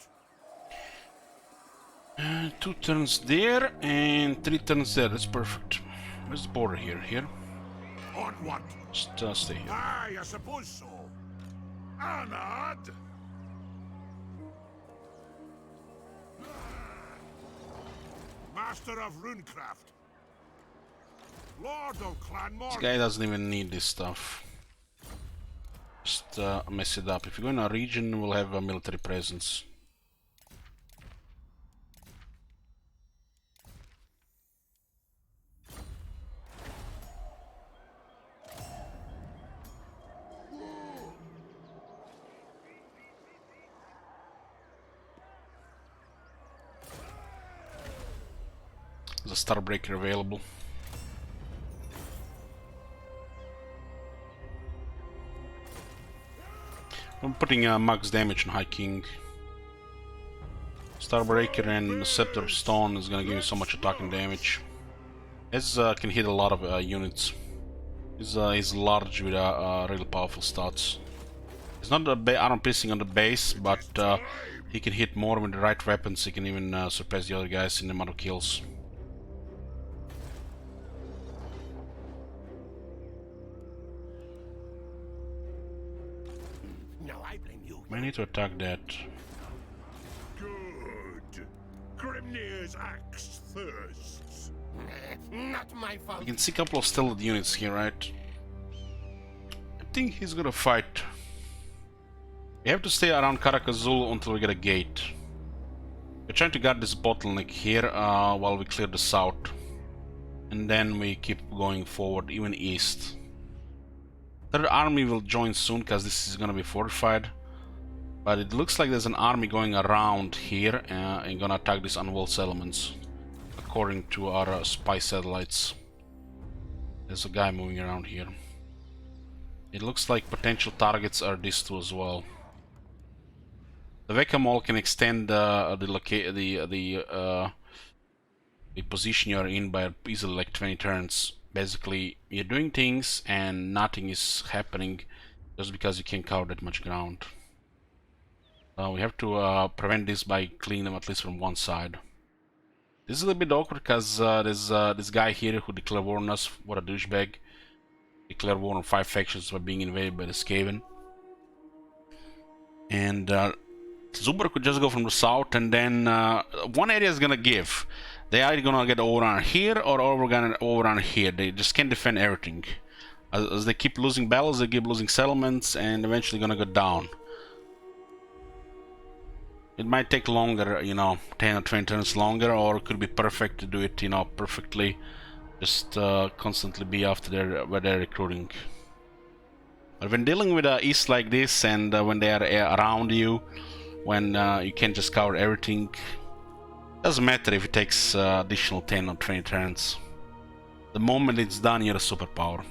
A: 2 turns there and 3 turns there. That's perfect. Where's the border here? Here?
B: On what?
A: Just stay here.
B: Aye, I suppose so. Anad. Master of Runecraft. Lord of Clan
A: This guy doesn't even need this stuff. Just mess it up. If you go in a region, we'll have a military presence. There's a Starbreaker available. I'm putting max damage on High King. Starbreaker and Scepter of Stone is gonna give you so much attacking damage. Ez can hit a lot of units. He's large with really powerful stats. He's not armor piercing on the base, but he can hit more with the right weapons. He can even surpass the other guys in the amount of kills. I need to attack that.
B: Good. Grimnir's axe thirsts.
K: Not my fault.
A: You can see a couple of stealth units here, right? I think he's gonna fight. We have to stay around Karaz-a-Karak until we get a gate. We're trying to guard this bottleneck here while we clear the south. And then we keep going forward, even east. Third army will join soon because this is gonna be fortified. But it looks like there's an army going around here and gonna attack these unwalled settlements. According to our spy satellites. There's a guy moving around here. It looks like potential targets are these two as well. The Whack-A-Mole can extend the position you're in by easily like 20 turns. Basically, you're doing things and nothing is happening just because you can't cover that much ground. We have to prevent this by cleaning them at least from one side. This is a little bit awkward because there's this guy here who declared war on us. What a douchebag. Declared war on 5 factions by being invaded by the Skaven. And Zubar could just go from the south and then one area is gonna give. They are gonna get overrun here or overrun here. They just can't defend everything. As they keep losing battles, they keep losing settlements and eventually gonna go down. It might take longer, you know, 10 or 20 turns longer, or it could be perfect to do it, you know, perfectly. Just constantly be after where they're recruiting. But when dealing with east like this, and when they are around you, when you can't just cover everything, doesn't matter if it takes additional 10 or 20 turns. The moment it's done, you're a superpower.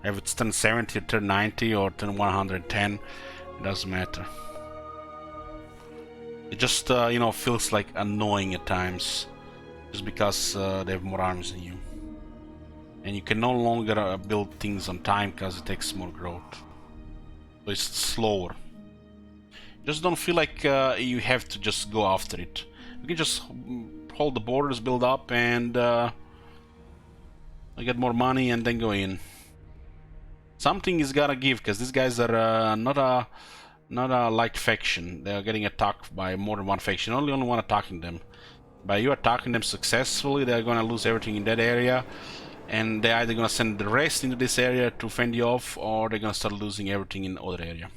A: If it's turn 70 or turn 90 or turn 110, it doesn't matter. It just, you know, feels like annoying at times, just because they have more arms than you. And you can no longer build things on time because it takes more growth. So it's slower. Just don't feel like you have to just go after it. You can just hold the borders, build up, and get more money and then go in. Something is gotta give, because these guys are not a light faction. They are getting attacked by more than one faction. Only one attacking them. By you attacking them successfully, they're gonna lose everything in that area, and they're either gonna send the rest into this area to fend you off, or they're gonna start losing everything in the other area.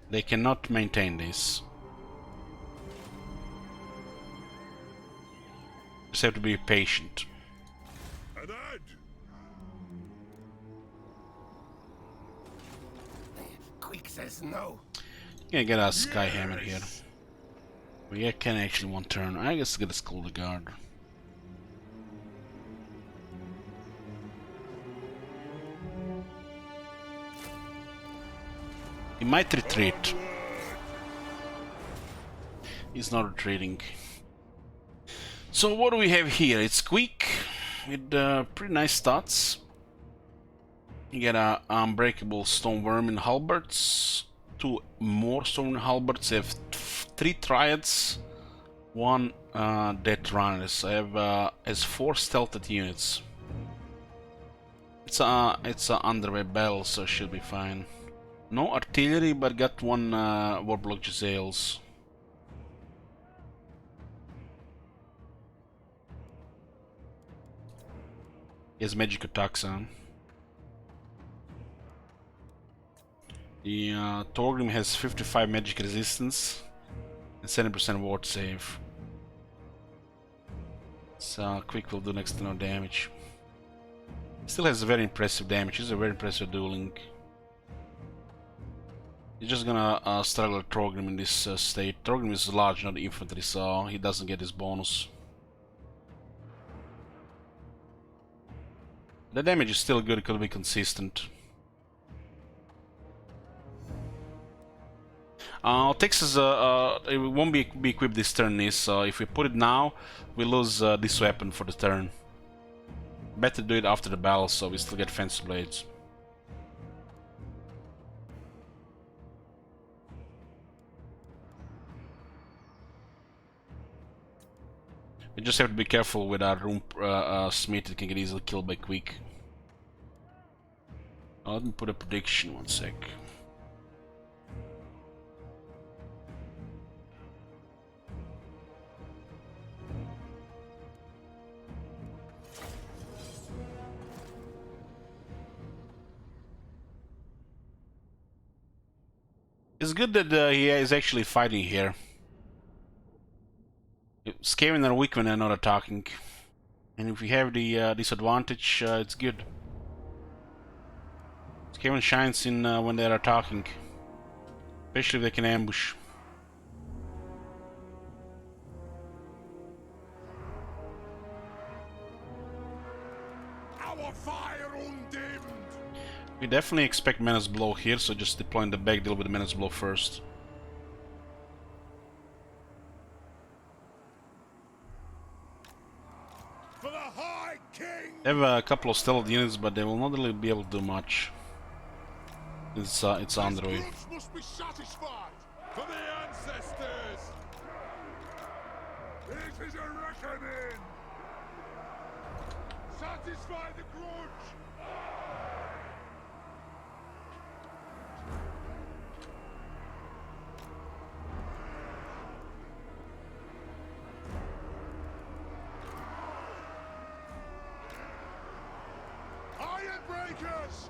A: They cannot maintain this. Just have to be patient.
K: Quick says no.
A: Yeah, get a Sky Hammer here. We can actually one turn. I guess get a Scolded Guard. He might retreat. He's not retreating. So what do we have here? It's Squeak with pretty nice stats. You get a Unbreakable Stone Worm in halberds, 2 more Stone halberds. I have 3 Triads, 1 Death Runners. I have as 4 stealthed units. It's a underway battle, so it should be fine. No artillery, but got 1 Warblock Giselles. He has magic attacks on. The Torgrim has 55 magic resistance and 70% ward save. So Quick will do next to no damage. Still has very impressive damage. He's a very impressive dueling. He's just gonna struggle with Torgrim in this state. Torgrim is large, not infantry, so he doesn't get his bonus. The damage is still good, it could be consistent. Texas it won't be equipped this turn, so if we put it now, we lose this weapon for the turn. Better do it after the battle, so we still get Fancy Blades. We just have to be careful with our room smith that can get easily killed by Quick. Let me put a prediction, one sec. It's good that he is actually fighting here. Skaven are weak when they're not attacking. And if we have the disadvantage, it's good. Skaven shines in when they're attacking. Especially if they can ambush.
B: Our fire undimmed.
A: We definitely expect Menace Blow here, so just deploying the back deal with the Menace Blow first.
B: For the High King.
A: They have a couple of stealth units, but they will not really be able to do much. It's Android.
B: Must be satisfied for the ancestors. It is a reckoning. Satisfy the grudge. Iron breakers.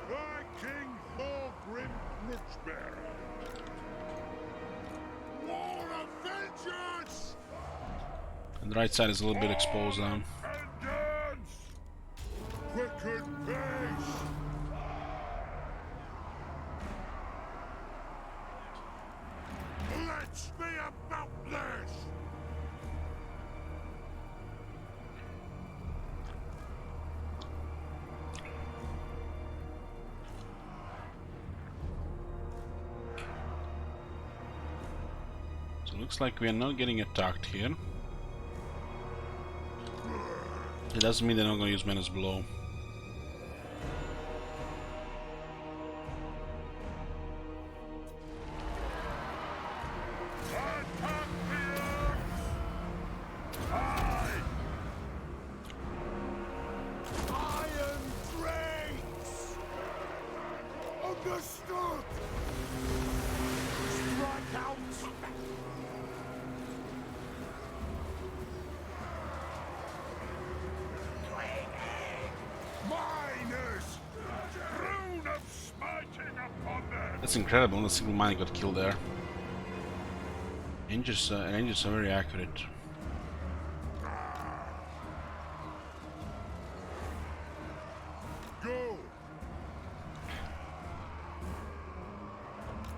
B: Thy King Thorgrim Grudgebearer. War of vengeance!
A: And the right side is a little bit exposed now.
B: Vengeance! Quicken pace! Let's be about this!
A: So it looks like we are not getting attacked here. It doesn't mean they're not going to use Menace Blow.
B: Iron drakes! Understood! Strike
A: That's incredible. A single mine got killed there. Rangers are very accurate.
B: Go!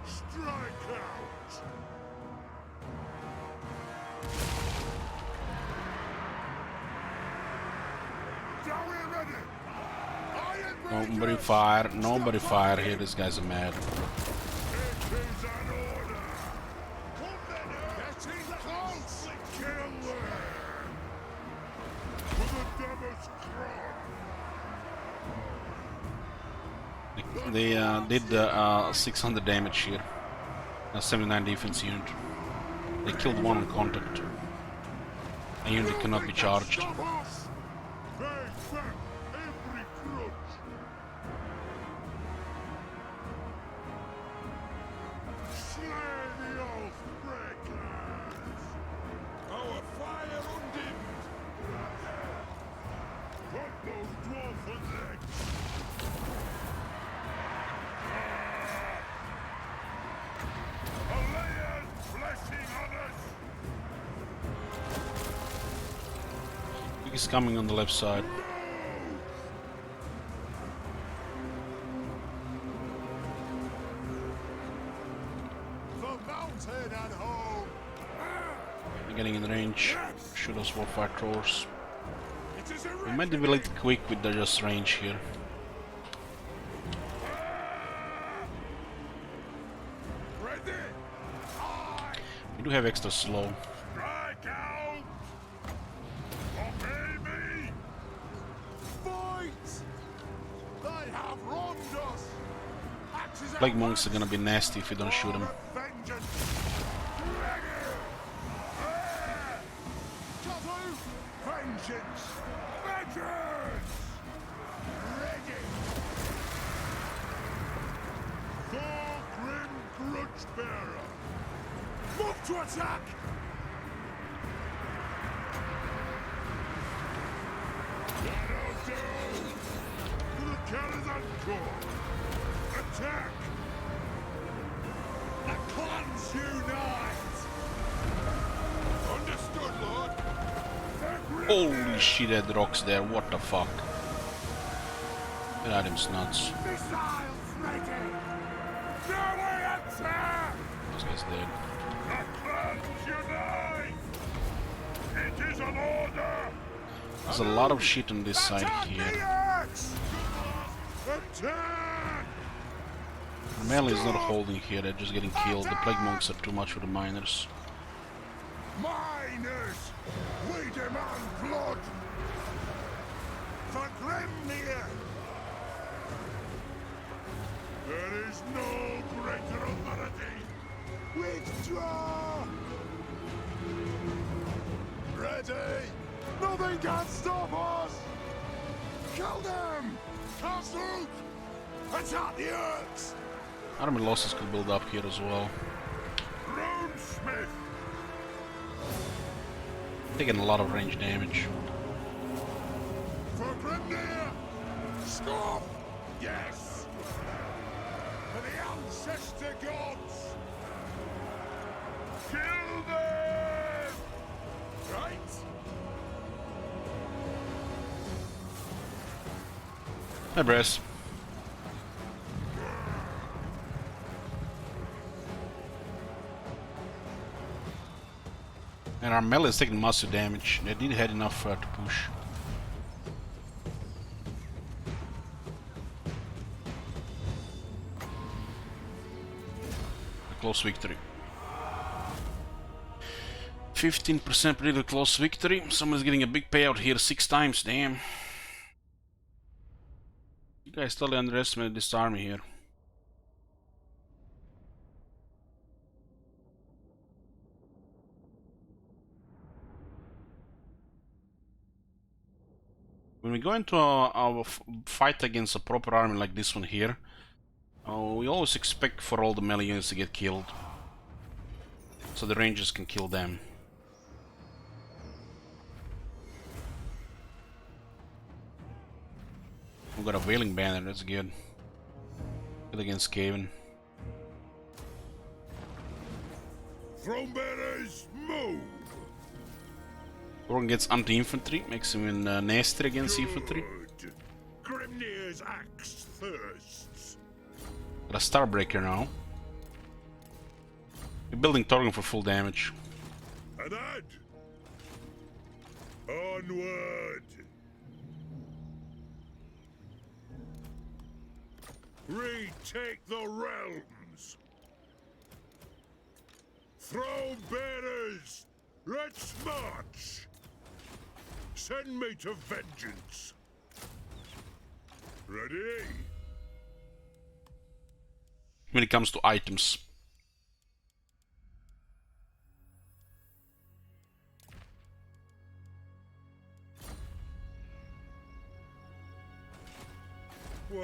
B: Strike out!
A: Nobody fire, nobody fire here, these guys are mad. They did 600 damage here. 79 defense unit. They killed one on contact. A unit cannot be charged. He's coming on the left side. They're getting in range. Shoot us warfare throwers. We might be a little quick with the just range here. We do have extra slow. Plague monks are gonna be nasty if you don't shoot them.
B: Move to attack! That'll do! To the Karaz-a-Karak! Attack! The clans unite! Understood, Lord!
A: Holy shit, that rocks there, what the fuck? That item's nuts.
B: Missiles ready! Now we attack!
A: This guy's dead.
B: The clans unite! It is an order!
A: There's a lot of shit on this side here.
B: Attack!
A: The melee is not holding here, they're just getting killed. The plague monks are too much for the miners.
B: Miners! We demand blood! For Grimnir! There is no greater authority! Withdraw! Ready! Nothing can stop us! Kill them! Castle! Attack the Urks!
A: Army losses could build up here as well.
B: Runesmith!
A: Taking a lot of range damage.
B: For Grimnir! Scoff! Yes! For the ancestor gods! Kill them! Right?
A: Hi, Bress. And our melee is taking massive damage. They didn't have enough to push. A close victory. 15% really close victory. Someone's getting a big payout here 6 times, damn. You guys totally underestimated this army here. When we go into a fight against a proper army like this one here, we always expect for all the melee units to get killed, so the rangers can kill them. We got a Wailing Banner, that's good. Good against Skaven.
B: Throne bearers, move!
A: Thorin gets anti-infantry, makes him even nastier against infantry.
B: Grimnir's axe thirsts.
A: Got a Starbreaker now. We're building Torgon for full damage.
B: Ahead! Onward! Retake the realms! Throne bearers, let's march! Send me to vengeance! Ready?
A: When it comes to items.
B: What?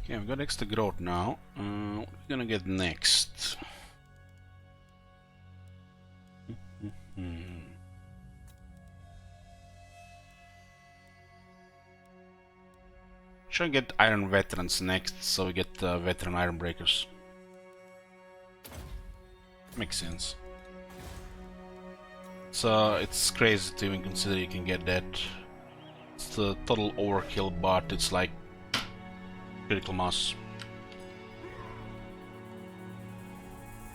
A: Okay, we got extra growth now. What are we gonna get next? Should get Iron Veterans next, so we get Veteran Iron Breakers. Makes sense. So it's crazy to even consider you can get that. It's a total overkill, but it's like critical mass.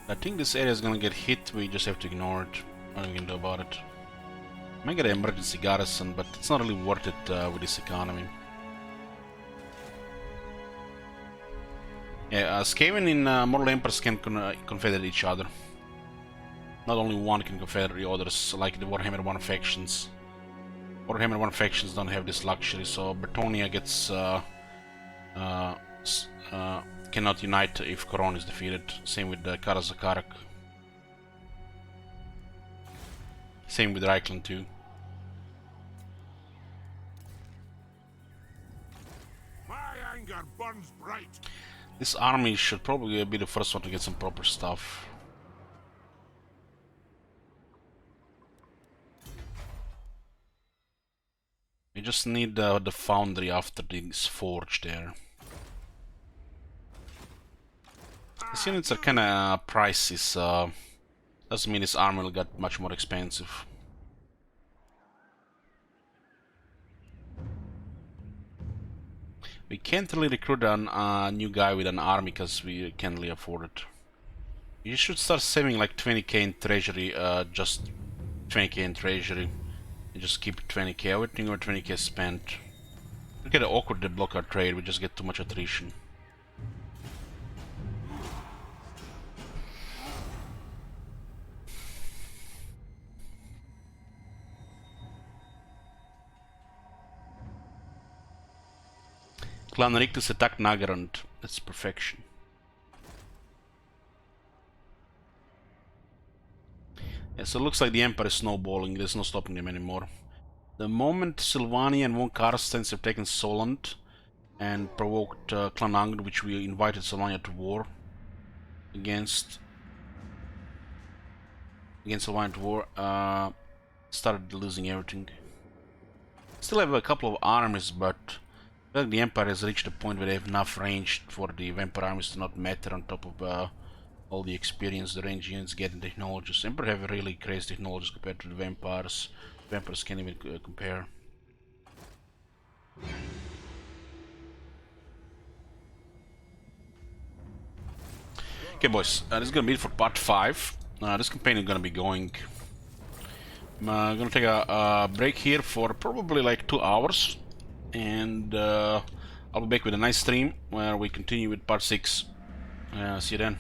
A: I think this area is gonna get hit, we just have to ignore it. Nothing we can do about it. Might get an emergency garrison, but it's not really worth it with this economy. Yeah, Skaven in Mortal Emperors can confederate each other. Not only one can confederate the others, like the Warhammer 1 factions. Warhammer 1 factions don't have this luxury, so Bretonia gets cannot unite if Coron is defeated. Same with the Karaz-a-Karak. Same with Reichland too.
B: My anger burns bright.
A: This army should probably be the first one to get some proper stuff. We just need the foundry after this forge there. These units are kinda pricey, so doesn't mean this armor will get much more expensive. We can't really recruit a new guy with an army because we can't really afford it. You should start saving like 20k in treasury, just 20k in treasury. And just keep 20k, everything over 20k spent. We get awkward to block our trade, we just get too much attrition. Clan Rictus attacked Nagarand. That's perfection. Yeah, so it looks like the Empire is snowballing. There's no stopping them anymore. The moment Sylvania and von Karstens have taken Solent and provoked Clan Angrund, which we invited Sylvania to war against Sylvania to war, started losing everything. Still have a couple of armies, but the Empire has reached a point where they have enough range for the Vampire armies to not matter, on top of all the experience the range units get in technologies. Emperor have really crazy technologies compared to the Vampires. Vampires can't even compare. Okay boys, this is gonna be it for part 5. This campaign is gonna be going. I'm gonna take a break here for probably like 2 hours. And I'll be back with a nice stream where we continue with part 6. See you then.